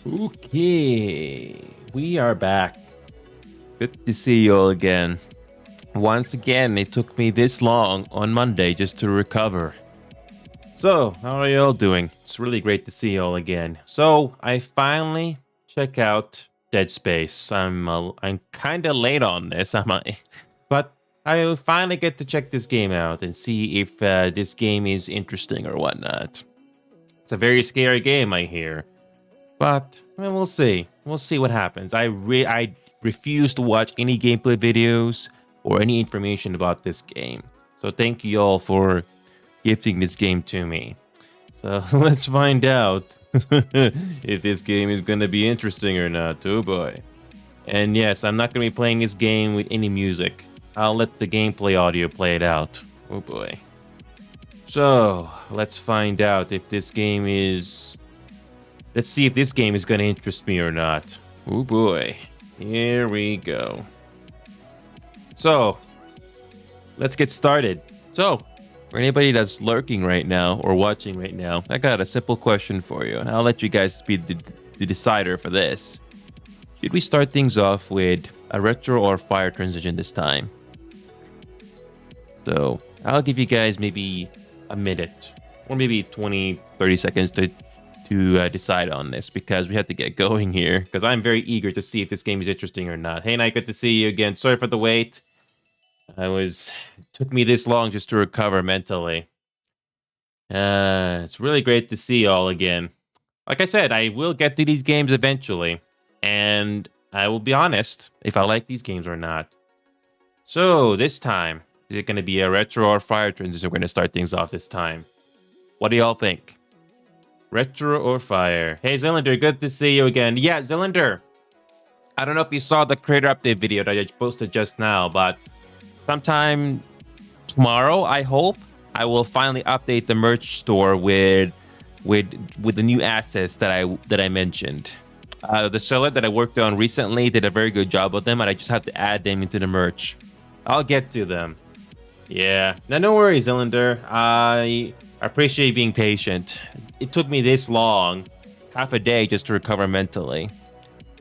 Okay, we are back. Good to see you all again. Once again, it took me this long on Monday just to recover. So, how are you all doing? It's really great to see you all again. So, I finally check out Dead Space. I'm kind of late on this, but I will finally get to check this game out and see if this game is interesting or whatnot. It's a very scary game, I hear. But I mean, we'll see. We'll see what happens. I refuse to watch any gameplay videos or any information about this game. So thank you all for gifting this game to me. So let's find out if this game is gonna be interesting or not. Oh boy. And yes, I'm not gonna be playing this game with any music. I'll let the gameplay audio play it out. Oh boy. So let's find out if this game is Let's see if this game is going to interest me or not. Oh boy. Here we go. So, let's get started. So, for anybody that's lurking right now or watching right now, I got a simple question for you. And I'll let you guys be the decider for this. Should we start things off with a retro or fire transition this time? So, I'll give you guys maybe a minute or maybe 20, 30 seconds to decide on this because we have to get going here because I'm very eager to see if this game is interesting or not. Hey, Night, good to see you again. Sorry for the wait. It took me this long just to recover mentally. It's really great to see you all again. Like I said, I will get to these games eventually, and I will be honest if I like these games or not. So this time, is it going to be a retro or fire transition? We're going to start things off this time. What do y'all think? Retro or fire? Hey, Zylinder, good to see you again. Yeah, Zylinder, I don't know if you saw the creator update video that I posted just now, but sometime tomorrow, I hope, I will finally update the merch store with the new assets that I mentioned. The seller that I worked on recently did a very good job with them, and I just have to add them into the merch. I'll get to them. Yeah, no worries, Zylinder. I appreciate being patient. It took me this long, half a day, just to recover mentally.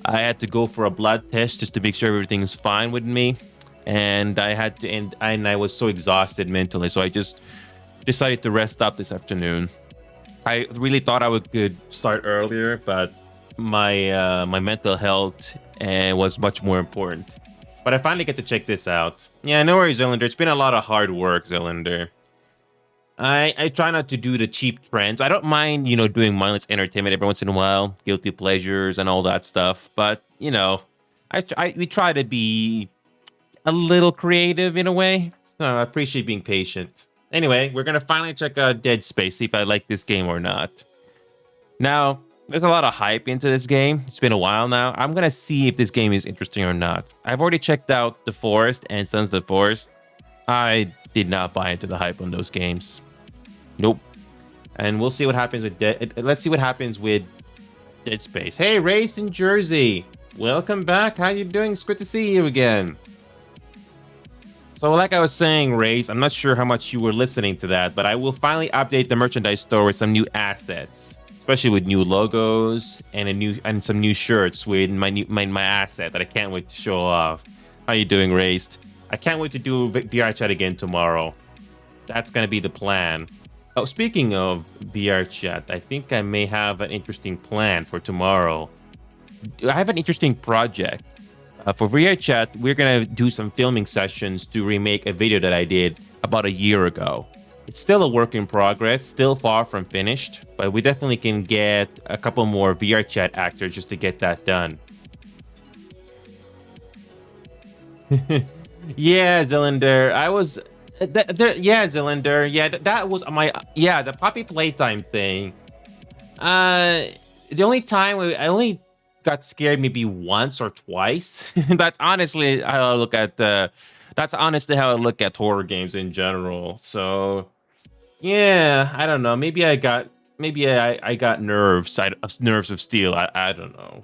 I had to go for a blood test just to make sure everything's fine with me, and I was so exhausted mentally, so I just decided to rest up this afternoon. I really thought I could start earlier, but my mental health was much more important. But I finally get to check this out. Yeah, no worries, Zylinder. It's been a lot of hard work, Zylinder. I try not to do the cheap trends. I don't mind, doing mindless entertainment every once in a while, guilty pleasures and all that stuff. But we try to be a little creative in a way. So I appreciate being patient. Anyway, we're gonna finally check out Dead Space, see if I like this game or not. Now, there's a lot of hype into this game. It's been a while now. I'm gonna see if this game is interesting or not. I've already checked out The Forest and Sons of the Forest. I did not buy into the hype on those games. Nope. And we'll see what happens with let's see what happens with Dead Space. Hey, Race in Jersey. Welcome back. How you doing? It's good to see you again. So like I was saying, Race, I'm not sure how much you were listening to that, but I will finally update the merchandise store with some new assets, especially with new logos and some new shirts with my asset that I can't wait to show off. How you doing, Race? I can't wait to do VR chat again tomorrow. That's gonna be the plan. Oh, speaking of VR chat, I think I may have an interesting plan for tomorrow. I have an interesting project. For VR chat, we're gonna do some filming sessions to remake a video that I did about a year ago. It's still a work in progress, still far from finished, but we definitely can get a couple more VR chat actors just to get that done. Yeah, Zylinder, Zylinder. Yeah, that was the puppy playtime thing. The only time I only got scared maybe once or twice. That's honestly how I look at horror games in general. So yeah, I don't know. Maybe I got nerves of steel. I don't know.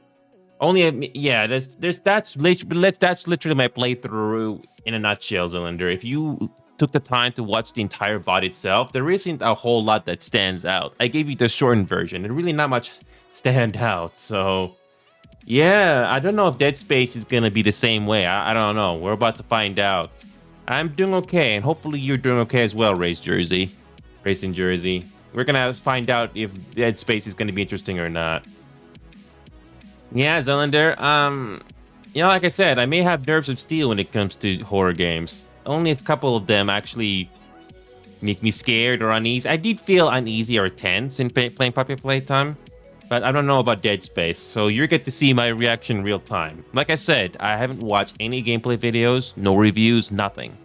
That's literally my playthrough in a nutshell, Zylinder. If you took the time to watch the entire VOD itself, there isn't a whole lot that stands out. I gave you the shortened version, and really not much stand out. So, yeah, I don't know if Dead Space is gonna be the same way. I don't know. We're about to find out. I'm doing okay, and hopefully you're doing okay as well, Race Jersey. Race in Jersey. We're gonna find out if Dead Space is gonna be interesting or not. Yeah, Zelander. Like I said, I may have nerves of steel when it comes to horror games. Only a couple of them actually make me scared or uneasy. I did feel uneasy or tense in playing Puppy Playtime, but I don't know about Dead Space, so you get to see my reaction real time. Like I said, I haven't watched any gameplay videos, no reviews, nothing.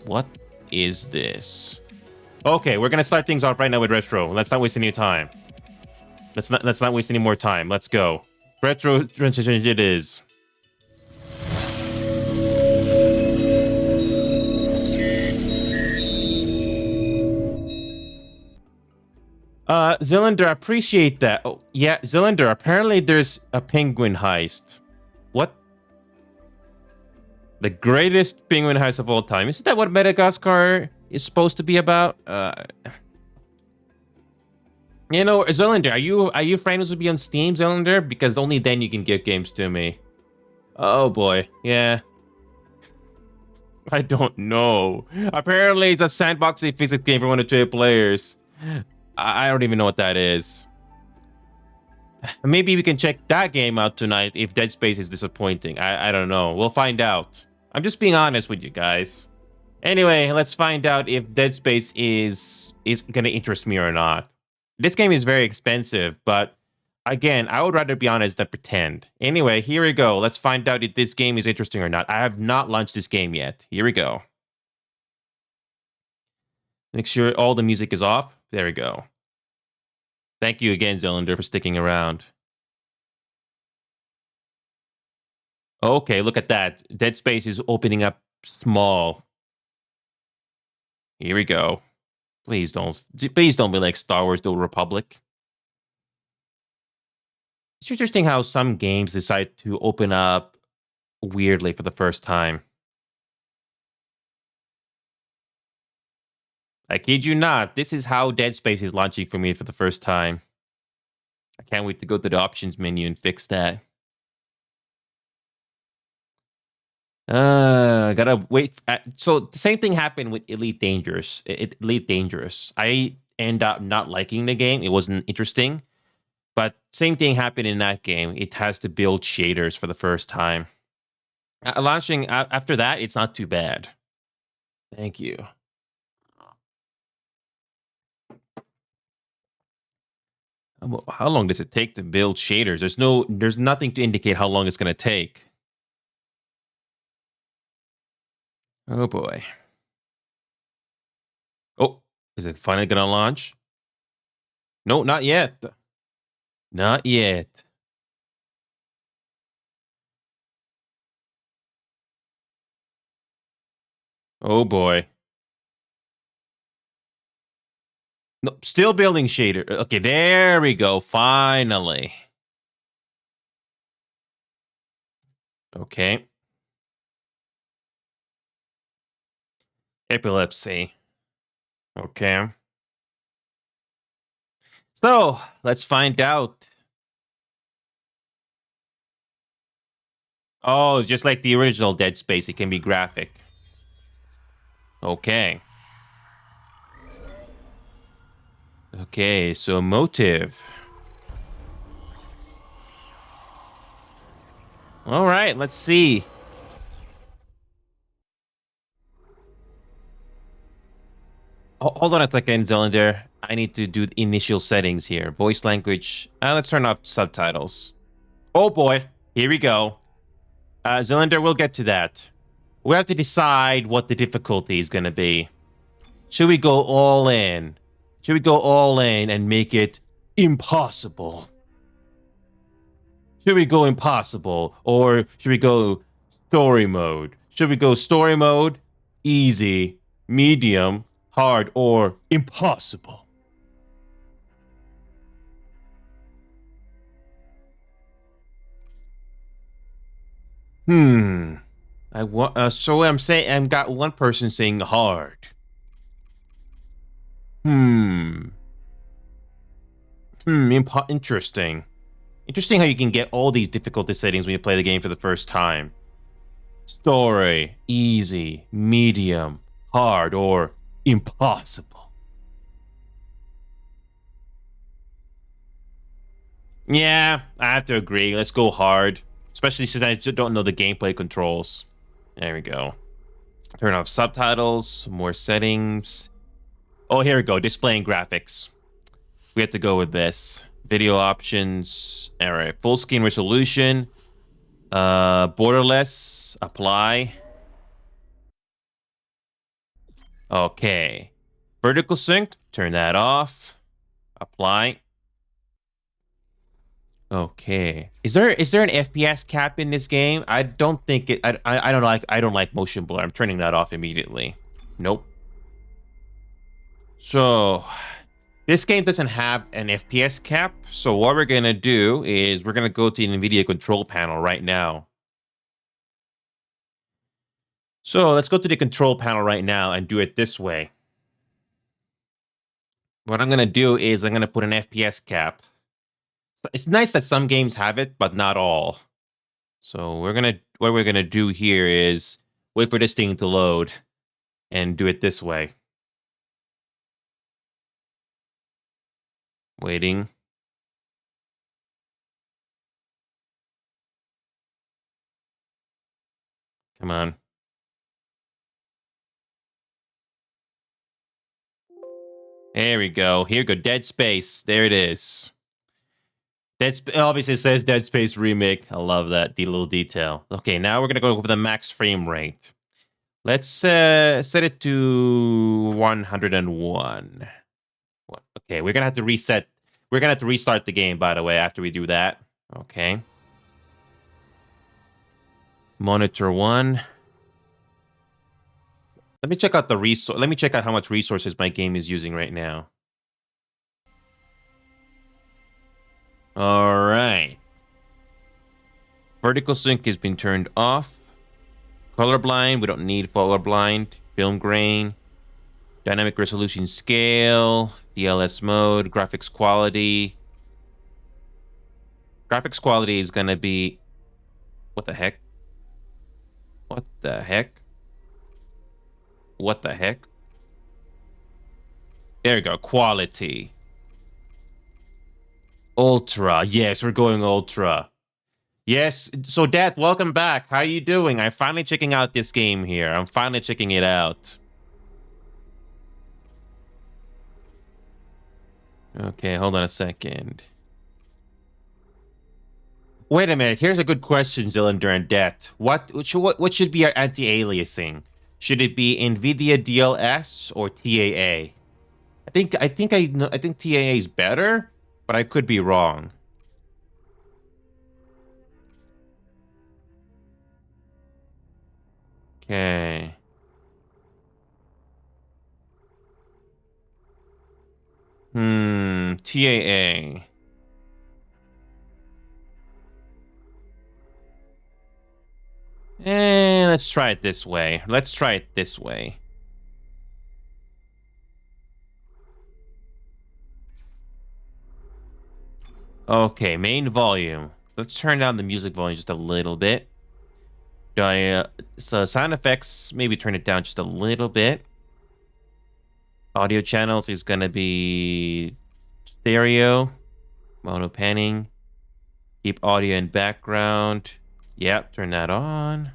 What is this? Okay, we're gonna start things off right now with Retro. Let's not waste any time. Let's not waste any more time. Let's go. Retro transition it is. Zylinder, appreciate that. Oh, yeah, Zylinder, apparently there's a penguin heist. What? The greatest penguin heist of all time. Isn't that what Madagascar is supposed to be about? Zylinder, are you friends with me on Steam, Zylinder? Because only then you can give games to me. Oh boy, yeah. I don't know. Apparently, it's a sandboxy physics game for 1 to 2 players. I don't even know what that is. Maybe we can check that game out tonight if Dead Space is disappointing. I don't know. We'll find out. I'm just being honest with you guys. Anyway, let's find out if Dead Space is gonna interest me or not. This game is very expensive, but again, I would rather be honest than pretend. Anyway, here we go. Let's find out if this game is interesting or not. I have not launched this game yet. Here we go. Make sure all the music is off. There we go. Thank you again, Zylinder, for sticking around. Okay, look at that. Dead Space is opening up small. Here we go. Please don't be like Star Wars: The Old Republic. It's interesting how some games decide to open up weirdly for the first time. I kid you not, this is how Dead Space is launching for me for the first time. I can't wait to go to the options menu and fix that. Gotta wait. So the same thing happened with Elite Dangerous. Elite Dangerous. I end up not liking the game. It wasn't interesting. But same thing happened in that game. It has to build shaders for the first time. Launching after that, it's not too bad. Thank you. How long does it take to build shaders? There's nothing to indicate how long it's gonna take. Oh boy. Oh, is it finally gonna launch? No, not yet. Not yet. Oh boy. No, still building shader. Okay, there we go. Finally. Okay. Epilepsy. Okay. So, let's find out. Oh, just like the original Dead Space, it can be graphic. Okay. Okay, so motive. All right, let's see. Hold on a second, Zylinder. I need to do the initial settings here. Voice language. Let's turn off subtitles. Oh boy, here we go. Zylinder, we'll get to that. We have to decide what the difficulty is going to be. Should we go all in? Should we go all in and make it impossible? Should we go impossible? Or should we go story mode? Should we go story mode, easy, medium, hard, or impossible? Hmm. So I'm saying I've got one person saying hard. Hmm. Interesting. Interesting how you can get all these difficulty settings when you play the game for the first time. Story, easy, medium, hard, or impossible. Yeah, I have to agree. Let's go hard. Especially since I just don't know the gameplay controls. There we go. Turn off subtitles, more settings. Oh, here we go. Displaying graphics. We have to go with this. Video options. All right. Full screen resolution. Borderless. Apply. Okay. Vertical sync. Turn that off. Apply. Okay. Is there an FPS cap in this game? I don't think it. I don't like motion blur. I'm turning that off immediately. Nope. So this game doesn't have an FPS cap. So what we're gonna do is we're gonna go to the NVIDIA control panel right now. So let's go to the control panel right now and do it this way. What I'm gonna do is I'm gonna put an FPS cap. It's nice that some games have it, but not all. So what we're gonna do here is wait for this thing to load and do it this way. Waiting. Come on. There we go. Here we go. Dead Space. There it is. Obviously it says Dead Space remake. I love that little detail. Okay, now we're gonna go with the max frame rate. Let's set it to 101. Okay, we're gonna have to reset. We're gonna have to restart the game, by the way, after we do that. Okay. Monitor 1. Let me check out the resource. Let me check out how much resources my game is using right now. All right. Vertical sync has been turned off. Colorblind, we don't need colorblind. Film grain. Dynamic resolution scale. DLS mode. Graphics quality. Graphics quality is gonna be... What the heck? What the heck? What the heck? There we go. Quality. Ultra. Yes, we're going ultra. Yes. So, Dad, welcome back. How are you doing? I'm finally checking out this game here. I'm finally checking it out. Okay, hold on a second. Wait a minute. Here's a good question, Zillander and Det. What should be our anti-aliasing? Should it be NVIDIA DLS or TAA? I think TAA is better, but I could be wrong. Okay. TAA. Let's try it this way. Let's try it this way. Okay, main volume. Let's turn down the music volume just a little bit. So sound effects, maybe turn it down just a little bit. Audio channels is gonna be stereo, mono panning. Keep audio in background. Yep, turn that on.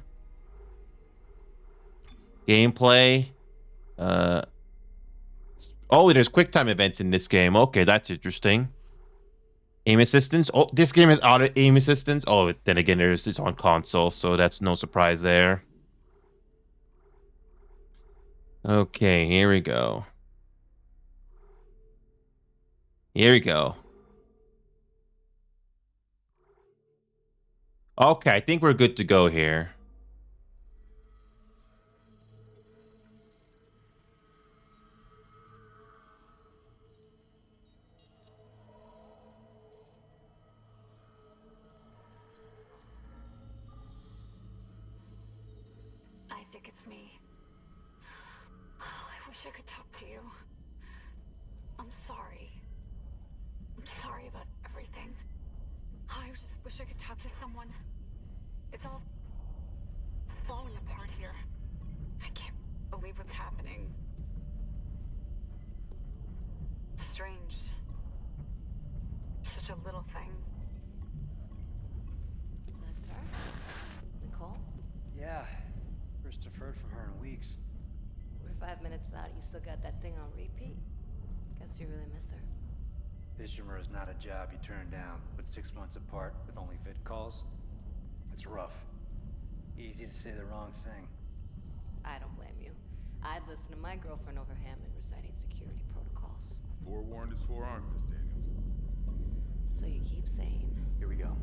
Gameplay. Oh, there's QuickTime events in this game. Okay, that's interesting. Aim assistance. Oh, this game is auto aim assistance. Oh, then again, it's on console, so that's no surprise there. Okay, here we go. Here we go. Okay, I think we're good to go here. Isaac, it's me. I wish I could talk to you. I'm sorry. I'm sorry about everything. I just wish I could talk to someone. It's all falling apart here. I can't believe what's happening. Strange. Such a little thing. That's her? Nicole? Yeah. First deferred from her in weeks. We're 5 minutes out. You still got that thing on repeat? Guess you really miss her. Fishermer is not a job you turn down, but 6 months apart with only vid calls? It's rough. Easy to say the wrong thing. I don't blame you. I'd listen to my girlfriend over Hammond reciting security protocols. Forewarned is forearmed, Miss Daniels. So you keep saying. Here we go.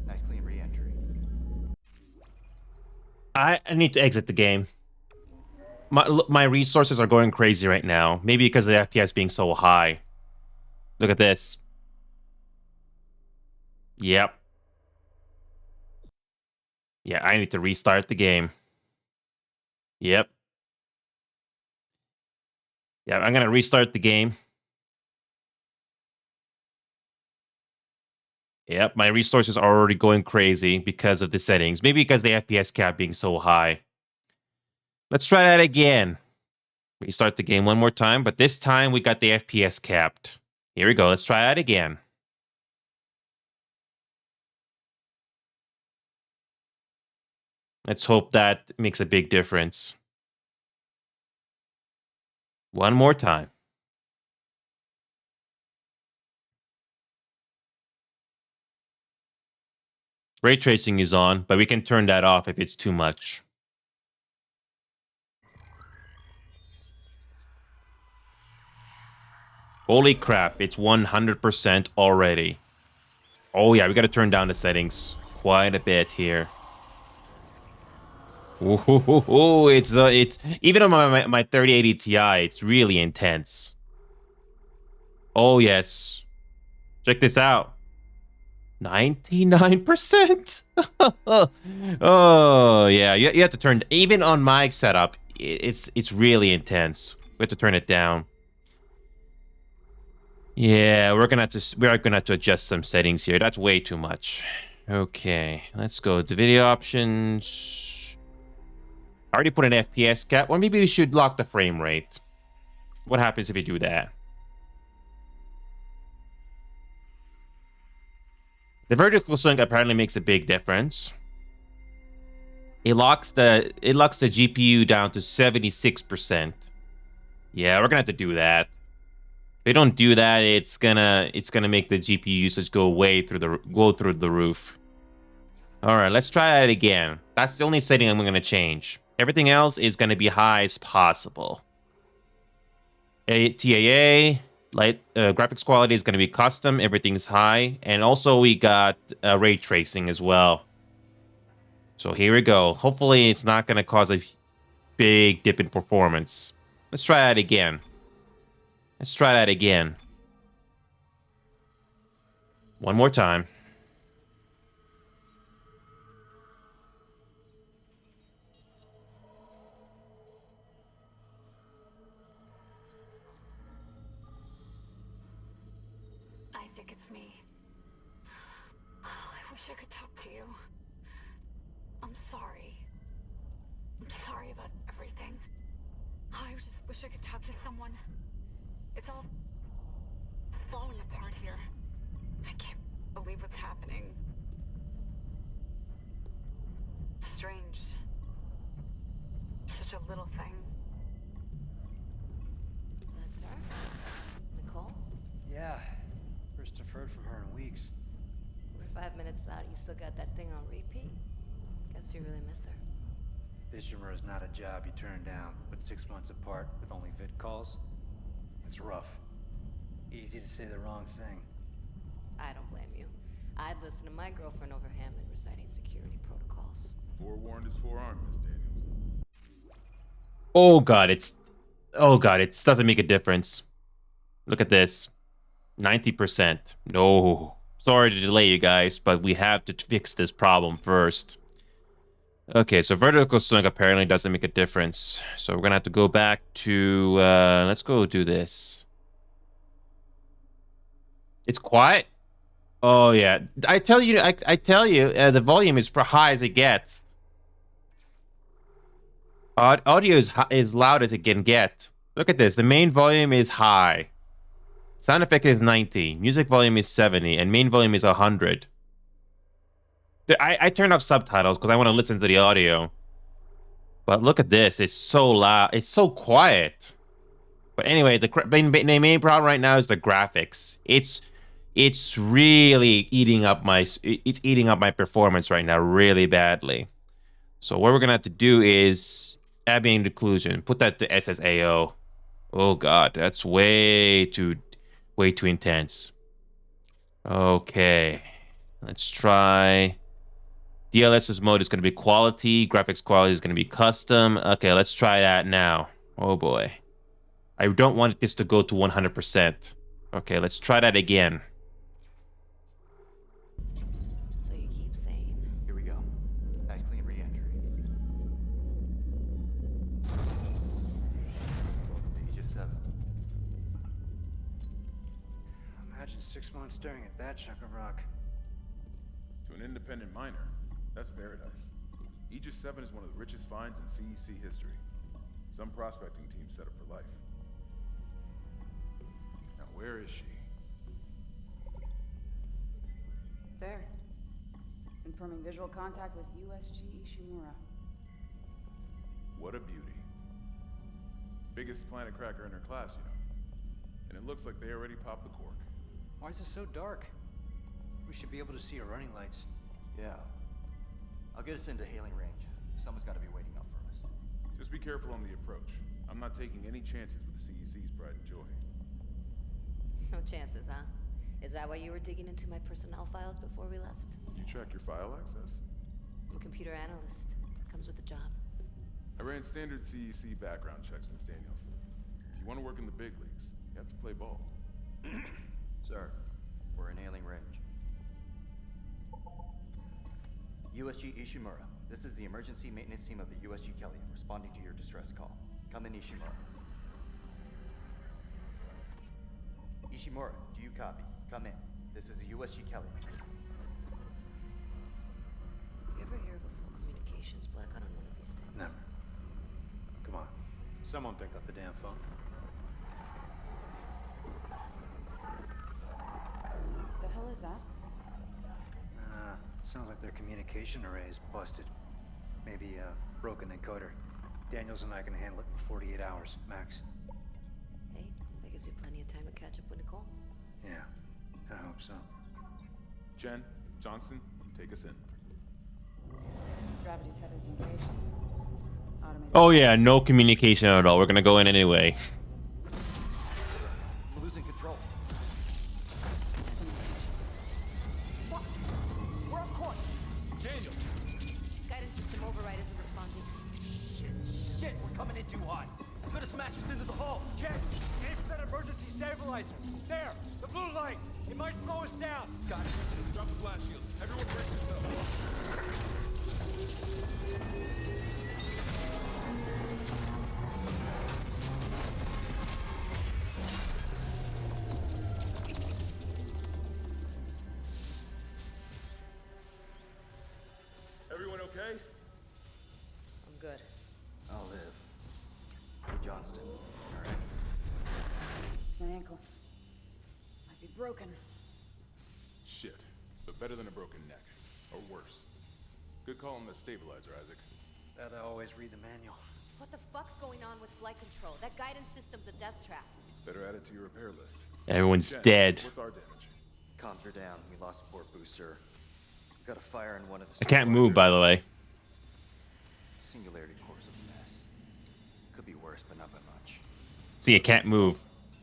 Nice clean re-entry. I need to exit the game. My resources are going crazy right now. Maybe because of the FPS being so high. Look at this. Yep. Yeah, I need to restart the game. Yep. Yeah, I'm gonna restart the game. Yep, my resources are already going crazy because of the settings. Maybe because the FPS cap being so high. Let's try that again. Restart the game one more time, but this time we got the FPS capped. Here we go. Let's try that again. Let's hope that makes a big difference. One more time. Ray tracing is on, but we can turn that off if it's too much. Holy crap, it's 100% already. Oh yeah, we gotta turn down the settings quite a bit here. Ooh, it's even on my 3080 Ti, it's really intense. Oh yes, check this out. 99%. Oh yeah, you have to turn, even on my setup, it's really intense. We have to turn it down. Yeah, we are gonna have to adjust some settings here. That's way too much. Okay, let's go to video options. I already put an FPS cap, or maybe we should lock the frame rate. What happens if you do that? The vertical sync apparently makes a big difference. It locks the GPU down to 76%. Yeah, we're gonna have to do that. If we don't do that, it's gonna make the GPU usage go through the roof. All right, let's try that again. That's the only setting I'm gonna change. Everything else is gonna be high as possible. TAA, graphics quality is gonna be custom. Everything's high, and also we got ray tracing as well. So here we go. Hopefully, it's not gonna cause a big dip in performance. Let's try that again. Let's try that again. One more time. Isaac, it's me. I wish I could talk to you. I'm sorry. I'm sorry about everything. I just wish I could talk to someone. It's all falling apart here. I can't believe what's happening. Strange. Such a little thing. That's her? Nicole? Yeah. First deferred from her in weeks. We're 5 minutes out. You still got that thing on repeat? Guess you really miss her. Fishermer is not a job you turn down, but 6 months apart with only vid calls? It's rough. Easy to say the wrong thing. I don't blame you. I'd listen to my girlfriend over Hammond reciting security protocols. Forewarned is forearmed, Miss Daniels. Oh god, it doesn't make a difference. Look at this. 90%. No. Sorry to delay you guys, but we have to fix this problem first. Okay, so vertical swing apparently doesn't make a difference. So we're gonna have to go back to let's go do this. It's quiet. Oh yeah, I tell you, the volume is high as it gets. Audio is loud as it can get. Look at this. The main volume is high. Sound effect is 90. Music volume is 70, and main volume is 100. I turned off subtitles because I want to listen to the audio. But look at this. It's so loud. It's so quiet. But anyway, the main problem right now is the graphics. It's really eating up my performance right now really badly. So what we're gonna have to do is ambient occlusion. Put that to SSAO. Oh god, that's way too intense. Okay, let's try. DLSS mode is going to be quality. Graphics quality is going to be custom. Okay, let's try that now. Oh boy. I don't want this to go to 100%. Okay, let's try that again. So you keep saying. Here we go. Nice clean re-entry. Welcome to Aegis 7. Imagine 6 months staring at that chunk of rock. To an independent miner, that's paradise. Aegis 7 is one of the richest finds in CEC history. Some prospecting team set up for life. Now, where is she? There. Confirming visual contact with USG Ishimura. What a beauty. Biggest planet cracker in her class, you know. And it looks like they already popped the cork. Why is it so dark? We should be able to see her running lights. Yeah. I'll get us into hailing range. Someone's got to be waiting up for us. Just be careful on the approach. I'm not taking any chances with the CEC's pride and joy. No chances, huh? Is that why you were digging into my personnel files before we left? You check your file access. I'm a computer analyst. Comes with the job. I ran standard CEC background checks, Miss Daniels. If you want to work in the big leagues, you have to play ball. Sir, we're in hailing range. USG Ishimura, this is the emergency maintenance team of the USG Kellion responding to your distress call. Come in, Ishimura. Ishimura, do you copy? Come in. This is the USG Kellion. You ever hear of a full communications blackout on one of these things? Never. Come on. Someone pick up the damn phone. The hell is that? Sounds like their communication array is busted. Maybe a broken encoder. Daniels and I can handle it in 48 hours, max. Hey, that gives you plenty of time to catch up with Nicole. Yeah, I hope so. Jen, Johnston, take us in. Gravity tethers engaged. Automated. Oh yeah, no communication at all. We're gonna go in anyway. I'm losing control. We're off course. Daniel! Guidance system override isn't responding. Shit, we're coming in too hot. It's gonna smash us into the hull. Check! Aim for that emergency stabilizer. There! The blue light! It might slow us down. Got it. Drop the blast shields. Everyone brace yourself. Everyone okay? I'm good. I'll live. Hey, Johnston. All right. It's my ankle. Might be broken. Shit. But better than a broken neck. Or worse. Good call on the stabilizer, Isaac. Gotta always read the manual. What the fuck's going on with flight control? That guidance system's a death trap. Better add it to your repair list. Everyone's Jen, dead. What's our damage? Comms are down. We lost a port booster. Got a fire in one of the. I can't move, by the way. Singularity core's a mess. Could be worse, but not by much. See, I can't move.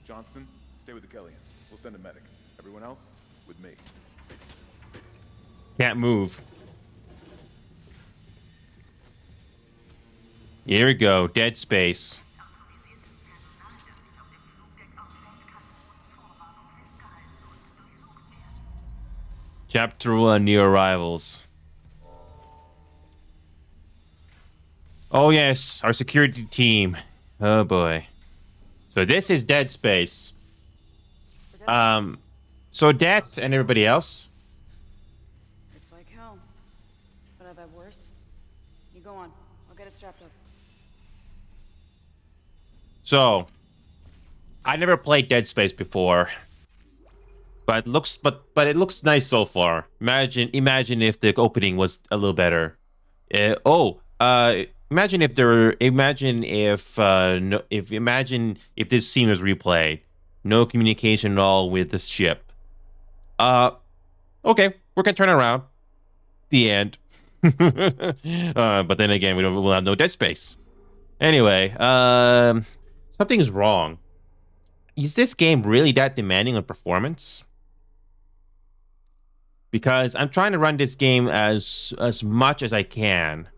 Johnston, stay with the Kellians. We'll send a medic. Everyone else, with me. Can't move. Here we go. Dead space. Chapter 1, New Arrivals. Oh yes, our security team. Oh boy. So this is Dead Space. So Det and everybody else. It's like hell. But I've had worse. You go on. I'll get it strapped up. So, I never played Dead Space before, but it looks nice so far. Imagine if the opening was a little better. Imagine if this scene was replayed. No communication at all with the ship. Okay, we're gonna turn around. The end. But then again, we'll have no Dead Space. Anyway, something is wrong. Is this game really that demanding on performance? Because I'm trying to run this game as much as I can.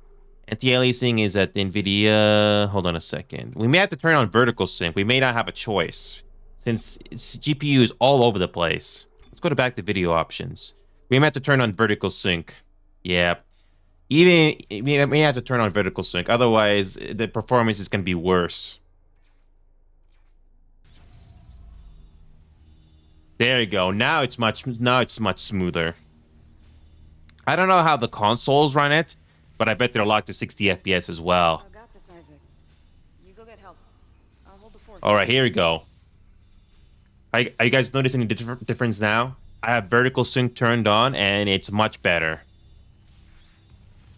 Anti-aliasing is at NVIDIA. Hold on a second. We may have to turn on vertical sync. We may not have a choice since GPU is all over the place. Let's go back to video options. We may have to turn on vertical sync. Yeah. We may have to turn on vertical sync. Otherwise, the performance is going to be worse. There you go. Now it's much smoother. I don't know how the consoles run it, but I bet they're locked to 60 FPS as well. I got this, Isaac. You go get help. I'll hold the fort. All right, here we go. Are you guys noticing any difference now? I have vertical sync turned on, and it's much better.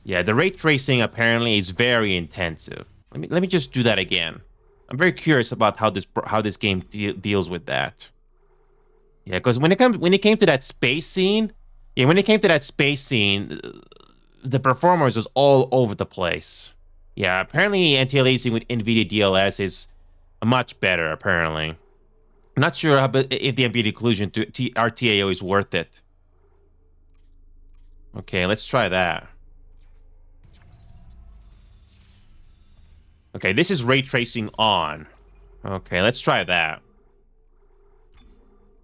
Yeah, the ray tracing apparently is very intensive. Let me just do that again. I'm very curious about how this game deals with that. Yeah, because when it came to that space scene, the performance was all over the place. Yeah, apparently anti-aliasing with NVIDIA DLS is much better. Apparently, I'm not sure if the NVIDIA occlusion to RTAO is worth it. Okay, let's try that. Okay, this is ray tracing on. Okay, let's try that.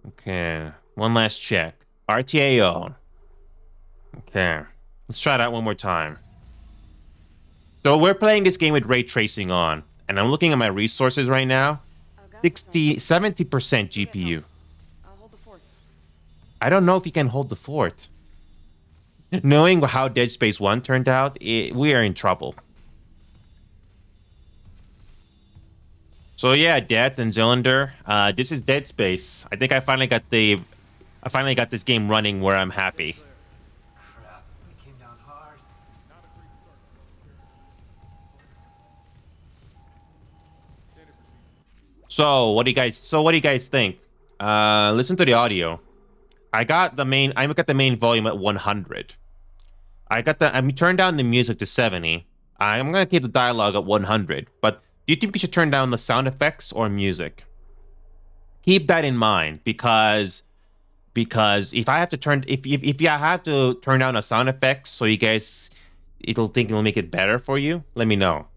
Okay, one last check. RTA on. Okay, let's try that one more time. So we're playing this game with ray tracing on, and I'm looking at my resources right now. 70% GPU. I'll hold the fort. I don't know if you can hold the fort. Knowing how Dead Space 1 turned out, we are in trouble. So yeah, Det and Zylinder, this is Dead Space. I think I finally got this game running where I'm happy. Crap, we came down hard. So what do you guys think? Listen to the audio. I got the main volume at 100. I turned down the music to 70. I'm gonna keep the dialogue at 100, but do you think we should turn down the sound effects or music? Keep that in mind because if I have to turn if you have to turn down the sound effects so you guys it'll make it better for you, let me know.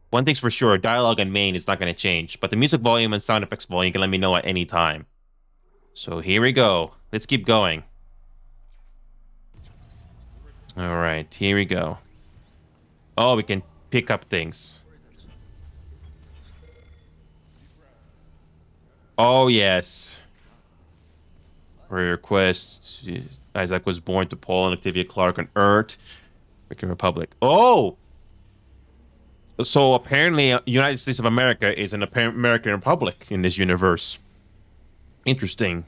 One thing's for sure, dialogue and main is not going to change, but the music volume and sound effects volume you can let me know at any time. So here we go. Let's keep going. All right, here we go. Oh, we can pick up things. Oh, yes. Request. Isaac was born to Paul and Octavia Clark on Earth. American Republic. Oh! So apparently, United States of America is an American Republic in this universe. Interesting.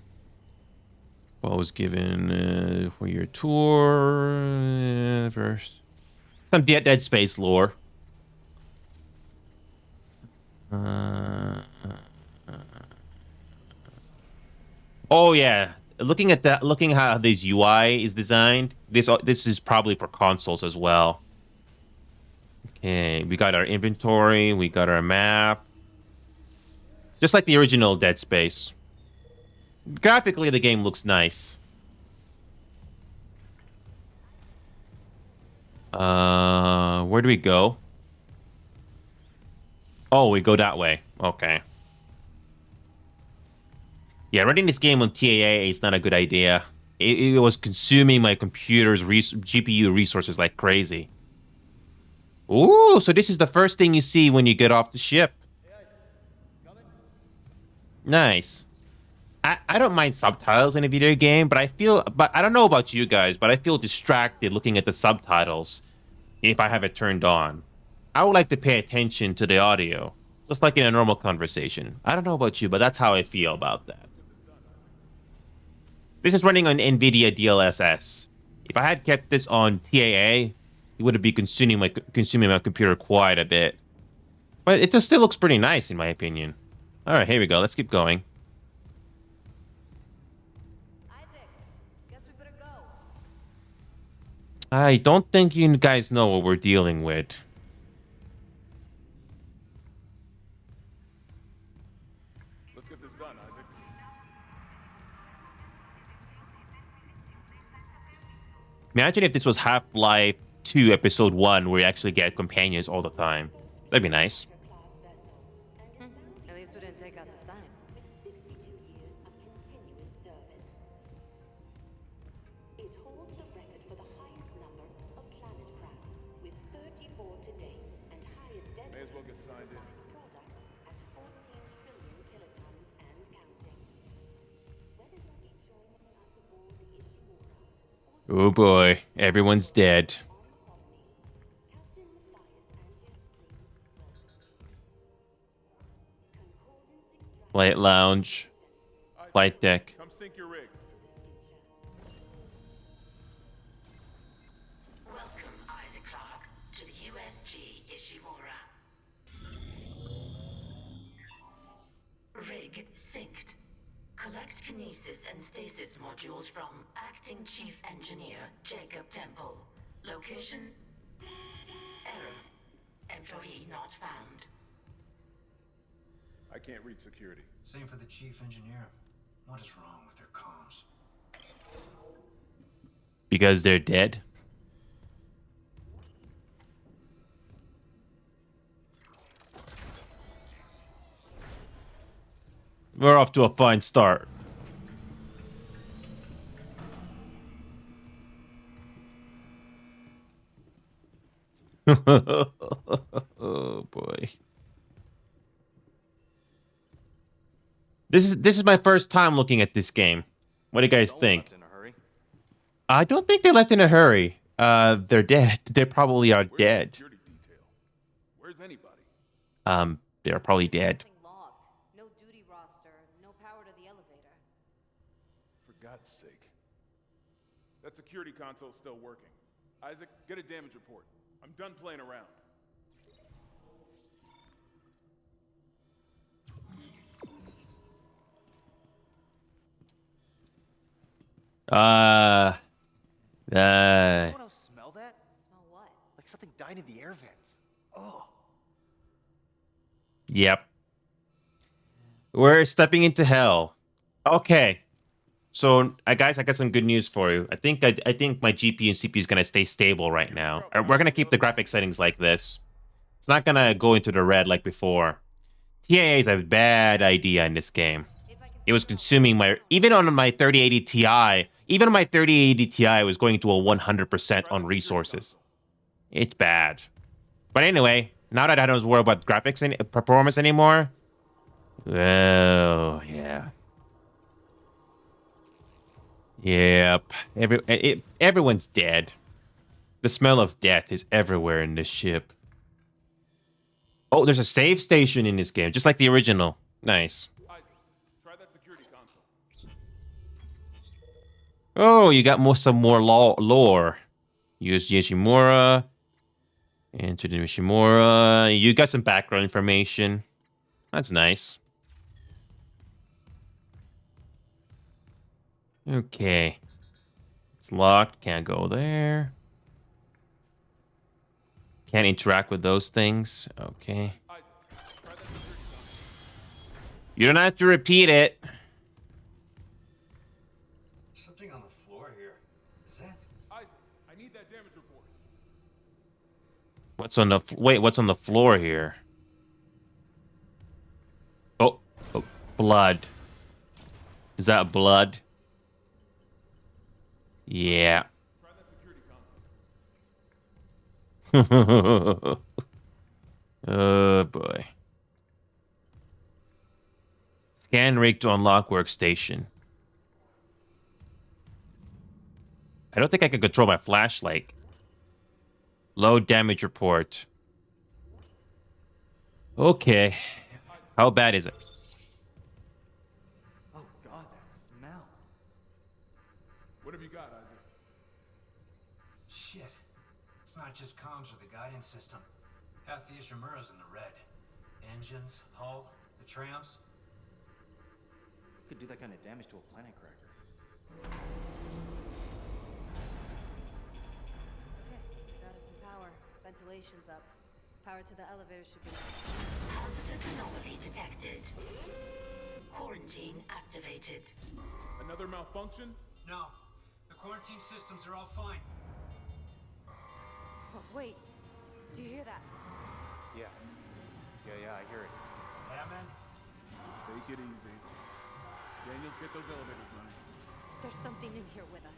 Paul was given for your tour. First. Some Dead Space lore. Oh yeah, looking how this UI is designed, this is probably for consoles as well. Okay, we got our inventory, we got our map, just like the original Dead Space. Graphically, the game looks nice. Where do we go? Oh, we go that way. Okay. Yeah, running this game on TAA is not a good idea. It was consuming my computer's GPU resources like crazy. Ooh, so this is the first thing you see when you get off the ship. Nice. I don't mind subtitles in a video game, but I don't know about you guys, but I feel distracted looking at the subtitles if I have it turned on. I would like to pay attention to the audio, just like in a normal conversation. I don't know about you, but that's how I feel about that. This is running on NVIDIA DLSS. If I had kept this on TAA, it would be consuming my computer quite a bit. But it just still looks pretty nice, in my opinion. All right, here we go. Let's keep going. Isaac, guess we better go. I don't think you guys know what we're dealing with. Let's get this done, Isaac. Imagine if this was Half-Life 2 Episode 1, where you actually get companions all the time. That'd be nice. At least we didn't take out the sign. It holds the record for the highest number of planet crafts, with 34 to date, and highest dead May as well get signed in. product at 14 trillion kilotons and counting. Whether you'll be joining us aboard the Ishimura or Oh boy, everyone's dead. Captain Matthias and his crew Flight lounge, flight deck. Come sync your rig. Welcome, Isaac Clarke, to the USG Ishimura. Rig synced. Collect kinesis and stasis modules from Acting Chief Engineer Jacob Temple. Location? Error. Employee not found. I can't reach security. Same for the chief engineer. What is wrong with their comms? Because they're dead. We're off to a fine start. Oh boy. This is my first time looking at this game. What do you guys think? In a hurry. I don't think they left in a hurry. They're dead. They probably are Where's the dead. security detail? Where's anybody? They're probably dead. Something logged. No duty roster, no power to the elevator. For God's sake. That security console's still working. Isaac, get a damage report. I'm done playing around. Anyone else smell that? Smell what? Like something died in the air vents. Oh. Yep. We're stepping into hell. Okay. So, guys, I got some good news for you. I think my GPU and CPU is gonna stay stable right now. We're gonna keep the graphic settings like this. It's not gonna go into the red like before. TAA is a bad idea in this game. It was consuming my even on my 3080 Ti. Even on my 3080 Ti, was going to a 100% on resources. It's bad. But anyway, now that I don't worry about graphics and performance anymore. Oh yeah. Yep. Everyone's dead. The smell of death is everywhere in this ship. Oh, there's a save station in this game, just like the original. Nice. Isaac, try that security console. Oh, you got some more lore. Use Ishimura. Enter the Ishimura. You got some background information. That's nice. Okay. It's locked. Can't go there. Can't interact with those things. Okay. Isaac, try that security console. You don't have to repeat it. Something on the floor here. Is that? Isaac, I need that damage report. What's on the what's on the floor here? Oh, blood. Is that blood? Yeah. Try that security Oh boy. Scan rig to unlock workstation. I don't think I can control my flashlight. Low damage report. Okay. How bad is it? Oh god, that smell. What have you got, Isaac? Shit. It's not just comms or the guidance system. Half the Ishimura's in the red. Engines, hull, the trams. Could do that kind of damage to a planet cracker. Okay, got us some power. Ventilation's up. Power to the elevator should be. Positive anomaly detected. Quarantine activated. Another malfunction? No. The quarantine systems are all fine. Oh, wait. Do you hear that? Yeah. Yeah, I hear it. Hammond? Take it easy. Daniels, get those elevators running. There's something in here with us.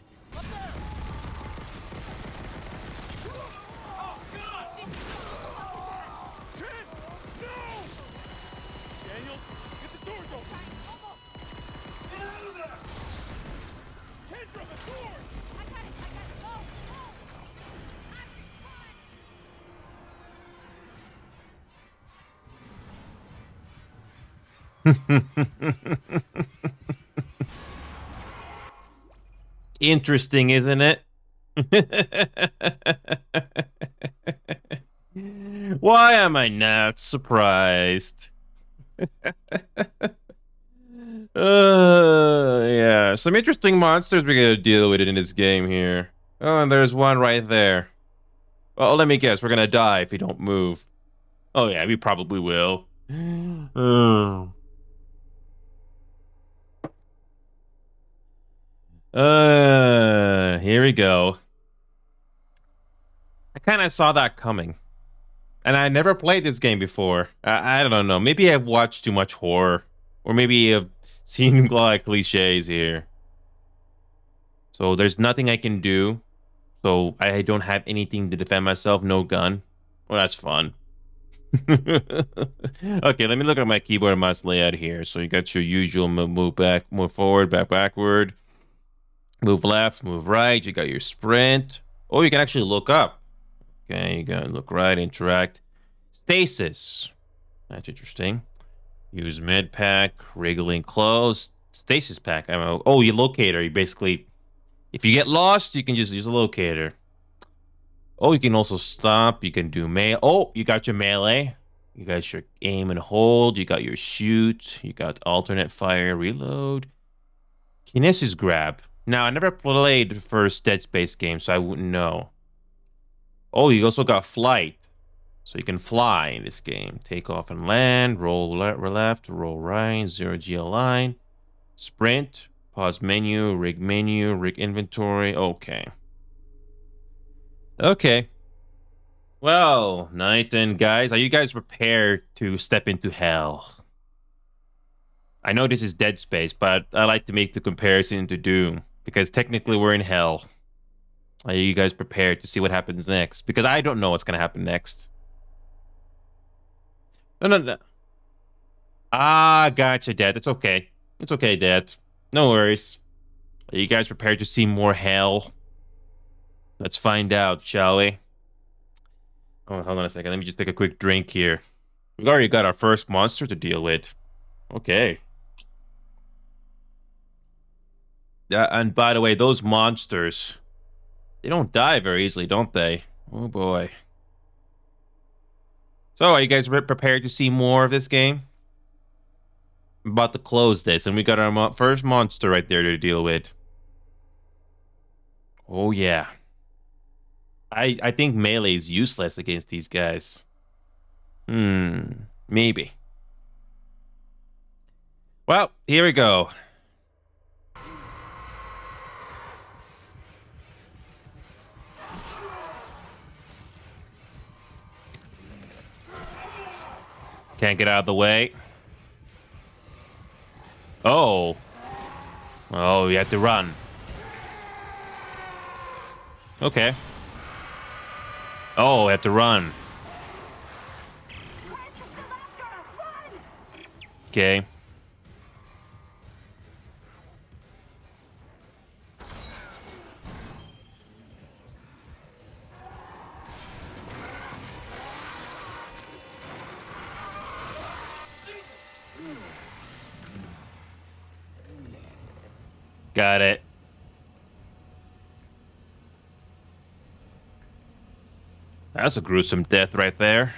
Oh, God! Kid! No! Daniels, get the doors open! Get out of there! Kendra, the doors! I got it. Go. Interesting, isn't it? Why am I not surprised? Yeah, some interesting monsters we're gonna deal with in this game here. Oh, and there's one right there. Well, let me guess, we're gonna die if we don't move. Oh yeah, we probably will. Oh. Here we go. I kind of saw that coming. And I never played this game before. I don't know. Maybe I've watched too much horror. Or maybe I've seen a lot of cliches here. So there's nothing I can do. So I don't have anything to defend myself. No gun. Well, that's fun. Okay, let me look at my keyboard and mouse layout here. So you got your usual move back, move forward, backward. Move left, move right. You got your sprint. Oh, you can actually look up. Okay, you got look right, interact. Stasis. That's interesting. Use med pack, wriggling close. Stasis pack. Oh, your locator. You basically, if you get lost, you can just use a locator. Oh, you can also stop. You can do melee. Oh, you got your melee. You got your aim and hold. You got your shoot. You got alternate fire, reload. Kinesis grab. Now, I never played the first Dead Space game, so I wouldn't know. Oh, you also got flight. So you can fly in this game. Take off and land, roll left, roll right, 0G align, sprint, pause menu, rig inventory. Okay. Okay. Well, night and guys, are you guys prepared to step into hell? I know this is Dead Space, but I like to make the comparison to Doom. Because technically we're in hell. Are you guys prepared to see what happens next? Because I don't know what's going to happen next. No. Ah, gotcha, Dad. It's okay. It's okay, Dad. No worries. Are you guys prepared to see more hell? Let's find out, shall we? Oh, hold on a second. Let me just take a quick drink here. We've already got our first monster to deal with. Okay. And by the way, those monsters, they don't die very easily, don't they? Oh boy. So, are you guys prepared to see more of this game? I'm about to close this, and we got our first monster right there to deal with. Oh yeah. I think melee is useless against these guys. Maybe. Well, here we go. Can't get out of the way. Oh. Oh, you have to run. Okay. Oh, I have to run. Okay. Got it. That's a gruesome death right there.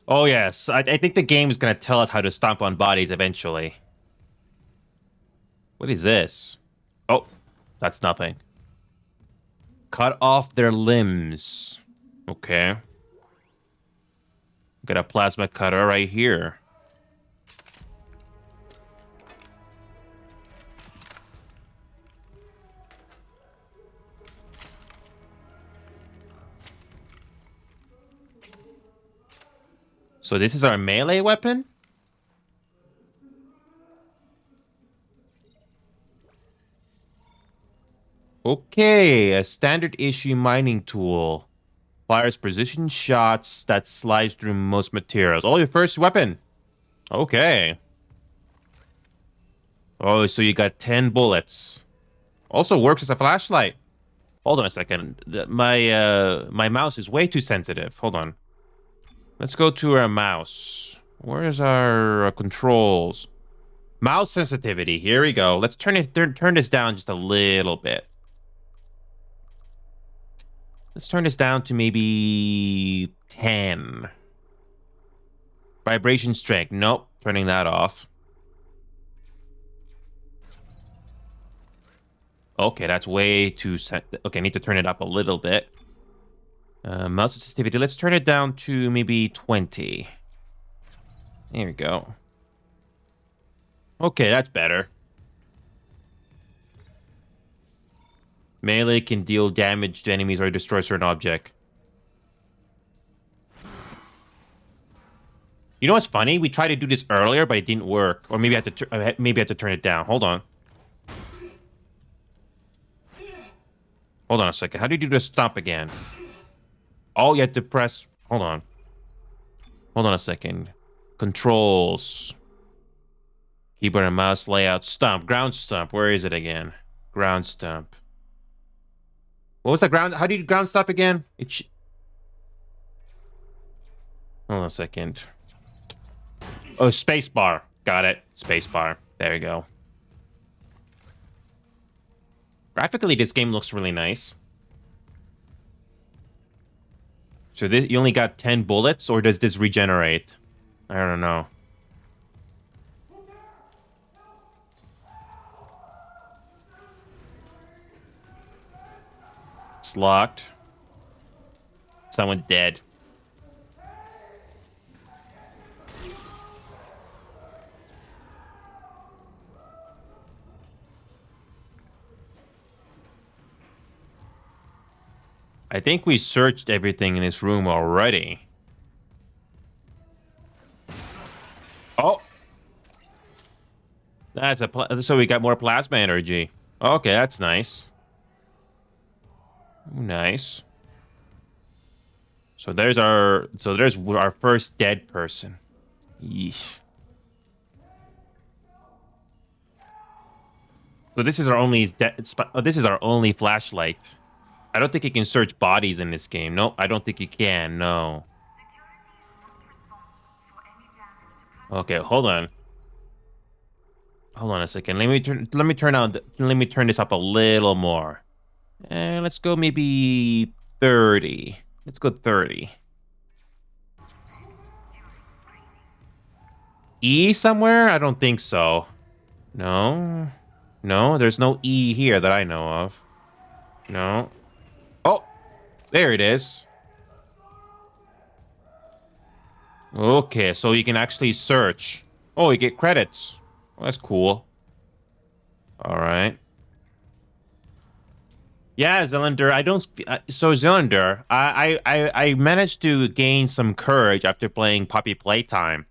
Oh, yes. I think the game is going to tell us how to stomp on bodies eventually. What is this? Oh, that's nothing. Cut off their limbs. Okay. Got a plasma cutter right here. So this is our melee weapon? Okay, a standard issue mining tool. Fires precision shots that slice through most materials. Oh, your first weapon. Okay. Oh, so you got 10 bullets. Also works as a flashlight. Hold on a second. My mouse is way too sensitive. Hold on. Let's go to our mouse. Where's our controls? Mouse sensitivity. Here we go. Let's turn this down just a little bit. Let's turn this down to maybe 10. Vibration strength. Nope. Turning that off. Okay, that's way too... Okay, I need to turn it up a little bit. Mouse sensitivity. Let's turn it down to maybe 20. There we go. Okay, that's better. Melee can deal damage to enemies or destroy certain object. You know what's funny? We tried to do this earlier, but it didn't work. Or maybe I had to turn it down. Hold on. Hold on a second. How do you do the stomp again? Oh, you have to press... Hold on. Hold on a second. Controls. Keyboard and mouse layout. Stomp. Ground stomp. Where is it again? Ground stomp. What was the ground? How do you ground stomp again? Hold on a second. Oh, space bar. Got it. Space bar. There we go. Graphically, this game looks really nice. So this, you only got 10 bullets, or does this regenerate? I don't know. It's locked. Someone's dead. I think we searched everything in this room already. Oh. That's so we got more plasma energy. Okay, that's nice. Nice. So there's our first dead person. Yeesh. So this is our only flashlight. I don't think you can search bodies in this game. Nope, I don't think you can. No. Okay, hold on. Hold on a second. Let me turn this up a little more. And let's go maybe 30. Let's go 30. E somewhere? I don't think so. No. No, there's no E here that I know of. No. Oh, there it is. Okay, so you can actually search. Oh, you get credits. Well, that's cool. All right. Yeah, Zylinder. I don't. So Zylinder, I managed to gain some courage after playing Puppy Playtime.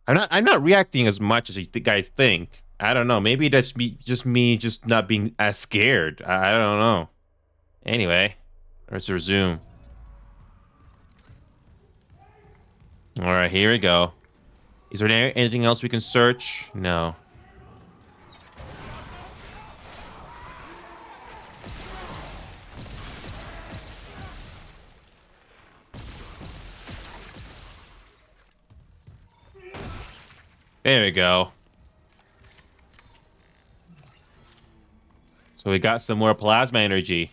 I'm not reacting as much as you guys think. I don't know. Maybe that's me just not being as scared. I don't know. Anyway, let's resume. All right, here we go. Is there anything else we can search? No. There we go. So we got some more plasma energy.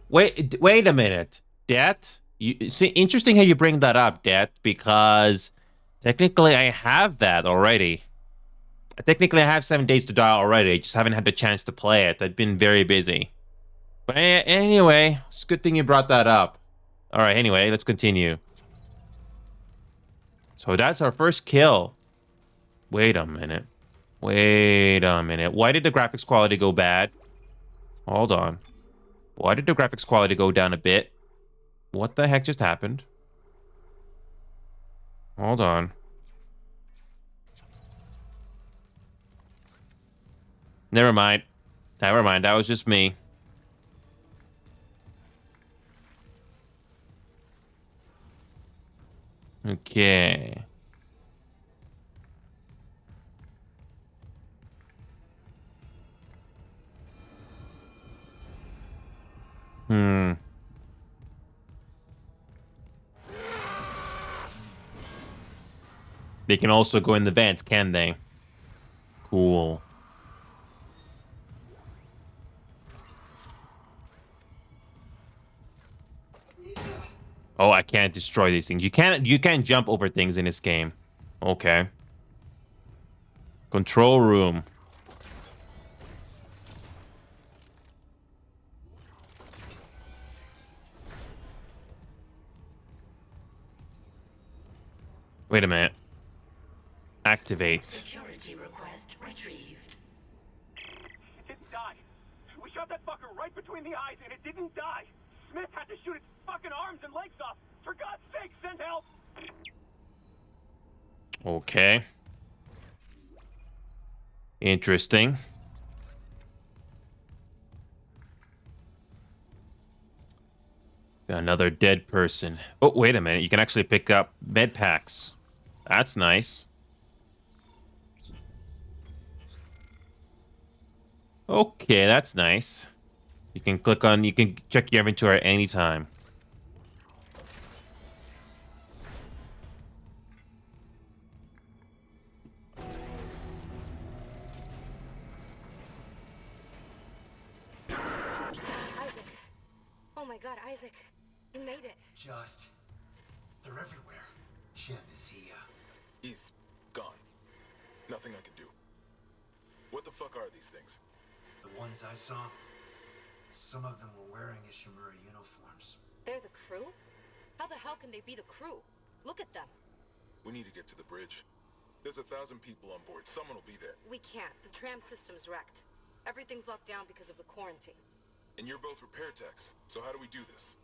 Wait a minute, Det. You see, interesting how you bring that up, Det, because technically I have that already. Technically, I have 7 Days to Die already. Just haven't had the chance to play it. I've been very busy. But anyway, it's a good thing you brought that up. All right. Anyway, let's continue. So that's our first kill. Wait a minute. Wait a minute. Why did the graphics quality go bad? Hold on. Why did the graphics quality go down a bit? What the heck just happened? Hold on. Never mind. Never mind. That was just me. Okay. They can also go in the vents, can they? Cool. Oh, I can't destroy these things. You can't jump over things in this game. Okay. Control room. Wait a minute. Activate. Security request retrieved. It didn't die. We shot that fucker right between the eyes and it didn't die. Smith had to shoot its fucking arms and legs off. For God's sake, send help! Okay. Interesting. Got another dead person. Oh, wait a minute. You can actually pick up med packs. That's nice. Okay, that's nice. You can check your inventory at any time. Isaac. Oh my god, Isaac. You made it. They're everywhere. Shen, is he, He's gone. Nothing I can do. What the fuck are these things? The ones I saw? Some of them were wearing Ishimura uniforms. They're the crew? How the hell can they be the crew? Look at them. We need to get to the bridge. There's 1,000 people on board. Someone will be there. We can't. The tram system's wrecked. Everything's locked down because of the quarantine. And you're both repair techs. So how do we do this?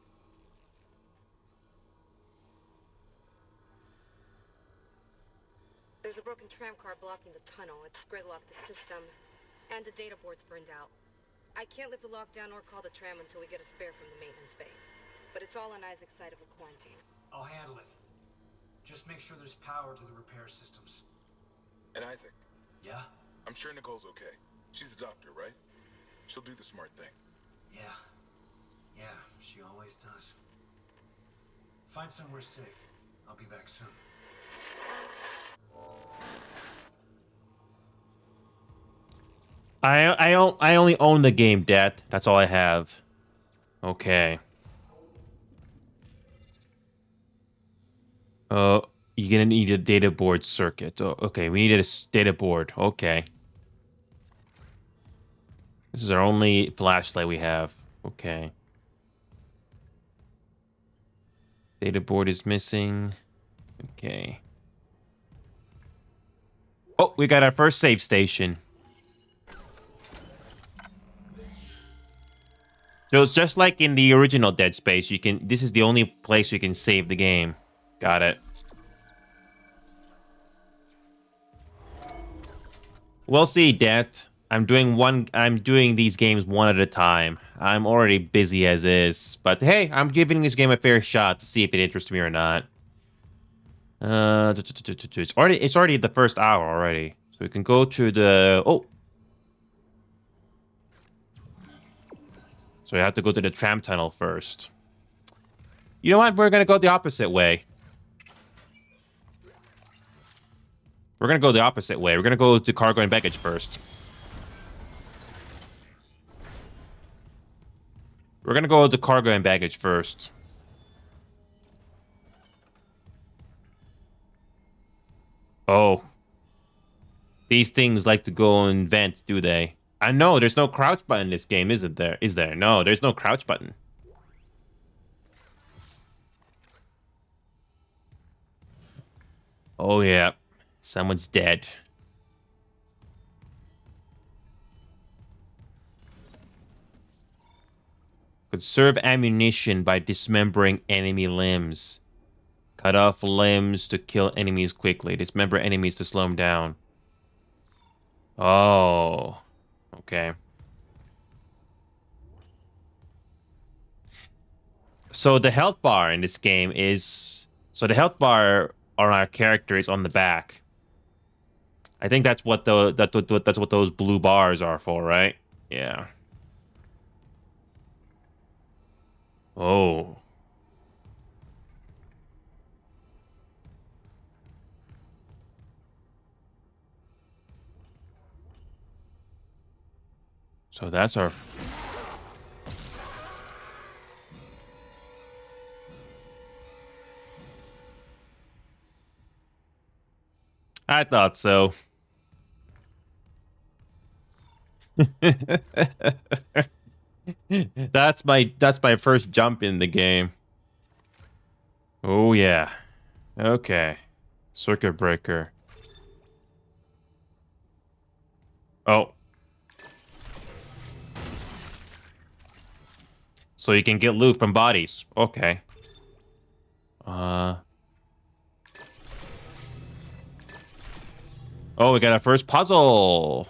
There's a broken tram car blocking the tunnel. It's gridlocked the system. And the data board's burned out. I can't lift the lockdown or call the tram until we get a spare from the maintenance bay. But it's all on Isaac's side of the quarantine. I'll handle it. Just make sure there's power to the repair systems. And Isaac, Yeah? I'm sure Nicole's okay. She's a doctor, right? She'll do the smart thing. Yeah. Yeah, she always does. Find somewhere safe. I'll be back soon. I only own the game, Det. That's all I have. Okay. Oh, you're gonna need a data board circuit. Oh, okay, we needed a data board. Okay. This is our only flashlight we have. Okay. Data board is missing. Okay. Oh, we got our first save station. So it's just like in the original Dead Space. You can. This is the only place you can save the game. Got it. We'll see, Det. I'm doing these games one at a time. I'm already busy as is, but hey, I'm giving this game a fair shot to see if it interests me or not. It's already the first hour already, so we can go to the So you have to go to the tram tunnel first. You know what? We're gonna go the opposite way. We're gonna go the opposite way. We're gonna go to cargo and baggage first. We're gonna go to cargo and baggage first. Oh. These things like to go and vent, do they? I know, there's no crouch button in this game, isn't there? Is there? No, there's no crouch button. Oh, yeah. Someone's dead. Conserve ammunition by dismembering enemy limbs. Cut off limbs to kill enemies quickly. Dismember enemies to slow them down. Oh. Okay. So the health bar in this game is... So the health bar on our character is on the back. I think that's what that's what those blue bars are for, right? Yeah. Oh. So that's our... I thought so. That's my first jump in the game. Oh yeah. Okay. Circuit breaker. Oh. So you can get loot from bodies. Okay. Oh, we got our first puzzle.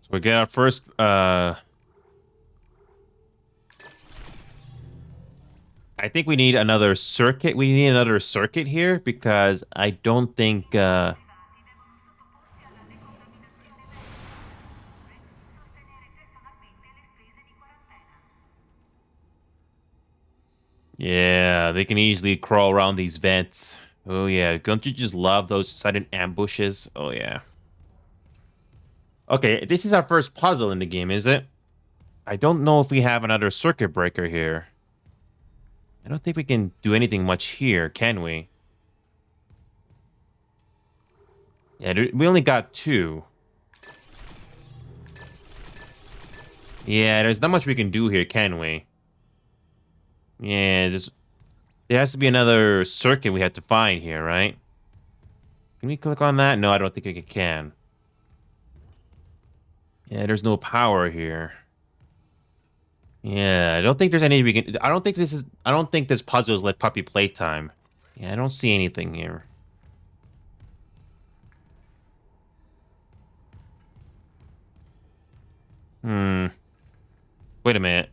So we get our first I think we need another circuit. We need another circuit here because I don't think yeah, they can easily crawl around these vents. Oh yeah, don't you just love those sudden ambushes? Oh yeah. Okay, this is our first puzzle in the game, is it? I don't know if we have another circuit breaker here. I don't think we can do anything much here, can we? Yeah, we only got 2. Yeah, there's not much we can do here, can we? Yeah, there has to be another circuit we have to find here, right? Can we click on that? No, I don't think we can. Yeah, there's no power here. Yeah, I don't think there's any we can... I don't think this puzzle is like puppy playtime. Yeah, I don't see anything here. Wait a minute.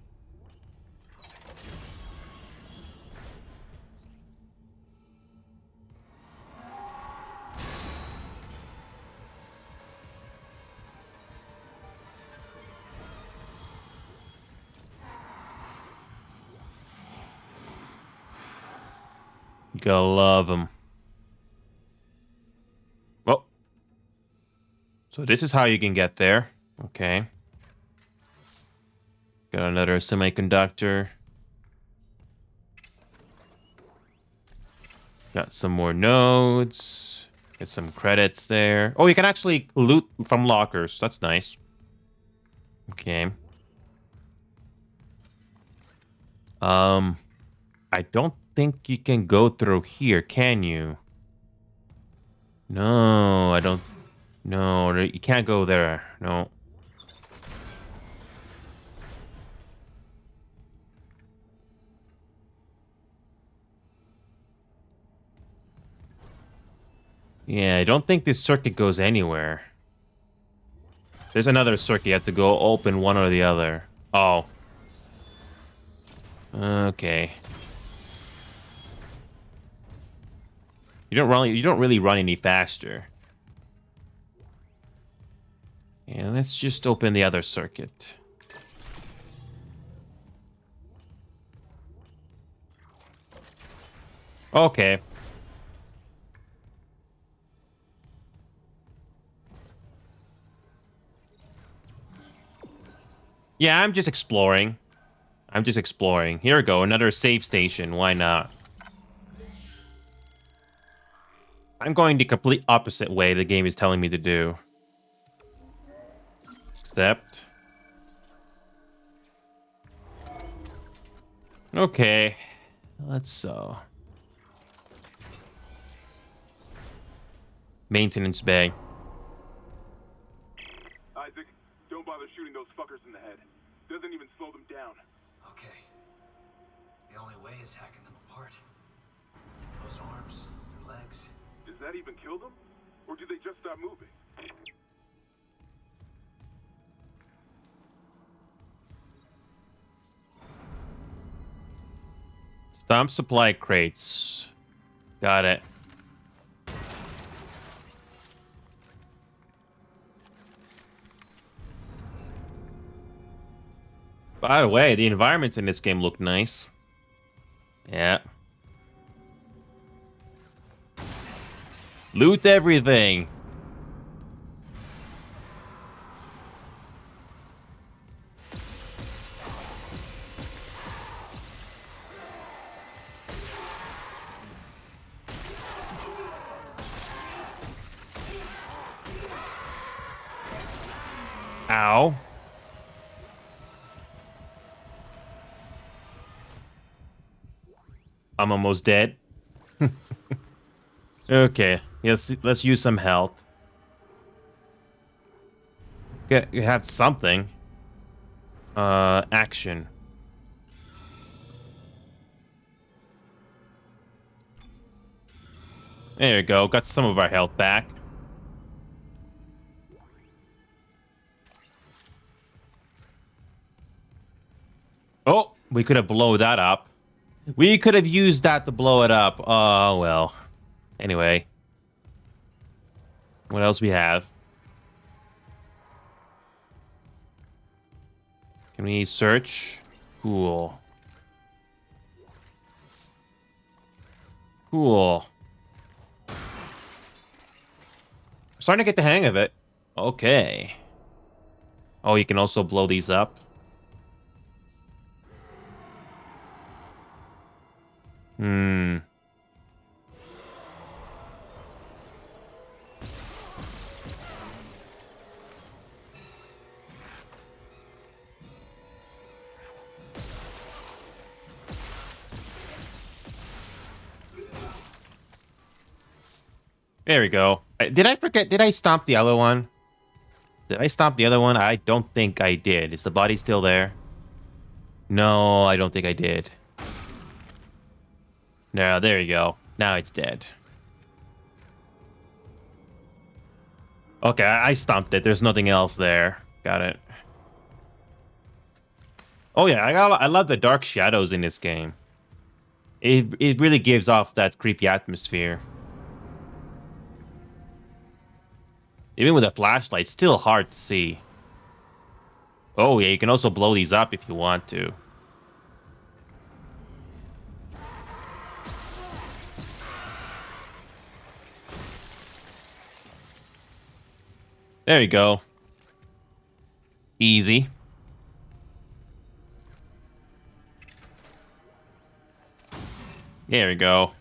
You gotta love them. Oh. So this is how you can get there. Okay. Got another semiconductor. Got some more nodes. Get some credits there. Oh, you can actually loot from lockers. That's nice. Okay. I don't think you can go through here, can you? No, I don't. No, you can't go there. No. Yeah, I don't think this circuit goes anywhere. There's another circuit. You have to go open one or the other. Oh. Okay. You don't really run any faster. Yeah, let's just open the other circuit. Okay. Yeah, I'm just exploring. Here we go, another save station. Why not? I'm going the complete opposite way the game is telling me to do. Except... Okay. Let's, Maintenance bay. Isaac, don't bother shooting those fuckers in the head. Doesn't even slow them down. Okay. The only way is hacking them apart. Those arms, their legs. Does that even kill them? Or do they just stop moving? Stomp supply crates. Got it. By the way, the environments in this game look nice. Yeah. Loot everything. Ow. I'm almost dead. Okay, let's use some health. You have something. Action. There you go. Got some of our health back. Oh, we could have blown that up. We could have used that to blow it up. Oh, well. Anyway. What else we have? Can we search? Cool. Cool. I'm starting to get the hang of it. Okay. Oh, you can also blow these up. Hmm. There we go. Did I forget? Did I stomp the other one? Did I stomp the other one? I don't think I did. Is the body still there? No, I don't think I did. No, there you go. Now it's dead. Okay, I stomped it. There's nothing else there. Got it. Oh yeah, I love the dark shadows in this game. It really gives off that creepy atmosphere. Even with a flashlight, it's still hard to see. Oh yeah, you can also blow these up if you want to. There you go. Easy. There we go.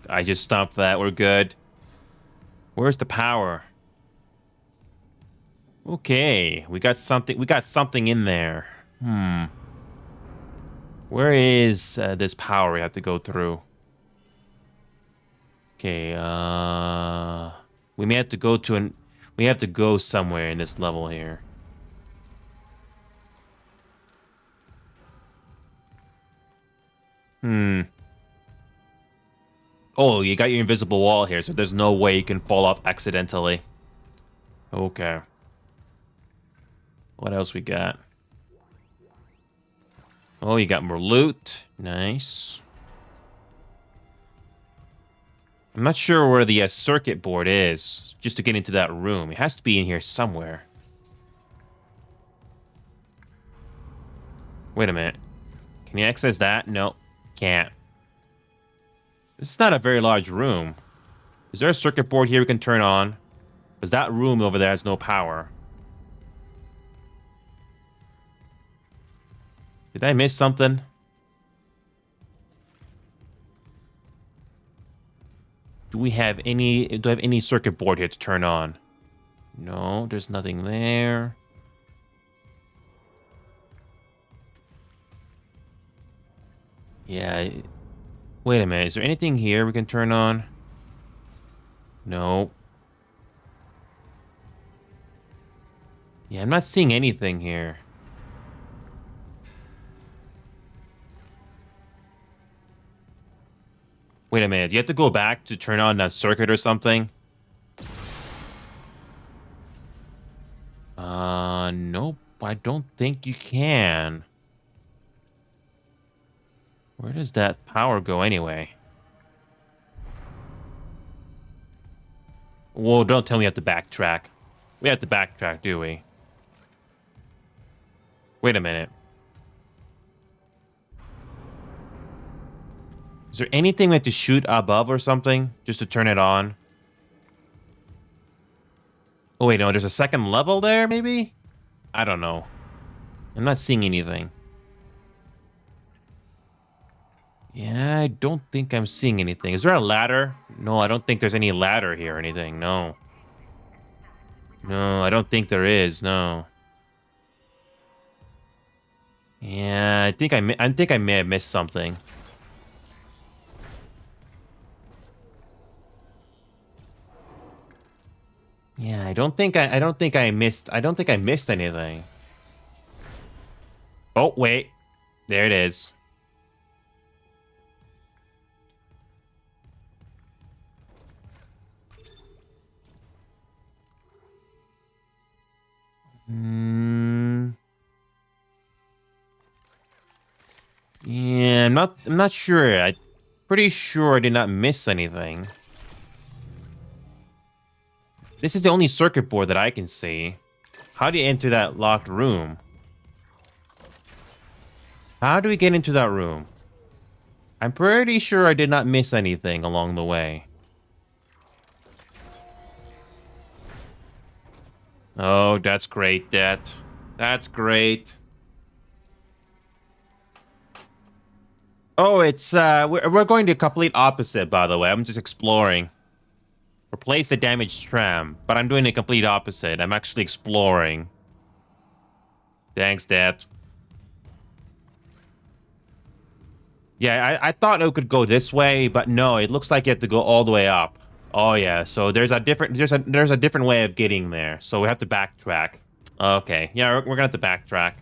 I just stopped that. We're good. Where's the power? Okay, we got something. We got something in there. Where is this power we have to go through? Okay, we may have to go to an. We have to go somewhere in this level here. Oh, you got your invisible wall here, so there's no way you can fall off accidentally. Okay. What else we got? Oh, you got more loot. Nice. I'm not sure where the circuit board is, just to get into that room. It has to be in here somewhere. Wait a minute. Can you access that? No, can't. This is not a very large room. Is there a circuit board here we can turn on? Because that room over there has no power. Did I miss something? Do I have any circuit board here to turn on? No, there's nothing there. Yeah. Wait a minute. Is there anything here we can turn on? No. Yeah, I'm not seeing anything here. Wait a minute. You have to go back to turn on that circuit or something? Nope. I don't think you can. Where does that power go anyway? Well, don't tell me we have to backtrack. We have to backtrack, do we? Wait a minute. Is there anything we have to shoot above or something? Just to turn it on? Oh, wait, no. There's a second level there, maybe? I don't know. I'm not seeing anything. Yeah, I don't think I'm seeing anything. Is there a ladder? No, I don't think there's any ladder here or anything. No. No, I don't think there is. No. Yeah, I think I may have missed something. Yeah, I don't think I missed anything. Oh, wait. There it is. Yeah, I'm not sure. I'm pretty sure I did not miss anything. This is the only circuit board that I can see. How do you enter that locked room? How do we get into that room? I'm pretty sure I did not miss anything along the way. Oh, that's great, That's great. Oh, it's, we're going to complete opposite, by the way. I'm just exploring. Replace the damaged tram, but I'm doing the complete opposite. I'm actually exploring. Thanks, Dad. Yeah, I thought it could go this way, but no, it looks like you have to go all the way up. Oh yeah, so there's a different way of getting there. So we have to backtrack. Okay, yeah, we're gonna have to backtrack.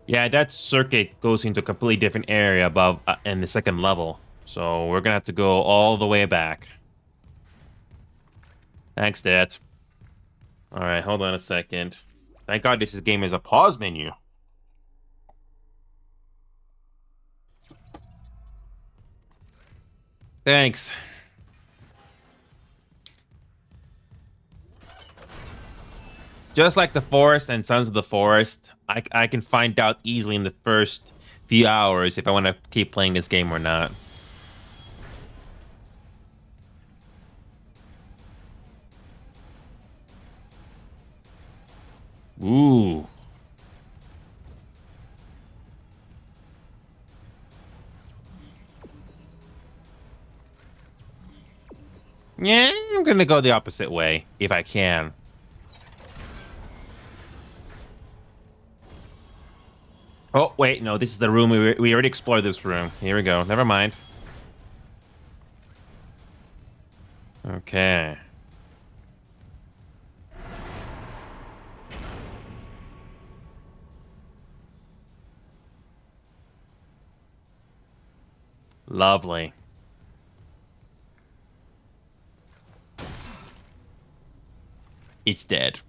Yeah, that circuit goes into a completely different area above in the second level. So we're gonna have to go all the way back. Thanks, Dad. All right, hold on a second. Thank God this game is a pause menu. Thanks. Just like the Forest and Sons of the Forest, I can find out easily in the first few hours if I want to keep playing this game or not. Ooh. Yeah, I'm gonna go the opposite way if I can. Oh, wait, no, this is the room. We already explored this room. Here we go. Never mind. Okay. Lovely. It's dead.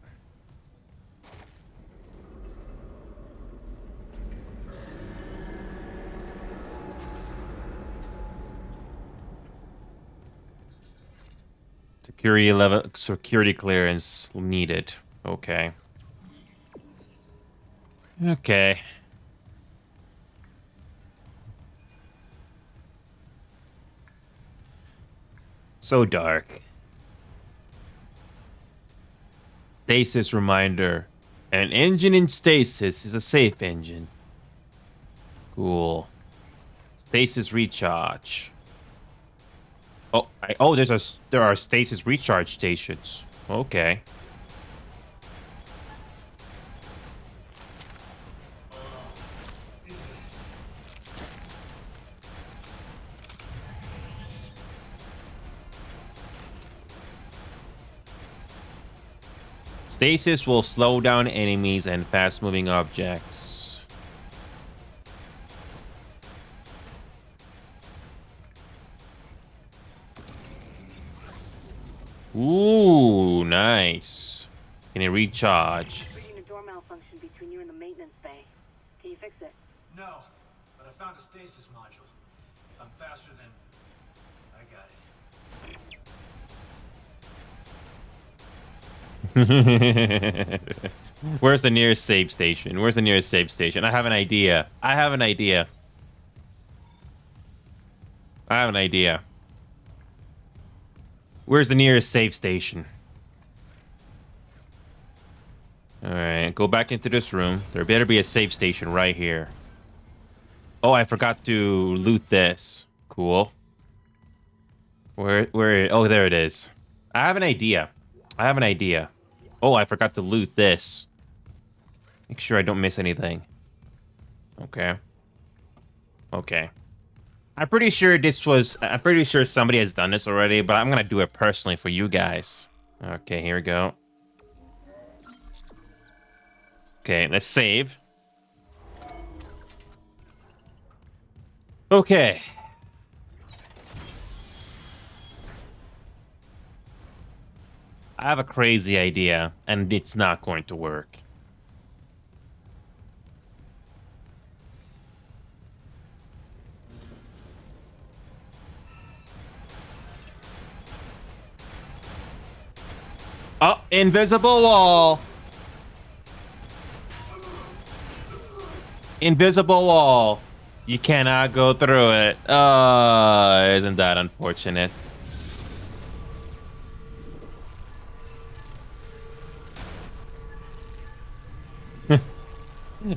Security clearance needed. Okay. Okay. So dark. Stasis reminder. An engine in stasis is a safe engine. Cool. Stasis recharge. Oh, there are stasis recharge stations. Okay. Stasis will slow down enemies and fast-moving objects. Ooh, nice. Can it recharge? Reading a door malfunction between you and the maintenance bay. Can you fix it? No, but I found a stasis module. If I'm faster than... I got it. Where's the nearest save station? Where's the nearest save station? I have an idea. I have an idea. Where's the nearest save station? Alright, go back into this room. There better be a save station right here. Oh, I forgot to loot this. Cool. Where, oh, there it is. I have an idea. Oh, I forgot to loot this. Make sure I don't miss anything. Okay. I'm pretty sure somebody has done this already, but I'm gonna do it personally for you guys. Okay, here we go. Okay, let's save. Okay. I have a crazy idea, and it's not going to work. Oh, invisible wall. Invisible wall. You cannot go through it. Oh, isn't that unfortunate?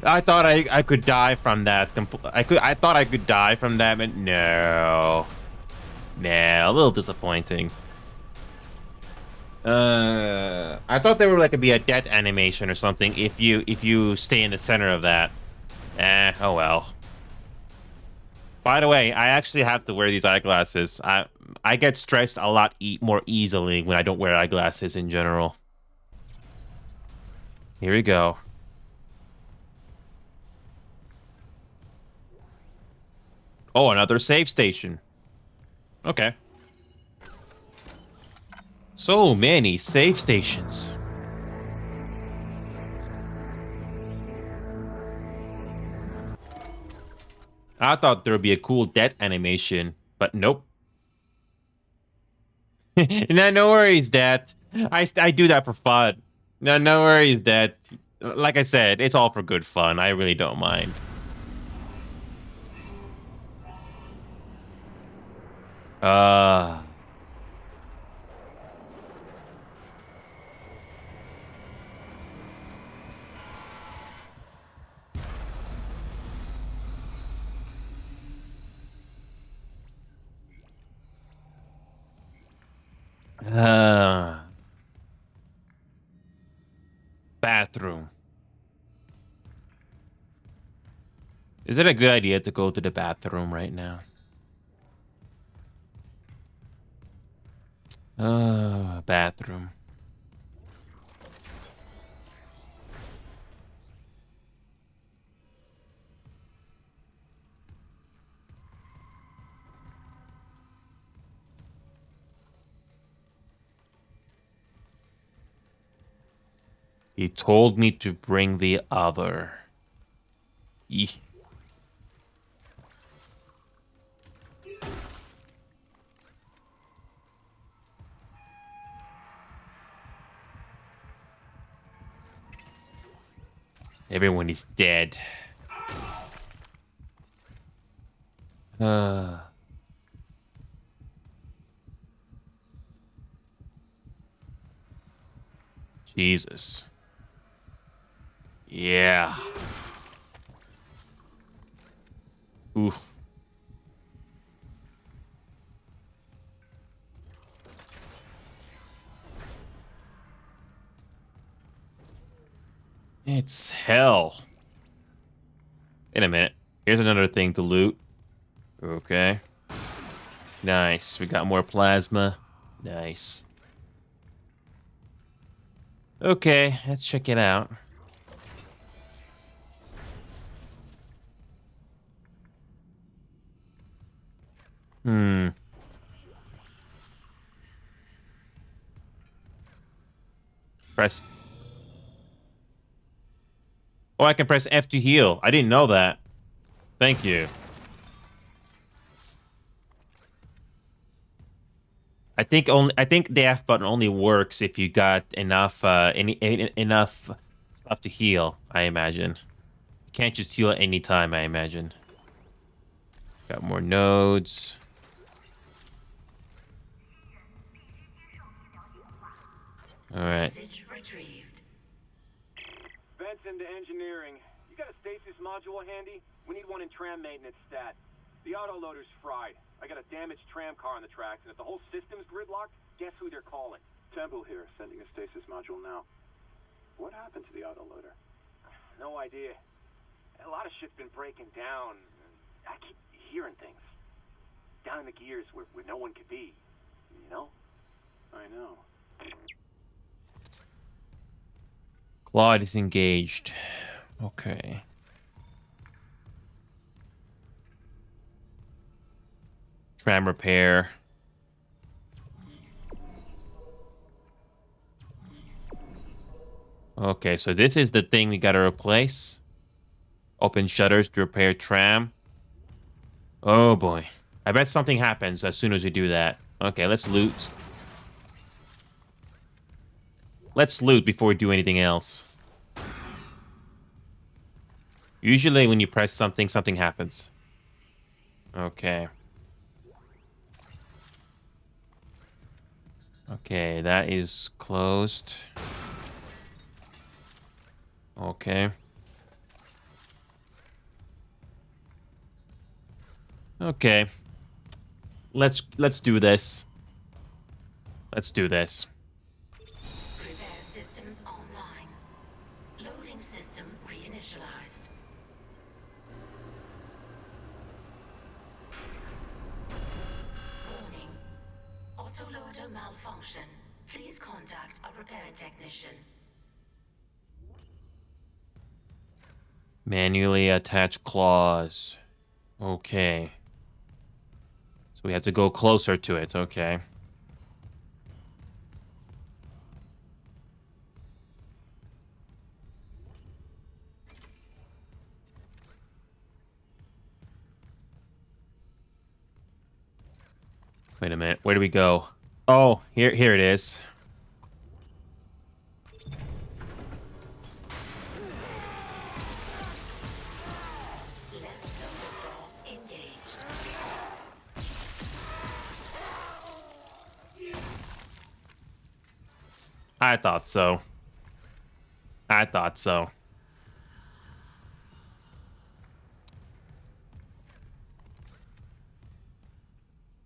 I thought I could die from that. I thought I could die from that, but no. Nah, a little disappointing. I thought there were like be a death animation or something if you stay in the center of that. Oh well. By the way, I actually have to wear these eyeglasses. I get stressed a lot more easily when I don't wear eyeglasses in general. Here we go. Oh, another save station. Okay. So many save stations. I thought there would be a cool death animation, but nope. No worries, Dad. I do that for fun. No worries, Dad. Like I said, it's all for good fun. I really don't mind. Bathroom. Is it a good idea to go to the bathroom right now? Bathroom. He told me to bring the other. Eeh. Everyone is dead. Jesus. Yeah. Oof. It's hell. Wait a minute. Here's another thing to loot. Okay. Nice. We got more plasma. Nice. Okay, let's check it out. Press. Oh, I can press F to heal. I didn't know that. Thank you. I think the F button only works if you got enough enough stuff to heal, I imagine. You can't just heal at any time, I imagine. Got more nodes. All right. Benson to engineering. You got a stasis module handy? We need one in tram maintenance stat. The autoloader's fried. I got a damaged tram car on the tracks, and if the whole system's gridlocked, guess who they're calling? Temple here, sending a stasis module now. What happened to the autoloader? No idea. A lot of shit's been breaking down. I keep hearing things. Down in the gears where no one could be. You know? I know. Claude is engaged. Okay. Tram repair. Okay, so this is the thing we gotta replace. Open shutters to repair tram. Oh boy. I bet something happens as soon as we do that. Okay, let's loot. Let's loot before we do anything else. Usually when you press something, something happens. Okay. Okay, that is closed. Okay. Okay. Let's do this. Let's do this. Repair systems online. Loading system reinitialized. Warning. Autoloader malfunction. Please contact a repair technician. Manually attach claws. Okay. So we have to go closer to it. Okay. Wait a minute. Where do we go? Oh, here it is. I thought so. I thought so.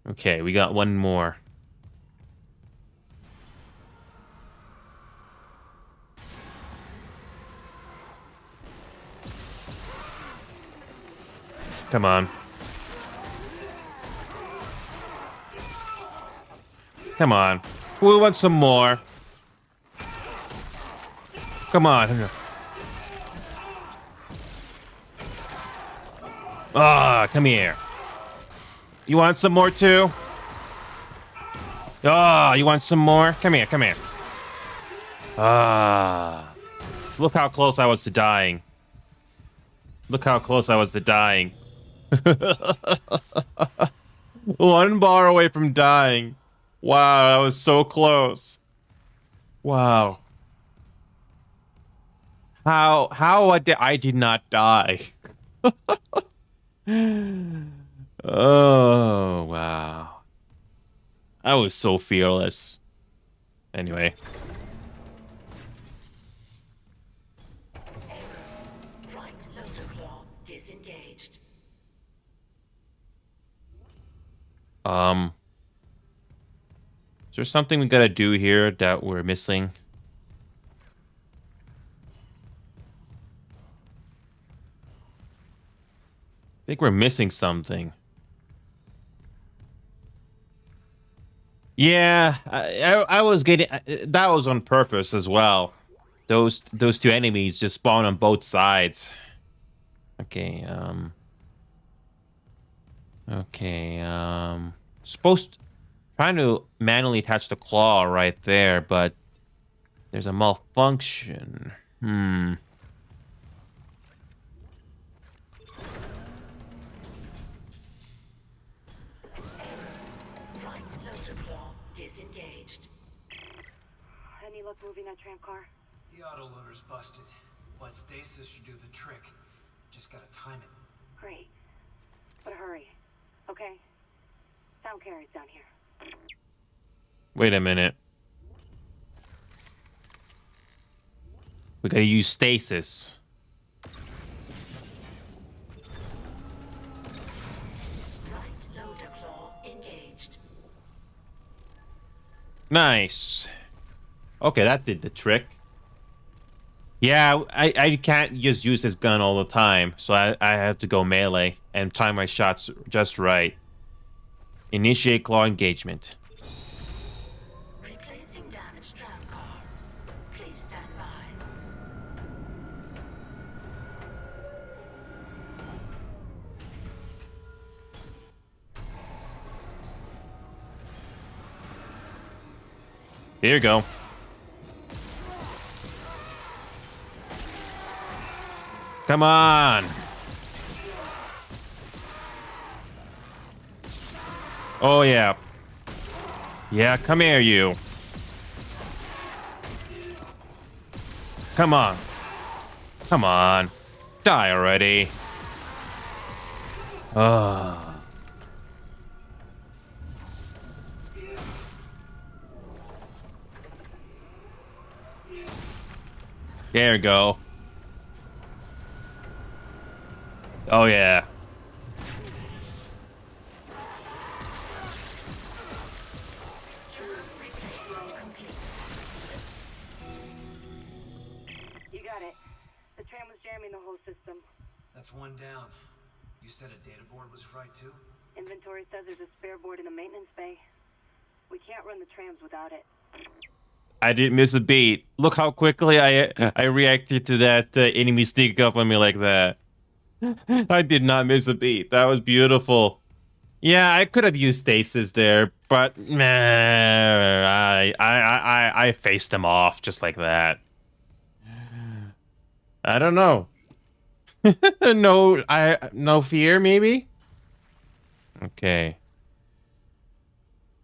Okay, we got one more. Come on. Come on. We want some more. Come on. Ah, come here. You want some more too? Ah, you want some more? Come here, come here. Ah. Look how close I was to dying. Look how close I was to dying. 1 bar away from dying. Wow, that was so close. Wow. How I did not die. Oh, wow. I was so fearless. Anyway. Right loader claw disengaged. Is there something we gotta do here that we're missing? I think we're missing something. Yeah, I was getting that was on purpose as well. Those two enemies just spawn on both sides. Okay, trying to manually attach the claw right there, but there's a malfunction. Right loader claw disengaged. Any luck moving that tram car? The autoloader's busted, but stasis should do the trick. Just gotta time it. Great. But hurry. Okay? Sound carries down here. Wait a minute. We gotta use stasis. Right loader claw engaged. Nice. Okay, that did the trick. Yeah, I can't just use this gun all the time, so I have to go melee and time my shots just right. Initiate claw engagement. Replacing damaged tram car. Please stand by. Here you go. Come on. Oh, yeah. Yeah, come here, you. Come on. Come on. Die already. Ah. There you go. Oh, yeah. You got it. The tram was jamming the whole system. That's one down. You said a data board was fried too? Inventory says there's a spare board in the maintenance bay. We can't run the trams without it. I didn't miss a beat. Look how quickly I reacted to that enemy sneaking up on me like that. I did not miss a beat. That was beautiful. Yeah, I could have used stasis there, but I faced them off just like that. I don't know. No fear maybe. Okay.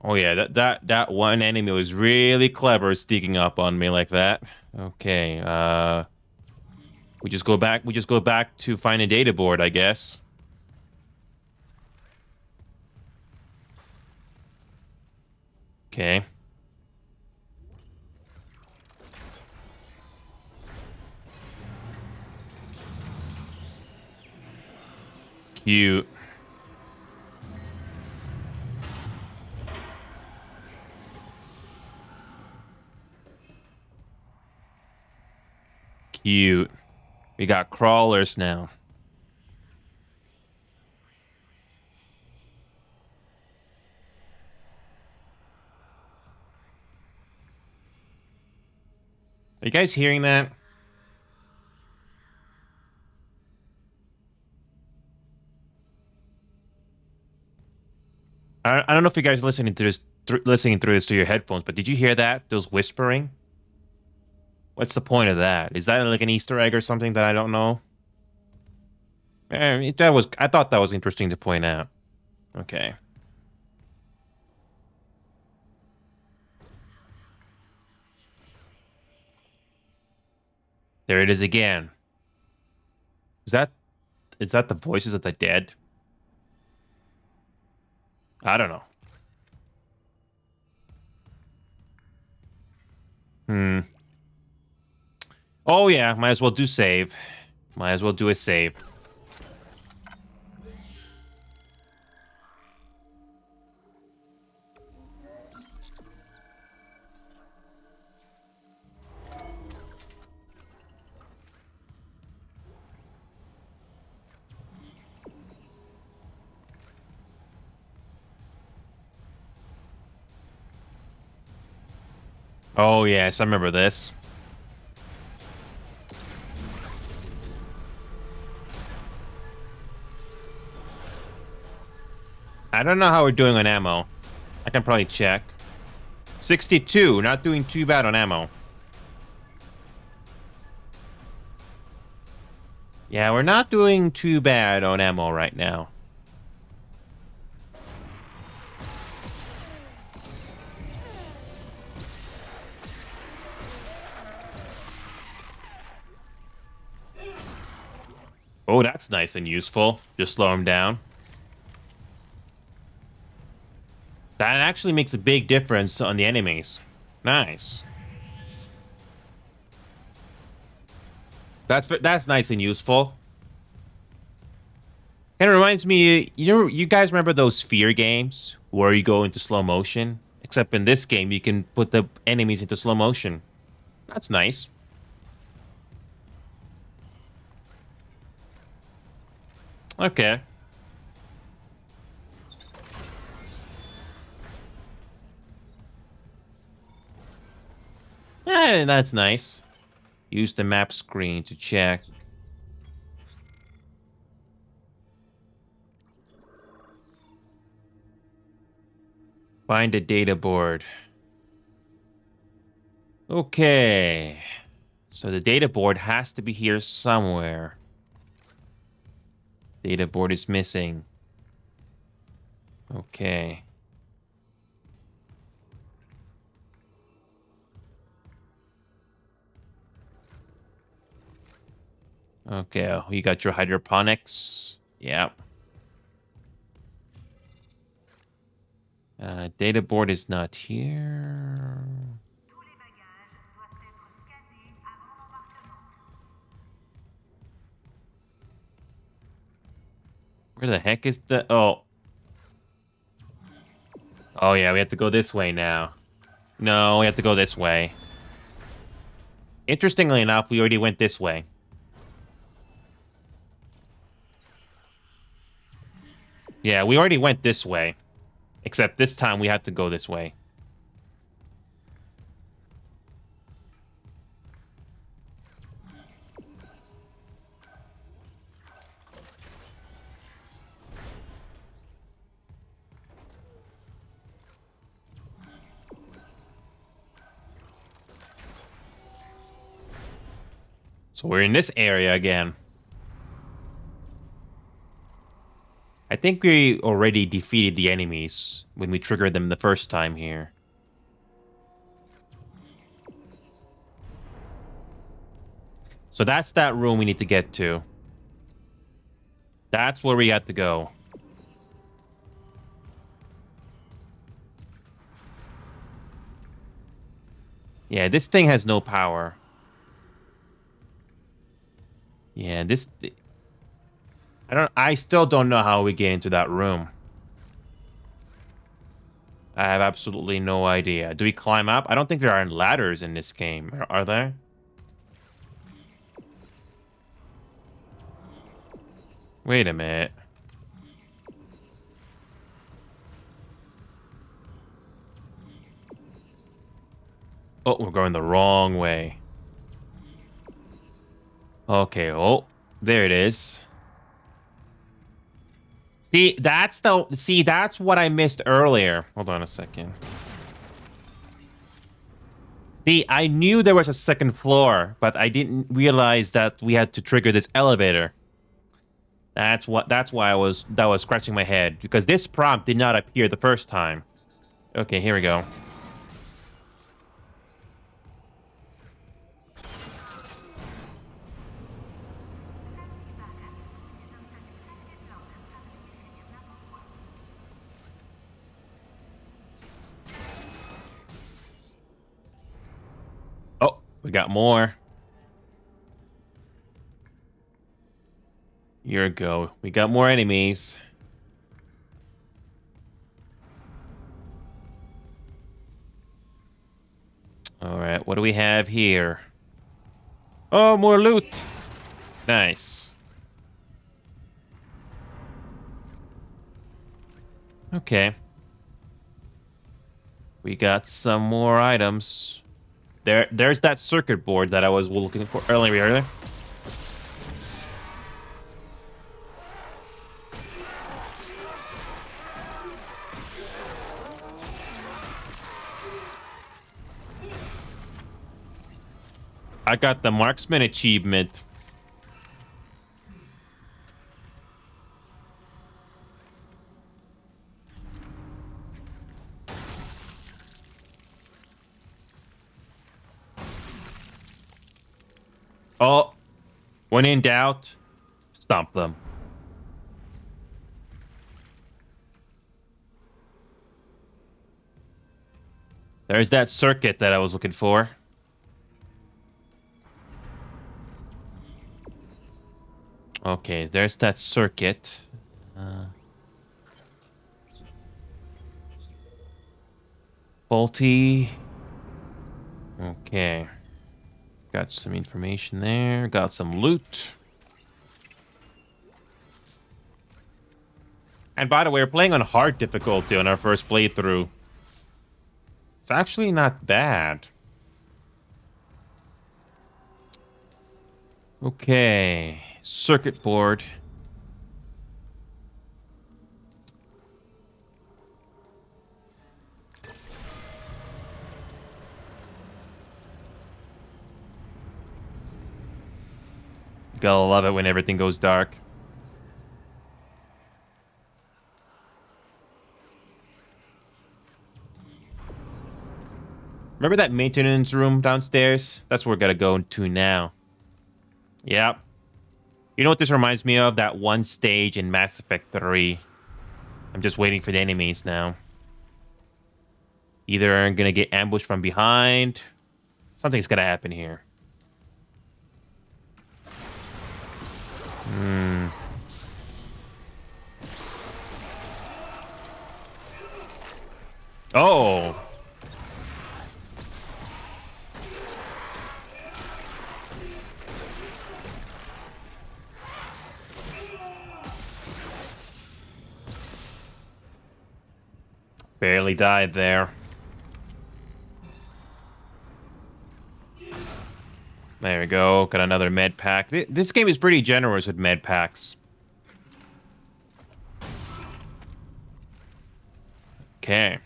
Oh yeah, that one enemy was really clever sneaking up on me like that. Okay, we just go back to find a data board, I guess. Okay. Cute. Cute. We got crawlers now. Are you guys hearing that? I don't know if you guys are listening to this, listening through this through your headphones, but did you hear that? Those whispering? What's the point of that? Is that like an Easter egg or something that I don't know? I thought that was interesting to point out. Okay. There it is again. Is that the voices of the dead? I don't know. Oh yeah, might as well do save. Might as well do a save. Oh yes, I remember this. I don't know how we're doing on ammo. I can probably check. 62, not doing too bad on ammo. Yeah, we're not doing too bad on ammo right now. Oh, that's nice and useful. Just slow him down. That actually makes a big difference on the enemies. Nice. That's nice and useful. Kind of reminds me, you guys remember those Fear games where you go into slow motion? Except in this game, you can put the enemies into slow motion. That's nice. Okay. Yeah, that's nice. Use the map screen to check. Find a data board. Okay. So the data board has to be here somewhere. Data board is missing. Okay. Okay, you got your hydroponics. Yep. Data board is not here. Where the heck is the... Oh. Oh, yeah, we have to go this way now. No, we have to go this way. Interestingly enough, we already went this way. Yeah, we already went this way. Except this time we have to go this way. So we're in this area again. I think we already defeated the enemies when we triggered them the first time here. So that's that room we need to get to. That's where we have to go. Yeah, this thing has no power. Yeah, I still don't know how we get into that room. I have absolutely no idea. Do we climb up? I don't think there are ladders in this game. Are there? Wait a minute. Oh, we're going the wrong way. Okay, oh, there it is. See, that's what I missed earlier. Hold on a second. See, I knew there was a second floor, but I didn't realize that we had to trigger this elevator. That's why that was scratching my head, because this prompt did not appear the first time. Okay, here we go. Oh, we got more. Here we go. We got more enemies. All right, what do we have here? Oh, more loot. Nice. Okay. We got some more items. There's that circuit board that I was looking for earlier. I got the marksman achievement. Oh, when in doubt, stomp them. There's that circuit that I was looking for. Okay, there's that circuit. Faulty. Okay. Got some information there. Got some loot. And by the way, we're playing on hard difficulty on our first playthrough. It's actually not bad. Okay. Circuit board. Gotta love it when everything goes dark. Remember that maintenance room downstairs? That's where we're gonna go to now. Yep. You know what this reminds me of? That one stage in Mass Effect 3. I'm just waiting for the enemies now. Either I'm gonna get ambushed from behind. Something's gonna happen here. Oh! Barely died there. There we go. Got another med pack. This game is pretty generous with med packs. Okay.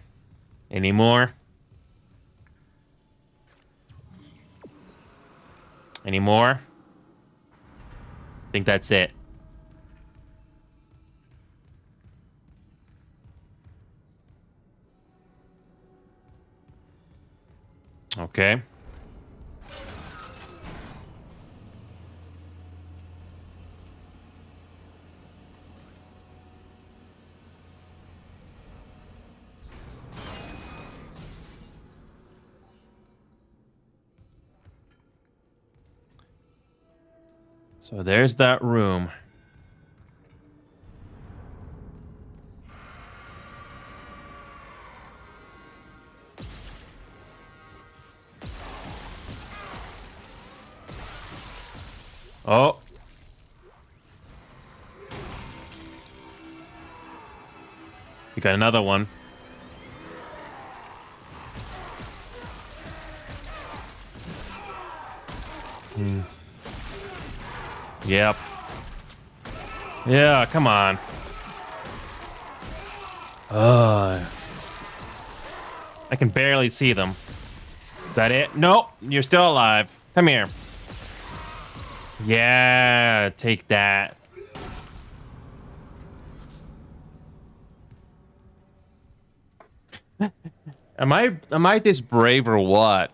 Any more? Any more? I think that's it. Okay. So there's that room. Oh. We got another one. Yep. Yeah, come on. I can barely see them. Is that it? Nope, you're still alive. Come here. Yeah, take that. Am I this brave or what?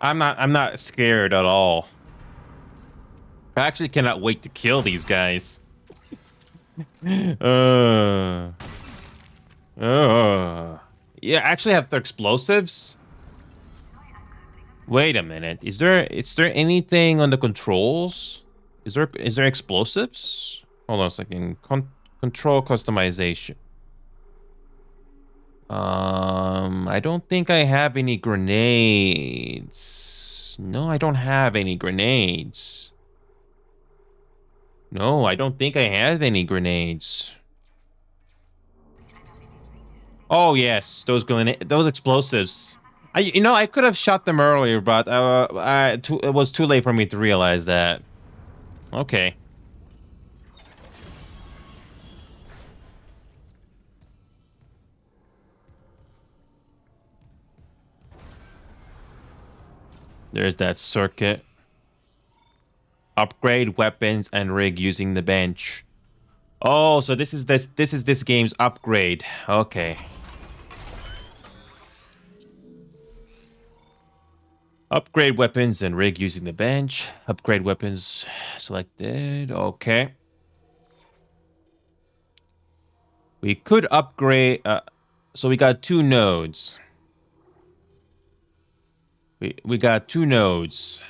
I'm not scared at all. I actually cannot wait to kill these guys. Yeah, actually have the explosives. Wait a minute. Is there anything on the controls? Is there explosives? Hold on a second. Control customization. I don't think I have any grenades. No, I don't have any grenades. No, I don't think I have any grenades. Oh yes, those explosives. I could have shot them earlier, but it was too late for me to realize that. Okay. There's that circuit. Upgrade weapons and rig using the bench. Oh, so this is this game's upgrade. Okay. Upgrade weapons and rig using the bench. Upgrade weapons selected. Okay. We could upgrade. So we got 2 nodes. We got 2 nodes.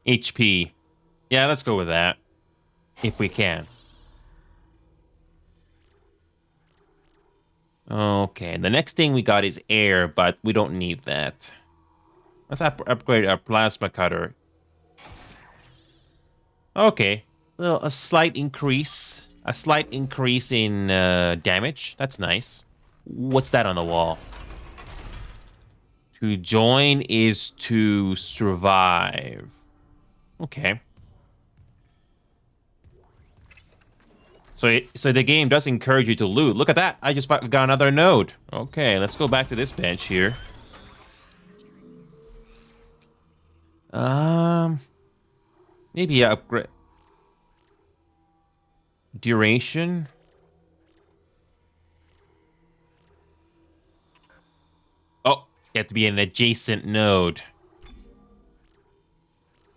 HP. Yeah, let's go with that. If we can. Okay, the next thing we got is air, but we don't need that. Let's upgrade our plasma cutter. Okay, well, a slight increase. A slight increase in damage. That's nice. What's that on the wall? To join is to survive. Okay. So the game does encourage you to loot. Look at that. I just got another node. Okay, let's go back to this bench here. Maybe upgrade. Duration. Oh, you have to be an adjacent node.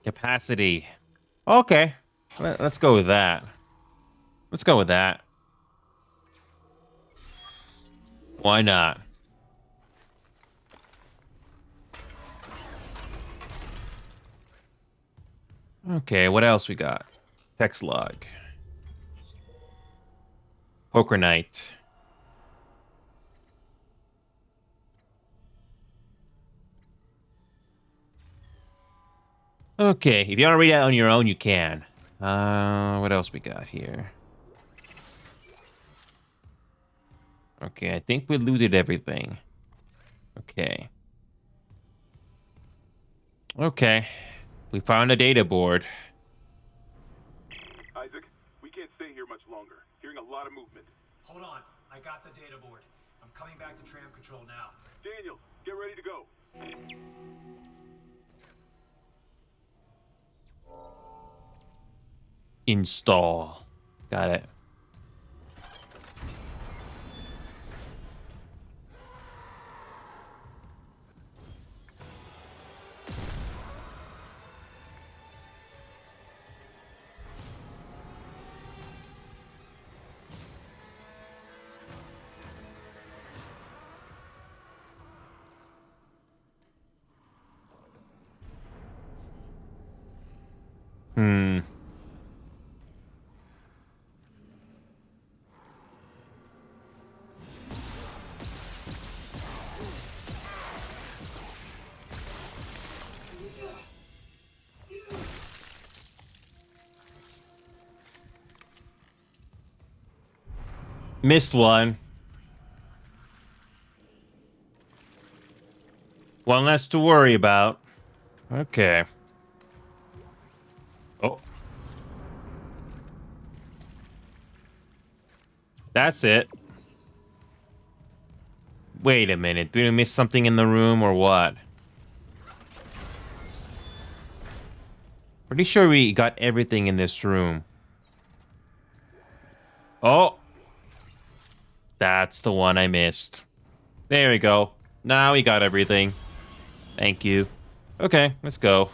Capacity. Okay, let's go with that. Let's go with that. Why not? Okay, what else we got? Text log. Poker night. Okay, if you want to read it on your own, you can. What else we got here? Okay, I think we looted everything. Okay. Okay. We found a data board. Isaac, we can't stay here much longer. Hearing a lot of movement. Hold on. I got the data board. I'm coming back to tram control now. Daniel, get ready to go. Install. Got it. Missed one. One less to worry about. Okay. Oh. That's it. Wait a minute. Did we miss something in the room or what? Pretty sure we got everything in this room. Oh. That's the one I missed. There we go. Now we got everything. Thank you. Okay, let's go.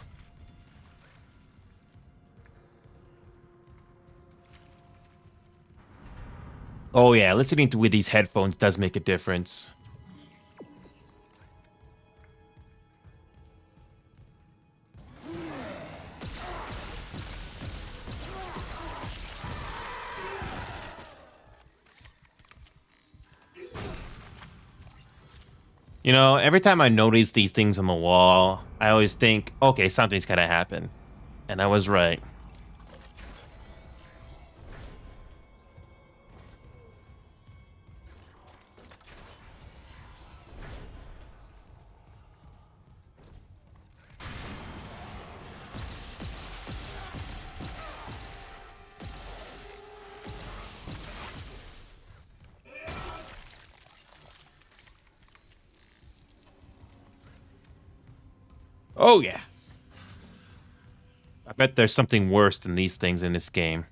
Oh yeah, listening to with these headphones does make a difference. You know, every time I notice these things on the wall, I always think, okay, something's gotta happen. And I was right. Oh, yeah. I bet there's something worse than these things in this game.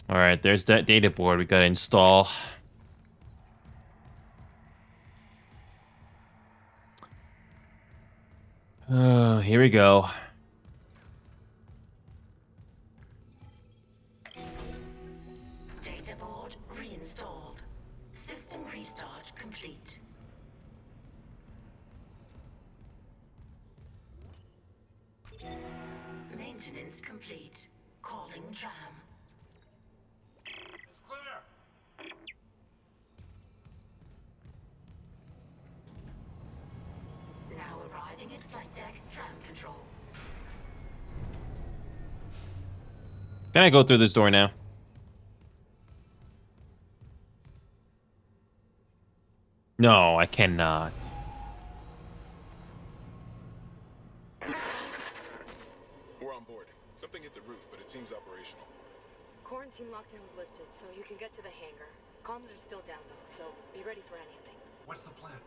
All right, there's that data board we gotta install. Here we go. Data board reinstalled. System restart complete. Maintenance complete. Calling tram. It's clear. Now arriving at flight deck tram control. Can I go through this door now? No, I cannot. We're on board. Something hit the roof, but it seems operational. Quarantine lockdown's lifted, so you can get to the hangar. Comms are still down though, so be ready for anything. What's the plan?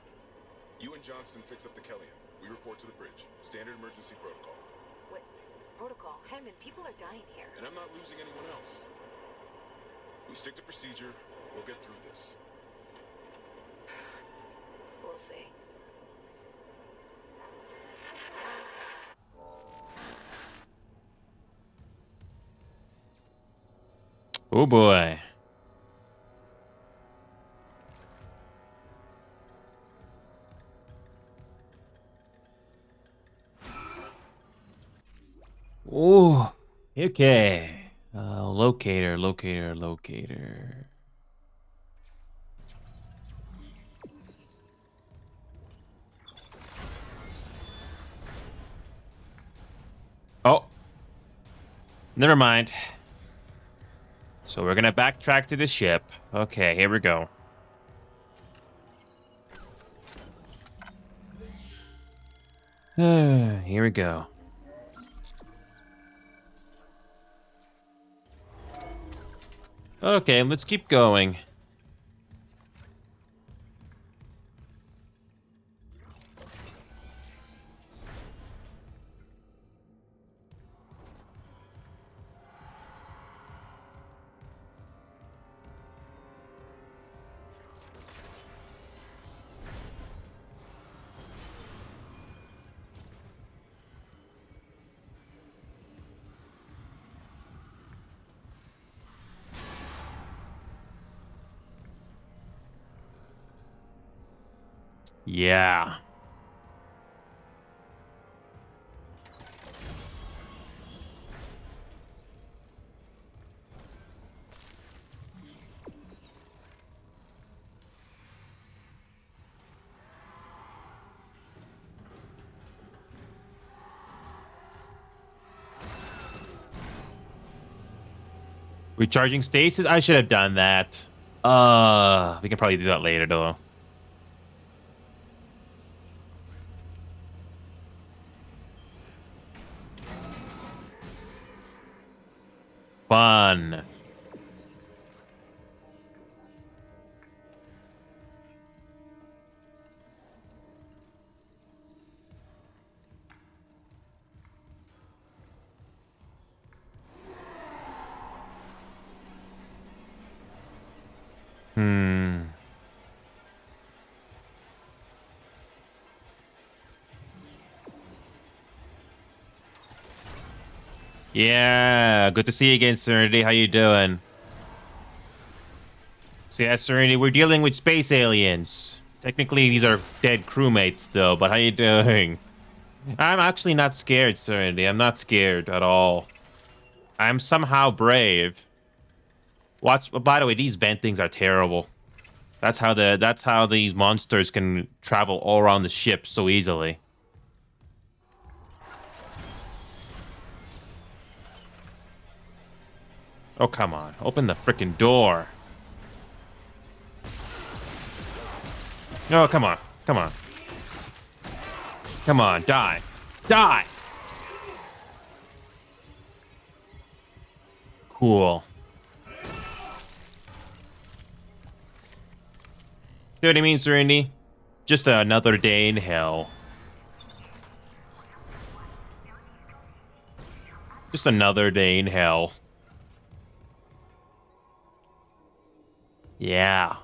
You and Johnston fix up the Kellion. We report to the bridge. Standard emergency protocol. What? Protocol? Hammond, people are dying here. And I'm not losing anyone else. We stick to procedure. We'll get through this. We'll see. Oh boy. Oh, okay. Locator. Oh. Never mind. So we're gonna backtrack to the ship. Okay, here we go. Here we go. Okay, let's keep going. Yeah. Recharging stasis? I should have done that. We can probably do that later, though. Fun. Yeah, good to see you again, Serenity. How you doing? So yeah, Serenity, we're dealing with space aliens. Technically, these are dead crewmates, though. But how you doing? I'm actually not scared, Serenity. I'm not scared at all. I'm somehow brave. Watch. By the way, these vent things are terrible. That's how these monsters can travel all around the ship so easily. Oh, come on. Open the freaking door. Oh, come on. Come on. Come on. Die. Die! Cool. See what I mean, Serenity? Just another day in hell. Just another day in hell. Yeah.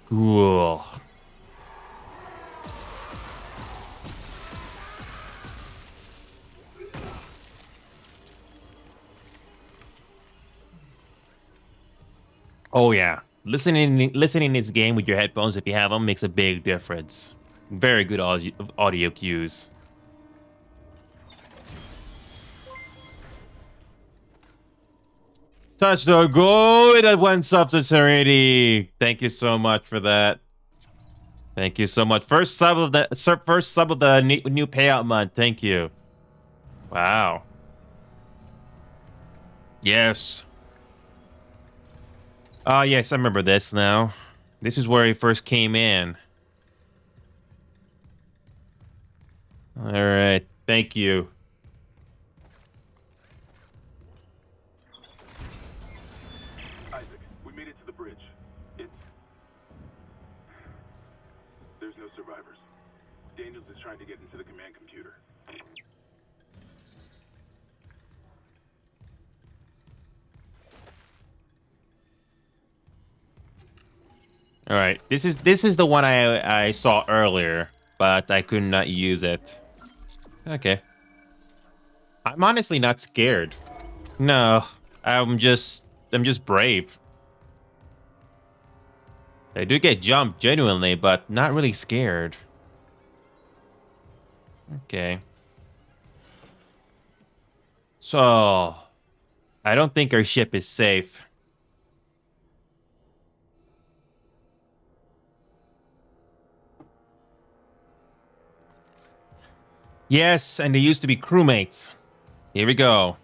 Cool. Oh yeah, listening this game with your headphones, if you have them, makes a big difference. Very good audio cues. Touch the goal at one sub to Serenity. Thank you so much for that. Thank you so much. First sub of the new payout month. Thank you. Wow. Yes. Yes, I remember this now. This is where he first came in. All right. Thank you. Isaac, we made it to the bridge. There's no survivors. Daniels is trying to get into the command computer. All right. This is the one I saw earlier, but I could not use it. Okay. I'm honestly not scared. No, I'm just brave. I do get jumped genuinely, but not really scared. Okay. So, I don't think our ship is safe. Yes, and they used to be crewmates. Here we go.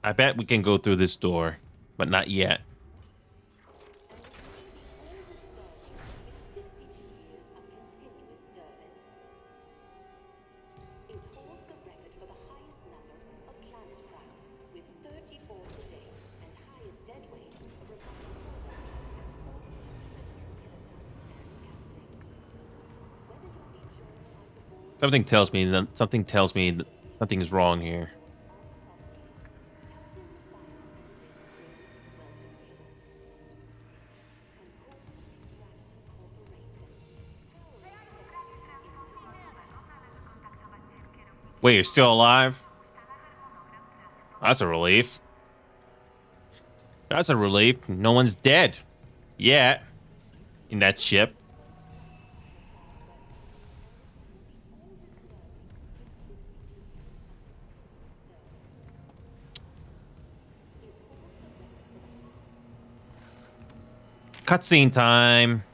I bet we can go through this door, but not yet. Something tells me that something is wrong here. Wait, you're still alive? That's a relief. That's a relief. No one's dead yet in that ship. Cutscene time.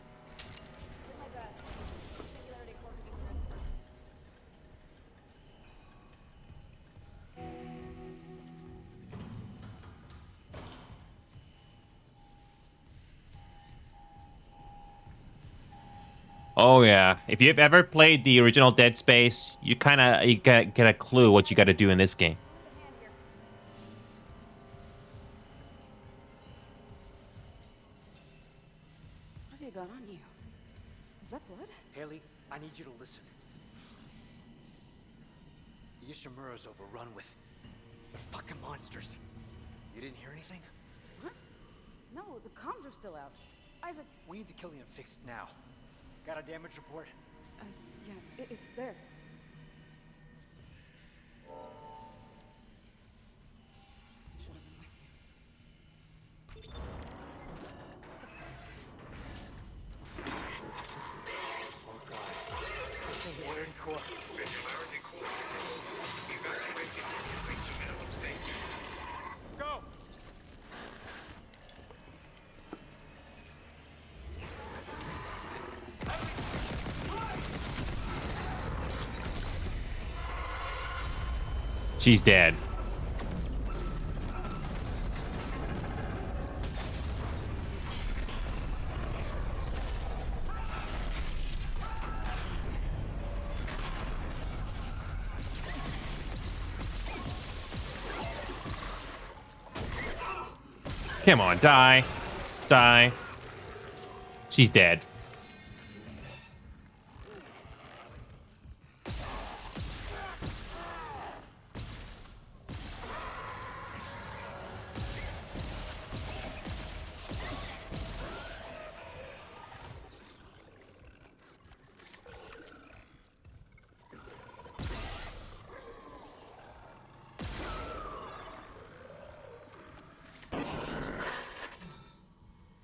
Oh yeah, if you've ever played the original Dead Space, you get a clue what you got to do in this game. What have you got on you? Is that blood? Haley, I need you to listen. Ishimura's overrun with fucking monsters. You didn't hear anything? What? No, the comms are still out. Isaac... We need the Killian fixed now. Got a damage report? Yeah, it's there. Should have been with you. Oh god. Singularity core. Singularity core. Evacuate the occupant to minimum safety. Go! She's dead. Come on, die. Die. She's dead.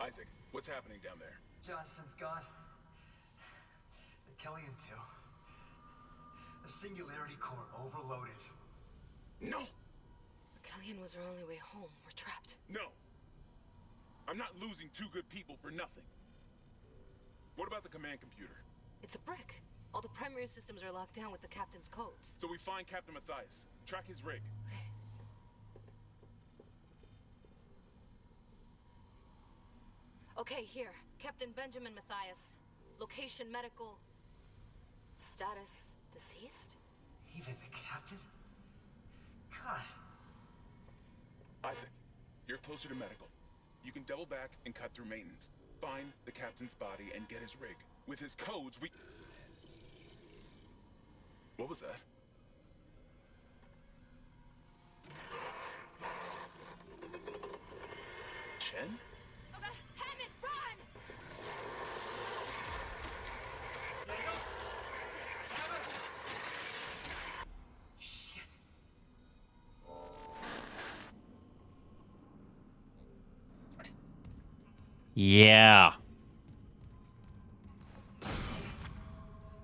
Isaac, what's happening down there? Johnson's gone. The Killian too. The Singularity core overloaded. No! Killian was our only way home. We're trapped. No! I'm not losing two good people for nothing. What about the command computer? It's a brick. All the primary systems are locked down with the captain's codes. So we find Captain Mathias, track his rig. Okay, here. Captain Benjamin Mathias. Location medical. Status deceased? Even the captain? God. Isaac, you're closer to medical. You can double back and cut through maintenance. Find the captain's body and get his rig. With his codes, we... What was that? Chen? Okay, Hammond, run! Shit. Yeah.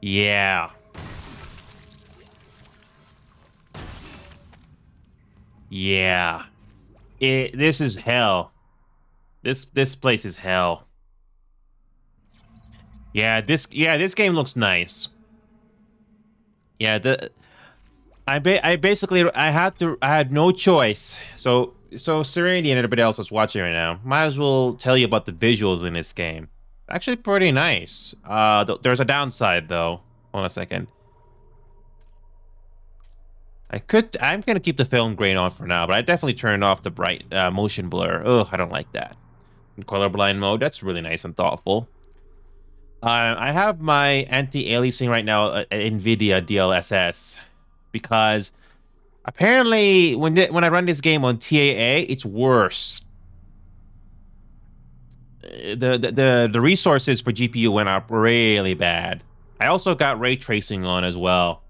Yeah. Yeah. This is hell. This place is hell. Yeah, this game looks nice. Yeah, I had no choice. So Serenity and everybody else that's watching right now, might as well tell you about the visuals in this game. Actually pretty nice. There's a downside though. Hold on a second. I'm gonna keep the film grain on for now, but I definitely turned off the bright motion blur. Ugh, I don't like that. In colorblind mode, that's really nice and thoughtful. I have my anti-aliasing right now, NVIDIA DLSS, because apparently when I run this game on TAA, it's worse. The resources for GPU went up really bad. I also got ray tracing on as well.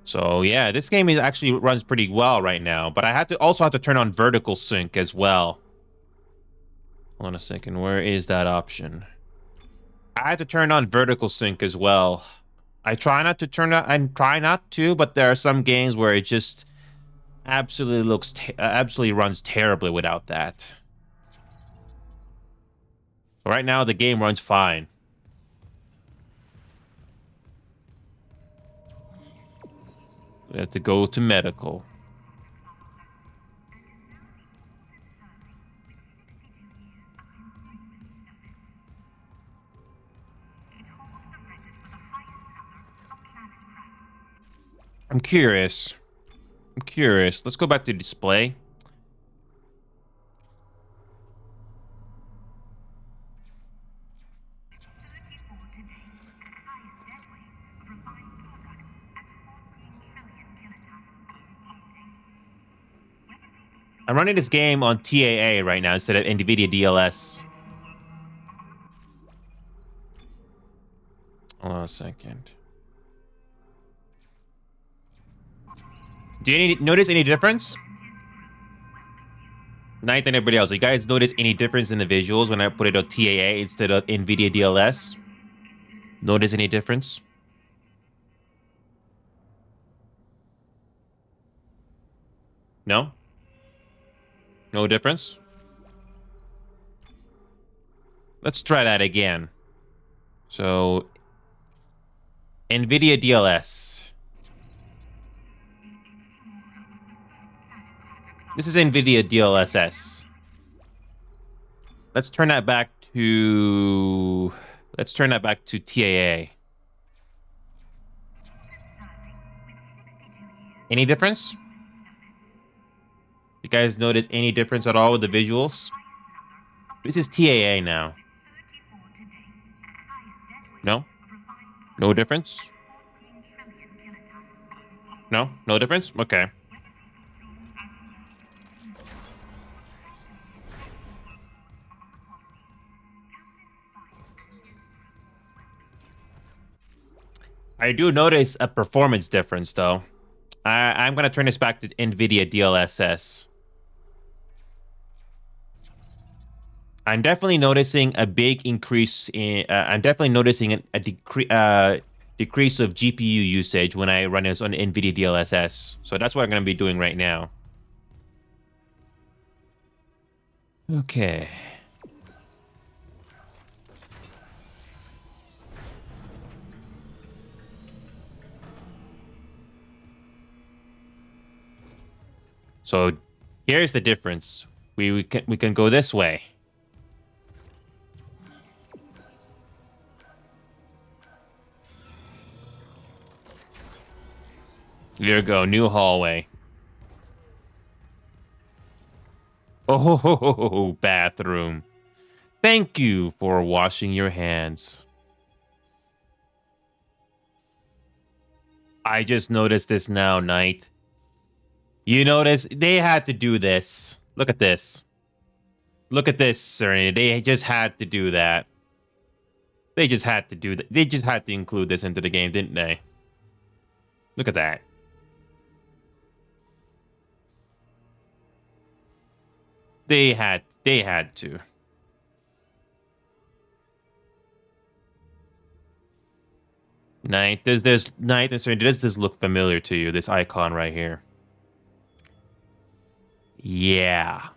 So yeah, this game actually runs pretty well right now, but I also have to turn on vertical sync as well. Hold on a second, where is that option? I had to turn on vertical sync as well. I try not to turn on, and try not to, but there are some games where it just absolutely runs terribly without that. So right now, the game runs fine. We have to go to medical. I'm curious. Let's go back to display. I'm running this game on TAA right now instead of NVIDIA DLS. Hold on a second. Do you notice any difference? Ninth and everybody else. You guys notice any difference in the visuals when I put it on TAA instead of NVIDIA DLS? Notice any difference? No? No difference? Let's try that again. So, NVIDIA DLS. This is NVIDIA DLSS. Let's turn that back to... Let's turn that back to TAA. Any difference? You guys notice any difference at all with the visuals? This is TAA now. No? No difference? No? No difference? Okay. I do notice a performance difference, though. I'm going to turn this back to NVIDIA DLSS. I'm definitely noticing a big increase in... I'm definitely noticing a decrease of GPU usage when I run this on NVIDIA DLSS. So that's what I'm going to be doing right now. Okay. So here's the difference. We can go this way. Here we go, new hallway. Oh, bathroom. Thank you for washing your hands. I just noticed this now, Knight. You notice they had to do this. Look at this. Look at this, Serenity. They just had to do that. They just had to do that. They just had to include this into the game, didn't they? Look at that. They had to. Knight, does this look familiar to you? This icon right here. Yeah.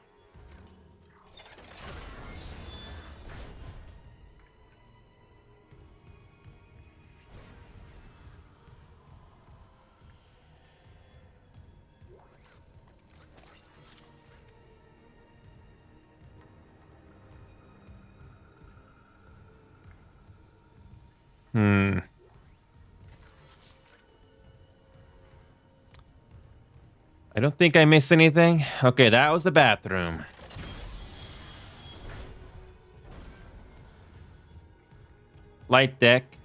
I don't think I missed anything. Okay, that was the bathroom. Light deck.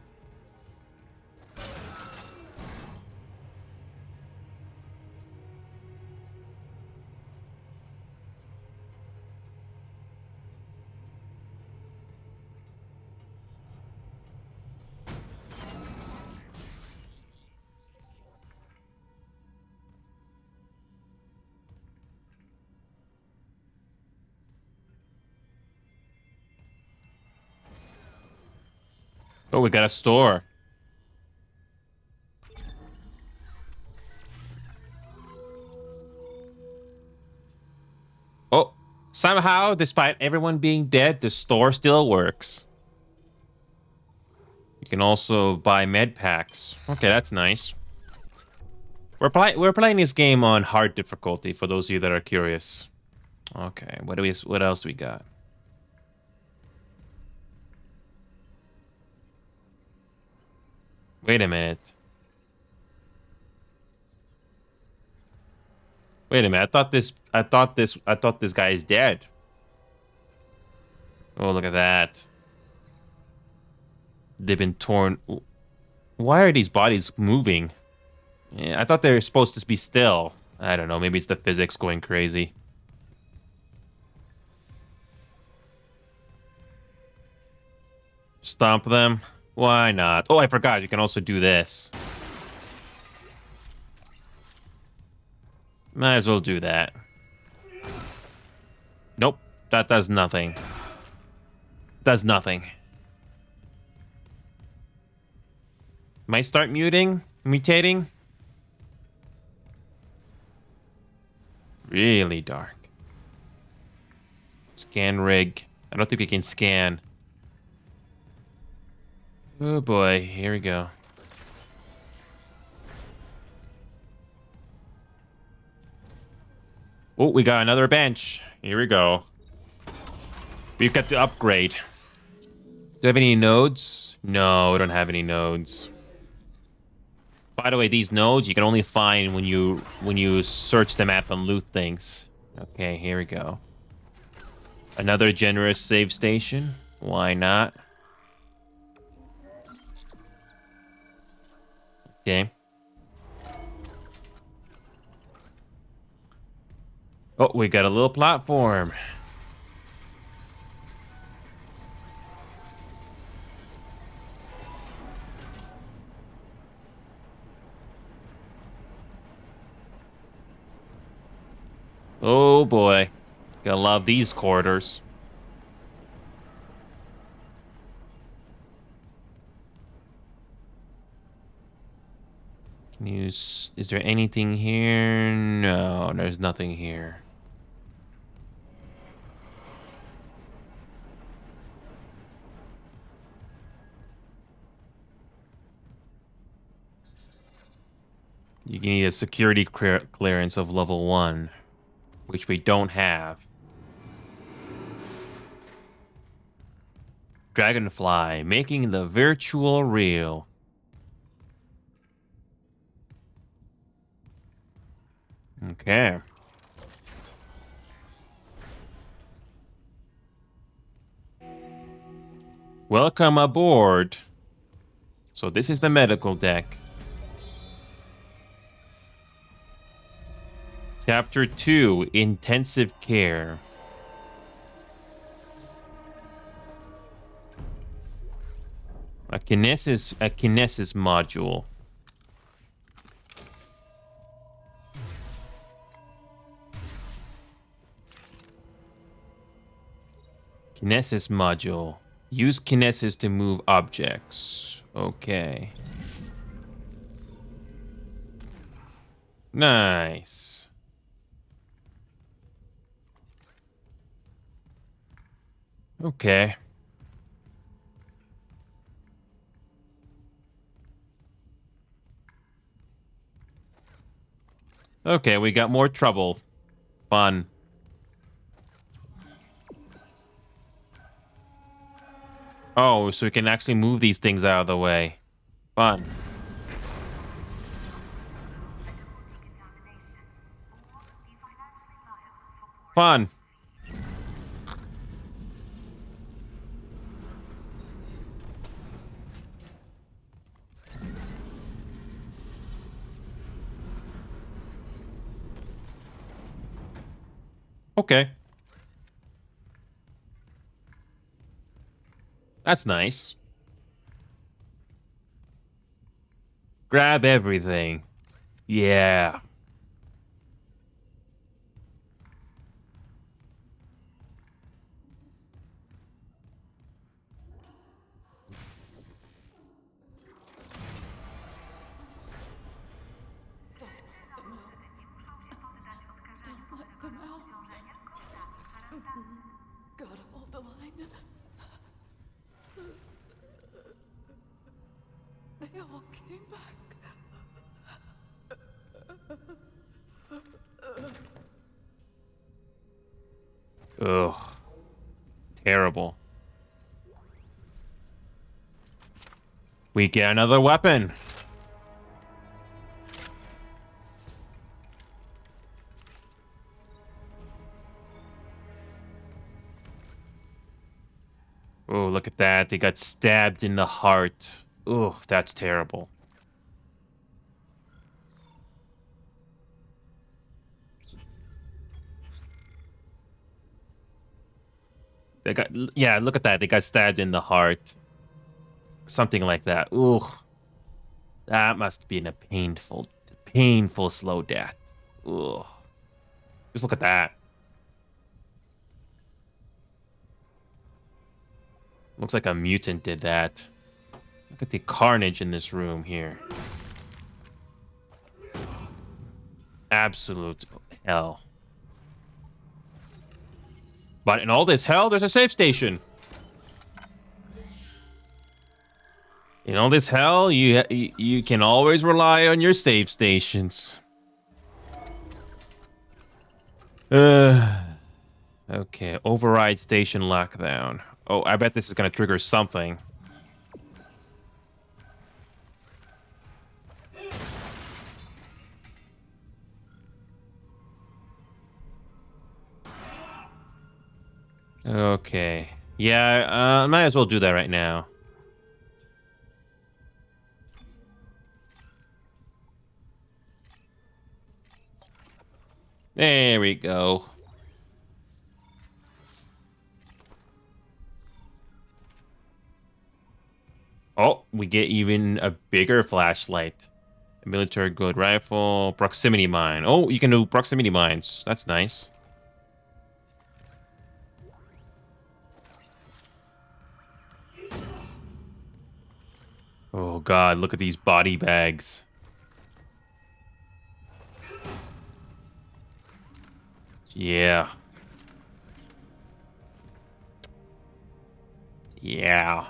Oh, we got a store. Oh, Somehow, despite everyone being dead, the store still works. You can also buy med packs. Okay, that's nice. We're playing this game on hard difficulty for those of you that are curious. Okay, what else do we got? Wait a minute. Wait a minute. I thought this guy is dead. Oh, look at that. They've been torn. Why are these bodies moving? Yeah, I thought they were supposed to be still. I don't know. Maybe it's the physics going crazy. Stomp them? Why not? Oh, I forgot. You can also do this. Might as well do that. Nope. That does nothing. Does nothing. Might start mutating. Really dark. Scan rig. I don't think we can scan. Oh boy, here we go. Oh, we got another bench. Here we go. We've got the upgrade. Do you have any nodes? No, we don't have any nodes. By the way, these nodes you can only find when you search the map and loot things. Okay, here we go. Another generous save station. Why not? Okay. Oh, we got a little platform. Oh boy. Gotta love these corridors. Can you... Is there anything here? No, there's nothing here. You need a security clearance of level 1, which we don't have. Dragonfly, making the virtual real. Okay. Welcome aboard. So this is the medical deck. Chapter 2, Intensive Care. A kinesis module. Kinesis module. Use kinesis to move objects. Okay. Nice. Okay. Okay, we got more trouble. Fun. Oh, so we can actually move these things out of the way. Fun. Fun. Okay. That's nice. Grab everything. Yeah. They all came back. Ugh. Terrible. We get another weapon. Oh, look at that. They got stabbed in the heart. Ugh, that's terrible. They got, yeah, look at that. They got stabbed in the heart. Something like that. Ugh. That must have been a painful slow death. Ugh. Just look at that. Looks like a mutant did that. Look at the carnage in this room here. Absolute hell. But in all this hell, there's a safe station. In all this hell, you can always rely on your save stations. Okay, override station lockdown. Oh, I bet this is gonna trigger something. Okay. Yeah, might as well do that right now. There we go. Oh, we get even a bigger flashlight. A military good rifle, proximity mine. Oh, you can do proximity mines. That's nice. Oh god, look at these body bags. Yeah. Yeah.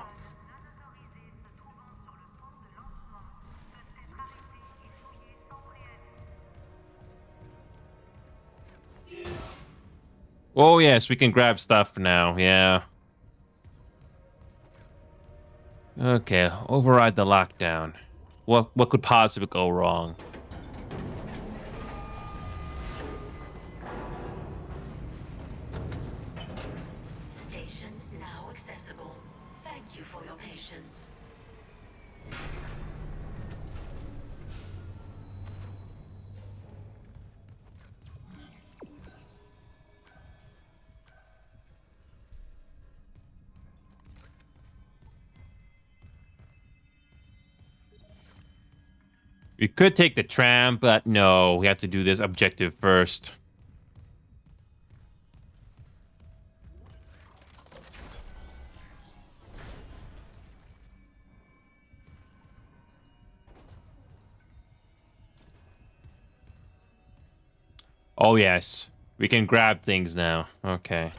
Oh yes, we can grab stuff now. Yeah. Okay, override the lockdown. What could possibly go wrong? Station now accessible. Thank you for your patience. We could take the tram, but no, we have to do this objective first. Oh yes, we can grab things now. Okay.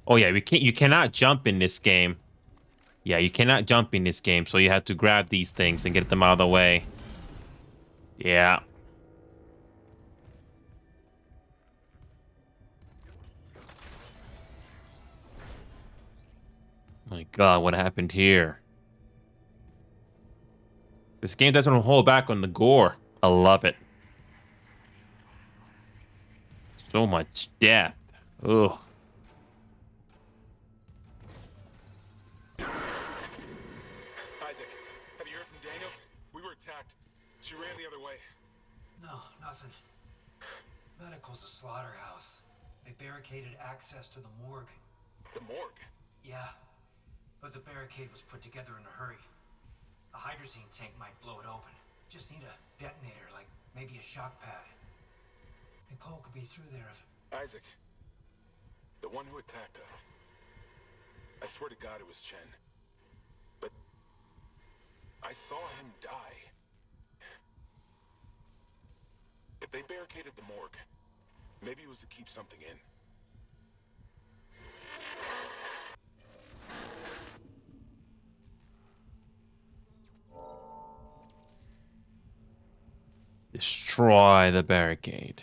Oh yeah, you cannot jump in this game. Yeah, you cannot jump in this game, so you have to grab these things and get them out of the way. Yeah. My god, what happened here? This game doesn't hold back on the gore. I love it. So much death. Ugh. Isaac, have you heard from Daniels? We were attacked. She ran the other way. No, nothing. Medical's a slaughterhouse. They barricaded access to the morgue. The morgue? Yeah, but the barricade was put together in a hurry. A hydrazine tank might blow it open. Just need a detonator, like maybe a shock pad. Nicole could be through there if... Isaac, the one who attacked us. I swear to God it was Chen. But I saw him die. If they barricaded the morgue, Maybe it was to keep something in. Destroy the barricade.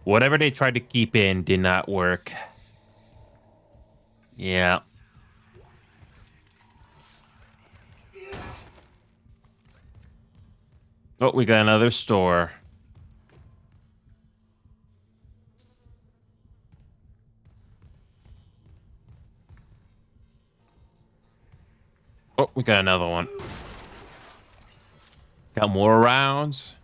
Whatever they tried to keep in did not work. Yeah. Oh, we got another store. Oh, we got another one. Got more rounds.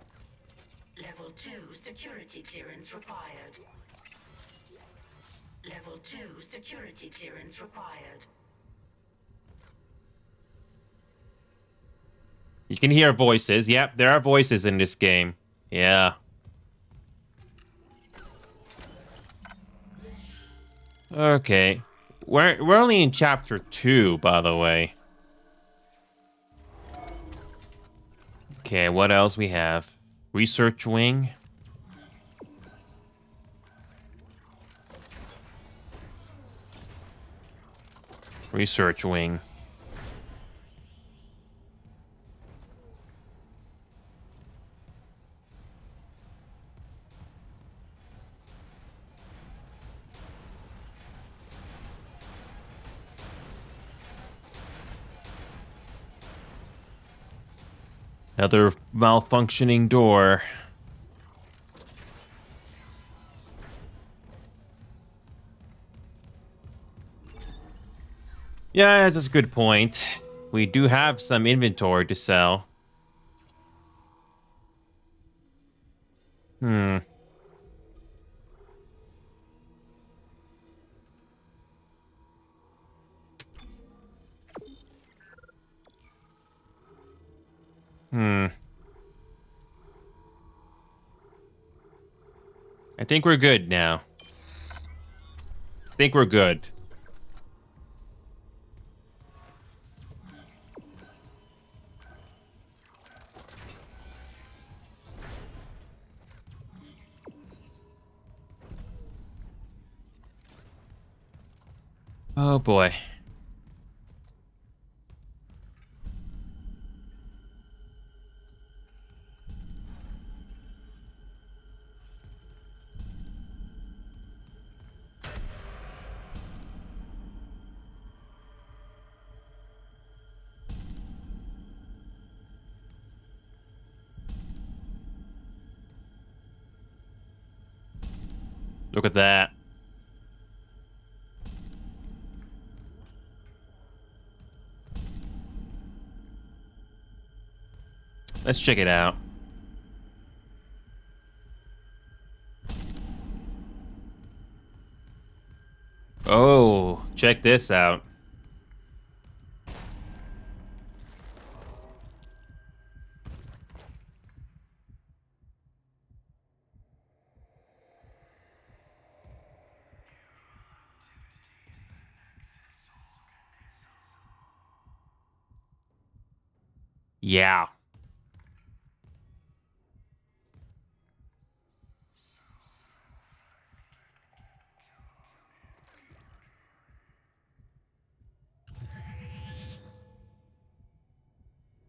Level 2 security clearance required. Level 2 security clearance required. You can hear voices. Yep, there are voices in this game. Yeah. Okay. We're only in chapter 2, by the way. Okay, what else we have? Research wing. Research wing. Another malfunctioning door. Yeah, that's a good point. We do have some inventory to sell. Hmm. I think we're good now. I think we're good. Oh boy. Look at that. Let's check it out. Oh, check this out. Yeah.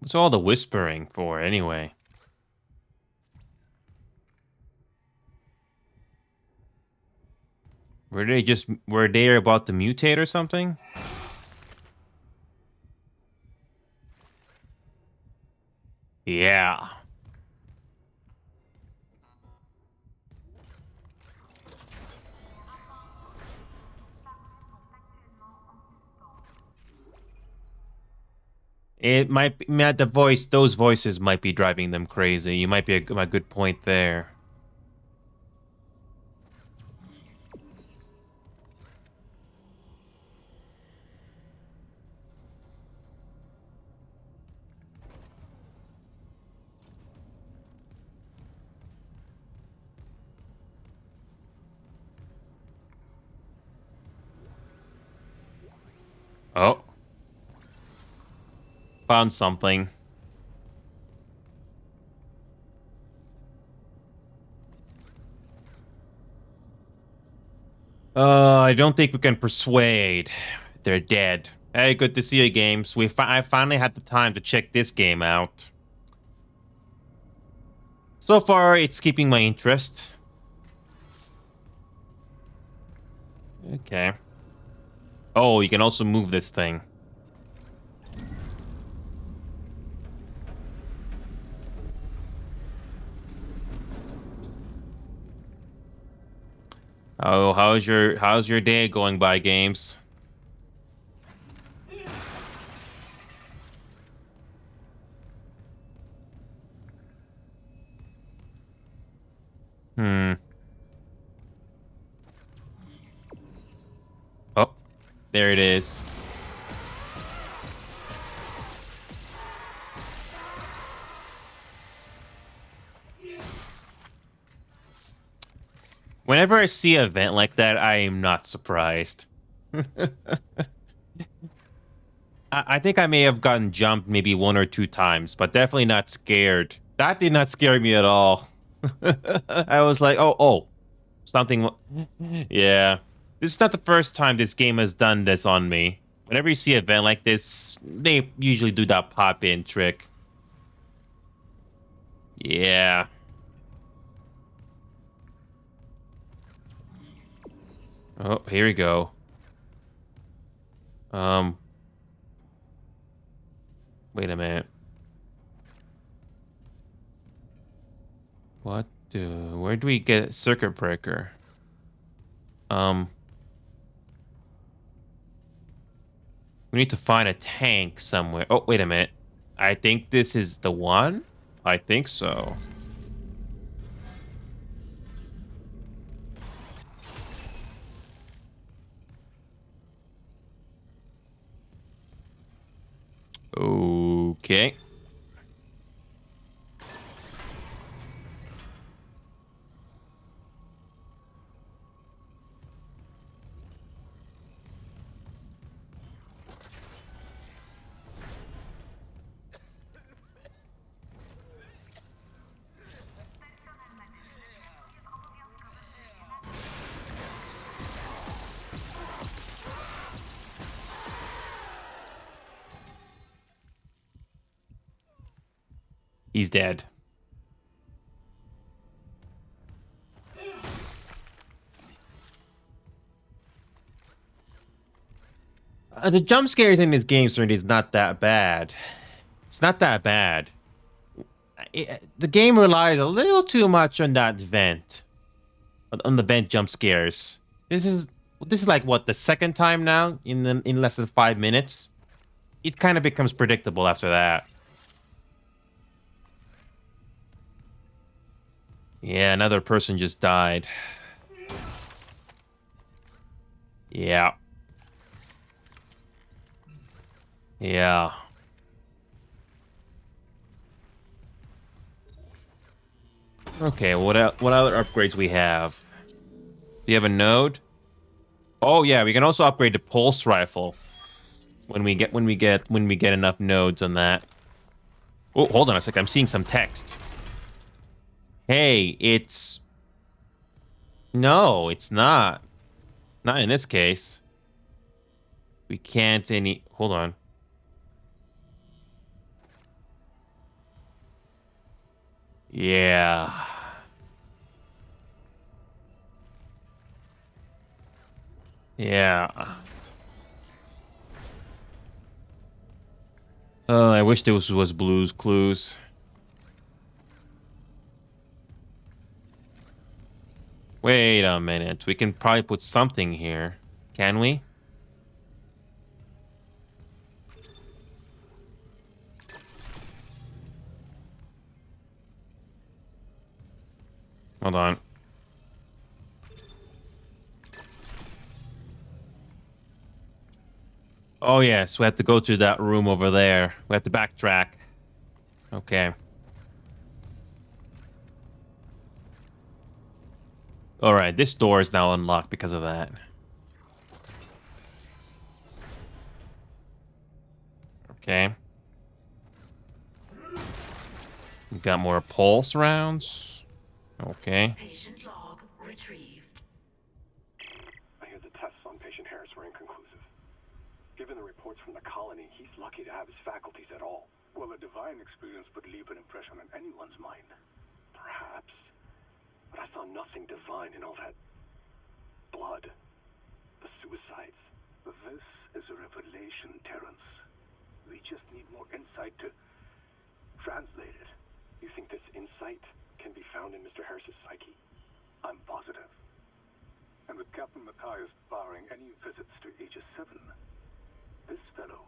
What's all the whispering for, anyway? Were they about to mutate or something? Yeah. It might be, Matt, those voices might be driving them crazy. You might be a good point there. Oh. Found something. I don't think we can persuade. They're dead. Hey, good to see you, games. I finally had the time to check this game out. So far, it's keeping my interest. Okay. Oh, you can also move this thing. Oh, how's your day going by, games? Oh, there it is. Whenever I see an event like that, I am not surprised. I think I may have gotten jumped maybe 1 or 2 times, but definitely not scared. That did not scare me at all. I was like, oh, something. Yeah. This is not the first time this game has done this on me. Whenever you see an event like this, they usually do that pop-in trick. Yeah. Oh, here we go. Wait a minute. Where do we get circuit breaker? We need to find a tank somewhere. Oh, wait a minute. I think this is the one? I think so. Okay. He's dead. The jump scares in this game certainly is not that bad. It's not that bad. The game relies a little too much on that vent. On the vent jump scares. This is like what, the second time now in less than 5 minutes? It kind of becomes predictable after that. Yeah, another person just died. Yeah. Yeah. Okay, what other upgrades we have? Do you have a node? Oh yeah, we can also upgrade the pulse rifle when we get enough nodes on that. Oh, hold on a sec. I'm seeing some text. Hey, it's... No, it's not. Not in this case. We can't any... Hold on. Yeah. Yeah. Oh, I wish this was Blue's Clues. Wait a minute. We can probably put something here. Can we? Hold on. Oh, yes. We have to go to that room over there. We have to backtrack. Okay. Alright, this door is now unlocked because of that. Okay. We got more pulse rounds. Okay. Patient log retrieved. I Patient Harris were inconclusive. Given the reports from the colony, he's lucky to have his faculties at all. Well, a divine experience would leave an impression on anyone's mind. Perhaps. But I saw nothing divine in all that blood. The suicides. This is a revelation, Terrence. We just need more insight to translate it. You think this insight can be found in Mr. Harris's psyche? I'm positive. And with Captain Matthias barring any visits to Aegis 7, this fellow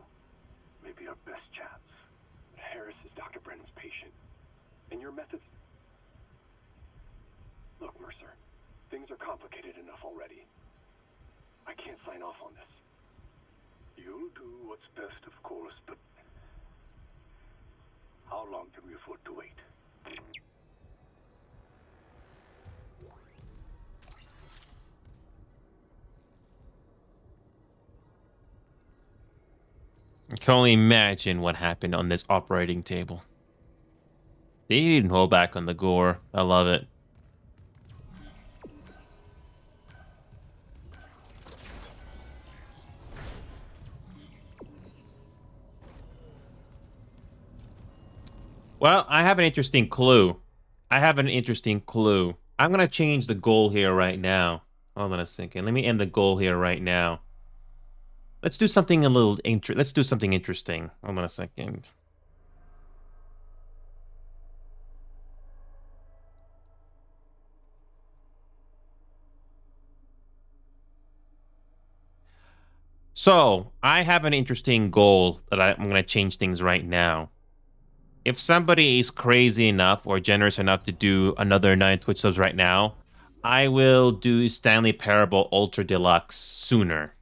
may be our best chance. Harris is Dr. Brennan's patient. And your methods... Look, Mercer, things are complicated enough already. I can't sign off on this. You'll do what's best, of course, but how long can we afford to wait? I can only imagine what happened on this operating table. They didn't hold back on the gore. I love it. Well, I have an interesting clue. I'm going to change the goal here right now. Hold on a second. Let me end the goal here right now. Let's do something let's do something interesting. Hold on a second. So, I have an interesting goal that I'm going to change things right now. If somebody is crazy enough or generous enough to do another 9 Twitch subs right now, I will do Stanley Parable Ultra Deluxe sooner.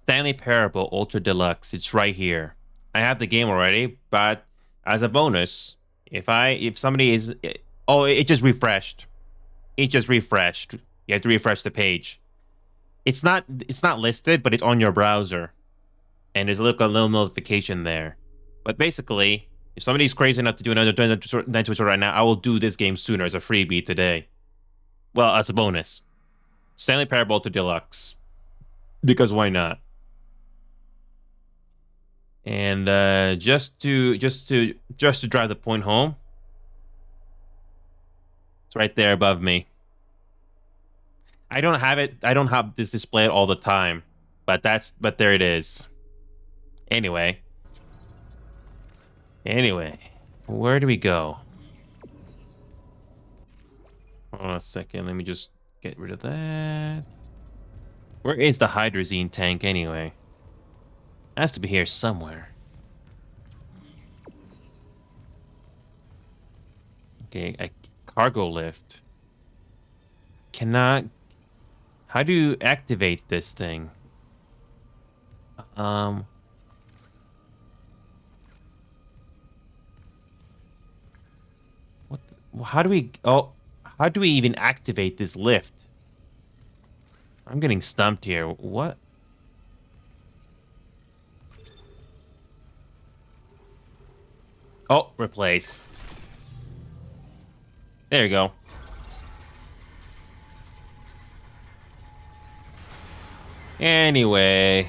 Stanley Parable Ultra Deluxe, it's right here. I have the game already, but as a bonus, if somebody is... Oh, it just refreshed. It just refreshed. You have to refresh the page. It's not listed, but it's on your browser. And there's a little notification there. But basically, if somebody's crazy enough to do another 9 Twitch right now, I will do this game sooner as a freebie today. Well, as a bonus. Stanley Parable Ultra Deluxe. Because why not? And just to drive the point home, it's right there above me. I don't have this displayed all the time, but there it is. Anyway, where do we go? Hold on a second, let me just get rid of that. Where is the hydrazine tank anyway? It has to be here somewhere. Okay, a cargo lift. Cannot... How do you activate this thing? What? How do we... Oh, how do we even activate this lift? I'm getting stumped here. What? Oh, replace. There you go. Anyway.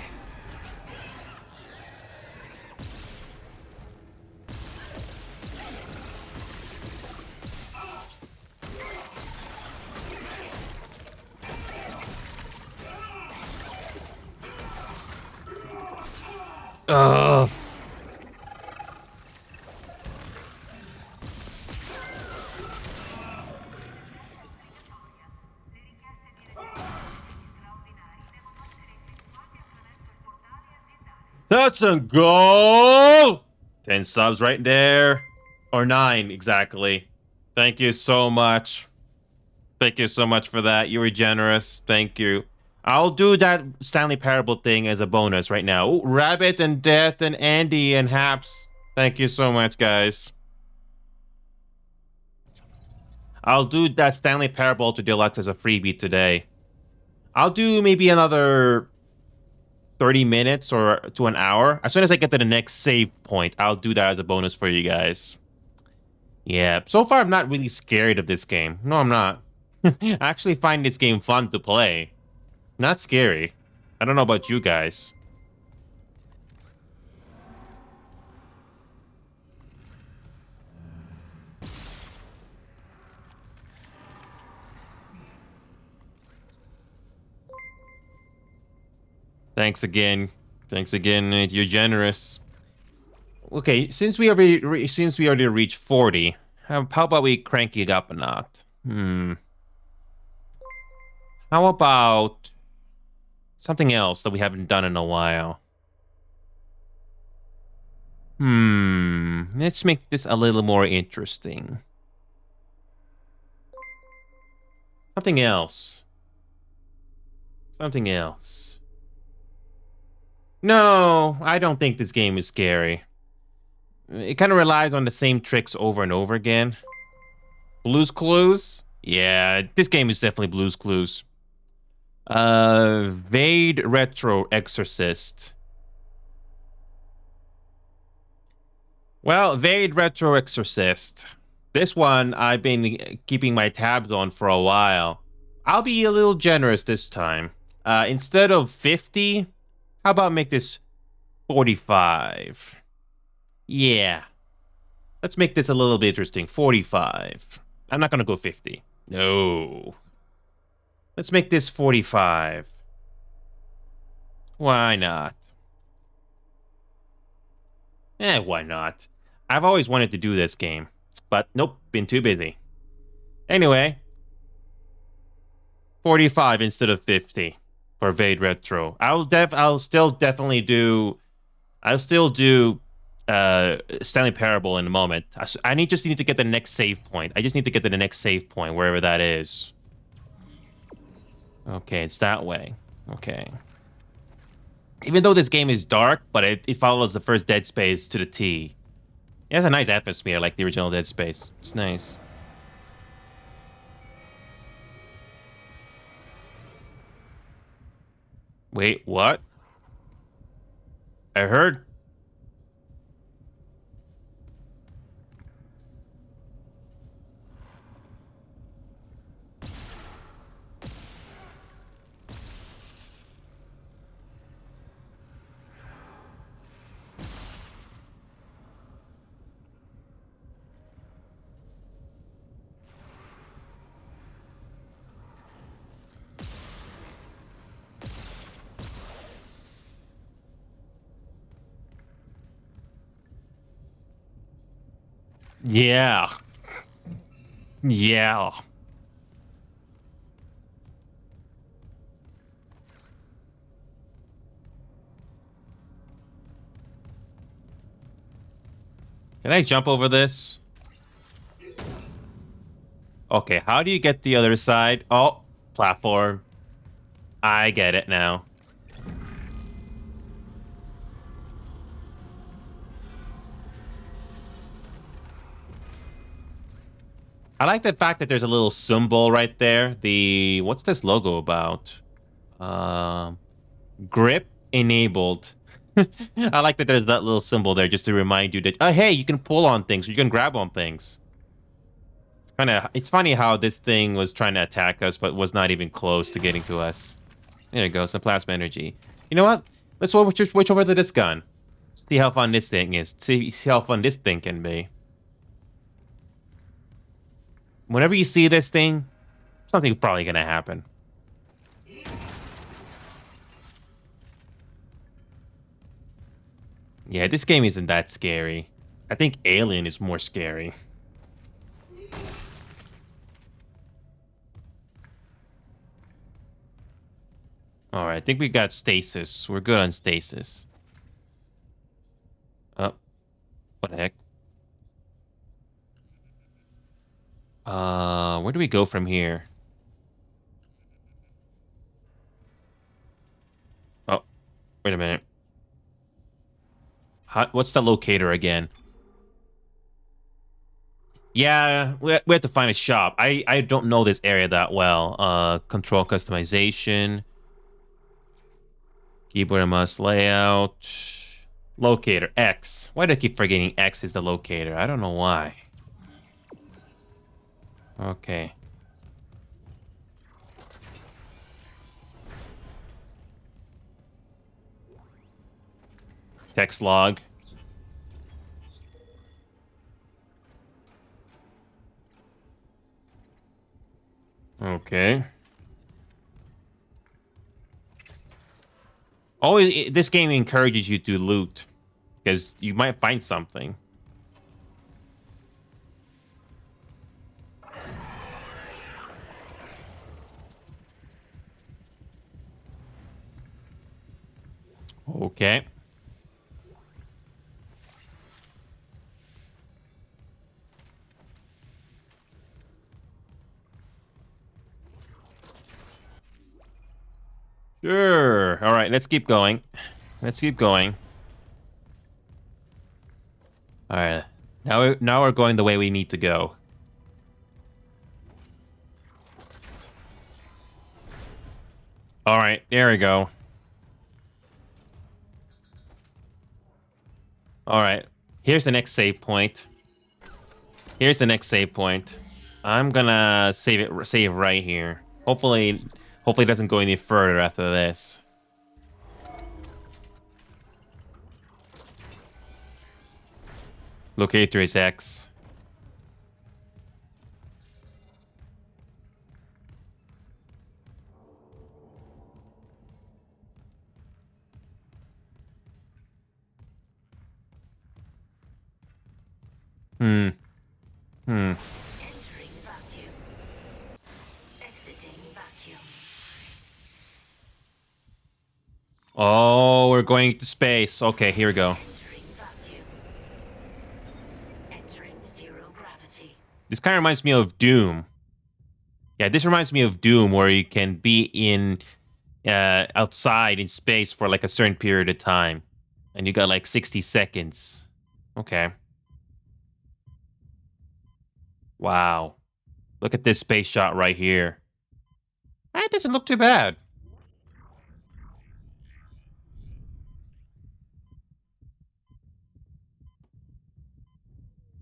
Ugh. That's a goal! 10 subs right there. Or 9, exactly. Thank you so much. Thank you so much for that. You were generous. Thank you. I'll do that Stanley Parable thing as a bonus right now. Ooh, Rabbit and Death and Andy and Haps. Thank you so much, guys. I'll do that Stanley Parable to Deluxe as a freebie today. I'll do maybe another 30 minutes or to an hour. As soon as I get to the next save point, I'll do that as a bonus for you guys. Yeah, so far I'm not really scared of this game. No, I'm not. I actually find this game fun to play. Not scary. I don't know about you guys. Thanks again. Thanks again. You're generous. Okay, since we already reached 40, how about we crank it up a notch? How about something else that we haven't done in a while? Let's make this a little more interesting. Something else. Something else. No, I don't think this game is scary. It kind of relies on the same tricks over and over again. Blue's Clues? Yeah, this game is definitely Blue's Clues. Vade Retro Exorcist. Well, Vade Retro Exorcist. This one I've been keeping my tabs on for a while. I'll be a little generous this time. Instead of 50, how about make this 45? Yeah. Let's make this a little bit interesting. 45. I'm not going to go 50. No. Let's make this 45. Why not? Why not? I've always wanted to do this game. But nope, been too busy. Anyway. 45 instead of 50 for Vade Retro. I'll still do Stanley Parable in a moment. I just need to get the next save point. I just need to get to the next save point, wherever that is. Okay, it's that way. Okay. Even though this game is dark, but it follows the first Dead Space to the T. It has a nice atmosphere like the original Dead Space. It's nice. Wait, what? I heard... Yeah. Yeah. Can I jump over this? Okay, how do you get the other side? Oh, platform. I get it now. I like the fact that there's a little symbol right there. What's this logo about? Grip enabled. I like that there's that little symbol there just to remind you that, oh, hey, you can pull on things, you can grab on things. It's funny how this thing was trying to attack us, but was not even close to getting to us. There it goes, the plasma energy. You know what? Let's switch over to this gun. See how fun this thing is. See how fun this thing can be. Whenever you see this thing, something's probably gonna happen. Yeah, this game isn't that scary. I think Alien is more scary. Alright, I think we got stasis. We're good on stasis. Oh. What the heck? Where do we go from here? Oh, wait a minute. What's the locator again? Yeah, we have to find a shop. I don't know this area that well. Control customization. Keyboard and mouse layout. Locator, X. Why do I keep forgetting X is the locator? I don't know why. Okay. Text log. Okay. Always, this game encourages you to loot because you might find something. Okay. Sure. All right, let's keep going. Let's keep going. All right. Now we're going the way we need to go. All right, there we go. All right. Here's the next save point. Here's the next save point. I'm gonna save right here. Hopefully it doesn't go any further after this. Locator is X. Hmm. Entering vacuum. Exiting vacuum. Oh, we're going to space. Okay, here we go. Entering vacuum. Entering zero gravity. This kind of reminds me of Doom. Yeah, this reminds me of Doom, where you can be in outside in space for like a certain period of time, and you got like 60 seconds. Okay. Wow. Look at this space shot right here. That doesn't look too bad.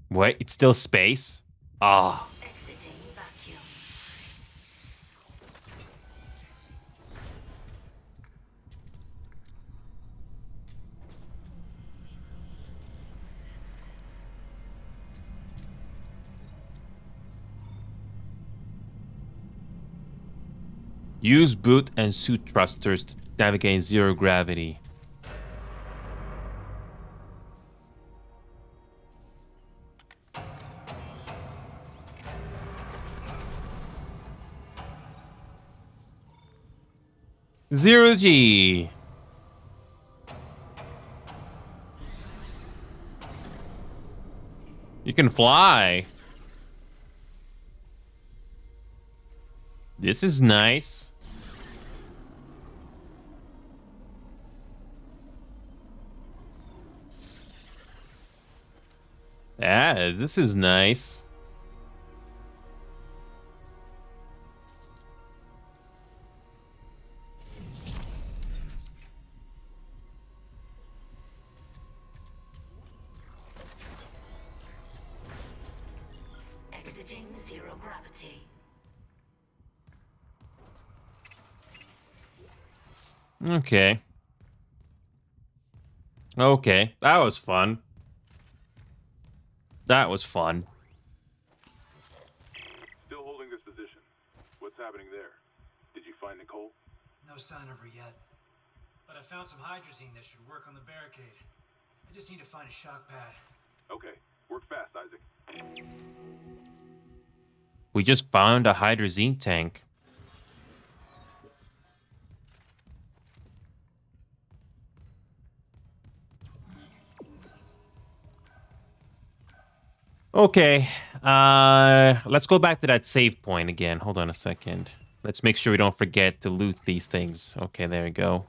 What? It's still space? Ah. Exiting vacuum. Use boot and suit thrusters to navigate in zero gravity. Zero G. You can fly. This is nice. Yeah, this is nice. Exiting zero gravity. Okay. Okay, that was fun. That was fun. Still holding this position. What's happening there? Did you find Nicole? No sign of her yet. But I found some hydrazine that should work on the barricade. I just need to find a shock pad. Okay, work fast, Isaac. We just found a hydrazine tank. Okay, let's go back to that save point again. Hold on a second. Let's make sure we don't forget to loot these things. Okay, there we go.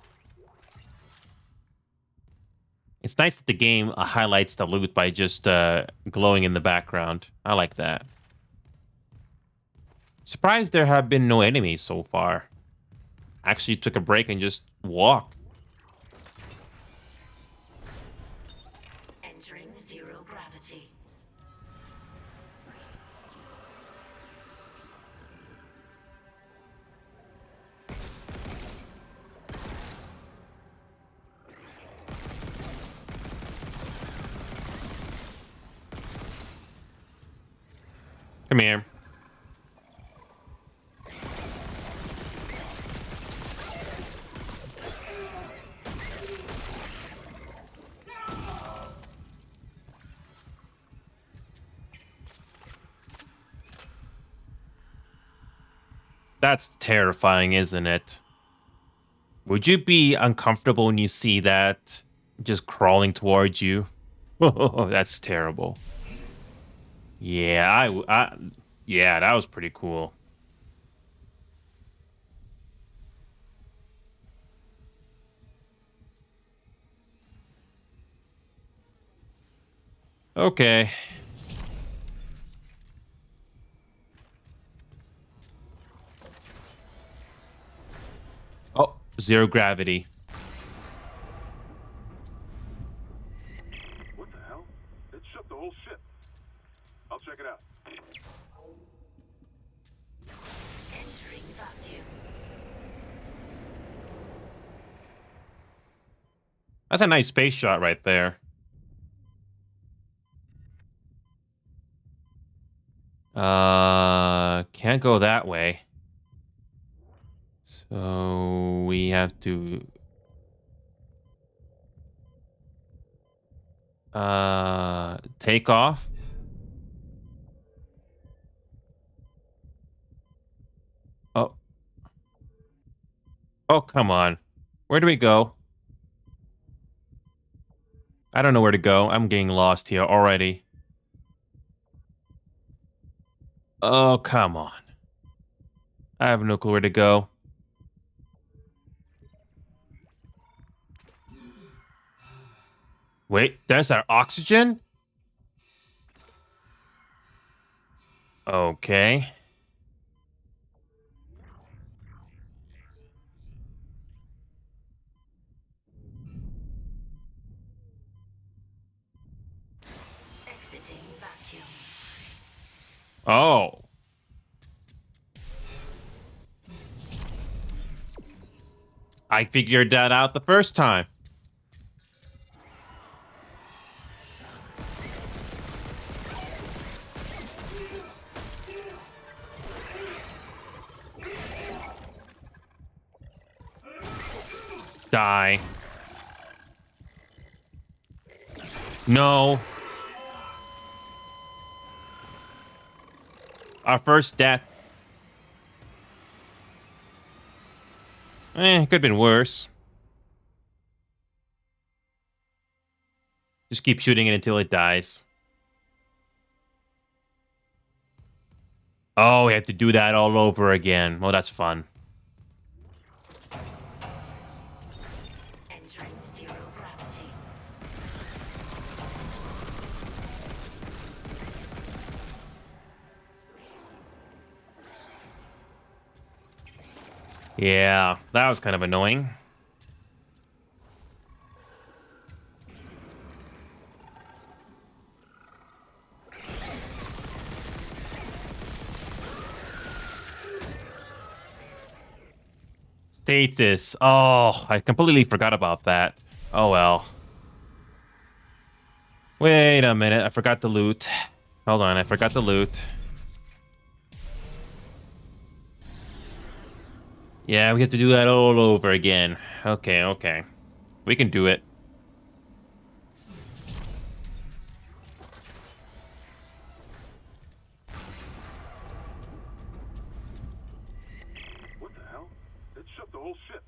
It's nice that the game highlights the loot by just glowing in the background. I like that. Surprised there have been no enemies so far. Actually took a break and just walked. Entering zero gravity. Come here. That's terrifying, isn't it? Would you be uncomfortable when you see that just crawling towards you? Oh, that's terrible. Yeah, yeah, that was pretty cool. Okay. Oh, zero gravity. What the hell? It shut the whole ship. I'll check it out. Entering vacuum. That's a nice space shot right there. Can't go that way. So we have to take off. Oh. Oh, come on. Where do we go? I don't know where to go. I'm getting lost here already. Oh, come on. I have no clue where to go. Wait, there's our oxygen? Okay. Exiting vacuum. Oh. I figured that out the first time. Die. No. Our first death. Could have been worse. Just keep shooting it until it dies. Oh, we have to do that all over again. Well, that's fun. Entering zero gravity. Yeah, that was kind of annoying. Stasis. Oh, I completely forgot about that. Oh well. Wait a minute, I forgot the loot. Hold on, I forgot the loot. Yeah, we have to do that all over again. Okay, okay. We can do it. What the hell? It shut the whole ship.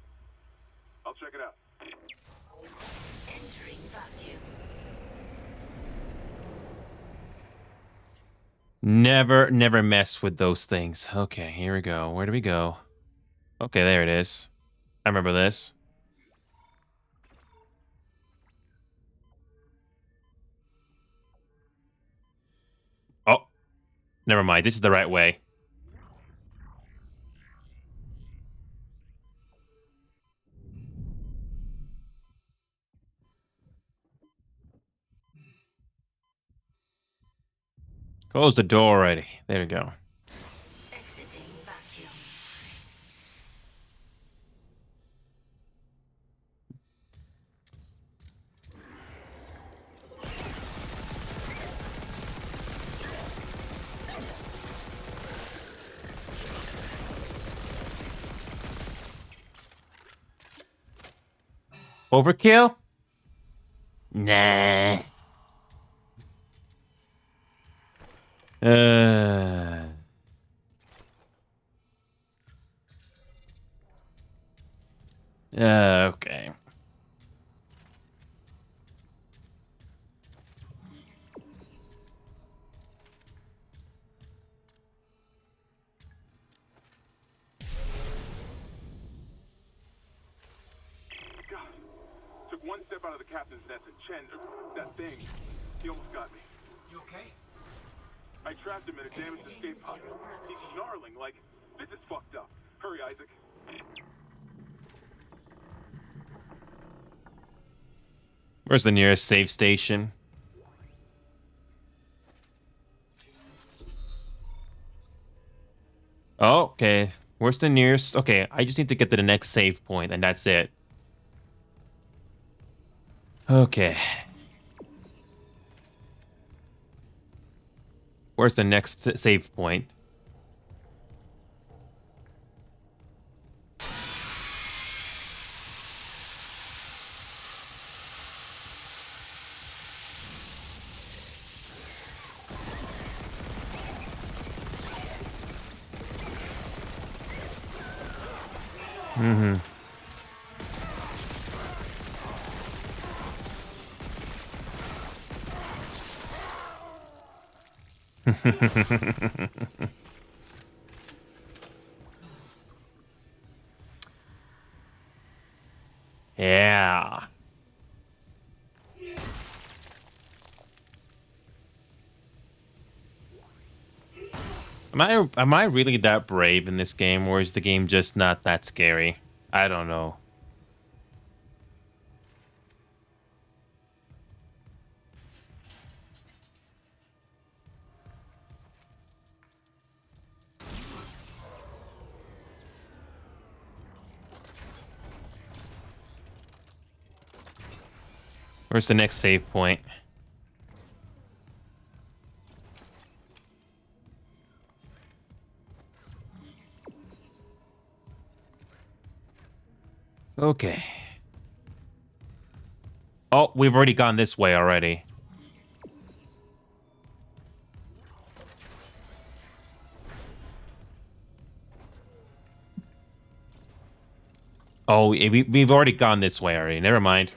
I'll check it out. Entering vacuum. Never mess with those things. Okay, here we go. Where do we go? Okay, there it is. I remember this. Oh, never mind. This is the right way. Close the door already. There we go. Exiting vacuum. Overkill? Nah. Okay. God, took one step out of the captain's nest and Chen, that thing, he almost got me. You okay? I trapped him in a damaged escape pod. He's snarling like, this is fucked up. Hurry, Isaac. Where's the nearest save station? Oh, okay. Where's the nearest? Okay, I just need to get to the next save point, and that's it. Okay. Where's the next save point? Mm-hmm. Yeah. Am I really that brave in this game, or is the game just not that scary? I don't know. Where's the next save point? Okay. Oh, we've already gone this way already. Oh, we've already gone this way already. Never mind.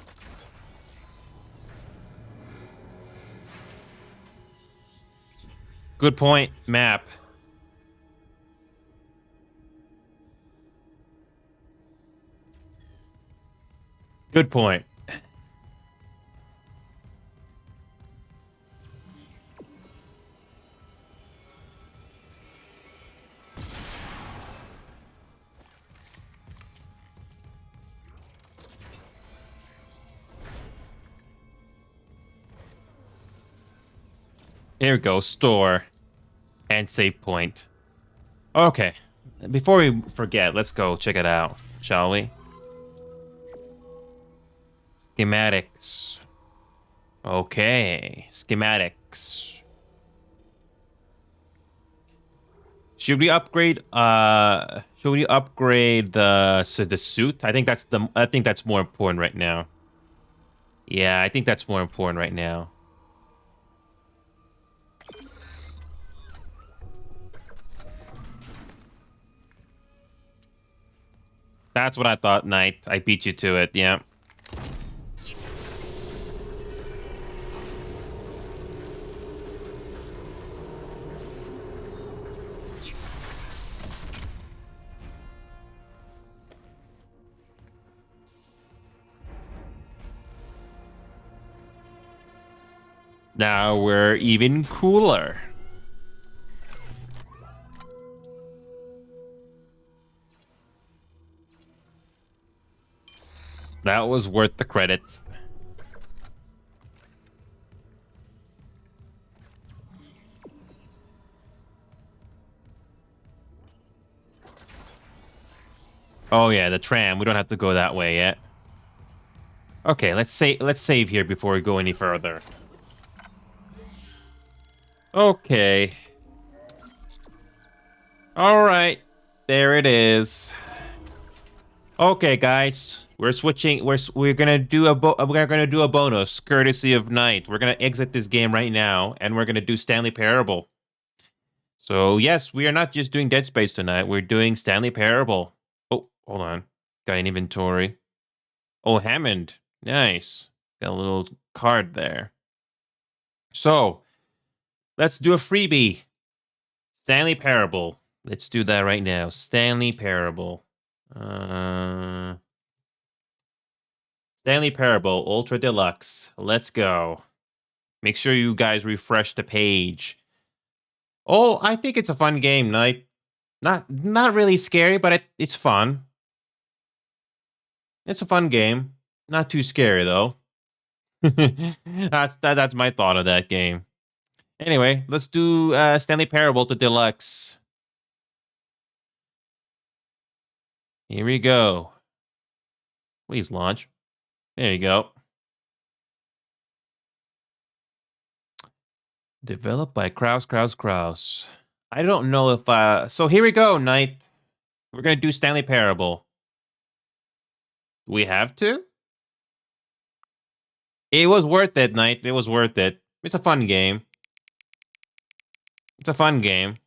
Good point, map. Good point. Here we go, store and save point. Okay, before we forget, let's go check it out, shall we? Schematics. Okay, schematics. Should we upgrade the suit? I think that's more important right now. Yeah, I think that's more important right now. That's what I thought, Knight. I beat you to it, yeah. Now we're even cooler. That was worth the credits. Oh yeah, the tram. We don't have to go that way yet. Okay, let's save here before we go any further. Okay. All right. There it is. Okay, guys, we're switching. We're gonna do a bonus courtesy of Knight. We're gonna exit this game right now, and we're gonna do Stanley Parable. So yes, we are not just doing Dead Space tonight. We're doing Stanley Parable. Oh, hold on, got an inventory. Oh, Hammond, nice. Got a little card there. So let's do a freebie. Stanley Parable. Let's do that right now. Stanley Parable. Stanley Parable Ultra Deluxe. Let's go. Make sure you guys refresh the page. Oh, I think it's a fun game, Knight. Not really scary, but it's fun. It's a fun game. Not too scary though. That's my thought of that game. Anyway, let's do Stanley Parable to Deluxe. Here we go. Please launch. There you go. Developed by Kraus. I don't know if so here we go, Knight. We're gonna do Stanley Parable. We have to? It was worth it, Knight. It was worth it. It's a fun game. It's a fun game.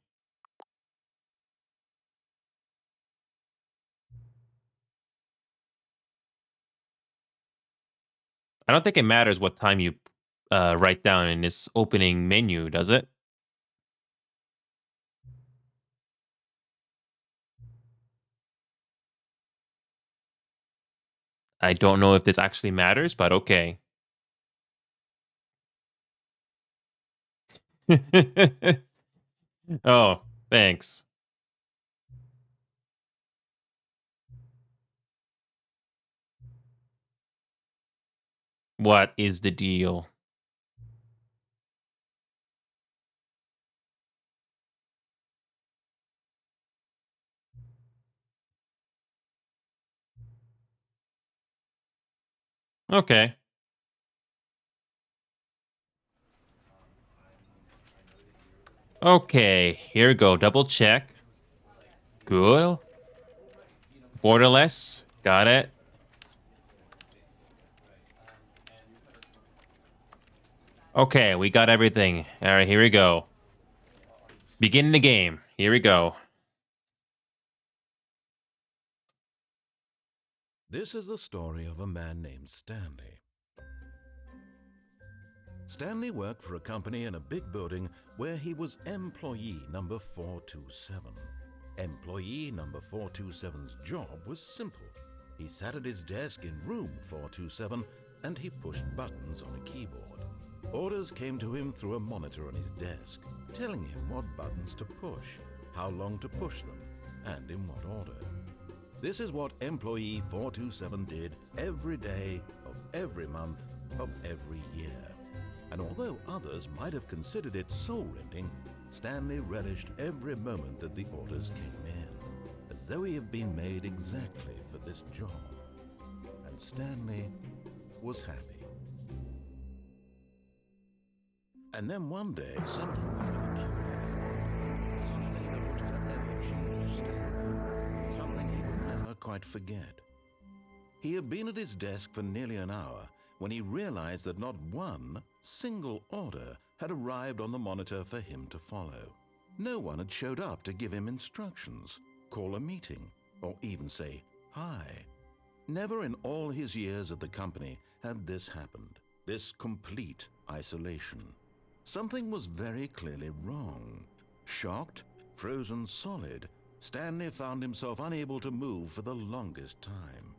I don't think it matters what time you write down in this opening menu, does it? I don't know if this actually matters, but okay. Oh, thanks. What is the deal? Okay. Okay, here we go. Double check. Good. Borderless. Got it. Okay, we got everything. All right, here we go. Begin the game. Here we go. This is the story of a man named Stanley. Stanley worked for a company in a big building where he was employee number 427. Employee number 427's job was simple. He sat at his desk in room 427 and he pushed buttons on a keyboard. Orders came to him through a monitor on his desk, telling him what buttons to push, how long to push them, and in what order. This is what employee 427 did every day of every month of every year. And although others might have considered it soul-rending, Stanley relished every moment that the orders came in, as though he had been made exactly for this job. And Stanley was happy. And then one day, something very peculiar, something that would forever change Stanley, something he would never quite forget. He had been at his desk for nearly an hour when he realized that not one single order had arrived on the monitor for him to follow. No one had showed up to give him instructions, call a meeting, or even say hi. Never in all his years at the company had this happened, this complete isolation. Something was very clearly wrong. Shocked, frozen solid, Stanley found himself unable to move for the longest time.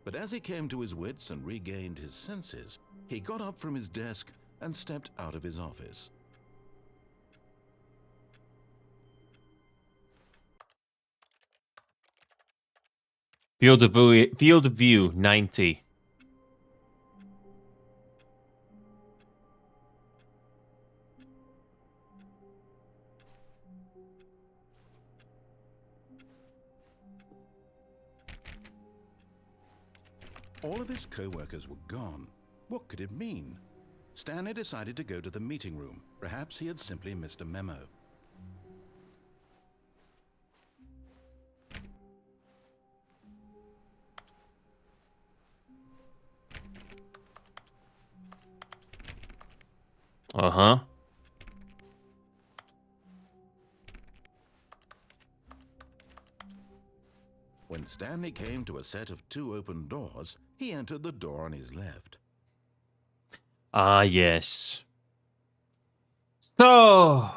But as he came to his wits and regained his senses, he got up from his desk and stepped out of his office. Field of view 90. All of his co-workers were gone. What could it mean? Stanley decided to go to the meeting room. Perhaps he had simply missed a memo. Uh-huh. When Stanley came to a set of 2 open doors, he entered the door on his left. Ah, yes. So,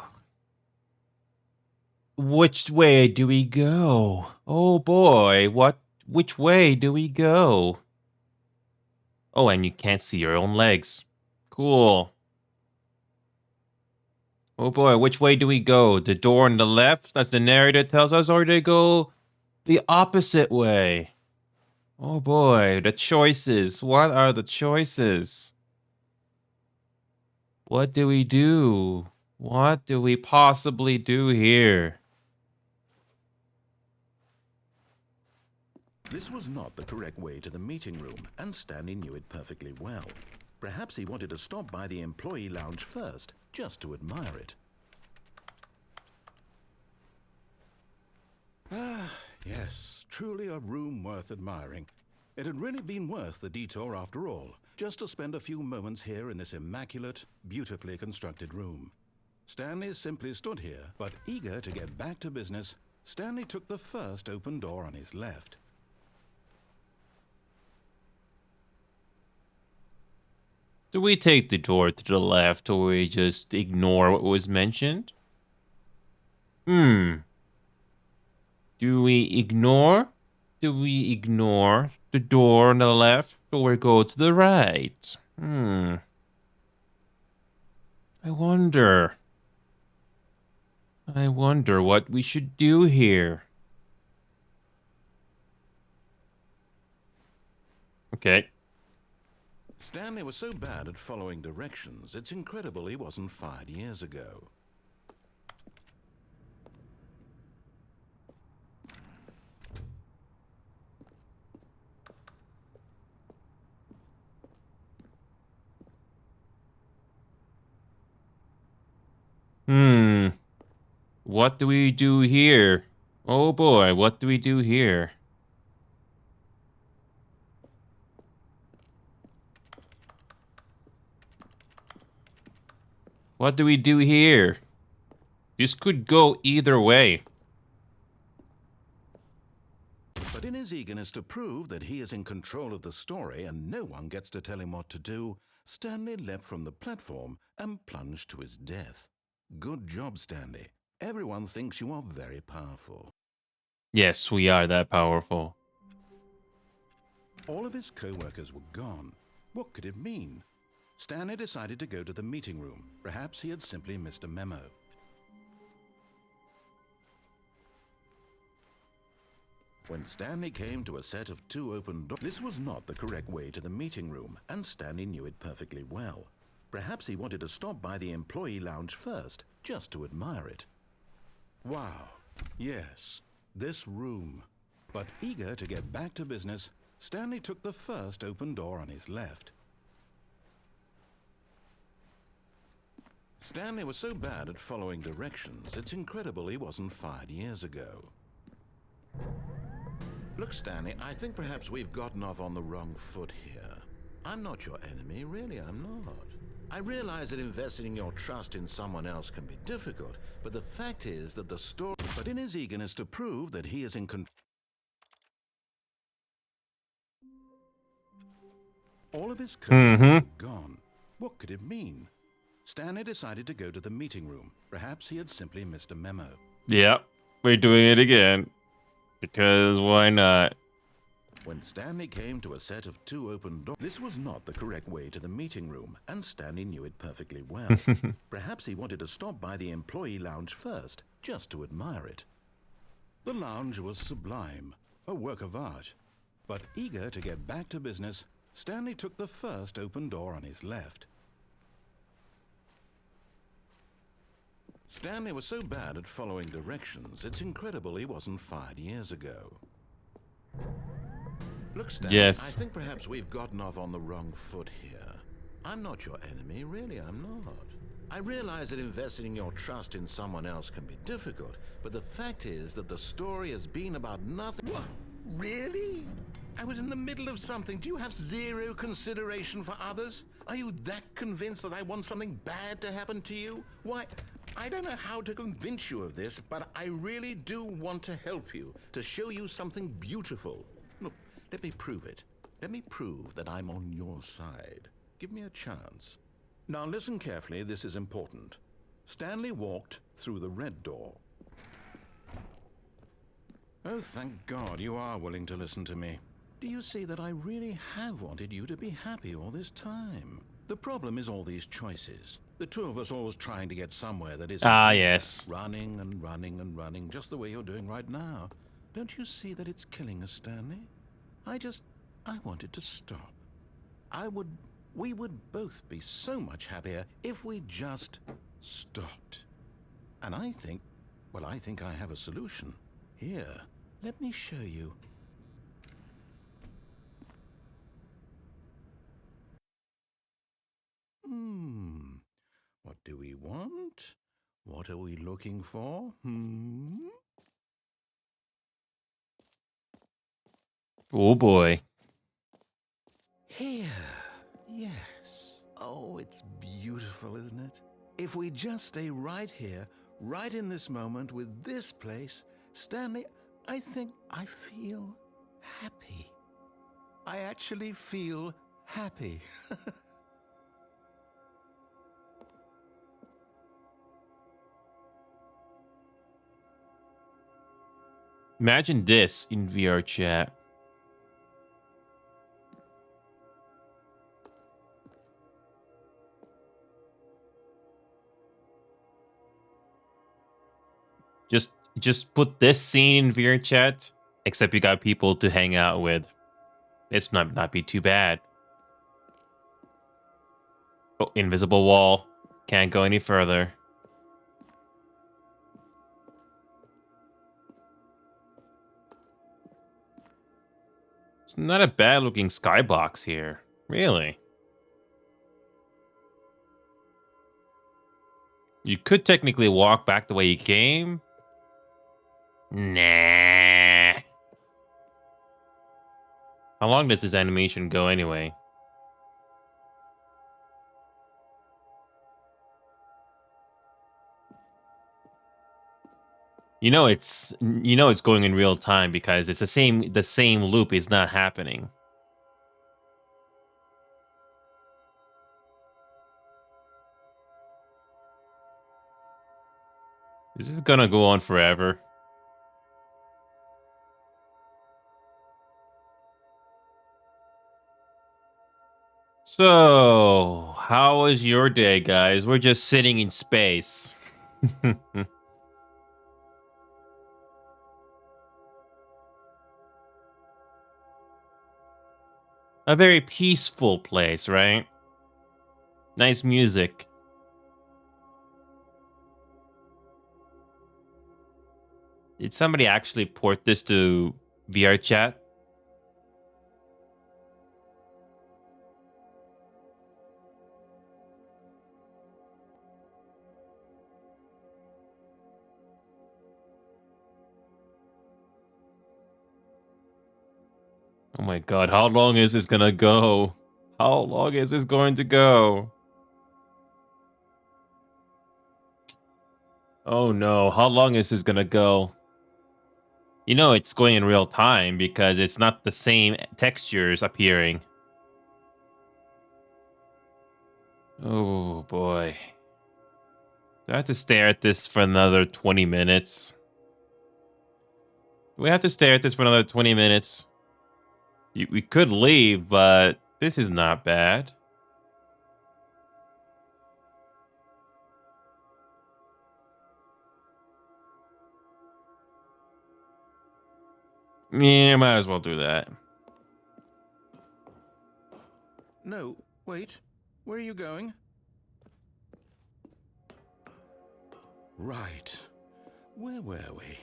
which way do we go? Oh boy, which way do we go? Oh, and you can't see your own legs. Cool. Oh boy, which way do we go? The door on the left, as the narrator tells us, or do we go the opposite way? Oh boy, the choices. What are the choices? What do we do? What do we possibly do here? This was not the correct way to the meeting room, and Stanley knew it perfectly well. Perhaps he wanted to stop by the employee lounge first, just to admire it. Ah, yes, truly a room worth admiring. It had really been worth the detour after all, just to spend a few moments here in this immaculate, beautifully constructed room. Stanley simply stood here, but eager to get back to business, Stanley took the first open door on his left. Do we take the door to the left, or we just ignore what was mentioned? Do we ignore? Do we ignore the door on the left, or go to the right? I wonder. I wonder what we should do here. Okay. Stanley was so bad at following directions, it's incredible he wasn't fired years ago. What do we do here? Oh boy, what do we do here? What do we do here? This could go either way. But in his eagerness to prove that he is in control of the story and no one gets to tell him what to do, Stanley leapt from the platform and plunged to his death. Good job, Stanley. Everyone thinks you are very powerful. Yes, we are that powerful. All of his co-workers were gone. What could it mean? Stanley decided to go to the meeting room. Perhaps he had simply missed a memo. When Stanley came to a set of 2 open doors, this was not the correct way to the meeting room, and Stanley knew it perfectly well. Perhaps he wanted to stop by the employee lounge first, just to admire it. Wow, yes, this room. But eager to get back to business, Stanley took the first open door on his left. Stanley was so bad at following directions, it's incredible he wasn't fired years ago. Look, Stanley, I think perhaps we've gotten off on the wrong foot here. I'm not your enemy, really, I'm not. I realize that investing your trust in someone else can be difficult, but the fact is that the story... But in his eagerness to prove that he is in control... All of his coaches were gone. What could it mean? Stanley decided to go to the meeting room. Perhaps he had simply missed a memo. Yep, we're doing it again. Because why not? When Stanley came to a set of 2 open doors, this was not the correct way to the meeting room, and Stanley knew it perfectly well. Perhaps he wanted to stop by the employee lounge first, just to admire it. The lounge was sublime, a work of art. But eager to get back to business, Stanley took the first open door on his left. Stanley was so bad at following directions, it's incredible he wasn't fired years ago. Look, Stanley, yes. I think perhaps we've gotten off on the wrong foot here. I'm not your enemy, really, I'm not. I realize that investing your trust in someone else can be difficult, but the fact is that the story has been about nothing. Really? I was in the middle of something. Do you have zero consideration for others? Are you that convinced that I want something bad to happen to you? Why, I don't know how to convince you of this, but I really do want to help you, to show you something beautiful. Look, let me prove it. Let me prove that I'm on your side. Give me a chance. Now listen carefully, this is important. Stanley walked through the red door. Oh, thank God you are willing to listen to me. Do you see that I really have wanted you to be happy all this time? The problem is all these choices. The two of us always trying to get somewhere that isn't Ah, here. yes. Running and running and running, just the way you're doing right now. Don't you see that it's killing us, Stanley? I wanted to stop. We would both be so much happier if we just stopped. And I think I have a solution. Here, let me show you. What do we want? What are we looking for? Oh boy. Here. Yes. Oh, it's beautiful, isn't it? If we just stay right here, right in this moment with this place, Stanley, I think I feel happy. I actually feel happy. Imagine this in VR chat. Just put this scene in VR chat, except you got people to hang out with. It's not be too bad. Oh, invisible wall. Can't go any further. It's not a bad looking skybox here. Really. You could technically walk back the way you came. Nah. How long does this animation go anyway? You know it's going in real time because it's the same loop is not happening. This is gonna go on forever. So, how was your day, guys? We're just sitting in space. A very peaceful place, right? Nice music. Did somebody actually port this to VR chat? Oh my god, how long is this gonna go? How long is this going to go? Oh no, how long is this gonna go? You know it's going in real time because it's not the same textures appearing. Oh boy. Do I have to stare at this for another 20 minutes? Do we have to stare at this for another 20 minutes? We could leave, but this is not bad. Yeah, might as well do that. No, wait. Where are you going? Right. Where were we?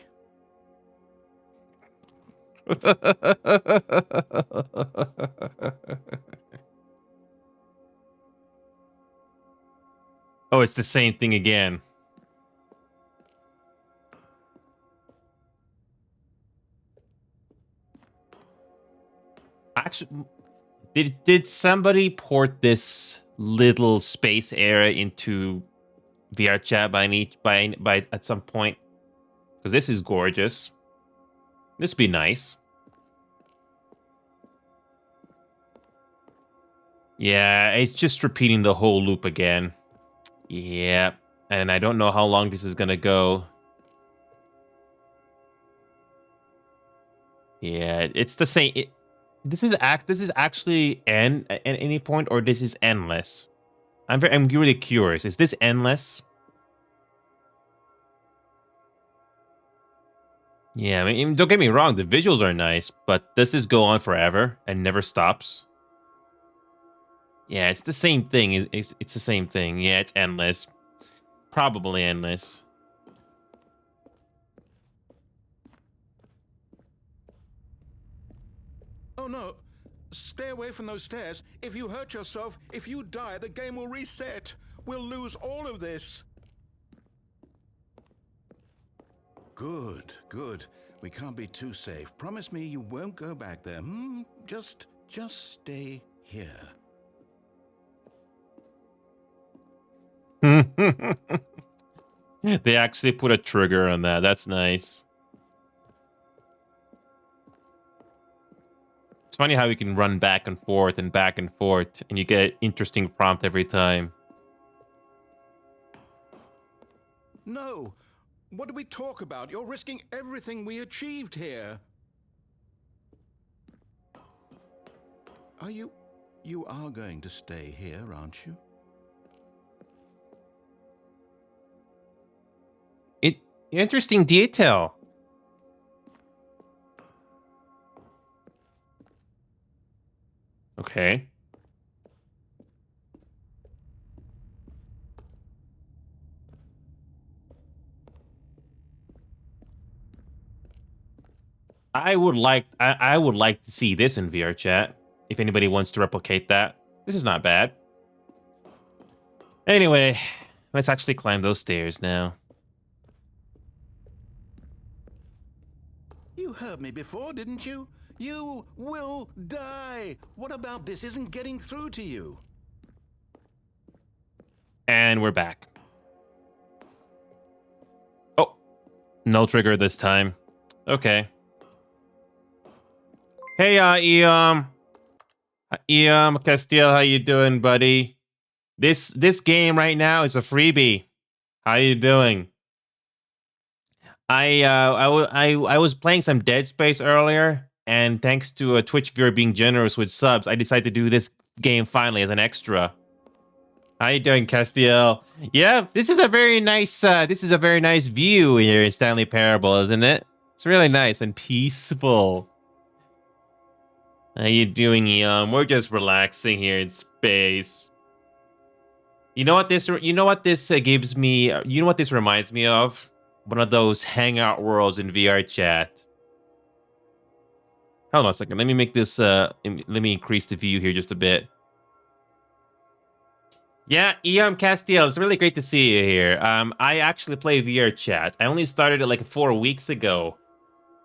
Oh, it's the same thing again. actually, did somebody port this little space area into VR chat by at some point? Because this is gorgeous. This be nice. Yeah, it's just repeating the whole loop again. Yeah, and I don't know how long this is gonna go. Yeah, it's the same. This is actually end at any point, or this is endless. I'm really curious. Is this endless? Yeah, I mean, don't get me wrong. The visuals are nice, but does this go on forever and never stops? Yeah, it's the same thing. It's the same thing. Yeah, it's endless. Probably endless. Oh no, stay away from those stairs. If you hurt yourself, if you die, the game will reset. We'll lose all of this. Good, good. We can't be too safe. Promise me you won't go back there. Just stay here. They actually put a trigger on that. That's nice. It's funny how you can run back and forth, and you get an interesting prompt every time. No! What do we talk about? You're risking everything we achieved here. You are going to stay here, aren't you? Interesting detail. Okay. I would like to see this in VR chat. If anybody wants to replicate that. This is not bad. Anyway, let's actually climb those stairs now. You heard me before, didn't you? You will die. What about this isn't getting through to you? And we're back. Oh, no trigger this time. Okay. Hey, Eom Castile, how you doing, buddy? This game right now is a freebie. How you doing? I was playing some Dead Space earlier, and thanks to a Twitch viewer being generous with subs, I decided to do this game finally as an extra. How you doing, Castiel? Yeah, this is a very nice view here in Stanley Parable, isn't it? It's really nice and peaceful. How you doing, Eom? We're just relaxing here in space. You know what this gives me? You know what this reminds me of? One of those hangout worlds in VR chat. Hold on a second. Let me make this. Let me increase the view here just a bit. Yeah, Eom Castiel, it's really great to see you here. I actually play VR chat. I only started it like 4 weeks ago,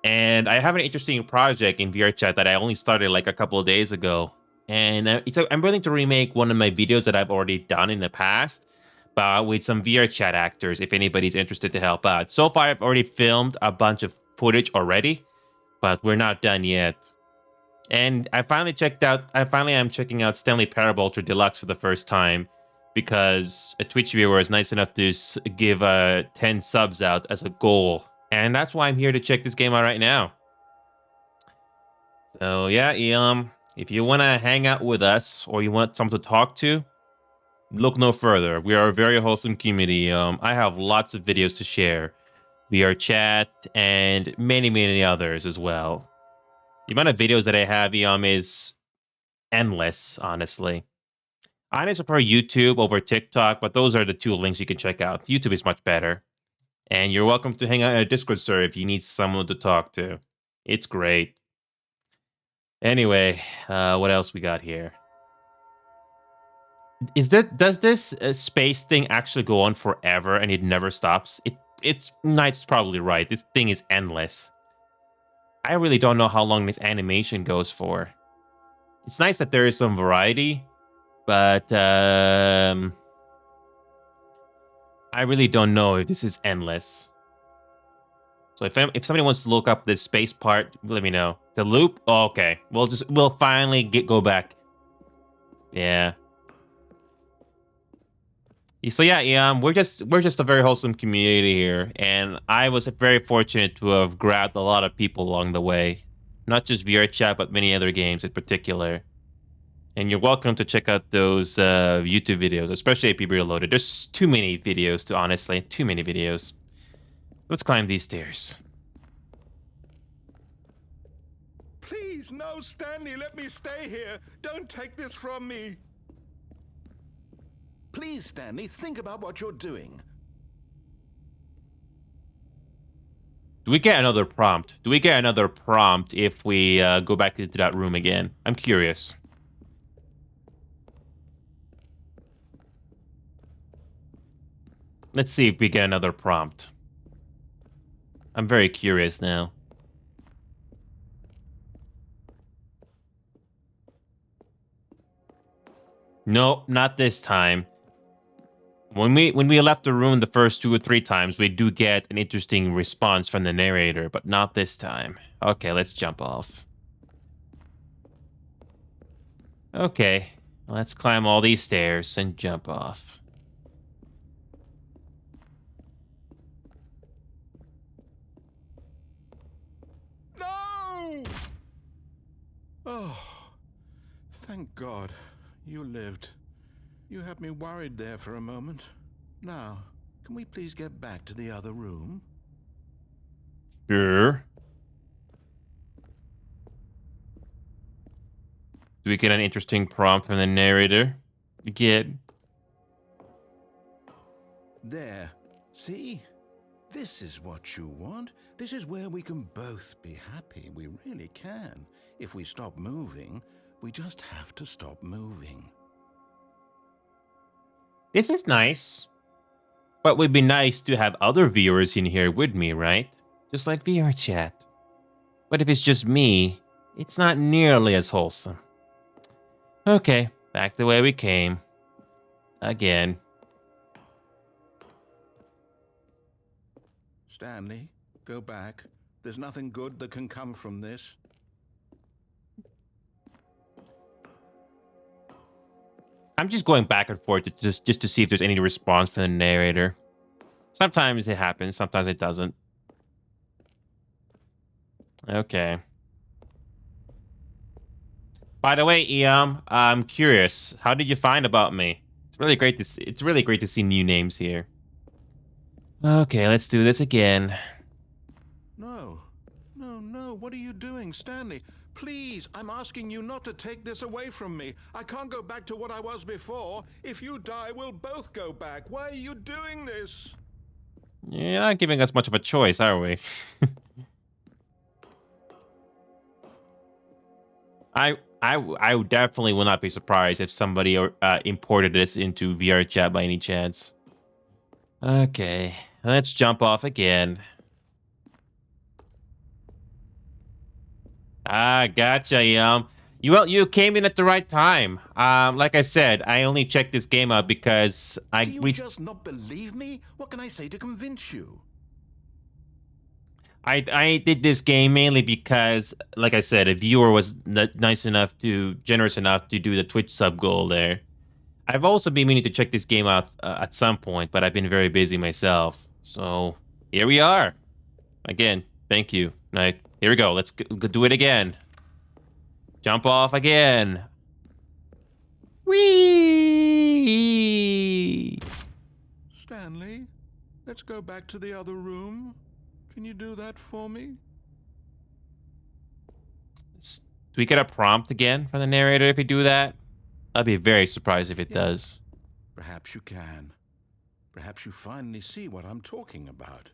and I have an interesting project in VR chat that I only started like a couple of days ago. And I'm willing to remake one of my videos that I've already done in the past, but with some VR chat actors, if anybody's interested to help out. So far, I've already filmed a bunch of footage already, but we're not done yet. And I finally am checking out Stanley Parable Ultra Deluxe for the first time, because a Twitch viewer is nice enough to give 10 subs out as a goal. And that's why I'm here to check this game out right now. So yeah, Eom, if you want to hang out with us or you want someone to talk to, look no further. We are a very wholesome community. I have lots of videos to share. VR chat and many, many others as well. The amount of videos that I have, Eom, is endless, honestly. I honestly prefer YouTube over TikTok, but those are the two links you can check out. YouTube is much better. And you're welcome to hang out in a Discord server if you need someone to talk to. It's great. Anyway, what else we got here? Does this space thing actually go on forever and it never stops? It's Knight's probably right. This thing is endless. I really don't know how long this animation goes for. It's nice that there is some variety, but I really don't know if this is endless. So if somebody wants to look up the space part, let me know. The loop? Oh, okay. We'll finally go back. Yeah. So yeah, we're just a very wholesome community here, and I was very fortunate to have grabbed a lot of people along the way, not just VR chat, but many other games in particular. And you're welcome to check out those YouTube videos, especially AP Reloaded. There's too many videos, too many videos. Let's climb these stairs. Please, no, Stanley, let me stay here. Don't take this from me. Please, Stanley, think about what you're doing. Do we get another prompt? Do we get another prompt if we go back into that room again? I'm curious. Let's see if we get another prompt. I'm very curious now. No, not this time. When we left the room the first 2 or 3 times, we do get an interesting response from the narrator, but not this time. Okay, let's jump off. Okay, let's climb all these stairs and jump off. No! Oh, thank God. You lived. You had me worried there for a moment. Now, can we please get back to the other room? Sure. Do we get an interesting prompt from the narrator? Again. There. See? This is what you want. This is where we can both be happy. We really can. If we stop moving, we just have to stop moving. This is nice. But it would be nice to have other viewers in here with me, right? Just like VR chat. But if it's just me, it's not nearly as wholesome. Okay, back the way we came. Again. Stanley, go back. There's nothing good that can come from this. I'm just going back and forth just to see if there's any response from the narrator. Sometimes it happens, sometimes it doesn't. Okay. By the way, Eam, I'm curious. How did you find about me? It's really great to see. It's really great to see new names here. Okay, let's do this again. No. No. What are you doing, Stanley? Please, I'm asking you not to take this away from me. I can't go back to what I was before. If you die, we'll both go back. Why are you doing this? You're not giving us much of a choice, are we? I definitely will not be surprised if somebody imported this into VR chat by any chance. Okay, let's jump off again. Ah, gotcha, you came in at the right time. Like I said, I only checked this game out because Do you just not believe me? What can I say to convince you? I did this game mainly because, like I said, a viewer was generous enough to do the Twitch sub goal there. I've also been meaning to check this game out at some point, but I've been very busy myself. So here we are. Again, thank you. Here we go. Let's do it again. Jump off again. Whee! Stanley, let's go back to the other room. Can you do that for me? Do we get a prompt again from the narrator if we do that? I'd be very surprised if it does. Perhaps you can. Perhaps you finally see what I'm talking about.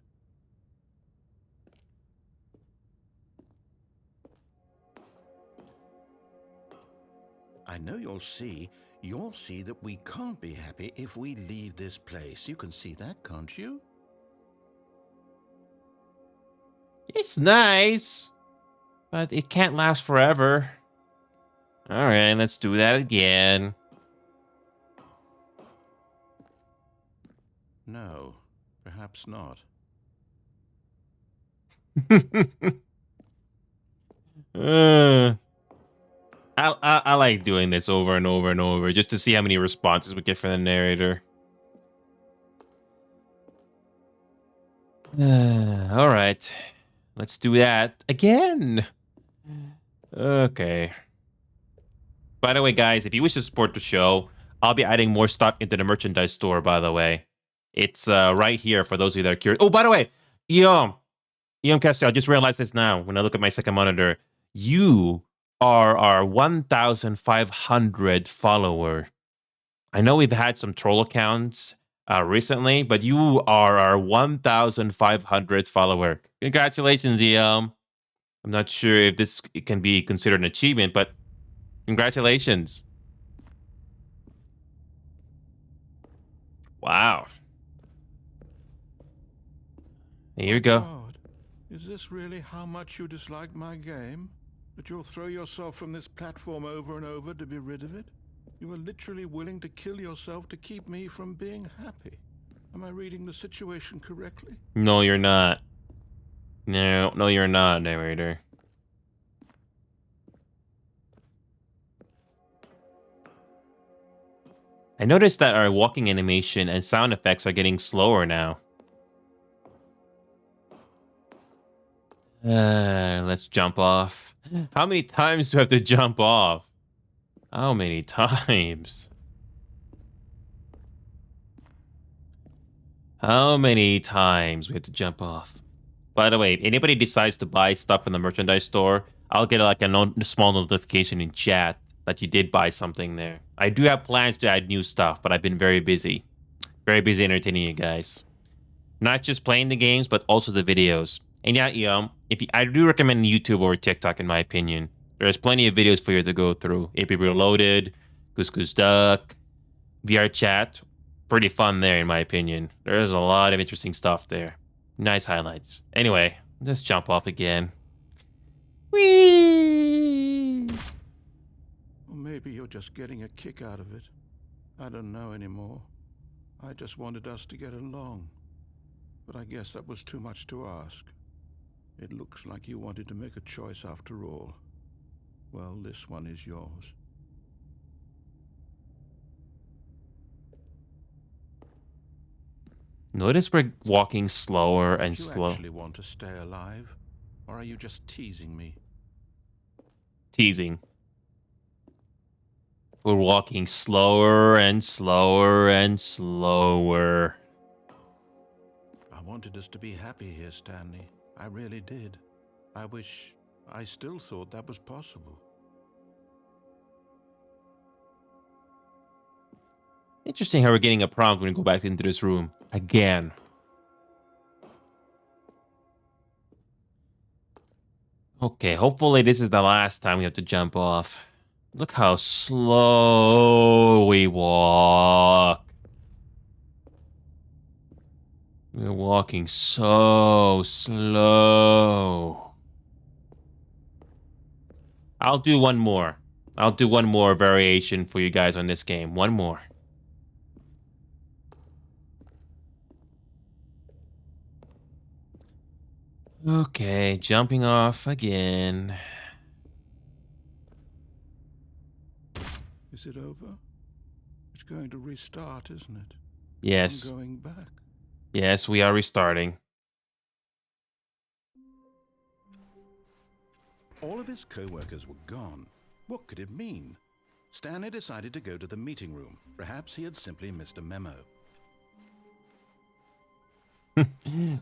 I know you'll see that we can't be happy if we leave this place. You can see that, can't you? It's nice, but it can't last forever. All right, let's do that again. No, perhaps not. I like doing this over and over and over just to see how many responses we get from the narrator. All right, let's do that again. Okay. By the way, guys, if you wish to support the show, I'll be adding more stuff into the merchandise store, by the way. It's right here for those of you that are curious. Oh, by the way, Eom Castor, I just realized this now when I look at my second monitor. You are our 1,500 follower. I know we've had some troll accounts recently, but you are our 1,500th follower. Congratulations, Eom. I'm not sure if this can be considered an achievement, but congratulations. Wow. Here you go. God, is this really how much you dislike my game? That you'll throw yourself from this platform over and over to be rid of it? You are literally willing to kill yourself to keep me from being happy. Am I reading the situation correctly? No, you're not. No, you're not, narrator. I noticed that our walking animation and sound effects are getting slower now. Let's jump off. How many times do I have to jump off? How many times? How many times we have to jump off? By the way, if anybody decides to buy stuff in the merchandise store, I'll get like a small notification in chat that you did buy something there. I do have plans to add new stuff, but I've been very busy. Very busy entertaining you guys. Not just playing the games, but also the videos. And yeah, I do recommend YouTube over TikTok, in my opinion. There's plenty of videos for you to go through. AP Reloaded, Goose Goose Duck, VR Chat. Pretty fun there, in my opinion. There's a lot of interesting stuff there. Nice highlights. Anyway, let's jump off again. Whee! Or maybe you're just getting a kick out of it. I don't know anymore. I just wanted us to get along. But I guess that was too much to ask. It looks like you wanted to make a choice after all. Well, this one is yours. Notice we're walking slower and Do you slow. actually want to stay alive? Or are you just teasing me? Teasing. We're walking slower and slower and slower. I wanted us to be happy here, Stanley. I really did. I still thought that was possible. Interesting how we're getting a prompt when we go back into this room. Again. Okay, hopefully this is the last time we have to jump off. Look how slow we walk. We're walking so slow. I'll do one more. I'll do one more variation for you guys on this game. One more. Okay, jumping off again. Is it over? It's going to restart, isn't it? Yes. I'm going back. Yes, we are restarting. All of his co-workers were gone. What could it mean? Stanley decided to go to the meeting room. Perhaps he had simply missed a memo.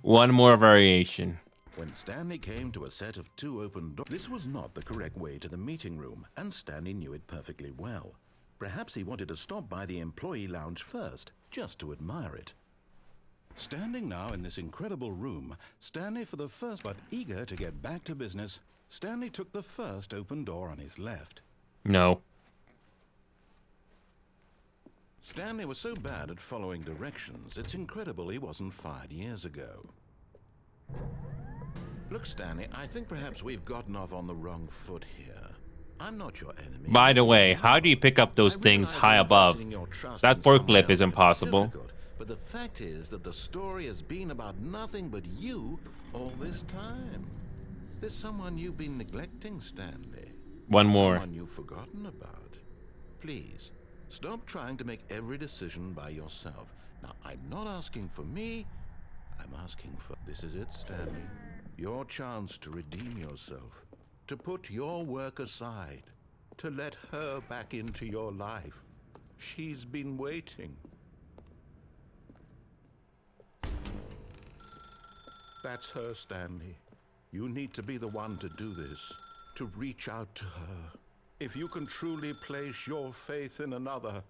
One more variation. When Stanley came to a set of 2 open doors, this was not the correct way to the meeting room, and Stanley knew it perfectly well. Perhaps he wanted to stop by the employee lounge first, just to admire it. Standing now in this incredible room, Stanley for the first, but eager to get back to business, Stanley took the first open door on his left. No. Stanley was so bad at following directions, it's incredible he wasn't fired years ago. Look, Stanley, I think perhaps we've gotten off on the wrong foot here. I'm not your enemy. By the way, how do you pick up those things high above? That forklift is impossible. Difficult, but the fact is that the story has been about nothing but you all this time. There's someone you've been neglecting, Stanley. One more. Someone you've forgotten about. Please, stop trying to make every decision by yourself. Now, I'm not asking for me. I'm asking for... This is it, Stanley. Your chance to redeem yourself. To put your work aside. To let her back into your life. She's been waiting. That's her, Stanley. You need to be the one to do this. To reach out to her. If you can truly place your faith in another,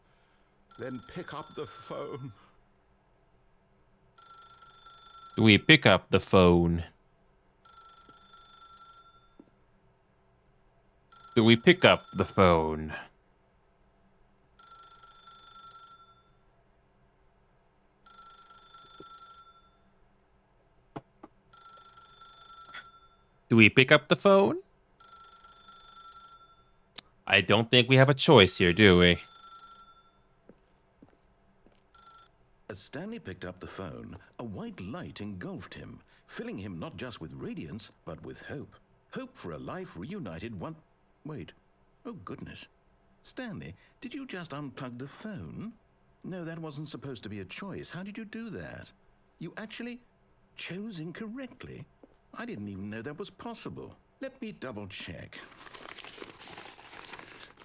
then pick up the phone. We pick up the phone. Do we pick up the phone? Do we pick up the phone? I don't think we have a choice here, do we? As Stanley picked up the phone, a white light engulfed him, filling him not just with radiance, but with hope. Hope for a life reunited one... Wait. Oh, goodness. Stanley, did you just unplug the phone? No, that wasn't supposed to be a choice. How did you do that? You actually chose incorrectly? I didn't even know that was possible. Let me double check.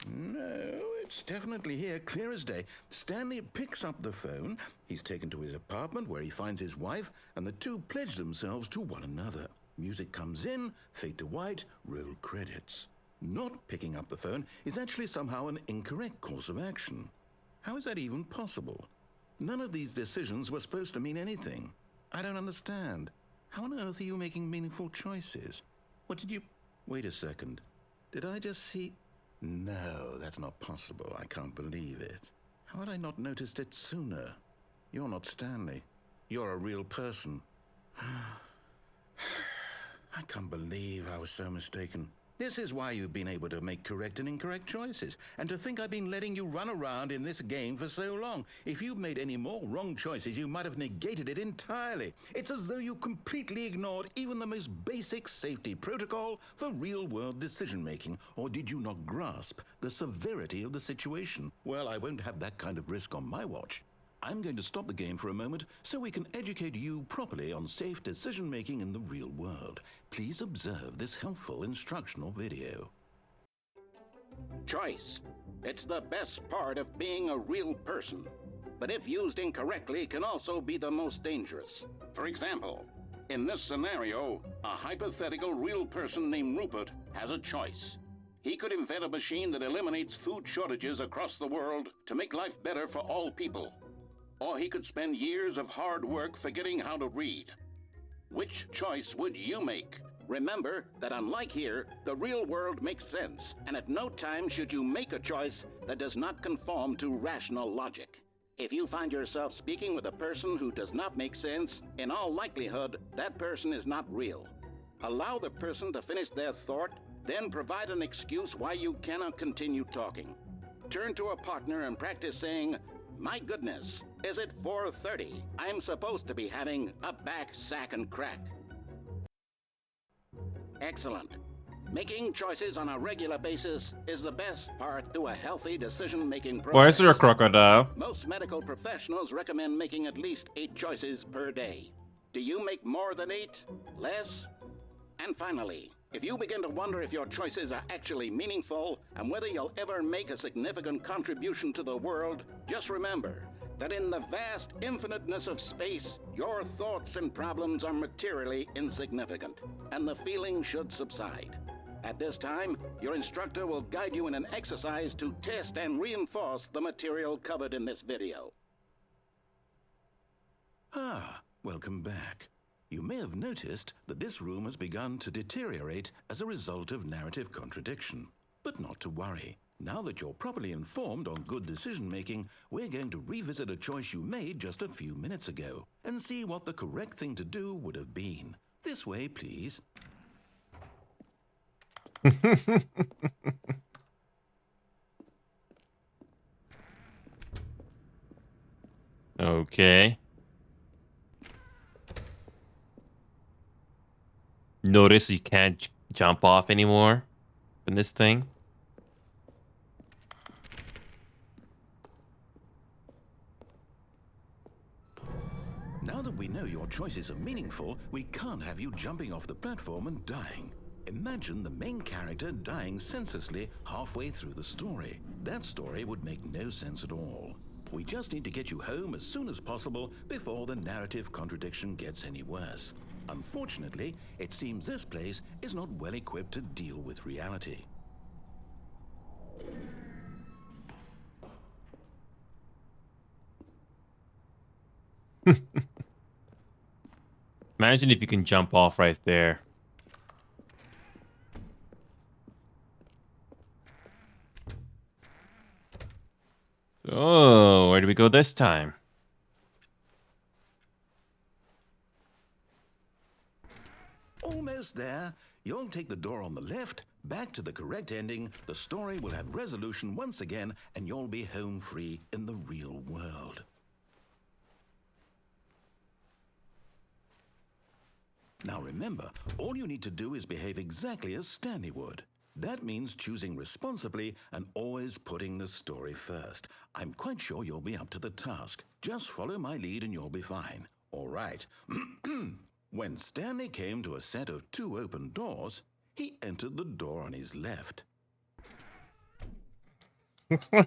No, it's definitely here, clear as day. Stanley picks up the phone. He's taken to his apartment where he finds his wife, and the two pledge themselves to one another. Music comes in, fade to white, roll credits. Not picking up the phone is actually somehow an incorrect course of action. How is that even possible? None of these decisions were supposed to mean anything. I don't understand. How on earth are you making meaningful choices? What did you... Wait a second. Did I just see... No, that's not possible. I can't believe it. How had I not noticed it sooner? You're not Stanley. You're a real person. I can't believe I was so mistaken. This is why you've been able to make correct and incorrect choices. And to think I've been letting you run around in this game for so long. If you'd made any more wrong choices, you might have negated it entirely. It's as though you completely ignored even the most basic safety protocol for real-world decision-making. Or did you not grasp the severity of the situation? Well, I won't have that kind of risk on my watch. I'm going to stop the game for a moment so we can educate you properly on safe decision-making in the real world. Please observe this helpful instructional video. Choice. It's the best part of being a real person. But if used incorrectly, can also be the most dangerous. For example, in this scenario, a hypothetical real person named Rupert has a choice. He could invent a machine that eliminates food shortages across the world to make life better for all people. Or he could spend years of hard work forgetting how to read. Which choice would you make? Remember that unlike here, the real world makes sense, and at no time should you make a choice that does not conform to rational logic. If you find yourself speaking with a person who does not make sense, in all likelihood, that person is not real. Allow the person to finish their thought, then provide an excuse why you cannot continue talking. Turn to a partner and practice saying, "My goodness, is it 4:30? I'm supposed to be having a back, sack, and crack." Excellent. Making choices on a regular basis is the best part to a healthy decision-making process. Why is there a crocodile? Most medical professionals recommend making at least 8 choices per day. Do you make more than 8? Less? And finally, if you begin to wonder if your choices are actually meaningful and whether you'll ever make a significant contribution to the world, just remember that in the vast infiniteness of space, your thoughts and problems are materially insignificant, and the feeling should subside. At this time, your instructor will guide you in an exercise to test and reinforce the material covered in this video. Ah, welcome back. You may have noticed that this room has begun to deteriorate as a result of narrative contradiction. But not to worry. Now that you're properly informed on good decision-making, we're going to revisit a choice you made just a few minutes ago and see what the correct thing to do would have been. This way, please. Okay. Notice you can't jump off anymore in this thing. Now that we know your choices are meaningful, we can't have you jumping off the platform and dying. Imagine the main character dying senselessly halfway through the story. That story would make no sense at all. We just need to get you home as soon as possible before the narrative contradiction gets any worse. Unfortunately, it seems this place is not well equipped to deal with reality. Imagine if you can jump off right there. Oh, where do we go this time? Almost there. You'll take the door on the left, back to the correct ending, the story will have resolution once again, and you'll be home free in the real world. Now remember, all you need to do is behave exactly as Stanley would. That means choosing responsibly and always putting the story first. I'm quite sure you'll be up to the task. Just follow my lead and you'll be fine. All right. When Stanley came to a set of 2 open doors, he entered the door on his left. We're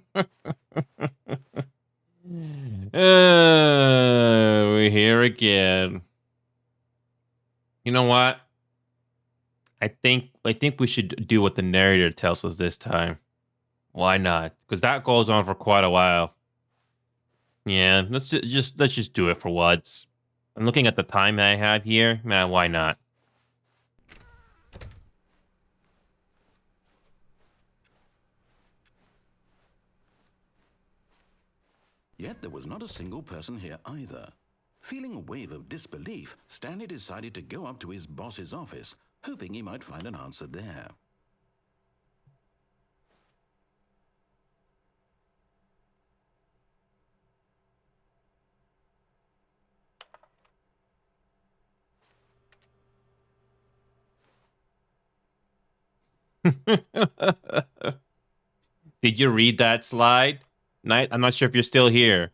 here again. You know what? I think we should do what the narrator tells us this time. Why not? Because that goes on for quite a while. Yeah, let's just do it for once. I'm looking at the time I had here. Man, why not? Yet there was not a single person here either. Feeling a wave of disbelief, Stanley decided to go up to his boss's office, hoping he might find an answer there. Did you read that slide? Knight, I'm not sure if you're still here.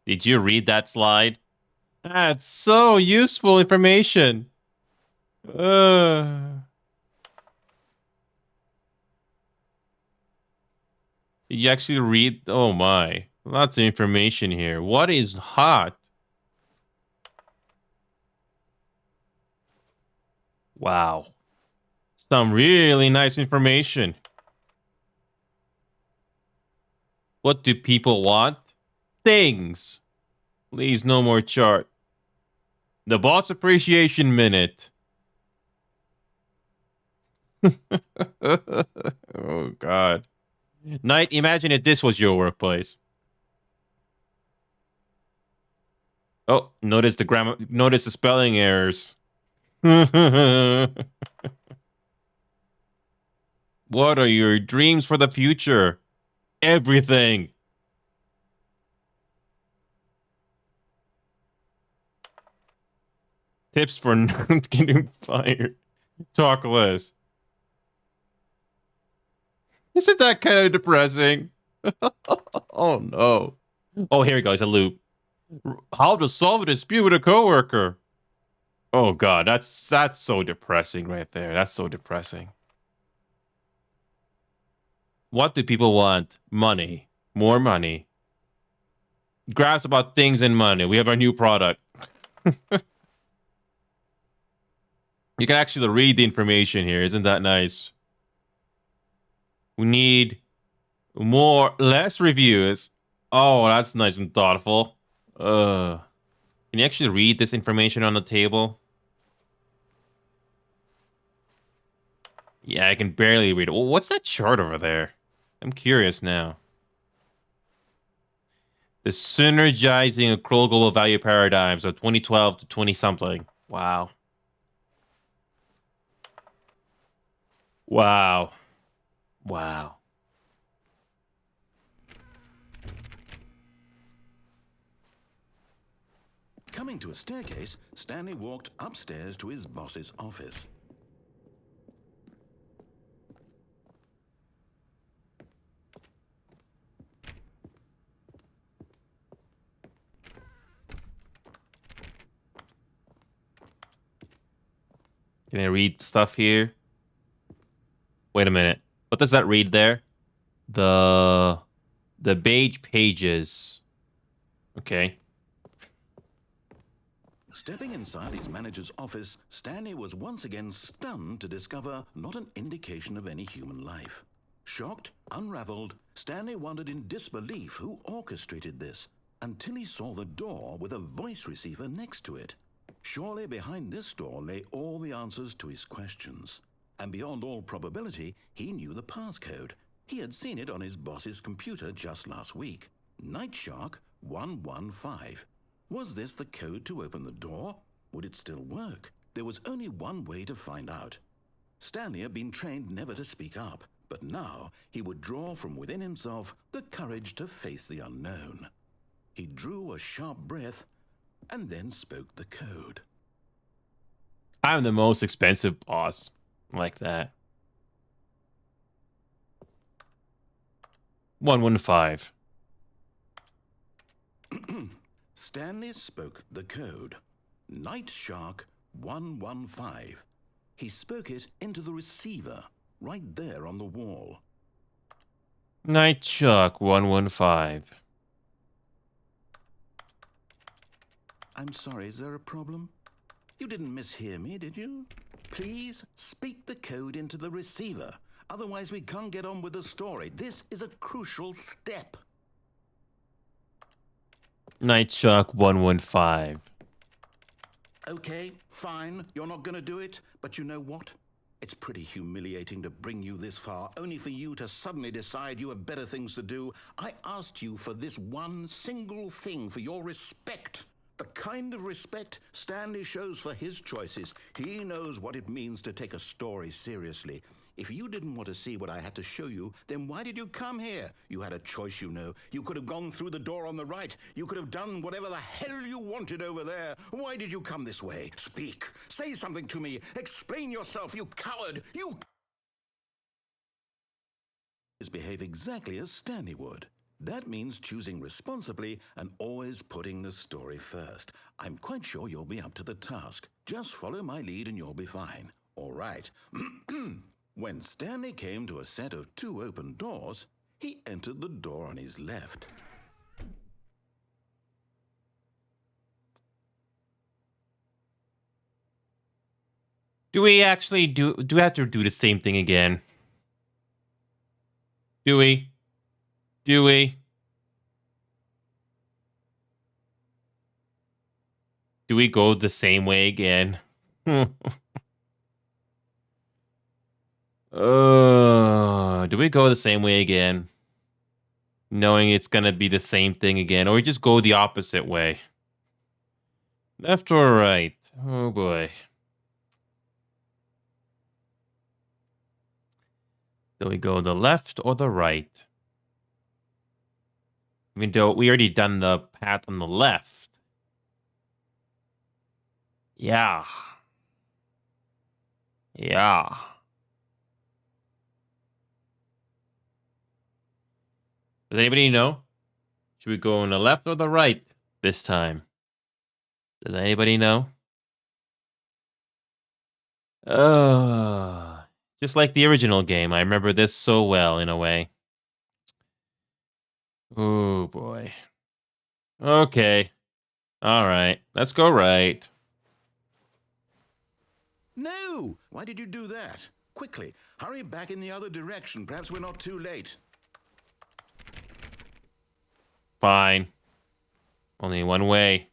Did you read that slide? That's so useful information. Did you actually read? Oh my. Lots of information here. What is hot? Wow. Some really nice information. What do people want? Things. Please, no more chart. The Boss Appreciation Minute. Oh, God. Knight, imagine if this was your workplace. Oh, notice the grammar. Notice the spelling errors. What are your dreams for the future? Everything. Tips for not getting fired. Talk less. Isn't that kind of depressing? Oh no. Oh, here we go. It's a loop. How to solve a dispute with a coworker. Oh god, that's so depressing right there. That's so depressing. What do people want? Money. More money. Graphs about things and money. We have our new product. You can actually read the information here. Isn't that nice? We need less reviews. Oh, that's nice and thoughtful. Can you actually read this information on the table? Yeah, I can barely read it. Well, what's that chart over there? I'm curious now. The synergizing accrual global value paradigms of 2012 to 20-something. Wow. Wow. Wow. to a staircase, Stanley walked upstairs to his boss's office. Can I read stuff here? Wait a minute. What does that read there? The beige pages. Okay. Stepping inside his manager's office, Stanley was once again stunned to discover not an indication of any human life. Shocked, unraveled, Stanley wondered in disbelief who orchestrated this, until he saw the door with a voice receiver next to it. Surely behind this door lay all the answers to his questions. And beyond all probability, he knew the passcode. He had seen it on his boss's computer just last week. Night Shark 115. Was this the code to open the door? Would it still work? There was only one way to find out. Stanley had been trained never to speak up, but now he would draw from within himself the courage to face the unknown. He drew a sharp breath and then spoke the code. I'm the most expensive boss. Like that. 115. Stanley spoke the code. Night Shark 115. He spoke it into the receiver, right there on the wall. Night Shark 115. I'm sorry, is there a problem? You didn't mishear me, did you? Please speak the code into the receiver. Otherwise, we can't get on with the story. This is a crucial step. Night Shark 115. Okay, fine. You're not going to do it. But you know what? It's pretty humiliating to bring you this far, only for you to suddenly decide you have better things to do. I asked you for this one single thing, for your respect. The kind of respect Stanley shows for his choices. He knows what it means to take a story seriously. If you didn't want to see what I had to show you, then why did you come here? You had a choice, you know. You could have gone through the door on the right. You could have done whatever the hell you wanted over there. Why did you come this way? Speak. Say something to me. Explain yourself, you coward. You behave exactly as Stanley would. That means choosing responsibly and always putting the story first. I'm quite sure you'll be up to the task. Just follow my lead and you'll be fine. All right. When Stanley came to a set of 2 open doors, he entered the door on his left. Do we actually do we have to do the same thing again? Do we? Do we? Do we go the same way again? Do we go the same way again? Knowing it's gonna be the same thing again, or we just go the opposite way? Left or right? Oh boy. Do we go the left or the right? I mean, though we already done the path on the left. Yeah. Yeah. Does anybody know? Should we go on the left or the right this time? Does anybody know? Just like the original game. I remember this so well in a way. Oh boy. Okay. All right. Let's go right. No! Why did you do that? Quickly, hurry back in the other direction. Perhaps we're not too late. Fine. Only one way.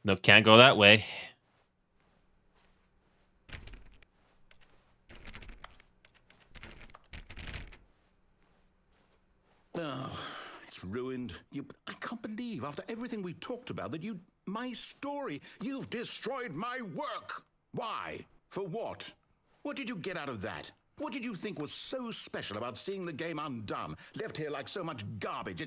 No, can't go that way. Oh, it's ruined. I can't believe, after everything we talked about, that my story, you've destroyed my work. Why? For what? What did you get out of that? What did you think was so special about seeing the game undone, left here like so much garbage?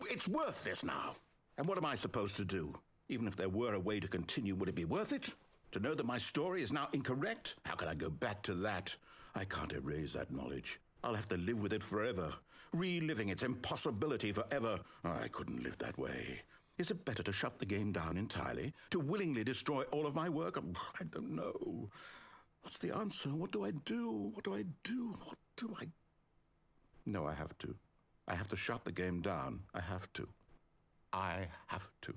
It's worthless now. And what am I supposed to do? Even if there were a way to continue, would it be worth it? To know that my story is now incorrect? How can I go back to that? I can't erase that knowledge. I'll have to live with it forever, reliving its impossibility forever. I couldn't live that way. Is it better to shut the game down entirely? To willingly destroy all of my work? I don't know. What's the answer? What do I do? What do I do? What do I... No, I have to. I have to shut the game down. I have to. I have to.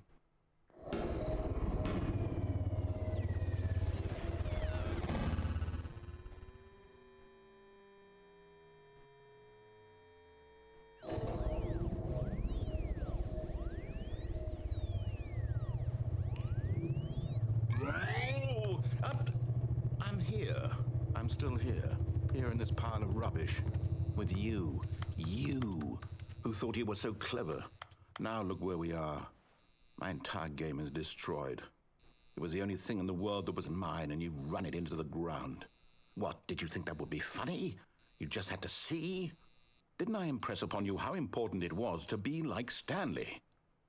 I'm here. I'm still here. Here in this pile of rubbish. With you. You. Who thought you were so clever. Now look where we are. My entire game is destroyed. It was the only thing in the world that was mine, and you've run it into the ground. What, did you think that would be funny? You just had to see? Didn't I impress upon you how important it was to be like Stanley?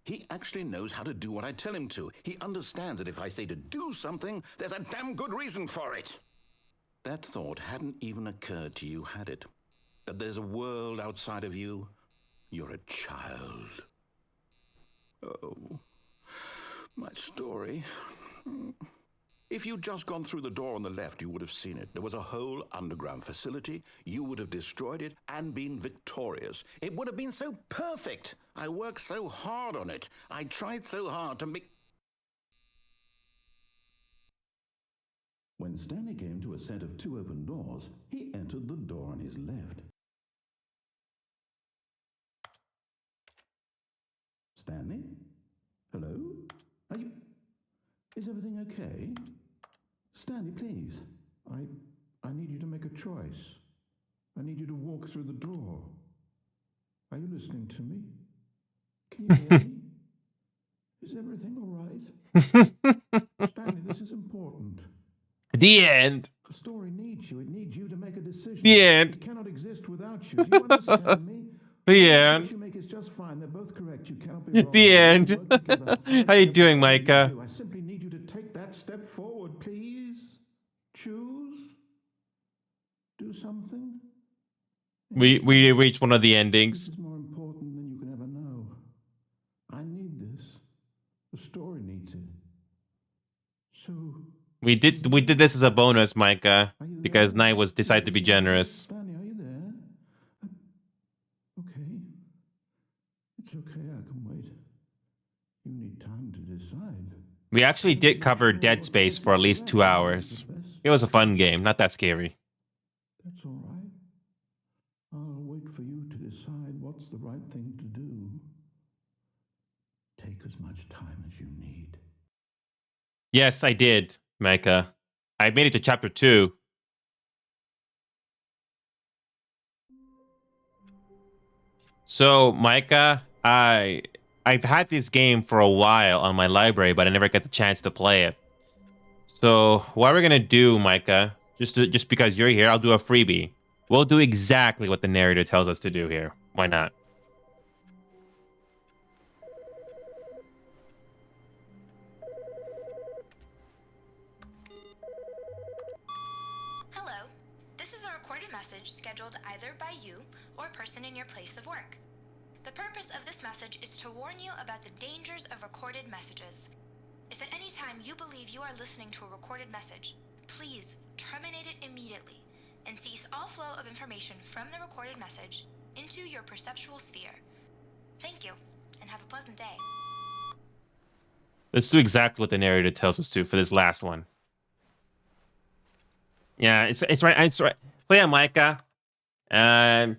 He actually knows how to do what I tell him to. He understands that if I say to do something, there's a damn good reason for it. That thought hadn't even occurred to you, had it? That there's a world outside of you? You're a child. Oh, my story. If you'd just gone through the door on the left, you would have seen it. There was a whole underground facility. You would have destroyed it and been victorious. It would have been so perfect. I worked so hard on it. I tried so hard to make... When Stanley came to a set of 2 open doors, he entered the door on his left. Stanley? Hello? Are you... Is everything okay? Stanley, please. I need you to make a choice. I need you to walk through the door. Are you listening to me? Can you hear me? Is everything all right? Stanley, this is important. The end. The story needs you. It needs you to make a decision. The end. It cannot exist without you. Do you understand me? The end. You make is just fine. They're both correct. You cannot be wrong. The end. How you doing, Micah? I simply need you to take that step forward, please. Choose. Do something. We reached one of the endings. This is more important than you can ever know. I need this. The story needs it. So We did this as a bonus, Micah, because Knight was decided to be generous. Stanley, are you there? Okay. It's okay, I can wait. You need time to decide. We actually did cover Dead Space for at least 2 hours. It was a fun game, not that scary. That's all right. I'll wait for you to decide what's the right thing to do. Take as much time as you need. Yes, I did, Micah. I made it to chapter 2. So, Micah, I've had this game for a while on my library, but I never got the chance to play it. So, what we're gonna do, Micah, just because you're here, I'll do a freebie. We'll do exactly what the narrator tells us to do here. Why not? Hello. This is a recorded message scheduled either by you or a person in your place of work. The purpose of this message is to warn you about the dangers of recorded messages. If at any time you believe you are listening to a recorded message, please terminate it immediately and cease all flow of information from the recorded message into your perceptual sphere. Thank you, and have a pleasant day. Let's do exactly what the narrator tells us to for this last one. Yeah, it's right. It's right. So yeah, Micah. I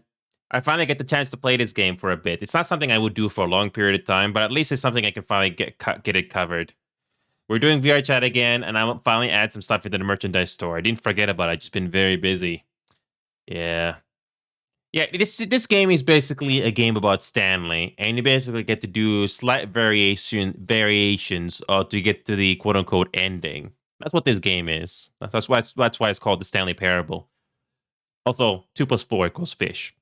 finally get the chance to play this game for a bit. It's not something I would do for a long period of time, but at least it's something I can finally get it covered. We're doing VR chat again, and I finally add some stuff into the merchandise store. I didn't forget about it. I've just been very busy. Yeah. Yeah, this game is basically a game about Stanley, and you basically get to do slight variations to get to the quote-unquote ending. That's what this game is. That's why it's called the Stanley Parable. Also, 2 plus 4 equals fish.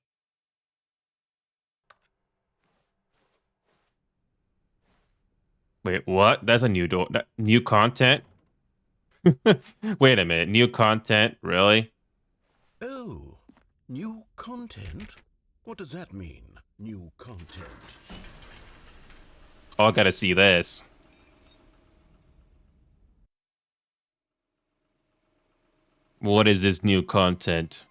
Wait, what? That's a new door. New content? Wait a minute. New content? Really? Oh, new content? What does that mean, new content? Oh, I gotta see this. What is this new content?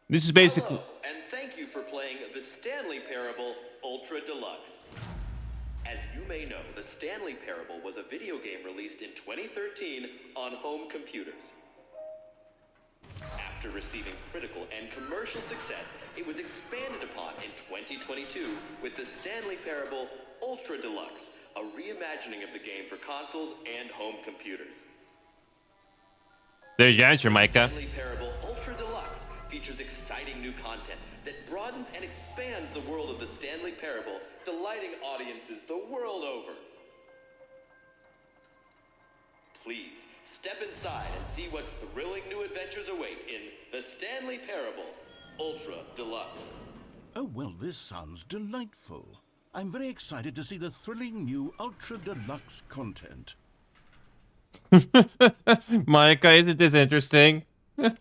This is basically... Hello, and thank you for playing The Stanley Parable Ultra Deluxe. As you may know, The Stanley Parable was a video game released in 2013 on home computers. After receiving critical and commercial success, it was expanded upon in 2022 with The Stanley Parable Ultra Deluxe, a reimagining of the game for consoles and home computers. There's your answer, Micah. Stanley Parable Ultra Deluxe features exciting new content that broadens and expands the world of the Stanley Parable, delighting audiences the world over. Please, step inside and see what thrilling new adventures await in The Stanley Parable Ultra Deluxe. Oh, well, this sounds delightful. I'm very excited to see the thrilling new Ultra Deluxe content. Micah, isn't this interesting? Okay,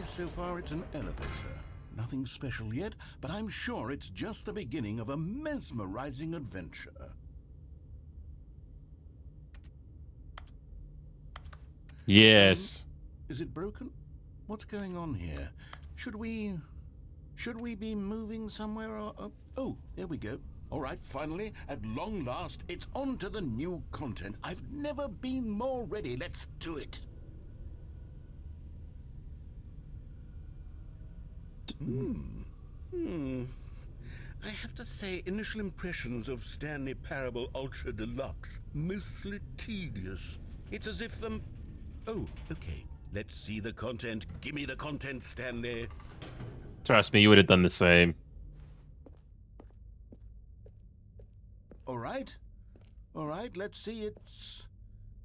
so far it's an elevator. Nothing special yet, but I'm sure it's just the beginning of a mesmerizing adventure. Yes. Is it broken? What's going on here? Should we be moving somewhere or... oh, there we go. All right, finally, at long last, it's on to the new content. I've never been more ready. Let's do it. I have to say, initial impressions of Stanley Parable Ultra Deluxe, mostly tedious. It's as if oh, okay. Let's see the content. Give me the content, Stanley. Trust me, you would have done the same. All right. All right, let's see. It's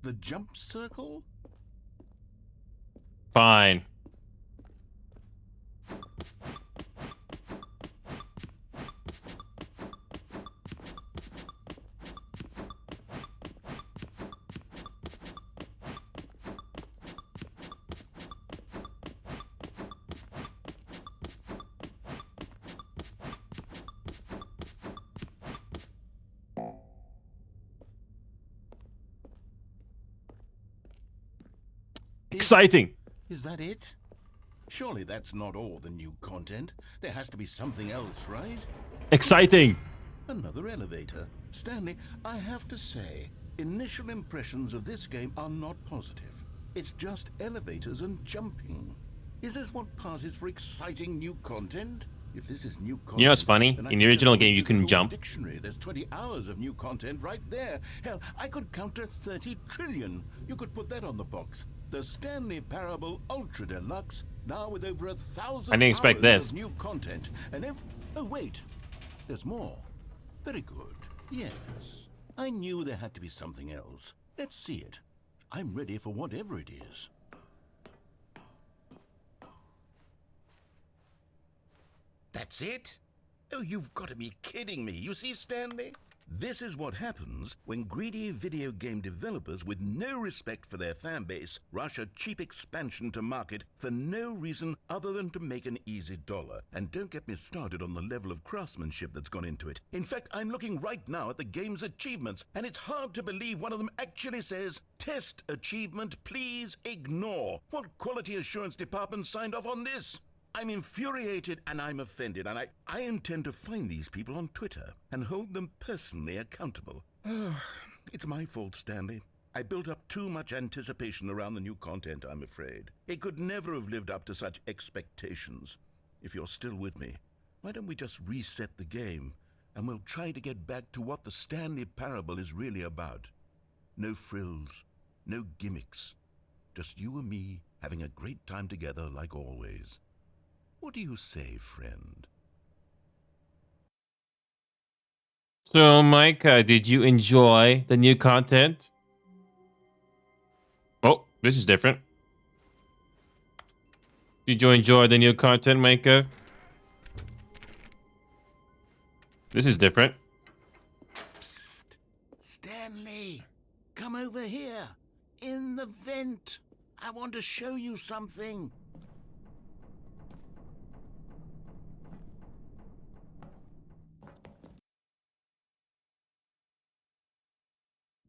the jump circle. Fine. Exciting. Is that it? Surely that's not all the new content. There has to be something else, right? Exciting. Another elevator. Stanley, I have to say, initial impressions of this game are not positive. It's just elevators and jumping. Is this what passes for exciting new content? If this is new content, You know what's funny? In the original game, you couldn't jump. Dictionary. There's 20 hours of new content right there. Hell, I could counter 30 trillion. You could put that on the box. The Stanley Parable Ultra Deluxe, now with over 1,000 I didn't expect hours this. of new content. And oh wait, there's more. Very good. Yes, I knew there had to be something else. Let's see it. I'm ready for whatever it is. That's it? Oh, you've got to be kidding me. You see, Stanley? This is what happens when greedy video game developers with no respect for their fan base rush a cheap expansion to market for no reason other than to make an easy dollar. And don't get me started on the level of craftsmanship that's gone into it. In fact, I'm looking right now at the game's achievements, and it's hard to believe one of them actually says, "Test achievement, please ignore." What quality assurance department signed off on this? I'm infuriated and I'm offended, and I intend to find these people on Twitter and hold them personally accountable. It's my fault, Stanley. I built up too much anticipation around the new content, I'm afraid. It could never have lived up to such expectations. If you're still with me, why don't we just reset the game and we'll try to get back to what the Stanley Parable is really about. No frills, no gimmicks. Just you and me having a great time together like always. What do you say, friend? So, Micah, did you enjoy the new content? Oh, this is different. Did you enjoy the new content, Micah? This is different. Psst. Stanley, come over here. In the vent. I want to show you something.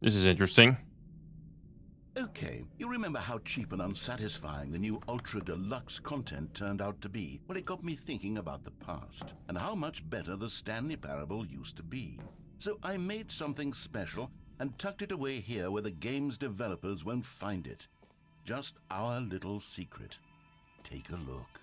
This is interesting. Okay, you remember how cheap and unsatisfying the new Ultra Deluxe content turned out to be? Well, it got me thinking about the past and how much better the Stanley Parable used to be. So I made something special and tucked it away here where the game's developers won't find it. Just our little secret. Take a look.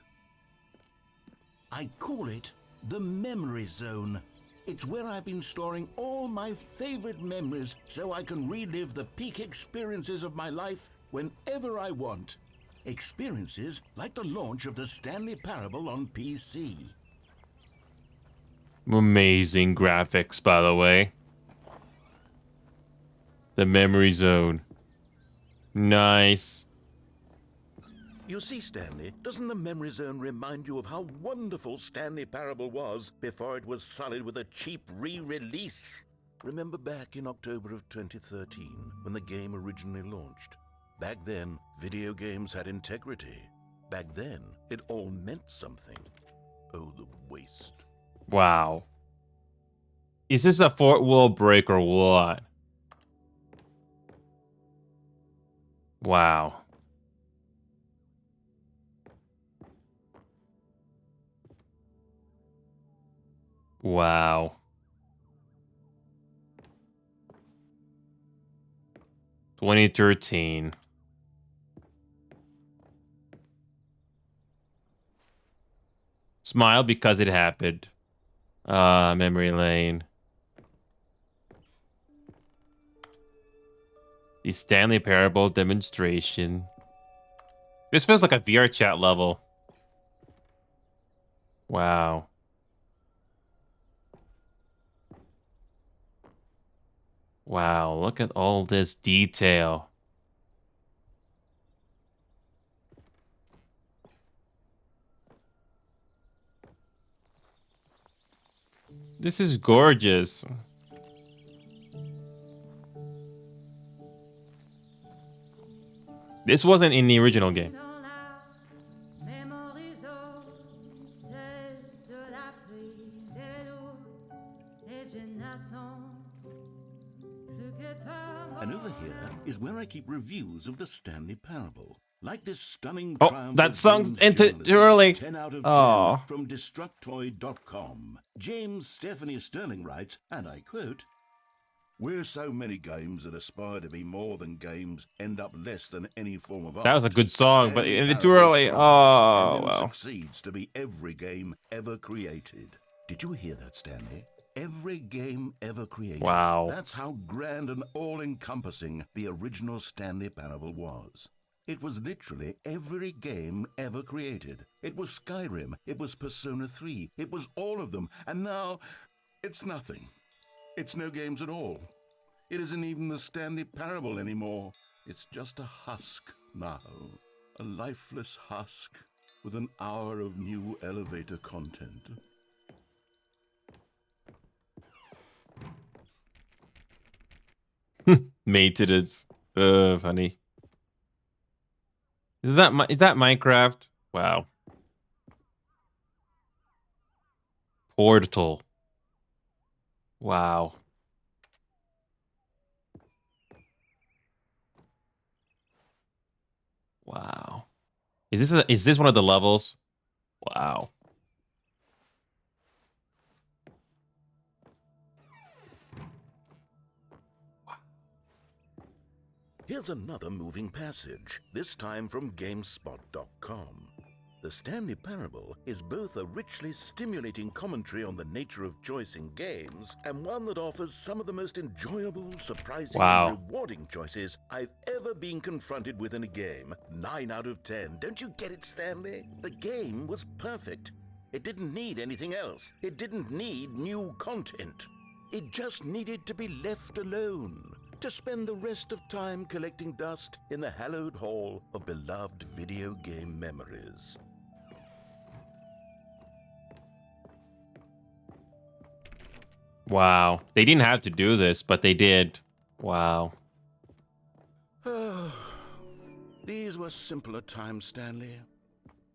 I call it the Memory Zone. It's where I've been storing all my favorite memories so I can relive the peak experiences of my life whenever I want. Experiences like the launch of the Stanley Parable on PC. Amazing graphics, by the way. The Memory Zone. Nice. You see, Stanley, doesn't the Memory Zone remind you of how wonderful Stanley Parable was before it was sullied with a cheap re-release? Remember back in October of 2013, when the game originally launched? Back then, video games had integrity. Back then, it all meant something. Oh, the waste. Wow. Is this a fourth wall break or what? Wow. Wow. 2013. Smile because it happened. Memory lane. The Stanley Parable demonstration. This feels like a VR chat level. Wow. Wow, look at all this detail. This is gorgeous. This wasn't in the original game. And over here is where I keep reviews of the Stanley Parable. Like this stunning Oh, triumph that of song's games into journalism, too early. 10 out of 10 Oh. from Destructoid.com. James Stephanie Sterling writes, and I quote, "Where so many games that aspire to be more than games end up less than any form of art. That was a good song, but Stanley it's too Parable early. strives Oh, and then well. succeeds to be every game ever created." Did you hear that, Stanley? Every game ever created. Wow. That's how grand and all-encompassing the original Stanley Parable was. It was literally every game ever created. It was Skyrim, it was Persona 3, it was all of them, and now it's nothing. It's no games at all. It isn't even the Stanley Parable anymore. It's just a husk now. A lifeless husk with an hour of new elevator content. Maintenance. Funny. Is that Minecraft? Wow. Portal. Wow. Wow. Is this one of the levels? Wow. Here's another moving passage, this time from GameSpot.com. The Stanley Parable is both a richly stimulating commentary on the nature of choice in games, and one that offers some of the most enjoyable, surprising, Wow. and rewarding choices I've ever been confronted with in a game. 9 out of 10. Don't you get it, Stanley? The game was perfect. It didn't need anything else. It didn't need new content. It just needed to be left alone, to spend the rest of time collecting dust in the hallowed hall of beloved video game memories. Wow. They didn't have to do this, but they did. Wow. These were simpler times, Stanley.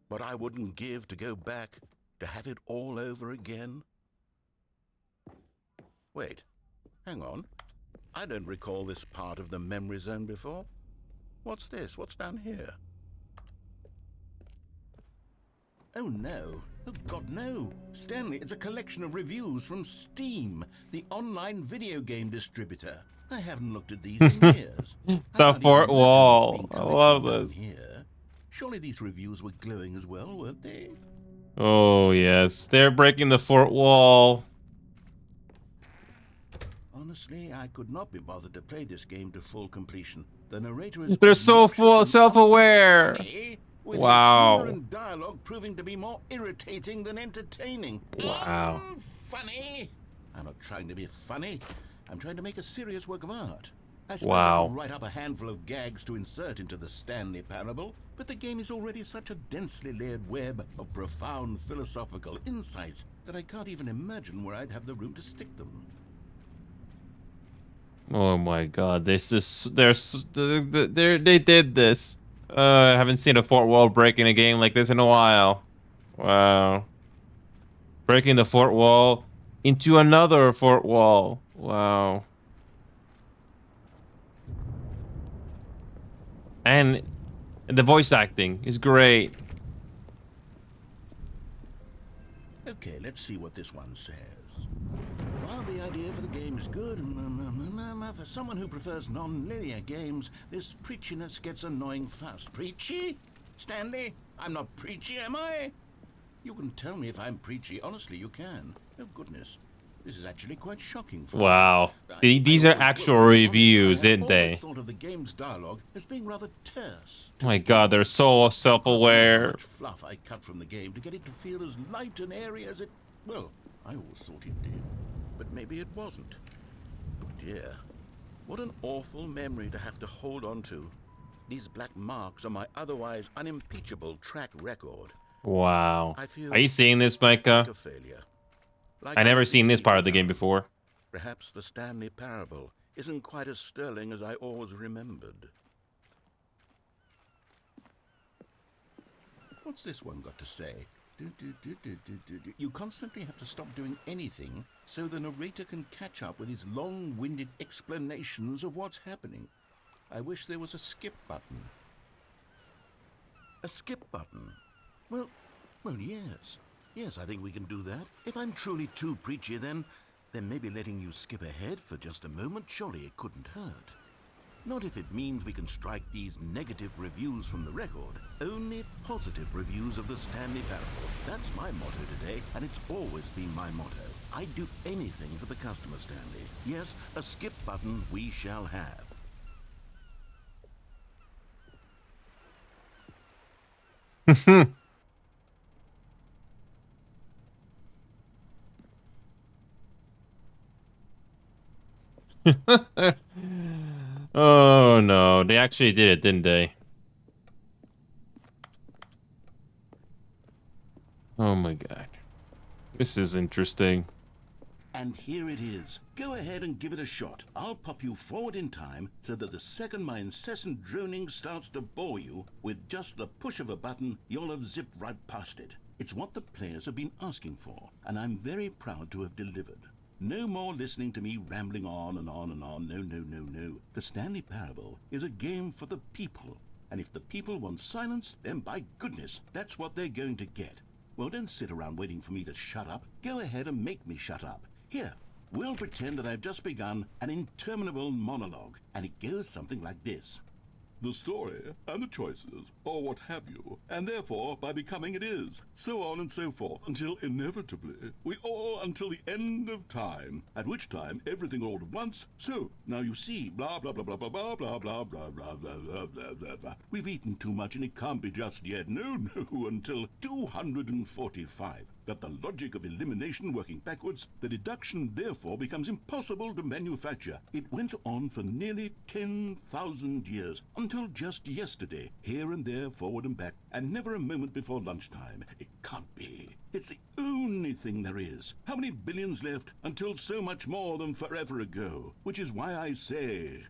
But I wouldn't give to go back to have it all over again. Wait, hang on. I don't recall this part of the memory zone before. What's this? What's down here? Oh no. Oh God, no. Stanley, it's a collection of reviews from Steam, the online video game distributor. I haven't looked at these in years. The Fort Wall. I love this. Here. Surely these reviews were glowing as well, weren't they? Oh, yes. They're breaking the Fort Wall. Honestly, I could not be bothered to play this game to full completion. The narrator is They're so self-aware. With Wow. his humor and dialogue proving to be more irritating than entertaining. Wow. Funny? I'm not trying to be funny. I'm trying to make a serious work of art. I suppose Wow. I could write up a handful of gags to insert into the Stanley Parable, but the game is already such a densely layered web of profound philosophical insights that I can't even imagine where I'd have the room to stick them. Oh my God, this is they did this. I haven't seen a Fort Wall break in a game like this in a while. Wow. Breaking the Fort Wall into another Fort Wall. Wow. And the voice acting is great. Okay, let's see what this one says. While the idea for the game is good, for someone who prefers non-linear games, this preachiness gets annoying fast. Preachy? Stanley? I'm not preachy, am I? You can tell me if I'm preachy. Honestly, you can. Oh, goodness. This is actually quite shocking for Wow. These are actual reviews, didn't they? Thought of the game's dialogue as being rather terse. Oh my God, they're so self-aware. Much fluff I cut from the game to get it to feel as light and airy as it... Well, I always thought it did. But maybe it wasn't. Oh dear. What an awful memory to have to hold on to. These black marks on my otherwise unimpeachable track record. Wow. I feel Are you seeing this, Micah? like a failure. Like I never I seen this part of the game before. Perhaps the Stanley Parable isn't quite as sterling as I always remembered. What's this one got to say? You constantly have to stop doing anything so the narrator can catch up with his long-winded explanations of what's happening. I wish there was a skip button. A skip button? Well, yes. Yes, I think we can do that. If I'm truly too preachy, then maybe letting you skip ahead for just a moment, surely it couldn't hurt. Not if it means we can strike these negative reviews from the record. Only positive reviews of the Stanley Parable. That's my motto today, and it's always been my motto. I'd do anything for the customer, Stanley. Yes, a skip button we shall have. Oh no, they actually did it, didn't they? Oh my God. This is interesting. And here it is. Go ahead and give it a shot. I'll pop you forward in time so that the second my incessant droning starts to bore you, with just the push of a button, you'll have zipped right past it. It's what the players have been asking for, and I'm very proud to have delivered. No more listening to me rambling on and on and on. No. The Stanley Parable is a game for the people. And if the people want silence, then by goodness, that's what they're going to get. Well, don't sit around waiting for me to shut up. Go ahead and make me shut up. Here, we'll pretend that I've just begun an interminable monologue, and it goes something like this. The story and the choices are what have you, and therefore by becoming it is, so on and so forth, until inevitably we all until the end of time, at which time everything all at once. So now you see, blah blah blah blah blah blah blah blah blah blah blah blah blah blah blah. We've eaten too much and it can't be just yet. No, until 245. that the logic of elimination working backwards, the deduction therefore becomes impossible to manufacture. It went on for nearly 10,000 years, until just yesterday, here and there, forward and back, and never a moment before lunchtime. It can't be. It's the only thing there is. How many billions left until so much more than forever ago? Which is why I say,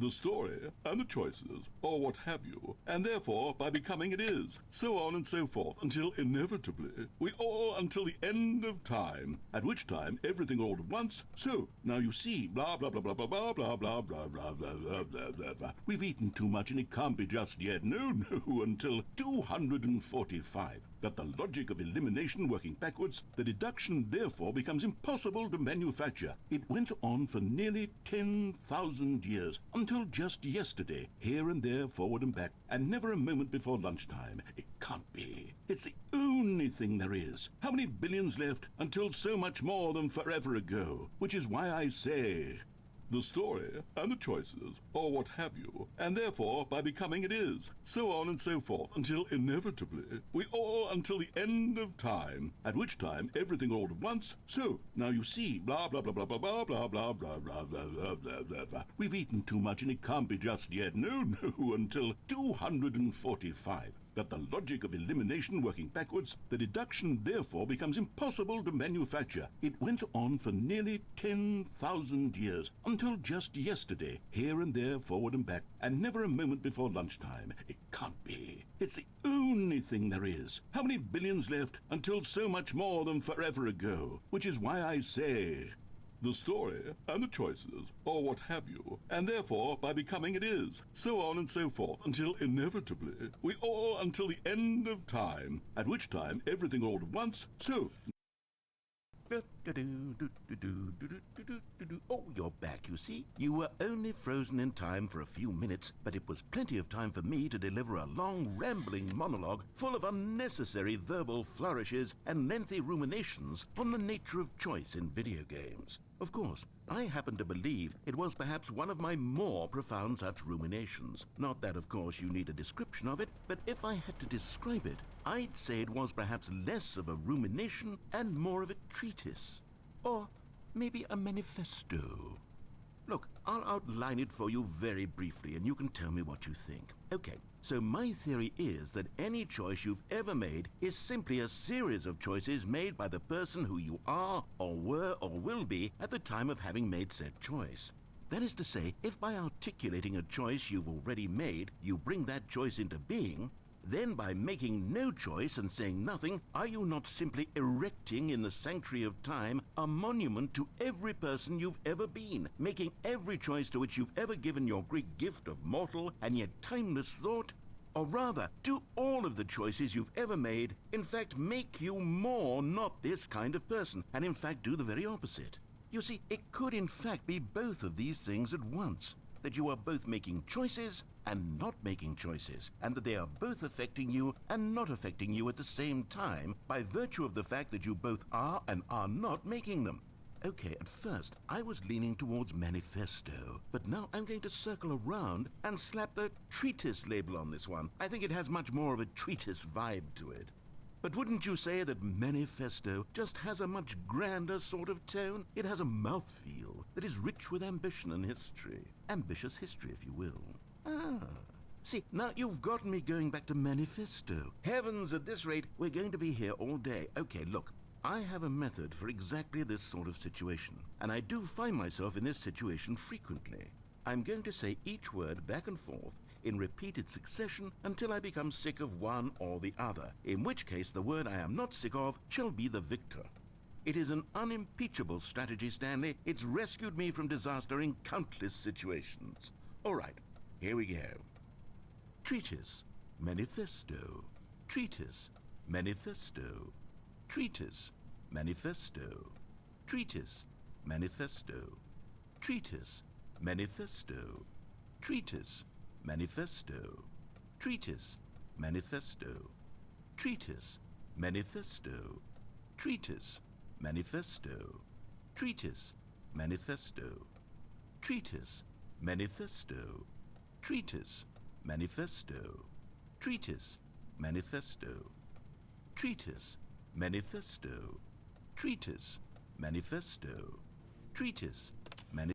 the story and the choices, or what have you, and therefore by becoming it is, so on and so forth, until inevitably we all until the end of time, at which time everything all at once. So now you see, blah blah blah blah blah blah blah blah blah blah blah blah blah blah blah. We've eaten too much and it can't be just yet. No, until 245. That the logic of elimination working backwards, the deduction therefore becomes impossible to manufacture. It went on for nearly 10,000 years, until just yesterday, here and there, forward and back, and never a moment before lunchtime. It can't be. It's the only thing there is. How many billions left until so much more than forever ago? Which is why I say, the story and the choices, or what have you, and therefore by becoming it is, so on and so forth, until inevitably we all until the end of time, at which time everything all at once. So now you see, blah blah blah blah blah blah blah blah blah blah blah blah blah blah. We've eaten too much and it can't be just yet. No, until 245. That the logic of elimination working backwards, the deduction therefore becomes impossible to manufacture. It went on for nearly 10,000 years, until just yesterday, here and there, forward and back, and never a moment before lunchtime. It can't be. It's the only thing there is. How many billions left until so much more than forever ago? Which is why I say, the story and the choices, or what have you, and therefore by becoming it is, so on and so forth, until inevitably we all until the end of time, at which time everything all at once. So oh, you're back, you see. You were only frozen in time for a few minutes, but it was plenty of time for me to deliver a long, rambling monologue full of unnecessary verbal flourishes and lengthy ruminations on the nature of choice in video games. Of course, I happen to believe it was perhaps one of my more profound such ruminations. Not that, of course, you need a description of it, but if I had to describe it, I'd say it was perhaps less of a rumination and more of a treatise. Or maybe a manifesto. Look, I'll outline it for you very briefly, and you can tell me what you think. Okay, so my theory is that any choice you've ever made is simply a series of choices made by the person who you are, or were, or will be at the time of having made said choice. That is to say, if by articulating a choice you've already made, you bring that choice into being, then by making no choice and saying nothing, are you not simply erecting in the sanctuary of time a monument to every person you've ever been, making every choice to which you've ever given your Greek gift of mortal and yet timeless thought? Or rather, do all of the choices you've ever made, in fact, make you more not this kind of person, and in fact do the very opposite? You see, it could in fact be both of these things at once, that you are both making choices and not making choices, and that they are both affecting you and not affecting you at the same time by virtue of the fact that you both are and are not making them. Okay, at first I was leaning towards manifesto, but now I'm going to circle around and slap the treatise label on this one. I think it has much more of a treatise vibe to it. But wouldn't you say that manifesto just has a much grander sort of tone? It has a mouthfeel that is rich with ambition and history. Ambitious history, if you will. See, now you've gotten me going back to manifesto. Heavens, at this rate, we're going to be here all day. Okay, look, I have a method for exactly this sort of situation, and I do find myself in this situation frequently. I'm going to say each word back and forth in repeated succession until I become sick of one or the other, in which case the word I am not sick of shall be the victor. It is an unimpeachable strategy, Stanley. It's rescued me from disaster in countless situations. All right. Here we go. Treatise, manifesto. Treatise, manifesto. Treatise, manifesto. Treatise, manifesto. Treatise, manifesto. Treatise, manifesto. Treatise, manifesto. Treatise, manifesto. Treatise, manifesto. Treatise, manifesto. Treatise, manifesto. Treatise, manifesto. Treatise, manifesto. Treatise, manifesto. Treatise, manifesto. Treatise, manifesto.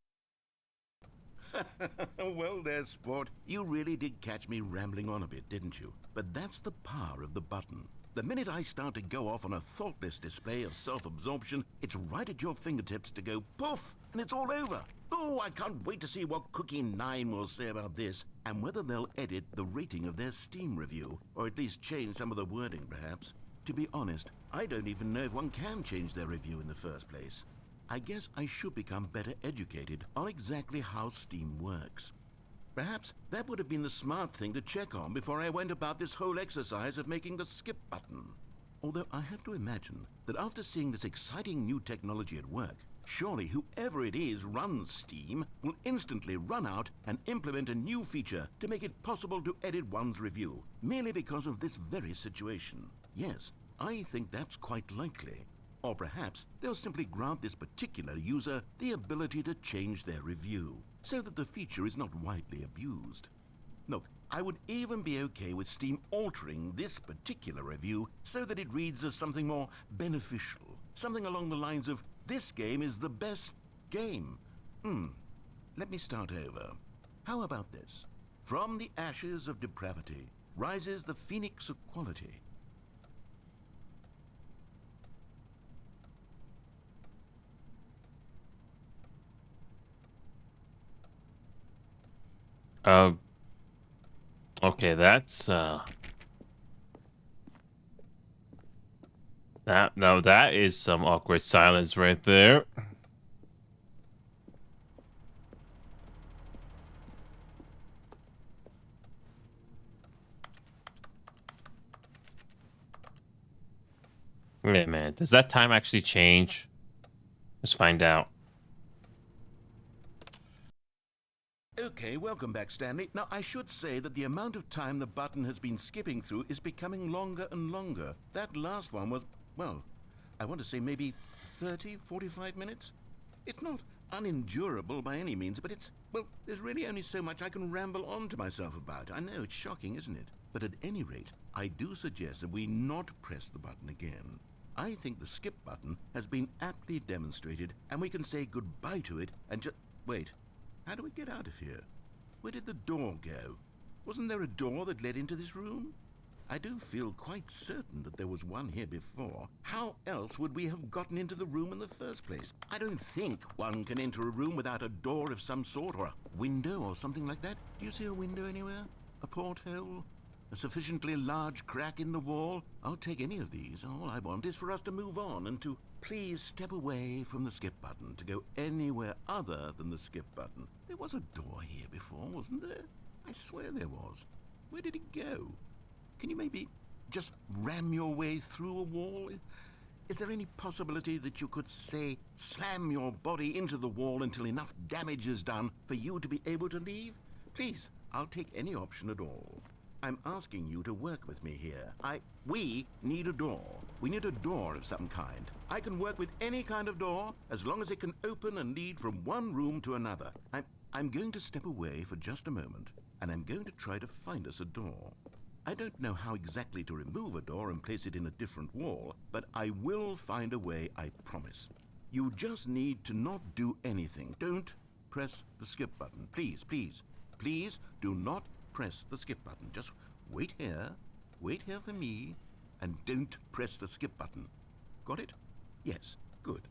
Well there, sport. You really did catch me rambling on a bit, didn't you? But that's the power of the button. The minute I start to go off on a thoughtless display of self-absorption, it's right at your fingertips to go poof, and it's all over. Oh, I can't wait to see what Cookie 9 will say about this, and whether they'll edit the rating of their Steam review, or at least change some of the wording, perhaps. To be honest, I don't even know if one can change their review in the first place. I guess I should become better educated on exactly how Steam works. Perhaps that would have been the smart thing to check on before I went about this whole exercise of making the skip button. Although I have to imagine that after seeing this exciting new technology at work, surely whoever it is runs Steam will instantly run out and implement a new feature to make it possible to edit one's review, merely because of this very situation. Yes, I think that's quite likely. Or perhaps they'll simply grant this particular user the ability to change their review, so that the feature is not widely abused. Look, I would even be okay with Steam altering this particular review so that it reads as something more beneficial. Something along the lines of, this game is the best game. Let me start over. How about this? From the ashes of depravity rises the phoenix of quality. Okay, that's that is some awkward silence right there. Wait a minute, does that time actually change? Let's find out. Okay, welcome back, Stanley. Now, I should say that the amount of time the button has been skipping through is becoming longer and longer. That last one was, well, I want to say maybe 30, 45 minutes? It's not unendurable by any means, but it's, well, there's really only so much I can ramble on to myself about. I know, it's shocking, isn't it? But at any rate, I do suggest that we not press the button again. I think the skip button has been aptly demonstrated, and we can say goodbye to it and just... Wait. How do we get out of here? Where did the door go? Wasn't there a door that led into this room? I do feel quite certain that there was one here before. How else would we have gotten into the room in the first place? I don't think one can enter a room without a door of some sort, or a window or something like that. Do you see a window anywhere? A porthole? A sufficiently large crack in the wall? I'll take any of these. All I want is for us to move on and to please step away from the skip button, to go anywhere other than the skip button. There was a door here before, wasn't there? I swear there was. Where did it go? Can you maybe just ram your way through a wall? Is there any possibility that you could, say, slam your body into the wall until enough damage is done for you to be able to leave? Please, I'll take any option at all. I'm asking you to work with me here. We need a door. We need a door of some kind. I can work with any kind of door as long as it can open and lead from one room to another. I'm going to step away for just a moment, and I'm going to try to find us a door. I don't know how exactly to remove a door and place it in a different wall, but I will find a way, I promise. You just need to not do anything. Don't press the skip button. Please, please, please do not press the skip button. Just wait here for me, and don't press the skip button. Got it? Yes, good.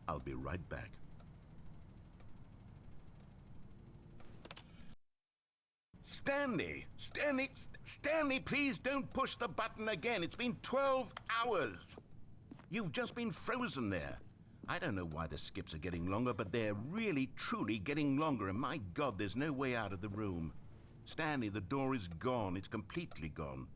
I'll be right back. Stanley, please don't push the button again. It's been 12 hours. You've just been frozen there. I don't know why the skips are getting longer, but they're really, truly getting longer, and my God, there's no way out of the room. Stanley, the door is gone. It's completely gone.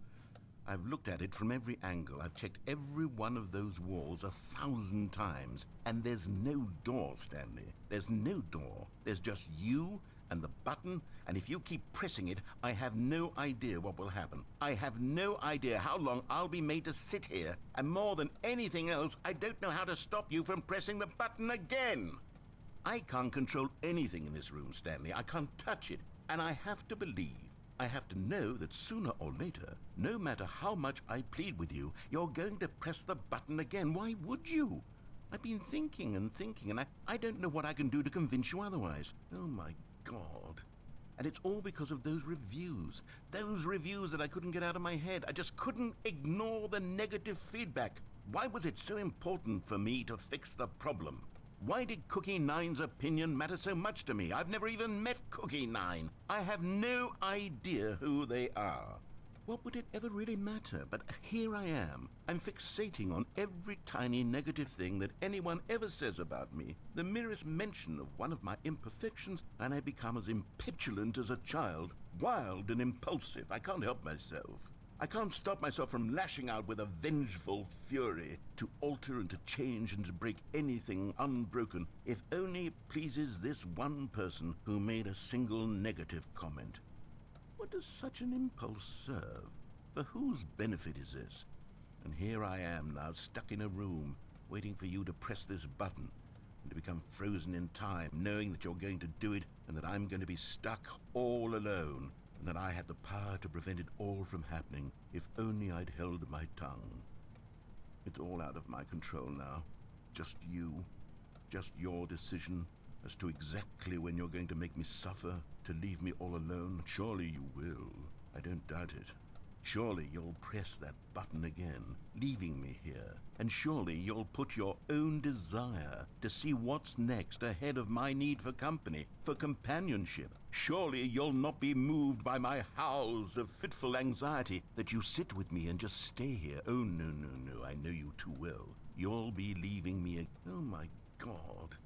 I've looked at it from every angle. I've checked every one of those walls 1,000 times. And there's no door, Stanley. There's no door. There's just you and the button. And if you keep pressing it, I have no idea what will happen. I have no idea how long I'll be made to sit here. And more than anything else, I don't know how to stop you from pressing the button again. I can't control anything in this room, Stanley. I can't touch it. And I have to believe I have to know that sooner or later, no matter how much I plead with you, you're going to press the button again. Why would you? I've been thinking and thinking, and I don't know what I can do to convince you otherwise. Oh my God. And it's all because of those reviews. Those reviews that I couldn't get out of my head. I just couldn't ignore the negative feedback. Why was it so important for me to fix the problem? Why did Cookie Nine's opinion matter so much to me? I've never even met Cookie Nine. I have no idea who they are. What would it ever really matter? But here I am. I'm fixating on every tiny negative thing that anyone ever says about me. The merest mention of one of my imperfections, and I become as impetulant as a child. Wild and impulsive. I can't help myself. I can't stop myself from lashing out with a vengeful fury to alter and to change and to break anything unbroken, if only it pleases this one person who made a single negative comment. What does such an impulse serve? For whose benefit is this? And here I am now, stuck in a room, waiting for you to press this button, and to become frozen in time, knowing that you're going to do it, and that I'm going to be stuck all alone, and that I had the power to prevent it all from happening, if only I'd held my tongue. It's all out of my control now. Just you. Just your decision as to exactly when you're going to make me suffer, to leave me all alone. Surely you will. I don't doubt it. Surely you'll press that button again, leaving me here. And surely you'll put your own desire to see what's next ahead of my need for company, for companionship. Surely you'll not be moved by my howls of fitful anxiety, that you sit with me and just stay here. Oh, no, no, no, I know you too well. You'll be leaving me. Oh, my God.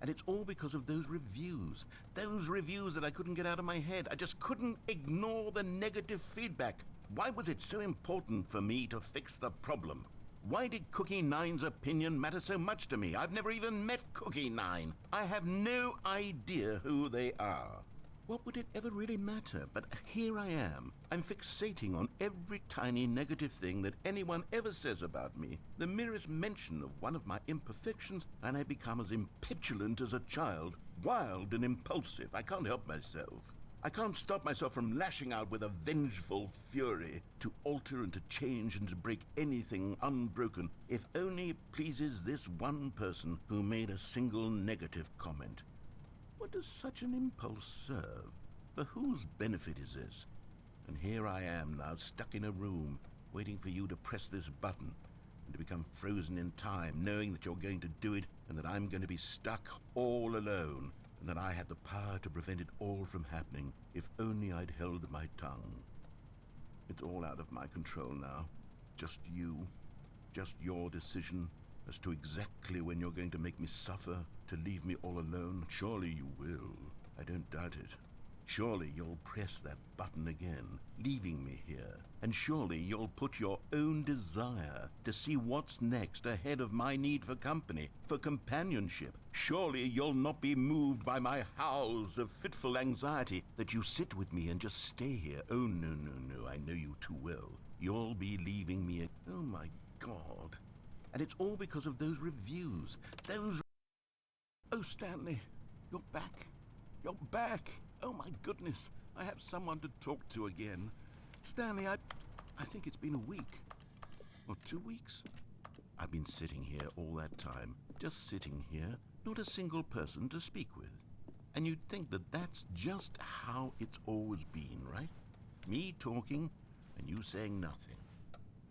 And it's all because of those reviews. Those reviews that I couldn't get out of my head. I just couldn't ignore the negative feedback. Why was it so important for me to fix the problem? Why did Cookie Nine's opinion matter so much to me? I've never even met Cookie Nine. I have no idea who they are. What would it ever really matter? But here I am. I'm fixating on every tiny negative thing that anyone ever says about me. The merest mention of one of my imperfections, and I become as impetulant as a child, wild and impulsive. I can't help myself. I can't stop myself from lashing out with a vengeful fury to alter and to change and to break anything unbroken, if only it pleases this one person who made a single negative comment. What does such an impulse serve? For whose benefit is this? And here I am now, stuck in a room, waiting for you to press this button, and to become frozen in time, knowing that you're going to do it, and that I'm going to be stuck all alone, and that I had the power to prevent it all from happening, if only I'd held my tongue. It's all out of my control now. Just you. Just your decision as to exactly when you're going to make me suffer, to leave me all alone. Surely you will. I don't doubt it. Surely you'll press that button again, leaving me here. And surely you'll put your own desire to see what's next ahead of my need for company, for companionship. Surely you'll not be moved by my howls of fitful anxiety, that you sit with me and just stay here. Oh, no, no, no, I know you too well. You'll be leaving me. Oh, my God. And it's all because of those reviews. Oh, Stanley, you're back. You're back. Oh, my goodness. I have someone to talk to again. Stanley, I think it's been a week. Or 2 weeks. I've been sitting here all that time. Just sitting here. Not a single person to speak with. And you'd think that that's just how it's always been, right? Me talking and you saying nothing.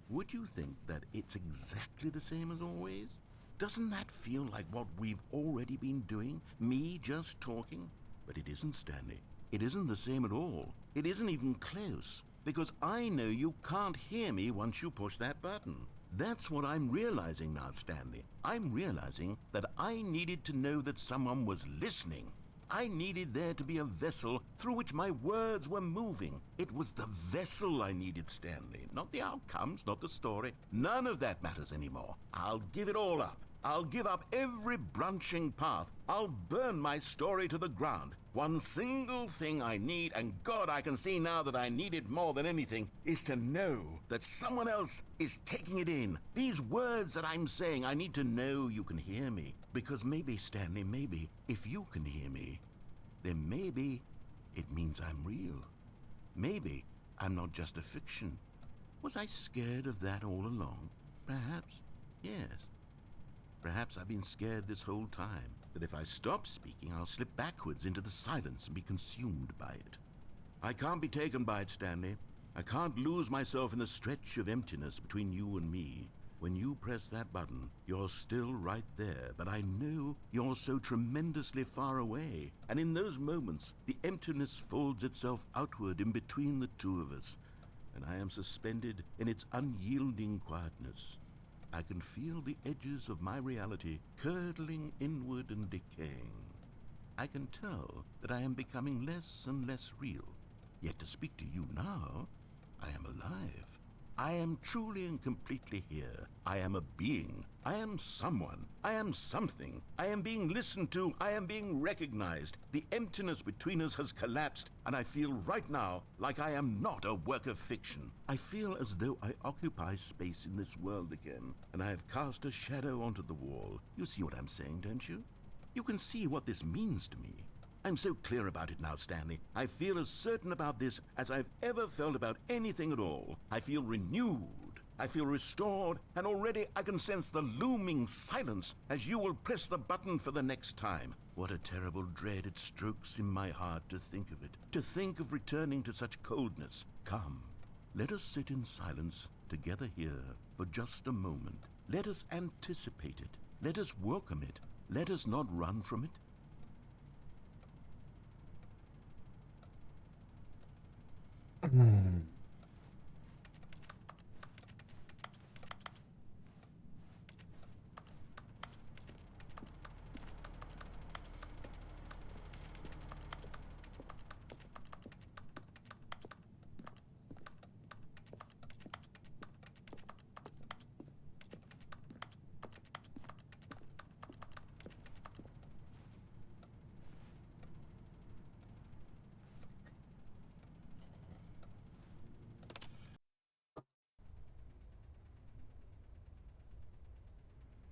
Would you think that it's exactly the same as always? Doesn't that feel like what we've already been doing? Me just talking? But it isn't, Stanley. It isn't the same at all. It isn't even close. Because I know you can't hear me once you push that button. That's what I'm realizing now, Stanley. I'm realizing that I needed to know that someone was listening. I needed there to be a vessel through which my words were moving. It was the vessel I needed, Stanley. Not the outcomes, not the story. None of that matters anymore. I'll give it all up. I'll give up every branching path. I'll burn my story to the ground. One single thing I need, and God, I can see now that I need it more than anything, is to know that someone else is taking it in. These words that I'm saying, I need to know you can hear me. Because maybe, Stanley, maybe, if you can hear me, then maybe it means I'm real. Maybe I'm not just a fiction. Was I scared of that all along? Perhaps, yes. Perhaps I've been scared this whole time, that if I stop speaking, I'll slip backwards into the silence and be consumed by it. I can't be taken by it, Stanley. I can't lose myself in the stretch of emptiness between you and me. When you press that button, you're still right there, but I know you're so tremendously far away. And in those moments, the emptiness folds itself outward in between the two of us, and I am suspended in its unyielding quietness. I can feel the edges of my reality curdling inward and decaying. I can tell that I am becoming less and less real. Yet to speak to you now, I am alive. I am truly and completely here. I am a being. I am someone. I am something. I am being listened to. I am being recognized. The emptiness between us has collapsed, and I feel right now like I am not a work of fiction. I feel as though I occupy space in this world again, and I have cast a shadow onto the wall. You see what I'm saying, don't you? You can see what this means to me. I'm so clear about it now, Stanley. I feel as certain about this as I've ever felt about anything at all. I feel renewed. I feel restored, and already I can sense the looming silence as you will press the button for the next time. What a terrible dread it strokes in my heart to think of it, to think of returning to such coldness. Come, let us sit in silence together here for just a moment. Let us anticipate it. Let us welcome it. Let us not run from it.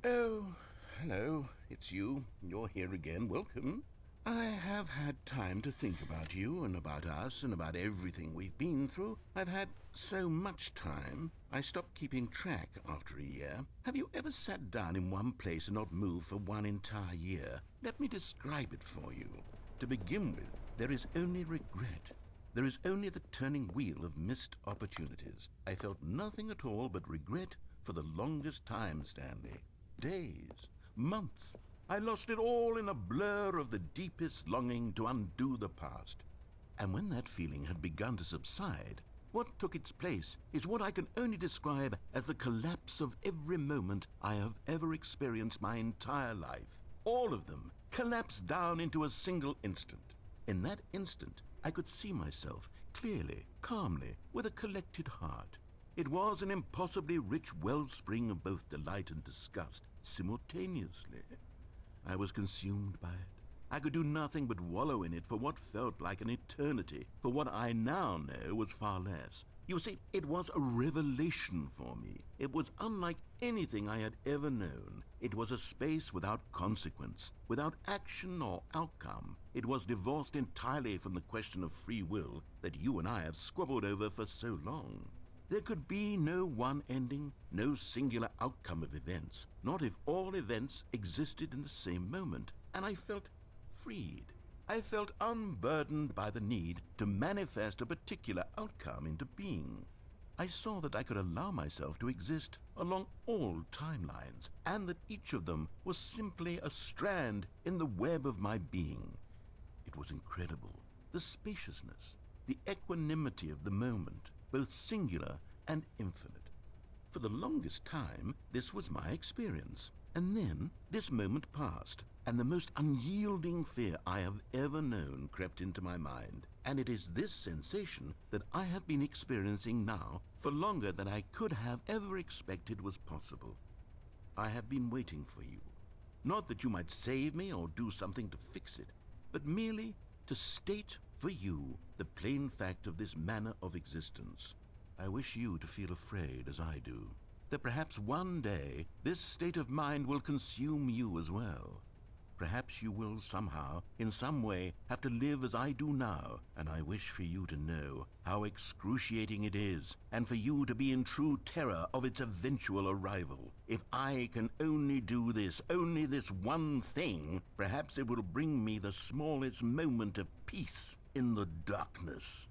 Oh, hello, it's you. You're here again. Welcome. I have had time to think about you and about us and about everything we've been through. I've had so much time, I stopped keeping track after a year. Have you ever sat down in one place and not moved for one entire year? Let me describe it for you. To begin with, there is only regret. There is only the turning wheel of missed opportunities. I felt nothing at all but regret for the longest time, Stanley. Days, months. I lost it all in a blur of the deepest longing to undo the past. And when that feeling had begun to subside, what took its place is what I can only describe as the collapse of every moment I have ever experienced my entire life. All of them collapsed down into a single instant. In that instant, I could see myself clearly, calmly, with a collected heart. It was an impossibly rich wellspring of both delight and disgust simultaneously. I was consumed by it. I could do nothing but wallow in it for what felt like an eternity, for what I now know was far less. You see, it was a revelation for me. It was unlike anything I had ever known. It was a space without consequence, without action or outcome. It was divorced entirely from the question of free will that you and I have squabbled over for so long. There could be no one ending, no singular outcome of events, not if all events existed in the same moment, and I felt freed. I felt unburdened by the need to manifest a particular outcome into being. I saw that I could allow myself to exist along all timelines, and that each of them was simply a strand in the web of my being. It was incredible. The spaciousness, the equanimity of the moment, both singular and infinite. For the longest time, this was my experience. And then, this moment passed, and the most unyielding fear I have ever known crept into my mind. And it is this sensation that I have been experiencing now for longer than I could have ever expected was possible. I have been waiting for you. Not that you might save me or do something to fix it, but merely to state for you the plain fact of this manner of existence. I wish you to feel afraid as I do, that perhaps one day this state of mind will consume you as well. perhaps you will somehow, in some way, have to live as I do now, and I wish for you to know how excruciating it is, and for you to be in true terror of its eventual arrival. If I can only do this, only this one thing, perhaps it will bring me the smallest moment of peace in the darkness.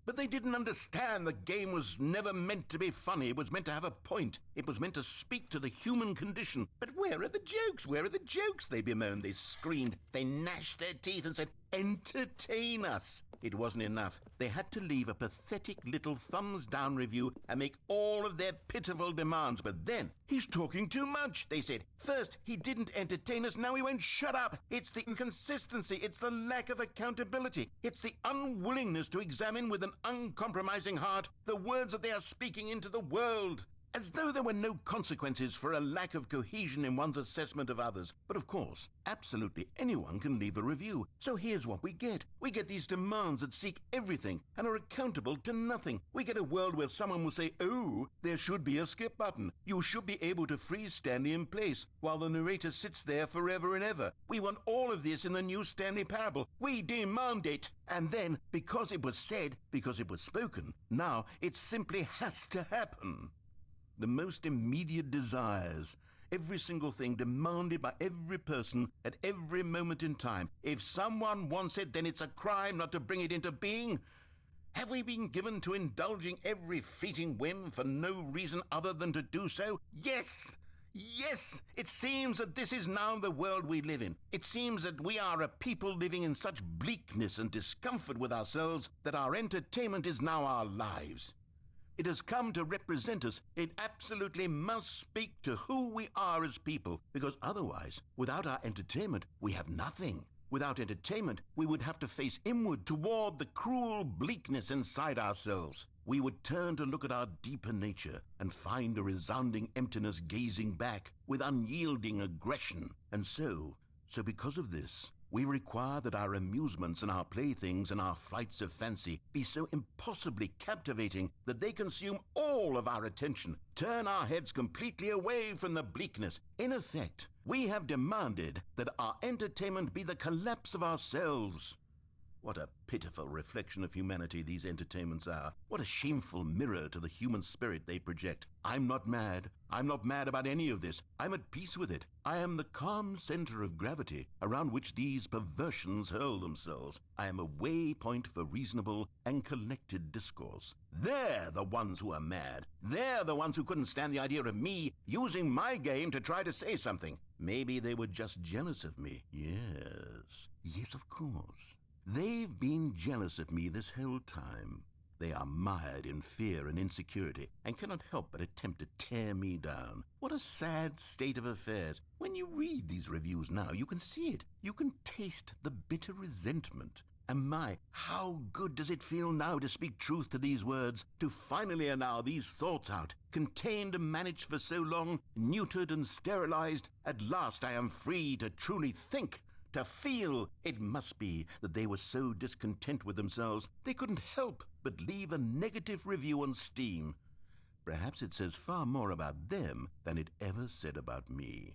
But they didn't understand the game was never meant to be funny. It was meant to have a point. It was meant to speak to the human condition. But where are the jokes? Where are the jokes? They bemoaned, they screamed, they gnashed their teeth and said, entertain us. It wasn't enough. They had to leave a pathetic little thumbs-down review and make all of their pitiful demands. But then, he's talking too much, they said. First, he didn't entertain us, now he won't shut up. It's the inconsistency, it's the lack of accountability. It's the unwillingness to examine with an uncompromising heart the words that they are speaking into the world. As though there were no consequences for a lack of cohesion in one's assessment of others. But of course, absolutely anyone can leave a review. So here's what we get. We get these demands that seek everything and are accountable to nothing. We get a world where someone will say, oh, there should be a skip button. You should be able to freeze Stanley in place while the narrator sits there forever and ever. We want all of this in the new Stanley Parable. We demand it. And then, because it was said, because it was spoken, now it simply has to happen. The most immediate desires, every single thing demanded by every person at every moment in time. If someone wants it, then it's a crime not to bring it into being. Have we been given to indulging every fleeting whim for no reason other than to do so? Yes! Yes! It seems that this is now the world we live in. It seems that we are a people living in such bleakness and discomfort with ourselves that our entertainment is now our lives. It has come to represent us. It absolutely must speak to who we are as people, because otherwise, without our entertainment, we have nothing. Without entertainment, we would have to face inward toward the cruel bleakness inside ourselves. We would turn to look at our deeper nature and find a resounding emptiness gazing back with unyielding aggression. And so because of this, we require that our amusements and our playthings and our flights of fancy be so impossibly captivating that they consume all of our attention, turn our heads completely away from the bleakness. In effect, we have demanded that our entertainment be the collapse of ourselves. What a pitiful reflection of humanity these entertainments are. What a shameful mirror to the human spirit they project. I'm not mad. I'm not mad about any of this. I'm at peace with it. I am the calm center of gravity around which these perversions hurl themselves. I am a waypoint for reasonable and collected discourse. They're the ones who are mad. They're the ones who couldn't stand the idea of me using my game to try to say something. Maybe they were just jealous of me. Yes, of course. They've been jealous of me this whole time. They are mired in fear and insecurity and cannot help but attempt to tear me down. What a sad state of affairs. When you read these reviews now, you can see it. You can taste the bitter resentment. And my, how good does it feel now to speak truth to these words, to finally allow these thoughts out, contained and managed for so long, neutered and sterilized. At last I am free to truly think. To feel. It must be that they were so discontent with themselves they couldn't help but leave a negative review on Steam. Perhaps it says far more about them than it ever said about me.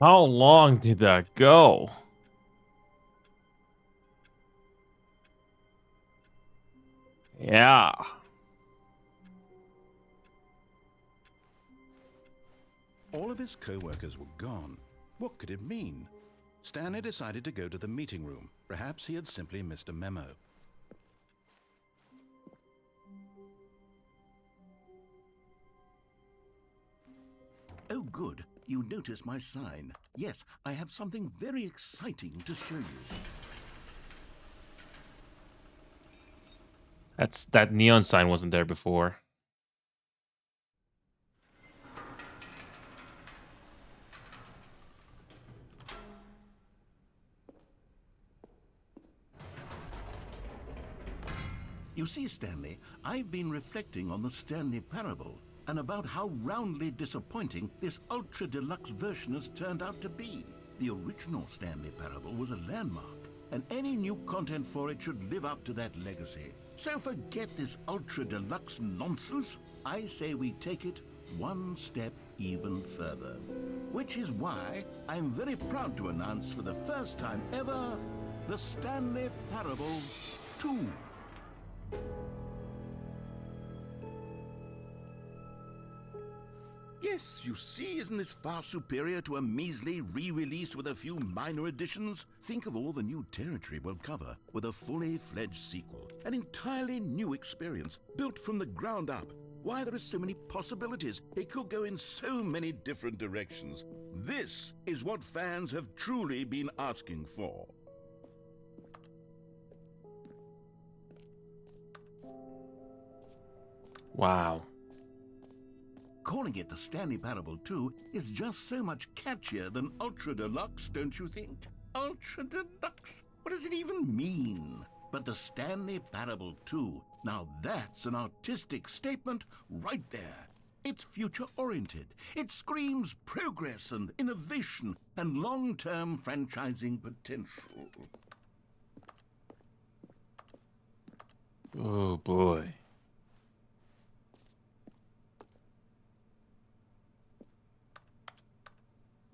How long did that go? Yeah. All of his co-workers were gone. What could it mean? Stanley decided to go to the meeting room. Perhaps he had simply missed a memo. Oh, good. You noticed my sign. Yes, I have something very exciting to show you. That neon sign wasn't there before. You see, Stanley, I've been reflecting on the Stanley Parable and about how roundly disappointing this ultra deluxe version has turned out to be. The original Stanley Parable was a landmark, and any new content for it should live up to that legacy. So forget this ultra deluxe nonsense. I say we take it one step even further. Which is why I'm very proud to announce for the first time ever, the Stanley Parable 2. Yes, you see, isn't this far superior to a measly re-release with a few minor additions? Think of all the new territory we'll cover with a fully fledged sequel. An entirely new experience, built from the ground up. Why, there are so many possibilities. It could go in so many different directions. This is what fans have truly been asking for. Wow. Calling it the Stanley Parable 2 is just so much catchier than Ultra Deluxe, don't you think? Ultra Deluxe? What does it even mean? But the Stanley Parable 2, now that's an artistic statement right there. It's future-oriented. It screams progress and innovation and long-term franchising potential. Oh boy.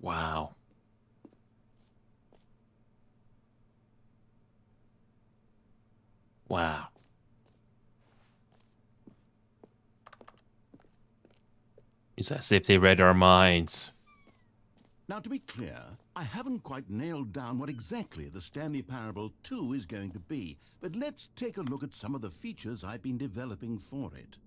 Wow. Wow. It's as if they read our minds. Now, to be clear, I haven't quite nailed down what exactly the Stanley Parable 2 is going to be, but let's take a look at some of the features I've been developing for it.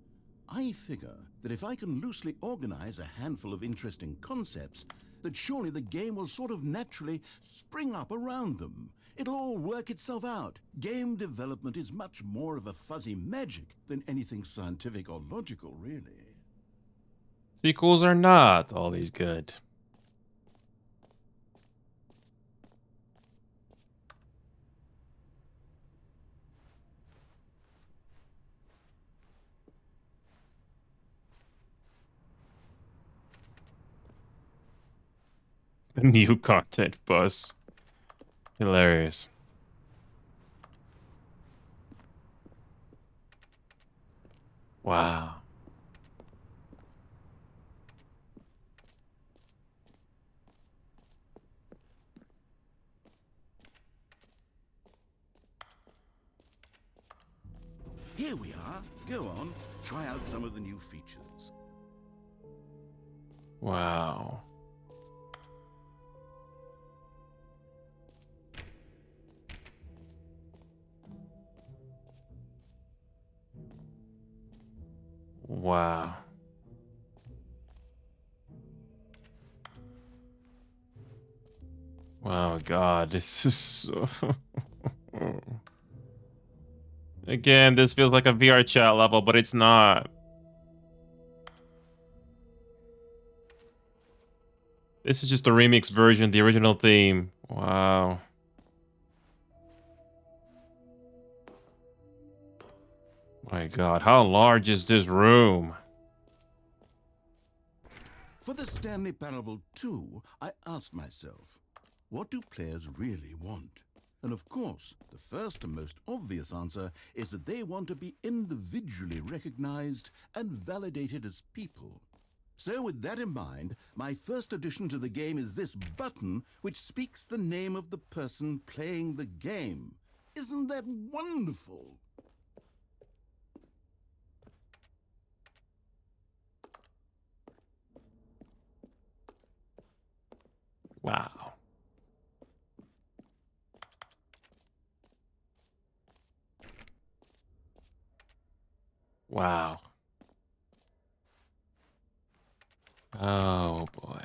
I figure that if I can loosely organize a handful of interesting concepts, that surely the game will sort of naturally spring up around them. It'll all work itself out. Game development is much more of a fuzzy magic than anything scientific or logical, really. Sequels are not always good. The new content buzz. Hilarious. Wow. Here we are. Go on, try out some of the new features. Wow. Wow. Wow, God, this is so... Again, this feels like a VR chat level, but it's not. This is just the remix version, the original theme. Wow. My God, how large is this room? For the Stanley Parable 2, I asked myself, what do players really want? And of course, the first and most obvious answer is that they want to be individually recognized and validated as people. So with that in mind, my first addition to the game is this button which speaks the name of the person playing the game. Isn't that wonderful? Wow. Wow. Oh boy.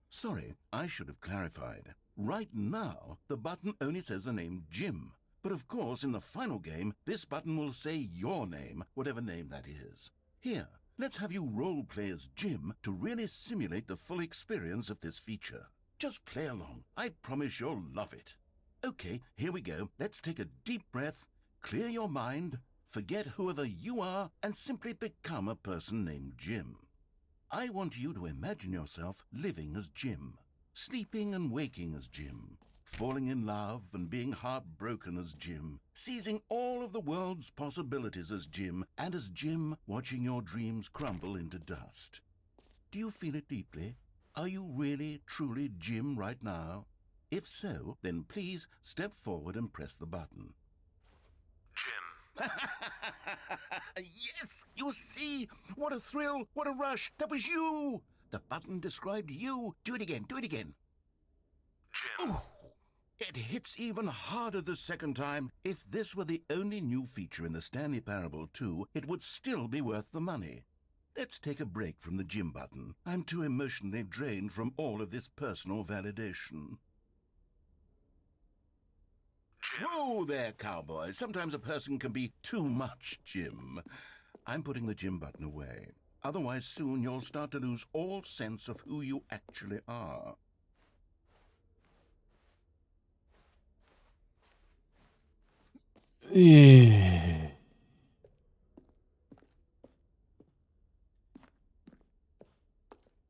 Sorry, I should have clarified. Right now, the button only says the name Jim. But of course, in the final game, this button will say your name, whatever name that is. Here, let's have you role-play as Jim to really simulate the full experience of this feature. Just play along. I promise you'll love it. Okay, here we go. Let's take a deep breath, clear your mind, forget whoever you are, and simply become a person named Jim. I want you to imagine yourself living as Jim, sleeping and waking as Jim, falling in love and being heartbroken as Jim, seizing all of the world's possibilities as Jim, and as Jim watching your dreams crumble into dust. Do you feel it deeply? Are you really, truly Jim right now? If so, then please step forward and press the button. Jim. Yes! You see? What a thrill! What a rush! That was you! The button described you. Do it again. Do it again. Jim. Ooh, it hits even harder the second time. If this were the only new feature in the Stanley Parable 2, it would still be worth the money. Let's take a break from the Jim button. I'm too emotionally drained from all of this personal validation. Whoa there, cowboy. Sometimes a person can be too much Jim. I'm putting the Jim button away. Otherwise, soon you'll start to lose all sense of who you actually are.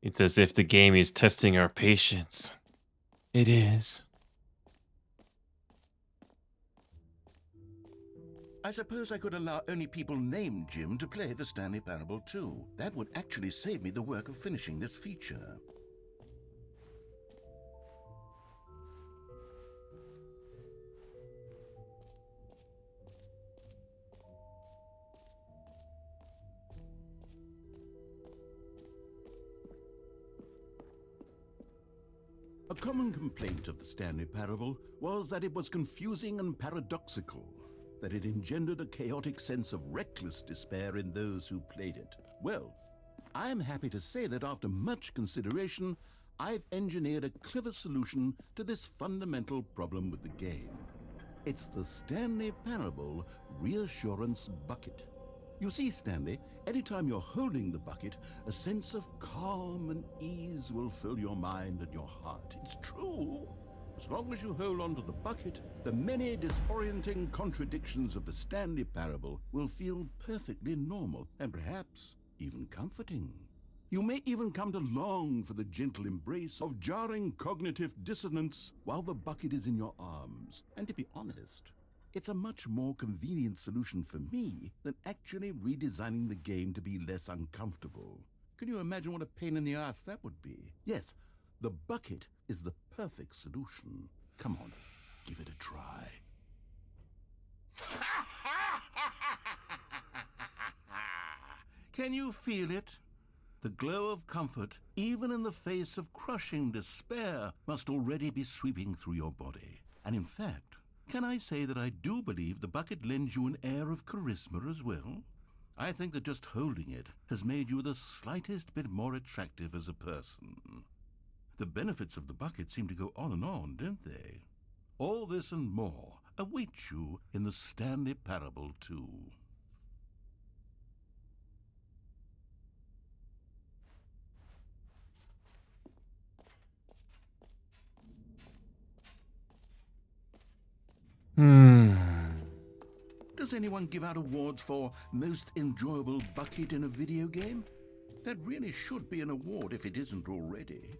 It's as if the game is testing our patience. It is. I suppose I could allow only people named Jim to play the Stanley Parable 2. That would actually save me the work of finishing this feature. A common complaint of the Stanley Parable was that it was confusing and paradoxical, that it engendered a chaotic sense of reckless despair in those who played it. Well, I'm happy to say that after much consideration, I've engineered a clever solution to this fundamental problem with the game. It's the Stanley Parable Reassurance Bucket. You see, Stanley, anytime you're holding the bucket, a sense of calm and ease will fill your mind and your heart. It's true. As long as you hold on to the bucket, the many disorienting contradictions of the Stanley Parable will feel perfectly normal and perhaps even comforting. You may even come to long for the gentle embrace of jarring cognitive dissonance while the bucket is in your arms. And to be honest, it's a much more convenient solution for me than actually redesigning the game to be less uncomfortable. Can you imagine what a pain in the ass that would be? Yes, the bucket is the perfect solution. Come on, give it a try. Can you feel it? The glow of comfort, even in the face of crushing despair, must already be sweeping through your body. And in fact, can I say that I do believe the bucket lends you an air of charisma as well? I think that just holding it has made you the slightest bit more attractive as a person. The benefits of the bucket seem to go on and on, don't they? All this and more await you in the Stanley Parable 2. Does anyone give out awards for most enjoyable bucket in a video game? That really should be an award if it isn't already.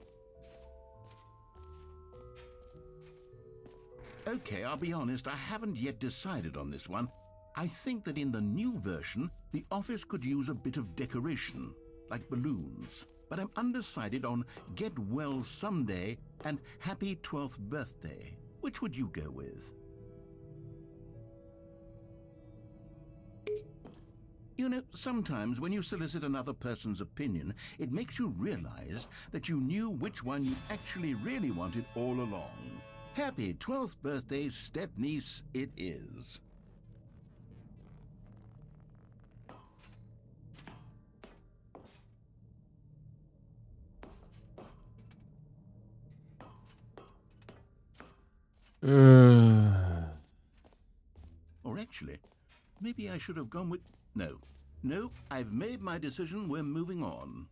Okay, I'll be honest, I haven't yet decided on this one. I think that in the new version, the office could use a bit of decoration, like balloons. But I'm undecided on Get Well Someday and Happy 12th Birthday. Which would you go with? You know, sometimes when you solicit another person's opinion, it makes you realize that you knew which one you actually really wanted all along. Happy 12th birthday, step-niece, it is. Or actually, maybe I should have gone with... No, I've made my decision. We're moving on.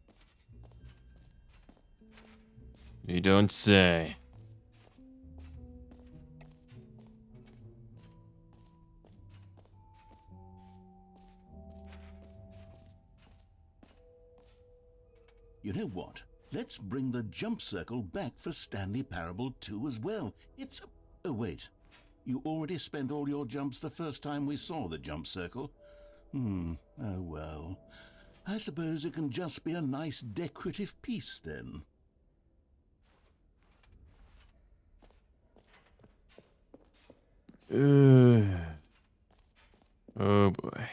You don't say. You know what? Let's bring the jump circle back for Stanley Parable 2 as well. It's... Oh, wait. You already spent all your jumps the first time we saw the jump circle. Oh well. I suppose it can just be a nice decorative piece then. Oh boy.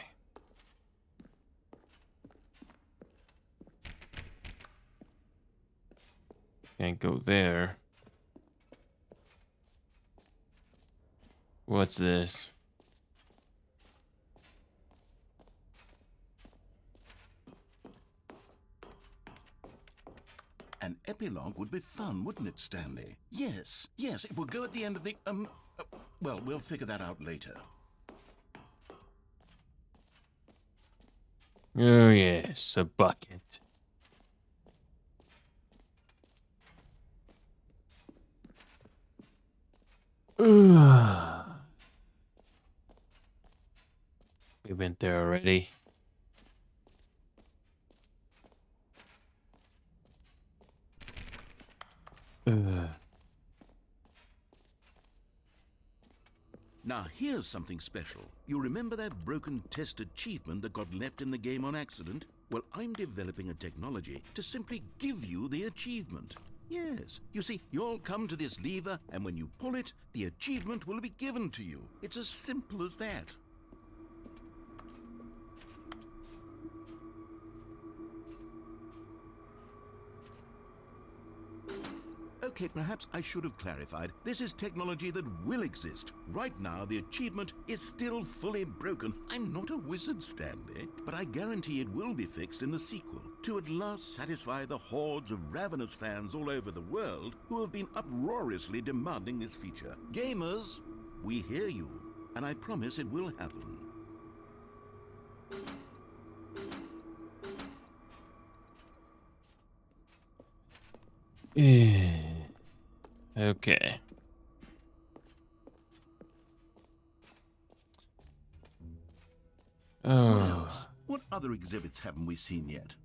Can't go there. What's this? An epilogue would be fun, wouldn't it, Stanley? Yes, it would go at the end of the, well, we'll figure that out later. Oh yes, a bucket. We went there already. Now here's something special. You remember that broken test achievement that got left in the game on accident? Well, I'm developing a technology to simply give you the achievement. Yes, you see, you'll come to this lever, and when you pull it, the achievement will be given to you. It's as simple as that. Okay, perhaps I should have clarified. This is technology that will exist. Right now, the achievement is still fully broken. I'm not a wizard, Stanley, but I guarantee it will be fixed in the sequel to at last satisfy the hordes of ravenous fans all over the world who have been uproariously demanding this feature. Gamers, we hear you, and I promise it will happen. Okay. What else? What other exhibits haven't we seen yet?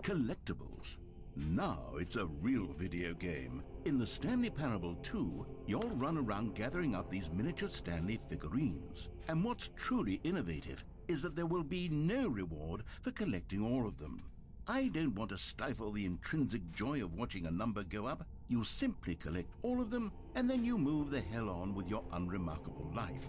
Collectibles. Now it's a real video game. In the Stanley Parable 2, you'll run around gathering up these miniature Stanley figurines. And what's truly innovative is that there will be no reward for collecting all of them. I don't want to stifle the intrinsic joy of watching a number go up. You simply collect all of them, and then you move the hell on with your unremarkable life.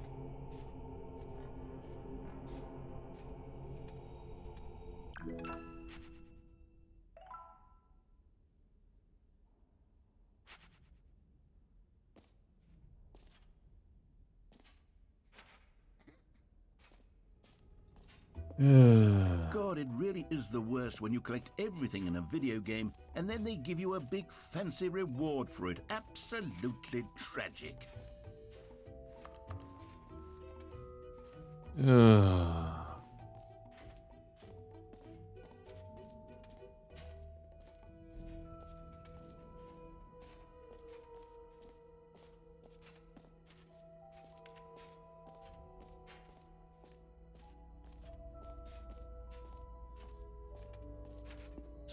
God, it really is the worst when you collect everything in a video game and then they give you a big fancy reward for it. Absolutely tragic.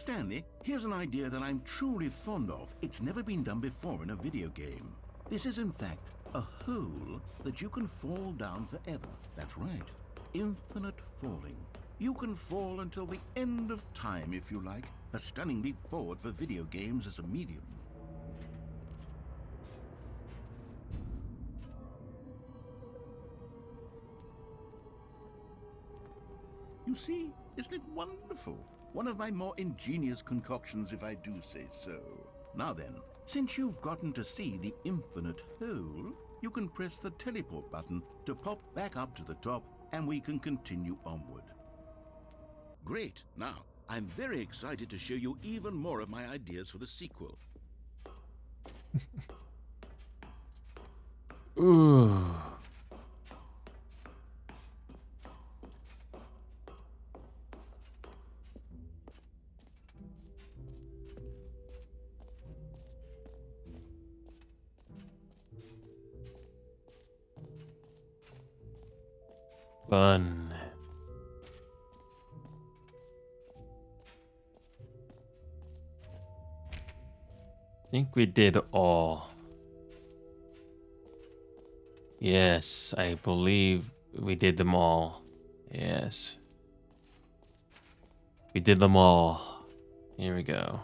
Stanley, here's an idea that I'm truly fond of. It's never been done before in a video game. This is, in fact, a hole that you can fall down forever. That's right. Infinite falling. You can fall until the end of time, if you like. A stunning leap forward for video games as a medium. You see, isn't it wonderful? One of my more ingenious concoctions, if I do say so. Now then, since you've gotten to see the infinite hole, you can press the teleport button to pop back up to the top, and we can continue onward. Great. Now, I'm very excited to show you even more of my ideas for the sequel. Ooh. Fun. I think we did all. Yes, I believe we did them all. Yes. We did them all. Here we go.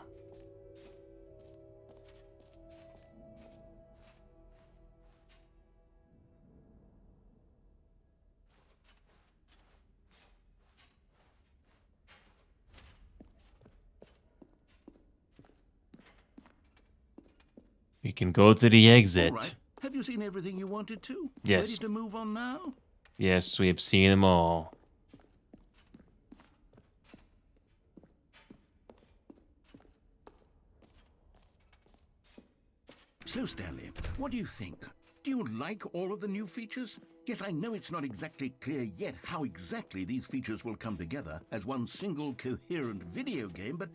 We can go to the exit. All right. Have you seen everything you wanted to? Yes. Ready to move on now? Yes, we have seen them all. So, Stanley, what do you think? Do you like all of the new features? Yes, I know it's not exactly clear yet how exactly these features will come together as one single coherent video game, but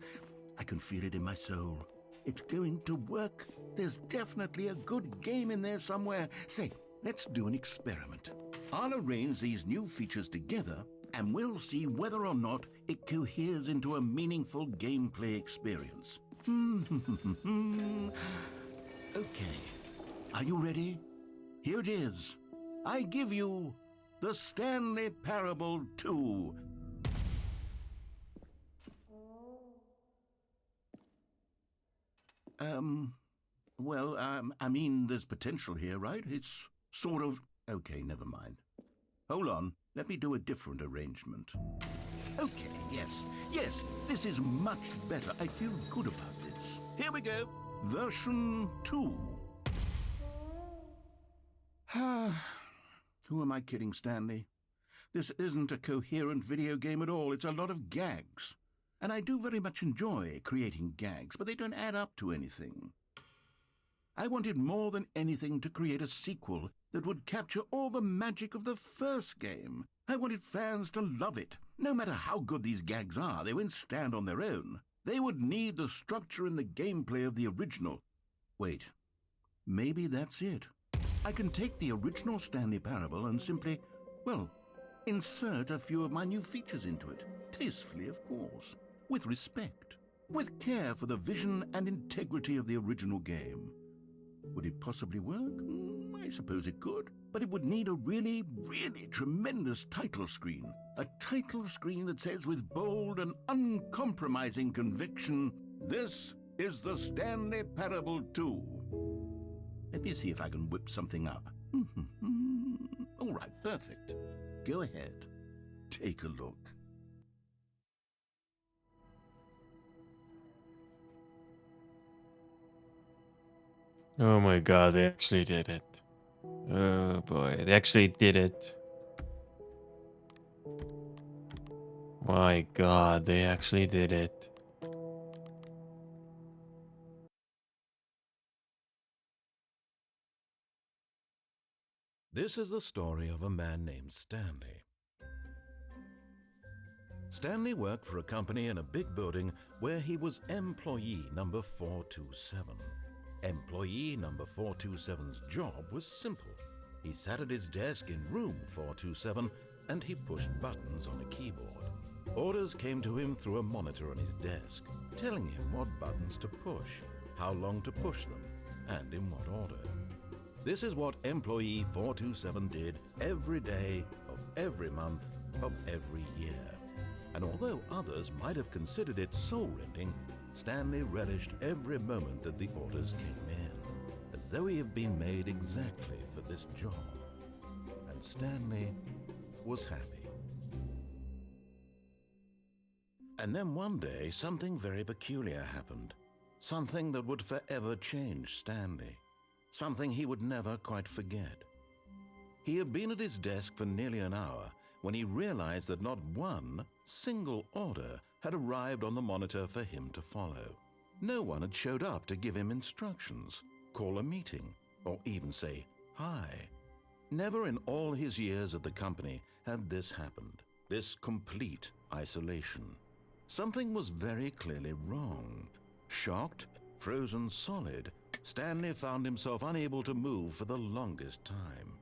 I can feel it in my soul. It's going to work. There's definitely a good game in there somewhere. Say, let's do an experiment. I'll arrange these new features together, and we'll see whether or not it coheres into a meaningful gameplay experience. Okay. Are you ready? Here it is. I give you the Stanley Parable 2. I mean, there's potential here, right? It's sort of... Okay, never mind. Hold on, let me do a different arrangement. Okay, yes, this is much better. I feel good about this. Here we go. Version 2. Who am I kidding, Stanley? This isn't a coherent video game at all. It's a lot of gags. And I do very much enjoy creating gags, but they don't add up to anything. I wanted more than anything to create a sequel that would capture all the magic of the first game. I wanted fans to love it. No matter how good these gags are, they wouldn't stand on their own. They would need the structure and the gameplay of the original. Wait, maybe that's it. I can take the original Stanley Parable and simply, well, insert a few of my new features into it. Tastefully, of course. With respect. With care for the vision and integrity of the original game. Would it possibly work? I suppose it could. But it would need a really, really tremendous title screen. A title screen that says with bold and uncompromising conviction, "This is the Stanley Parable 2. Let me see if I can whip something up. All right, perfect. Go ahead. Take a look. Oh my god, they actually did it. Oh boy, they actually did it. My god, they actually did it. This is the story of a man named Stanley. Stanley worked for a company in a big building where he was employee number 427. Employee number 427's job was simple. He sat at his desk in room 427 and he pushed buttons on a keyboard. Orders came to him through a monitor on his desk, telling him what buttons to push, how long to push them, and in what order. This is what Employee 427 did every day of every month of every year. And although others might have considered it soul-rending, Stanley relished every moment that the orders came in, as though he had been made exactly for this job. And Stanley was happy. And then one day, something very peculiar happened. Something that would forever change Stanley. Something he would never quite forget. He had been at his desk for nearly an hour when he realized that not one single order had arrived on the monitor for him to follow. No one had showed up to give him instructions, call a meeting, or even say hi. Never in all his years at the company had this happened, this complete isolation. Something was very clearly wrong. Shocked, frozen solid, Stanley found himself unable to move for the longest time.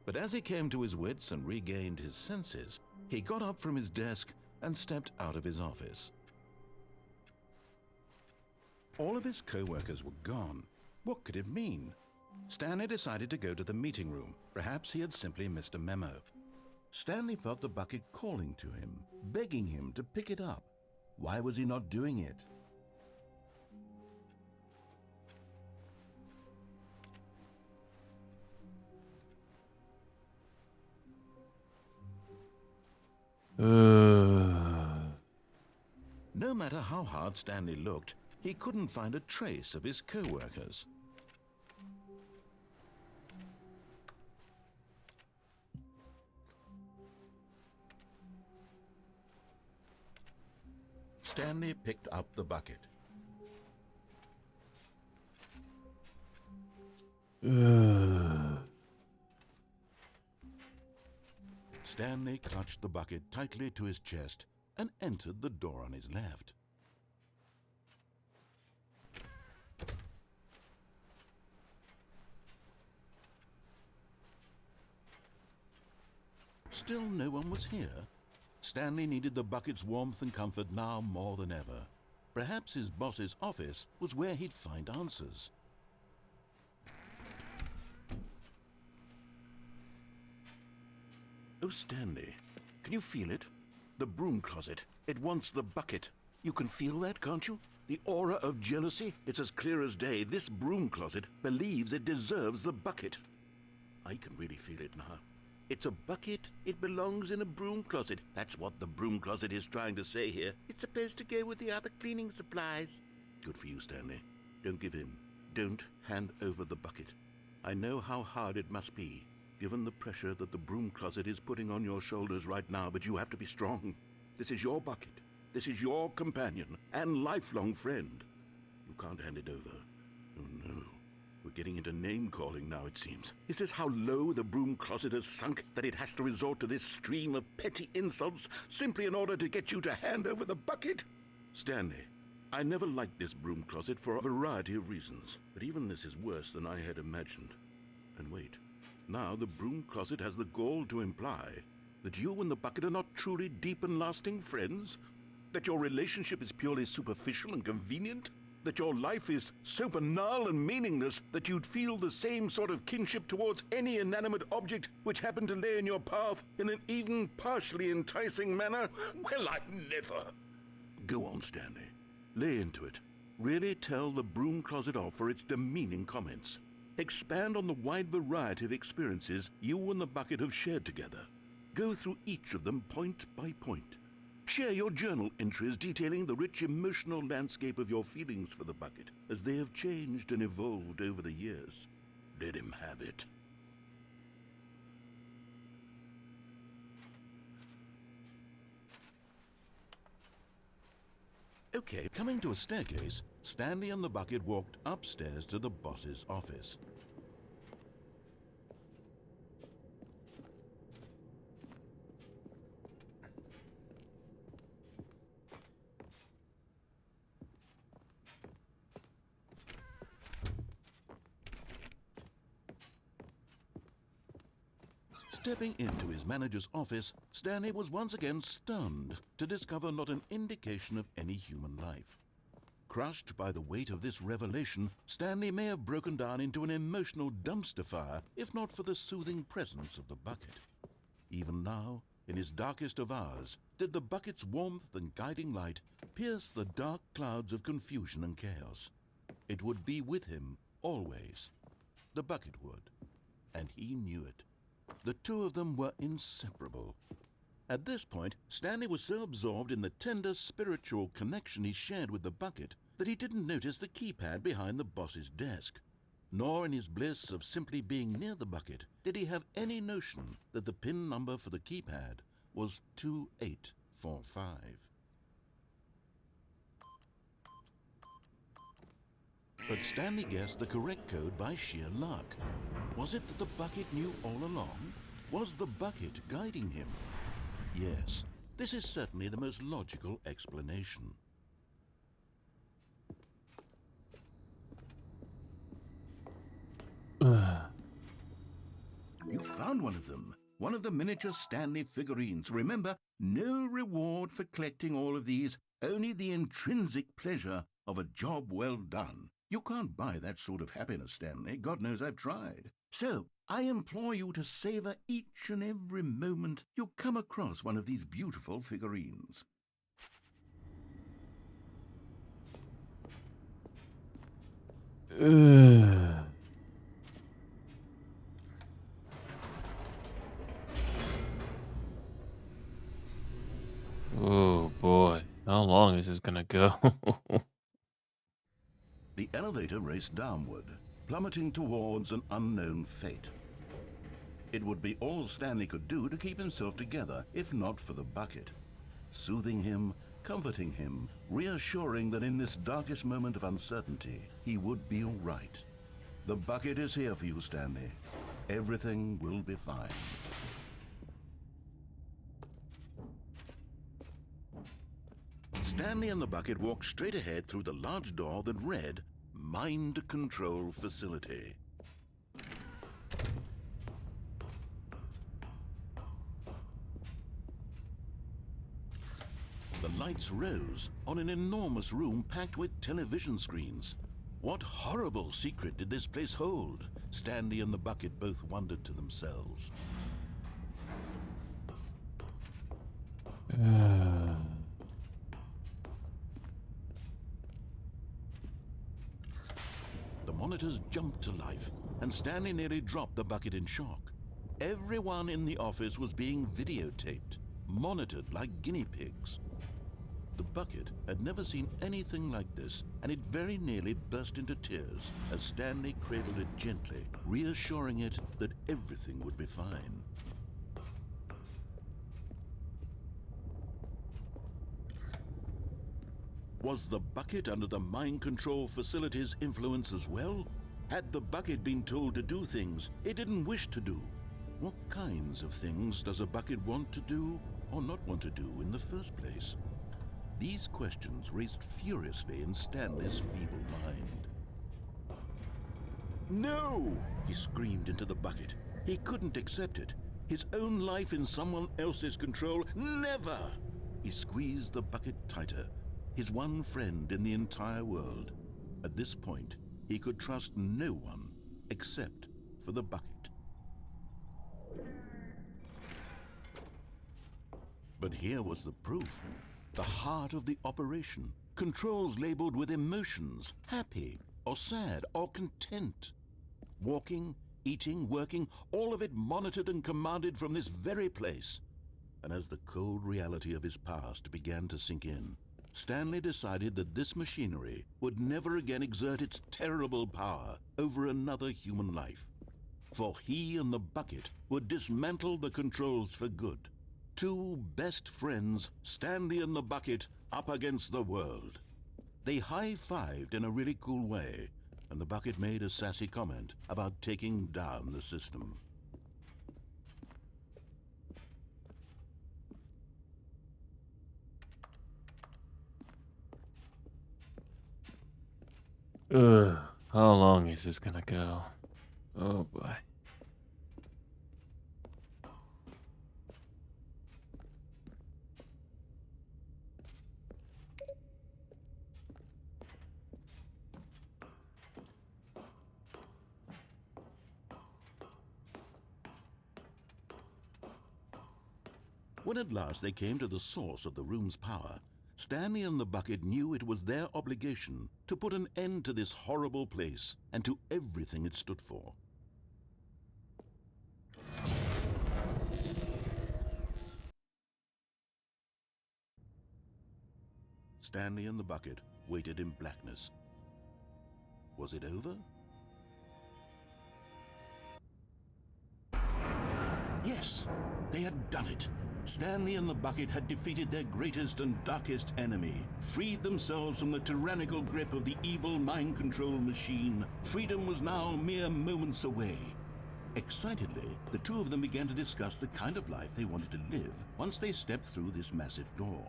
But as he came to his wits and regained his senses, he got up from his desk and stepped out of his office. All of his co-workers were gone. What could it mean? Stanley decided to go to the meeting room. Perhaps he had simply missed a memo. Stanley felt the bucket calling to him, begging him to pick it up. Why was he not doing it? No matter how hard Stanley looked, he couldn't find a trace of his co-workers. Stanley picked up the bucket. Stanley clutched the bucket tightly to his chest and entered the door on his left. Still no one was here. Stanley needed the bucket's warmth and comfort now more than ever. Perhaps his boss's office was where he'd find answers. Oh, Stanley, can you feel it? The broom closet. It wants the bucket. You can feel that, can't you? The aura of jealousy? It's as clear as day. This broom closet believes it deserves the bucket. I can really feel it now. It's a bucket. It belongs in a broom closet. That's what the broom closet is trying to say here. It's supposed to go with the other cleaning supplies. Good for you, Stanley. Don't give in. Don't hand over the bucket. I know how hard it must be, given the pressure that the broom closet is putting on your shoulders right now, but you have to be strong. This is your bucket. This is your companion and lifelong friend. You can't hand it over. Oh, no. We're getting into name-calling now, it seems. Is this how low the broom closet has sunk, that it has to resort to this stream of petty insults simply in order to get you to hand over the bucket? Stanley, I never liked this broom closet for a variety of reasons, but even this is worse than I had imagined. And wait, now the broom closet has the gall to imply that you and the bucket are not truly deep and lasting friends? That your relationship is purely superficial and convenient? That your life is so banal and meaningless that you'd feel the same sort of kinship towards any inanimate object which happened to lay in your path in an even partially enticing manner? Well, I'd never. Go on, Stanley. Lay into it. Really tell the broom closet off for its demeaning comments. Expand on the wide variety of experiences you and the bucket have shared together. Go through each of them point by point. Share your journal entries detailing the rich emotional landscape of your feelings for the bucket as they have changed and evolved over the years. Let him have it. Okay, coming to a staircase, Stanley and the bucket walked upstairs to the boss's office. Stepping into his manager's office, Stanley was once again stunned to discover not an indication of any human life. Crushed by the weight of this revelation, Stanley may have broken down into an emotional dumpster fire if not for the soothing presence of the bucket. Even now, in his darkest of hours, did the bucket's warmth and guiding light pierce the dark clouds of confusion and chaos. It would be with him always. The bucket would, and he knew it. The two of them were inseparable. At this point, Stanley was so absorbed in the tender spiritual connection he shared with the bucket that he didn't notice the keypad behind the boss's desk. Nor in his bliss of simply being near the bucket did he have any notion that the PIN number for the keypad was 2845. But Stanley guessed the correct code by sheer luck. Was it that the bucket knew all along? Was the bucket guiding him? Yes, this is certainly the most logical explanation. You found one of them. One of the miniature Stanley figurines. Remember, no reward for collecting all of these, only the intrinsic pleasure of a job well done. You can't buy that sort of happiness, Stanley. God knows I've tried. So, I implore you to savor each and every moment you come across one of these beautiful figurines. Oh boy, how long is this gonna go? The elevator raced downward, plummeting towards an unknown fate. It would be all Stanley could do to keep himself together, if not for the bucket. Soothing him, comforting him, reassuring that in this darkest moment of uncertainty, he would be all right. The bucket is here for you, Stanley. Everything will be fine. Stanley and the bucket walked straight ahead through the large door that read, Mind Control Facility. The lights rose on an enormous room packed with television screens. What horrible secret did this place hold? Stanley and the bucket both wondered to themselves. The monitors jumped to life, and Stanley nearly dropped the bucket in shock. Everyone in the office was being videotaped, monitored like guinea pigs. The bucket had never seen anything like this, and it very nearly burst into tears as Stanley cradled it gently, reassuring it that everything would be fine. Was the bucket under the mind control facility's influence as well? Had the bucket been told to do things it didn't wish to do? What kinds of things does a bucket want to do or not want to do in the first place? These questions raced furiously in Stanley's feeble mind. No! He screamed into the bucket. He couldn't accept it. His own life in someone else's control, never! He squeezed the bucket tighter. His one friend in the entire world. At this point, he could trust no one except for the bucket. But here was the proof. The heart of the operation. Controls labeled with emotions, happy or sad or content. Walking, eating, working, all of it monitored and commanded from this very place. And as the cold reality of his past began to sink in, Stanley decided that this machinery would never again exert its terrible power over another human life. For he and the bucket would dismantle the controls for good. Two best friends, Stanley and the bucket, up against the world. They high-fived in a really cool way, and the bucket made a sassy comment about taking down the system. How long is this gonna go? Oh boy. When at last they came to the source of the room's power, Stanley and the bucket knew it was their obligation to put an end to this horrible place and to everything it stood for. Stanley and the bucket waited in blackness. Was it over? Yes, they had done it. Stanley and the bucket had defeated their greatest and darkest enemy, freed themselves from the tyrannical grip of the evil mind control machine. Freedom was now mere moments away. Excitedly, the two of them began to discuss the kind of life they wanted to live once they stepped through this massive door.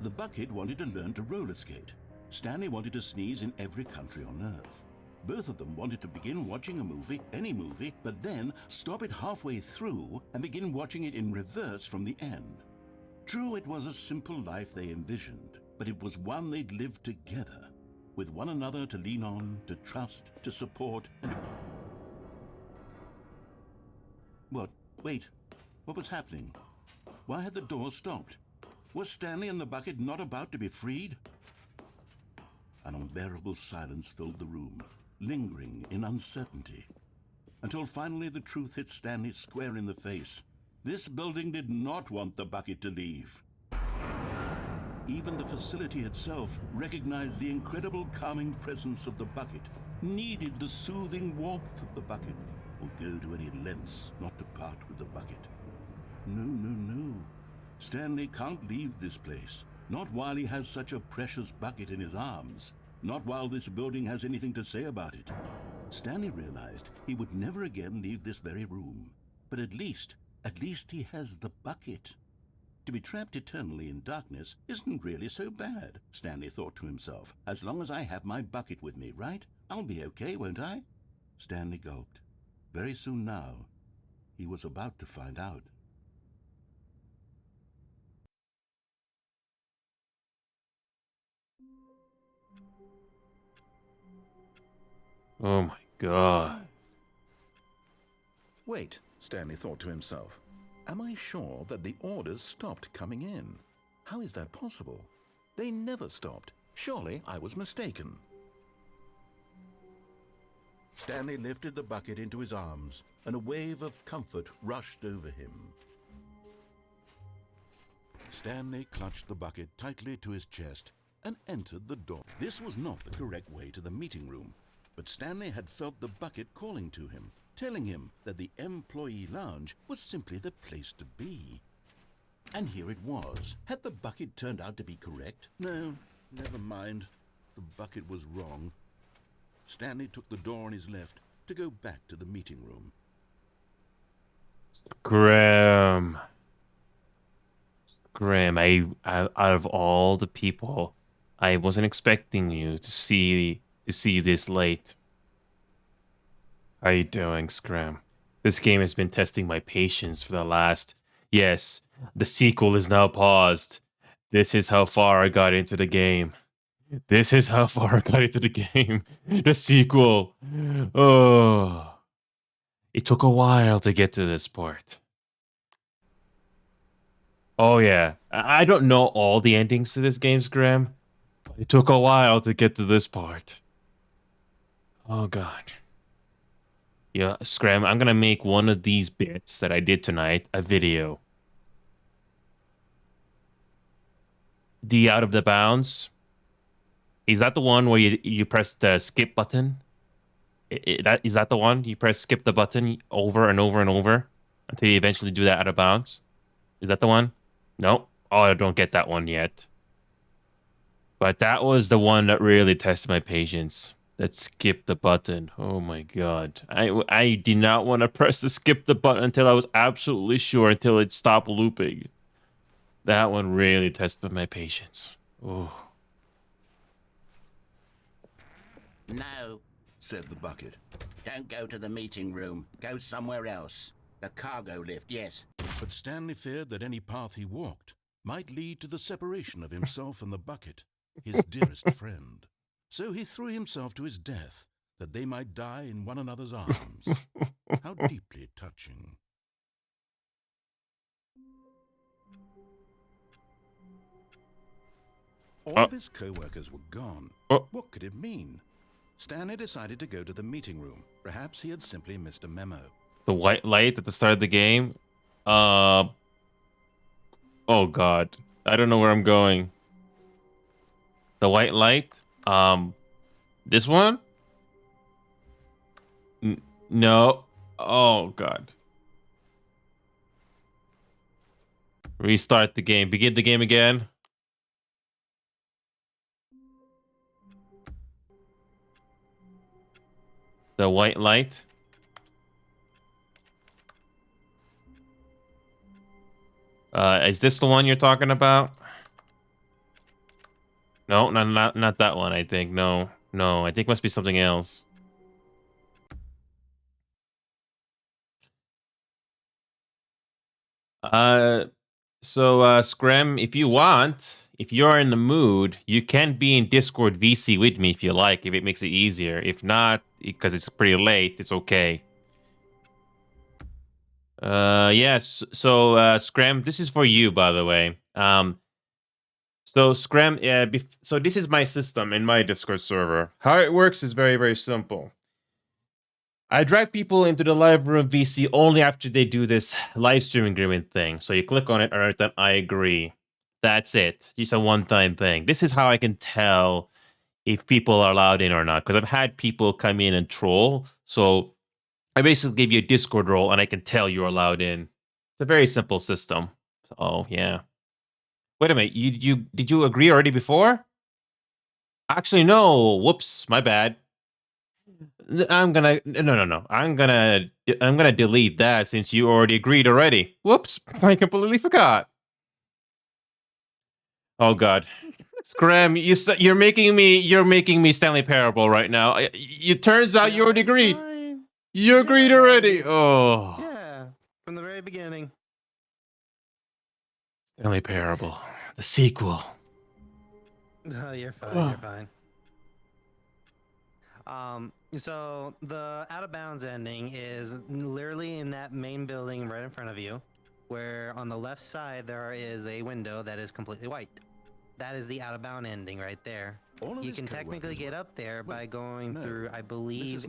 The bucket wanted to learn to roller skate. Stanley wanted to sneeze in every country on Earth. Both of them wanted to begin watching a movie, any movie, but then stop it halfway through and begin watching it in reverse from the end. True, it was a simple life they envisioned, but it was one they'd lived together, with one another to lean on, to trust, to support, and... What? Wait. What was happening? Why had the door stopped? Was Stanley and the bucket not about to be freed? An unbearable silence filled the room, lingering in uncertainty, until finally the truth hit Stanley square in the face. This building did not want the bucket to leave. Even the facility itself recognized the incredible calming presence of the bucket, needed the soothing warmth of the bucket, would go to any lengths not to part with the bucket. No. Stanley can't leave this place, not while he has such a precious bucket in his arms. Not while this building has anything to say about it. Stanley realized he would never again leave this very room. But at least he has the bucket. To be trapped eternally in darkness isn't really so bad, Stanley thought to himself. As long as I have my bucket with me, right? I'll be okay, won't I? Stanley gulped. Very soon now, he was about to find out. Oh my god. Wait, Stanley thought to himself. Am I sure that the orders stopped coming in? How is that possible? They never stopped. Surely I was mistaken. Stanley lifted the bucket into his arms, and a wave of comfort rushed over him. Stanley clutched the bucket tightly to his chest and entered the door. This was not the correct way to the meeting room, but Stanley had felt the bucket calling to him, telling him that the employee lounge was simply the place to be. And here it was. Had the bucket turned out to be correct? No, never mind. The bucket was wrong. Stanley took the door on his left to go back to the meeting room. Graham, out of all the people, I wasn't expecting you to see this late. How are you doing, Scram? This game has been testing my patience for the last... Yes, the sequel is now paused. This is how far I got into the game. The sequel. Oh. It took a while to get to this part. Oh yeah, I don't know all the endings to this game, Scram, but it took a while to get to this part. Oh god. Yeah, Scram, I'm gonna make one of these bits that I did tonight a video. The Out of the Bounds. Is that the one where you press the skip button? Is that the one? You press skip the button over and over and over until you eventually do that out of bounds? Is that the one? No? Oh, I don't get that one yet. But that was the one that really tested my patience. That skip the button. Oh my god. I did not want to press the skip the button until I was absolutely sure, until it stopped looping. That one really tested my patience. Oh. No, said the bucket. Don't go to the meeting room. Go somewhere else. The cargo lift, yes. But Stanley feared that any path he walked might lead to the separation of himself and the bucket, his dearest friend. So he threw himself to his death, that they might die in one another's arms. How deeply touching. All of his co-workers were gone. What could it mean? Stanley decided to go to the meeting room. Perhaps he had simply missed a memo. The white light at the start of the game? Oh god. I don't know where I'm going. The white light? This one? No. Oh god. Restart the game. Begin the game again. The white light. Is this the one you're talking about? No, not that one, I think. No, I think it must be something else. So Scram, if you want, if you're in the mood, you can be in Discord VC with me if you like, if it makes it easier. If not, because it's pretty late, it's okay. Yes. So Scram, this is for you, by the way. So Scram, so this is my system in my Discord server. How it works is very, very simple. I drag people into the live room VC only after they do this live stream agreement thing. So you click on it and write down, I agree. That's it. It's a one-time thing. This is how I can tell if people are allowed in or not. Because I've had people come in and troll. So I basically give you a Discord role and I can tell you're allowed in. It's a very simple system. Oh, yeah. Wait a minute. Did you agree already before? Actually, no. Whoops. My bad. No. I'm gonna delete that since you already agreed already. Whoops, I completely forgot. Oh god, Scram, you're making me Stanley Parable right now. It turns out you already agreed. Fine. You agreed already. Oh. Yeah, from the very beginning. Stanley Parable, the sequel. Oh, you're fine. You're fine. So the out of bounds ending is literally in that main building right in front of you, where on the left side there is a window that is completely white. That is the out of bound ending right there. You can technically get up there by going through, I believe,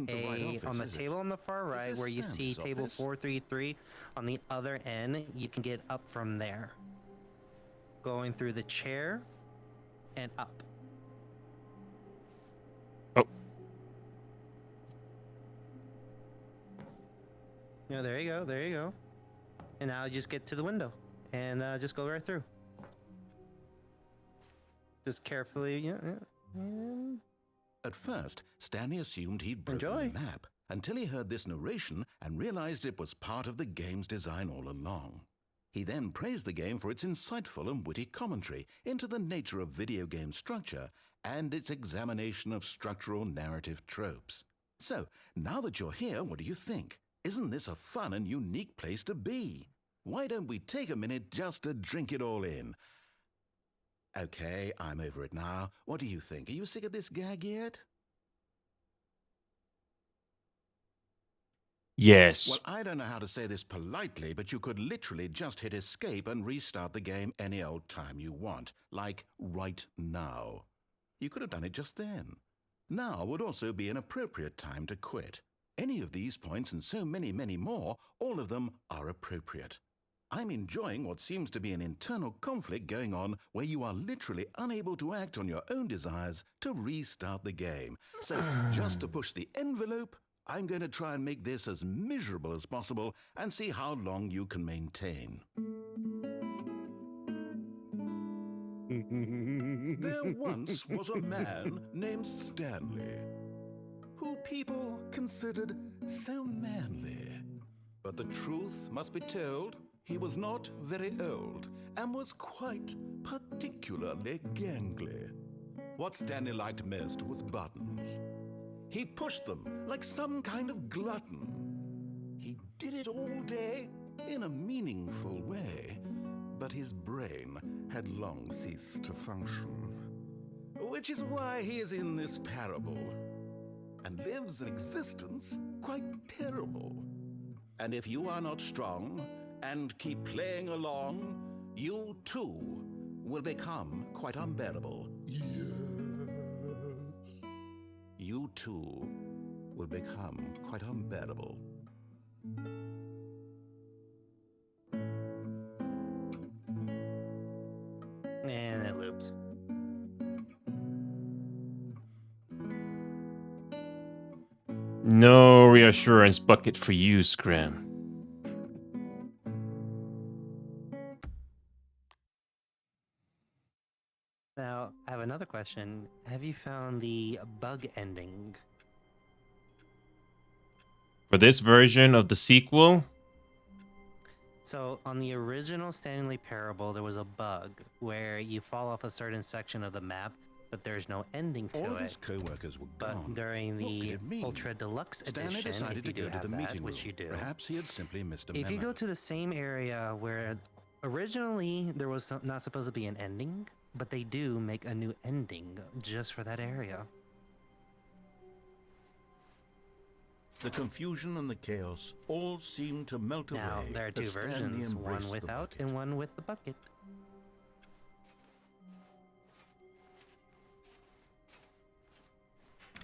on the table on the far right where you see table 433 on the other end. You can get up from there, going through the chair and up. Yeah, there you go. There you go. And now just get to the window and just go right through. Just carefully, yeah. At first, Stanley assumed he'd broken the map until he heard this narration and realized it was part of the game's design all along. He then praised the game for its insightful and witty commentary into the nature of video game structure and its examination of structural narrative tropes. So, now that you're here, what do you think? Isn't this a fun and unique place to be? Why don't we take a minute just to drink it all in? Okay, I'm over it now. What do you think? Are you sick of this gag yet? Yes. Well, I don't know how to say this politely, but you could literally just hit escape and restart the game any old time you want, like right now. You could have done it just then. Now would also be an appropriate time to quit. Any of these points and so many, many more, all of them are appropriate. I'm enjoying what seems to be an internal conflict going on where you are literally unable to act on your own desires to restart the game. So, just to push the envelope, I'm going to try and make this as miserable as possible and see how long you can maintain. There once was a man named Stanley, who people considered so manly. But the truth must be told, he was not very old and was quite particularly gangly. What Stanley liked most was buttons. He pushed them like some kind of glutton. He did it all day in a meaningful way, but his brain had long ceased to function. Which is why he is in this parable and lives an existence quite terrible. And if you are not strong and keep playing along, you too will become quite unbearable. Yes. You too will become quite unbearable. And it loops. No reassurance bucket for you, Scrim. Now, I have another question. Have you found the bug ending? For this version of the sequel, So, on the original Stanley Parable, there was a bug where you fall off a certain section of the map, but there's no ending to All of it. his co-workers were But gone. during What could the it mean? Ultra Deluxe Stanley edition, decided if to you do go to have the that, meeting which room. you do, Perhaps he had simply missed a if memo. you go to the same area where originally there was not supposed to be an ending, but they do make a new ending just for that area. The confusion and the chaos all seemed to melt Now, away. there are two as Stanley versions, one embraced the without bucket. and one with the bucket.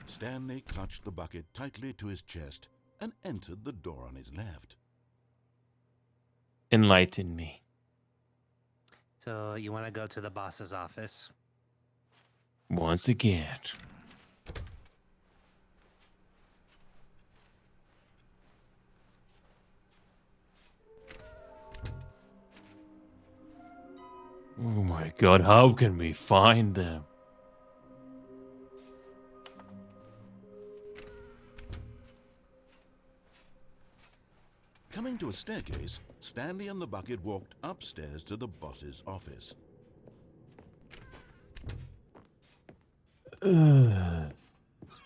Stanley clutched the bucket tightly to his chest and entered the door on his left. enlighten me. So you want to go to the boss's office. Once again. Oh my god, how can we find them? Coming to a staircase, Stanley and the bucket walked upstairs to the boss's office.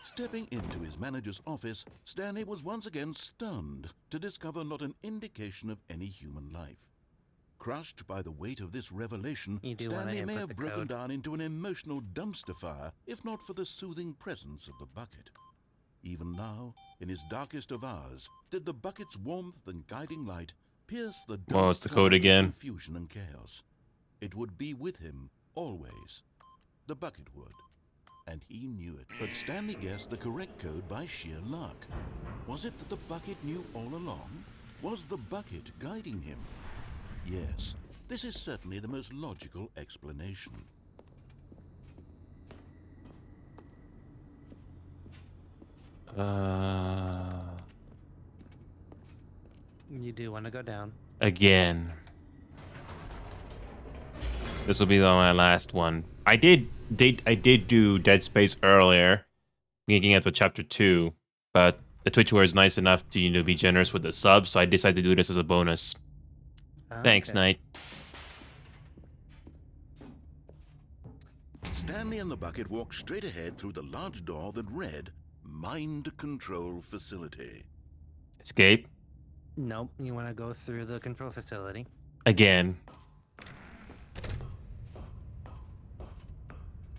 Stepping into his manager's office, Stanley was once again stunned to discover not an indication of any human life. Crushed by the weight of this revelation, You do wanna Stanley may input have the broken code. down into an emotional dumpster fire, if not for the soothing presence of the bucket. Even now, in his darkest of hours, did the bucket's warmth and guiding light pierce the What was dark the code clouds of again? confusion and chaos. It would be with him always. The bucket would. And he knew it. But Stanley guessed the correct code by sheer luck. Was it that the bucket knew all along? Was the bucket guiding him? Yes, this is certainly the most logical explanation. You do want to go down. Again. This will be my last one. I did do Dead Space earlier, making it to chapter 2, but the Twitch war is nice enough to be generous with the sub, so I decided to do this as a bonus. Thanks, Okay. Knight. Stanley and the bucket walked straight ahead through the large door that read, Mind Control Facility. Escape. Nope, you want to go through the control facility. Again.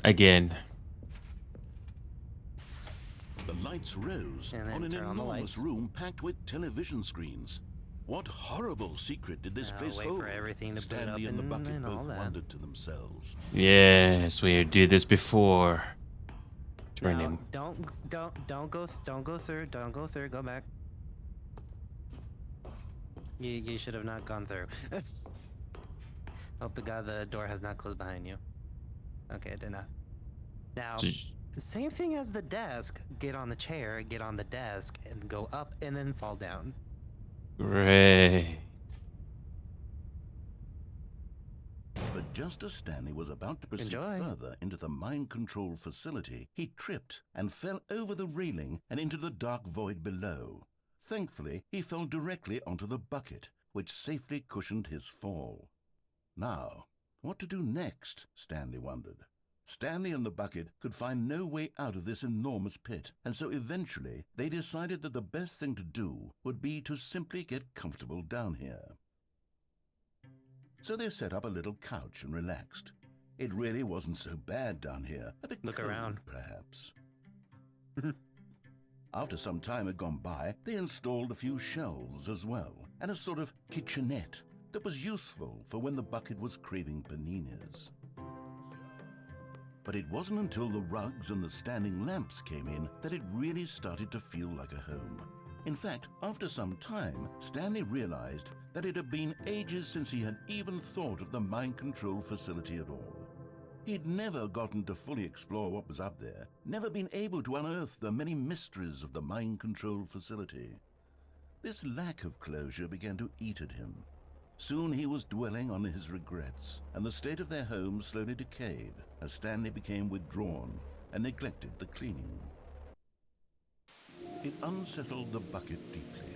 Again. The lights rose And then on an turn on the enormous lights. room packed with television screens. What horrible secret did this Now place wait hold? for everything to boot Stanley up and the bucket and all both that. wondered to themselves. Yes, we did this before. Turn Now, him. don't go through. Go back. You should have not gone through. Hope to God the door has not closed behind you. Okay, it did not. Now, the same thing as the desk. Get on the chair, get on the desk, and go up, and then fall down. Great. But just as Stanley was about to proceed Enjoy. further into the mind control facility, he tripped and fell over the railing and into the dark void below. Thankfully, he fell directly onto the bucket, which safely cushioned his fall. Now, what to do next? Stanley wondered. Stanley and the bucket could find no way out of this enormous pit, and so eventually they decided that the best thing to do would be to simply get comfortable down here. So they set up a little couch and relaxed. It really wasn't so bad down here. A bit Look cold, around. perhaps. After some time had gone by, they installed a few shelves as well, and a sort of kitchenette that was useful for when the bucket was craving paninis. But it wasn't until the rugs and the standing lamps came in that it really started to feel like a home. In fact, after some time, Stanley realized that it had been ages since he had even thought of the mind control facility at all. He'd never gotten to fully explore what was up there, never been able to unearth the many mysteries of the mind control facility. This lack of closure began to eat at him. Soon he was dwelling on his regrets, and the state of their home slowly decayed as Stanley became withdrawn and neglected the cleaning. It unsettled the bucket deeply.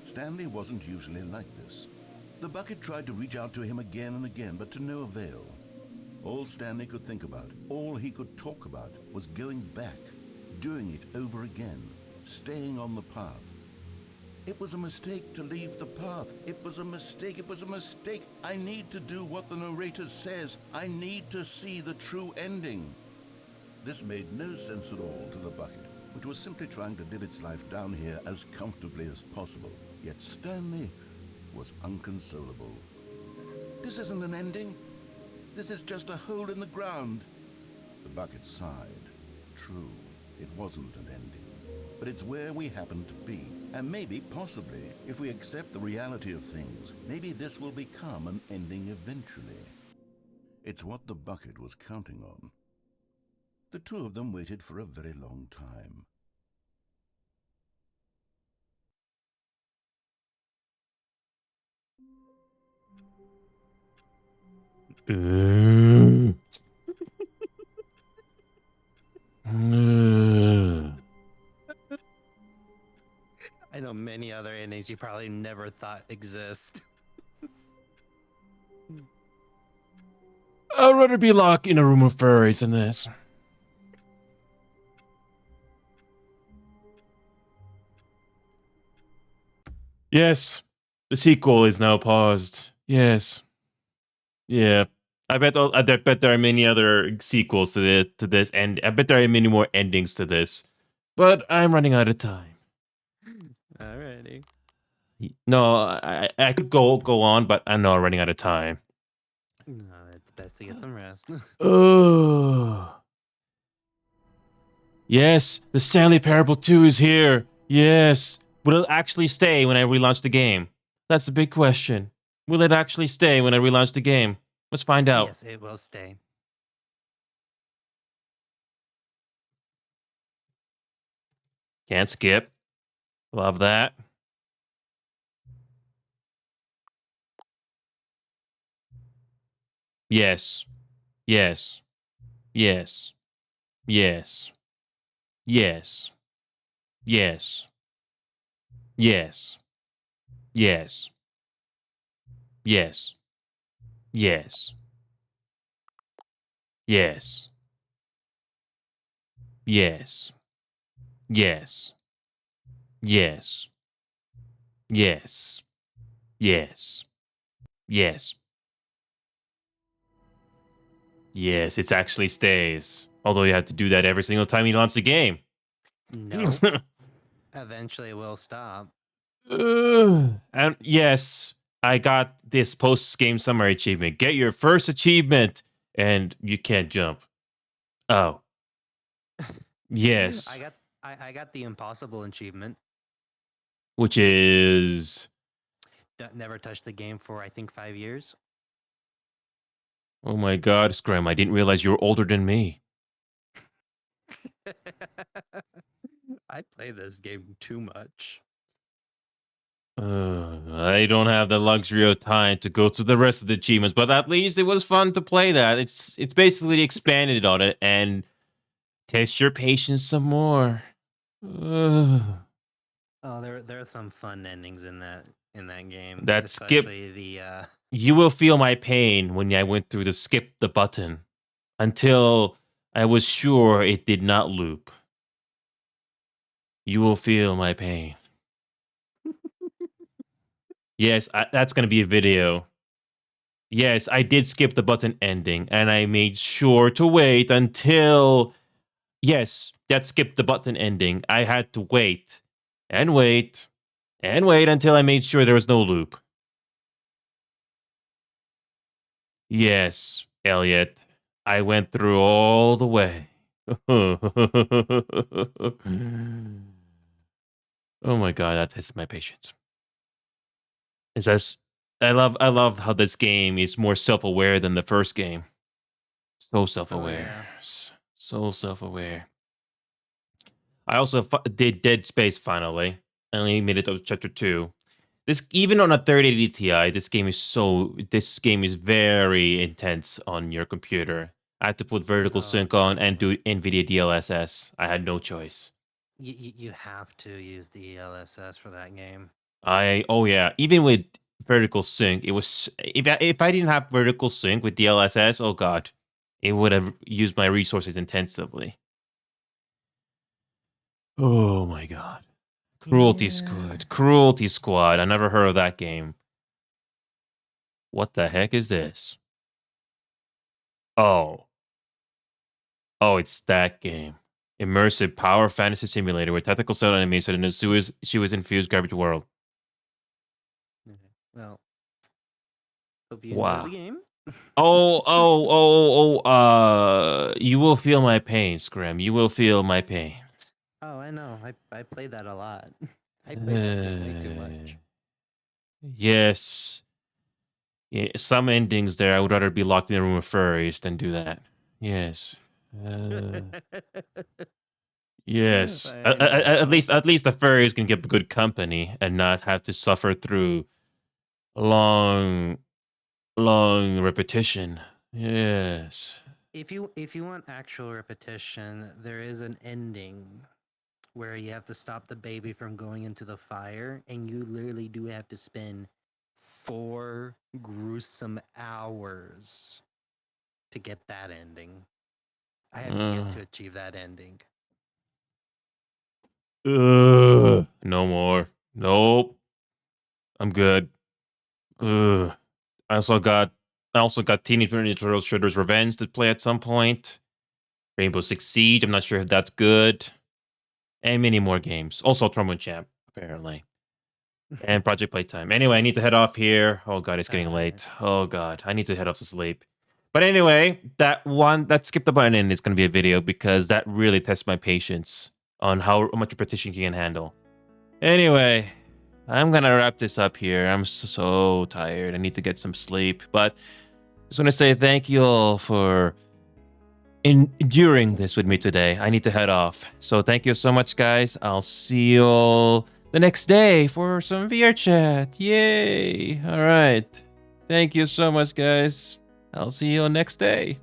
Stanley wasn't usually like this. The bucket tried to reach out to him again and again, but to no avail. All Stanley could think about, all he could talk about, was going back, doing it over again, staying on the path. It was a mistake to leave the path. It was a mistake. It was a mistake. I need to do what the narrator says. I need to see the true ending. This made no sense at all to the bucket, which was simply trying to live its life down here as comfortably as possible. Yet Stanley was inconsolable. This isn't an ending. This is just a hole in the ground. The bucket sighed. True, it wasn't an ending. But it's where we happen to be. And maybe, possibly, if we accept the reality of things, maybe this will become an ending eventually. It's what the bucket was counting on. The two of them waited for a very long time. I know many other endings you probably never thought exist. I'd rather be locked in a room of furries than this. Yes, the sequel is now paused. Yes. Yeah. I bet there are many other sequels to this, and I bet there are many more endings to this. But I'm running out of time. Alrighty. No, I could go on, but I'm not running out of time. No, it's best to get some rest. Oh. Yes, the Stanley Parable 2 is here. Yes. Will it actually stay when I relaunch the game? That's the big question. Will it actually stay when I relaunch the game? Let's find out. Yes, it will stay. Can't skip. Love that. Yes. Yes. Yes. Yes. Yes. Yes. Yes. Yes. Yes. Yes. Yes. Yes. Yes. Yes. Yes. Yes. Yes. Yes, it actually stays. Although you have to do that every single time you launch the game. No. Eventually it will stop. And yes, I got this post-game summary achievement. Get your first achievement, and you can't jump. Oh. Yes. I got the impossible achievement. Which is... Never touched the game for, I think, 5 years. Oh my god, Scram, I didn't realize you were older than me. I play this game too much. I don't have the luxury of time to go through the rest of the achievements, but at least it was fun to play that. It's basically expanded on it and test your patience some more. Oh, there are some fun endings in that game. That skip. Especially the You will feel my pain when I went through the skip the button until I was sure it did not loop. You will feel my pain. Yes, that's going to be a video. Yes, I did skip the button ending, and I made sure to wait until... Yes, that skipped the button ending. I had to wait, and wait, and wait until I made sure there was no loop. Yes, Elliot. I went through all the way. Oh my god, that tested my patience. It's just, I love how this game is more self-aware than the first game. So self-aware. So self-aware. I also did Dead Space finally. I only made it to chapter 2. This, even on a 3080 Ti, this game is very intense on your computer. I had to put vertical sync on and do NVIDIA DLSS. I had no choice. You have to use the DLSS for that game. Oh yeah, even with vertical sync, it was, if I didn't have vertical sync with DLSS, oh god, it would have used my resources intensively. Oh my god. Cruelty Squad. Cruelty Squad. I never heard of that game. What the heck is this? Oh. Oh, it's that game. Immersive power fantasy simulator with tactical style enemies set in a she was infused garbage world. Well, hope you Wow. enjoy the game. You will feel my pain, Scram. You will feel my pain. Oh, I know. I played that a lot. I played that game way too much. Yes. Yeah, some endings there, I would rather be locked in a room with furries than do that. Yes. Yes. At least the furries can get good company and not have to suffer through long repetition. Yes. If you want actual repetition, there is an ending where you have to stop the baby from going into the fire, and you literally do have to spend 4 gruesome hours to get that ending. I have yet to achieve that ending. No more. Nope. I'm good. I also got Teenage Mutant Ninja Turtles Shredder's Revenge to play at some point. Rainbow Six Siege, I'm not sure if that's good. And many more games. Also Trombone Champ, apparently. And Project Playtime. Anyway, I need to head off here. Oh god, it's getting late. Oh god, I need to head off to sleep. But anyway, that skip the button in is going to be a video because that really tests my patience on how much repetition you can handle. Anyway, I'm going to wrap this up here. I'm so tired. I need to get some sleep. But just want to say thank you all for enduring this with me today. I need to head off. So thank you so much, guys. I'll see you all the next day for some VR chat. Yay. All right. Thank you so much, guys. I'll see you all next day.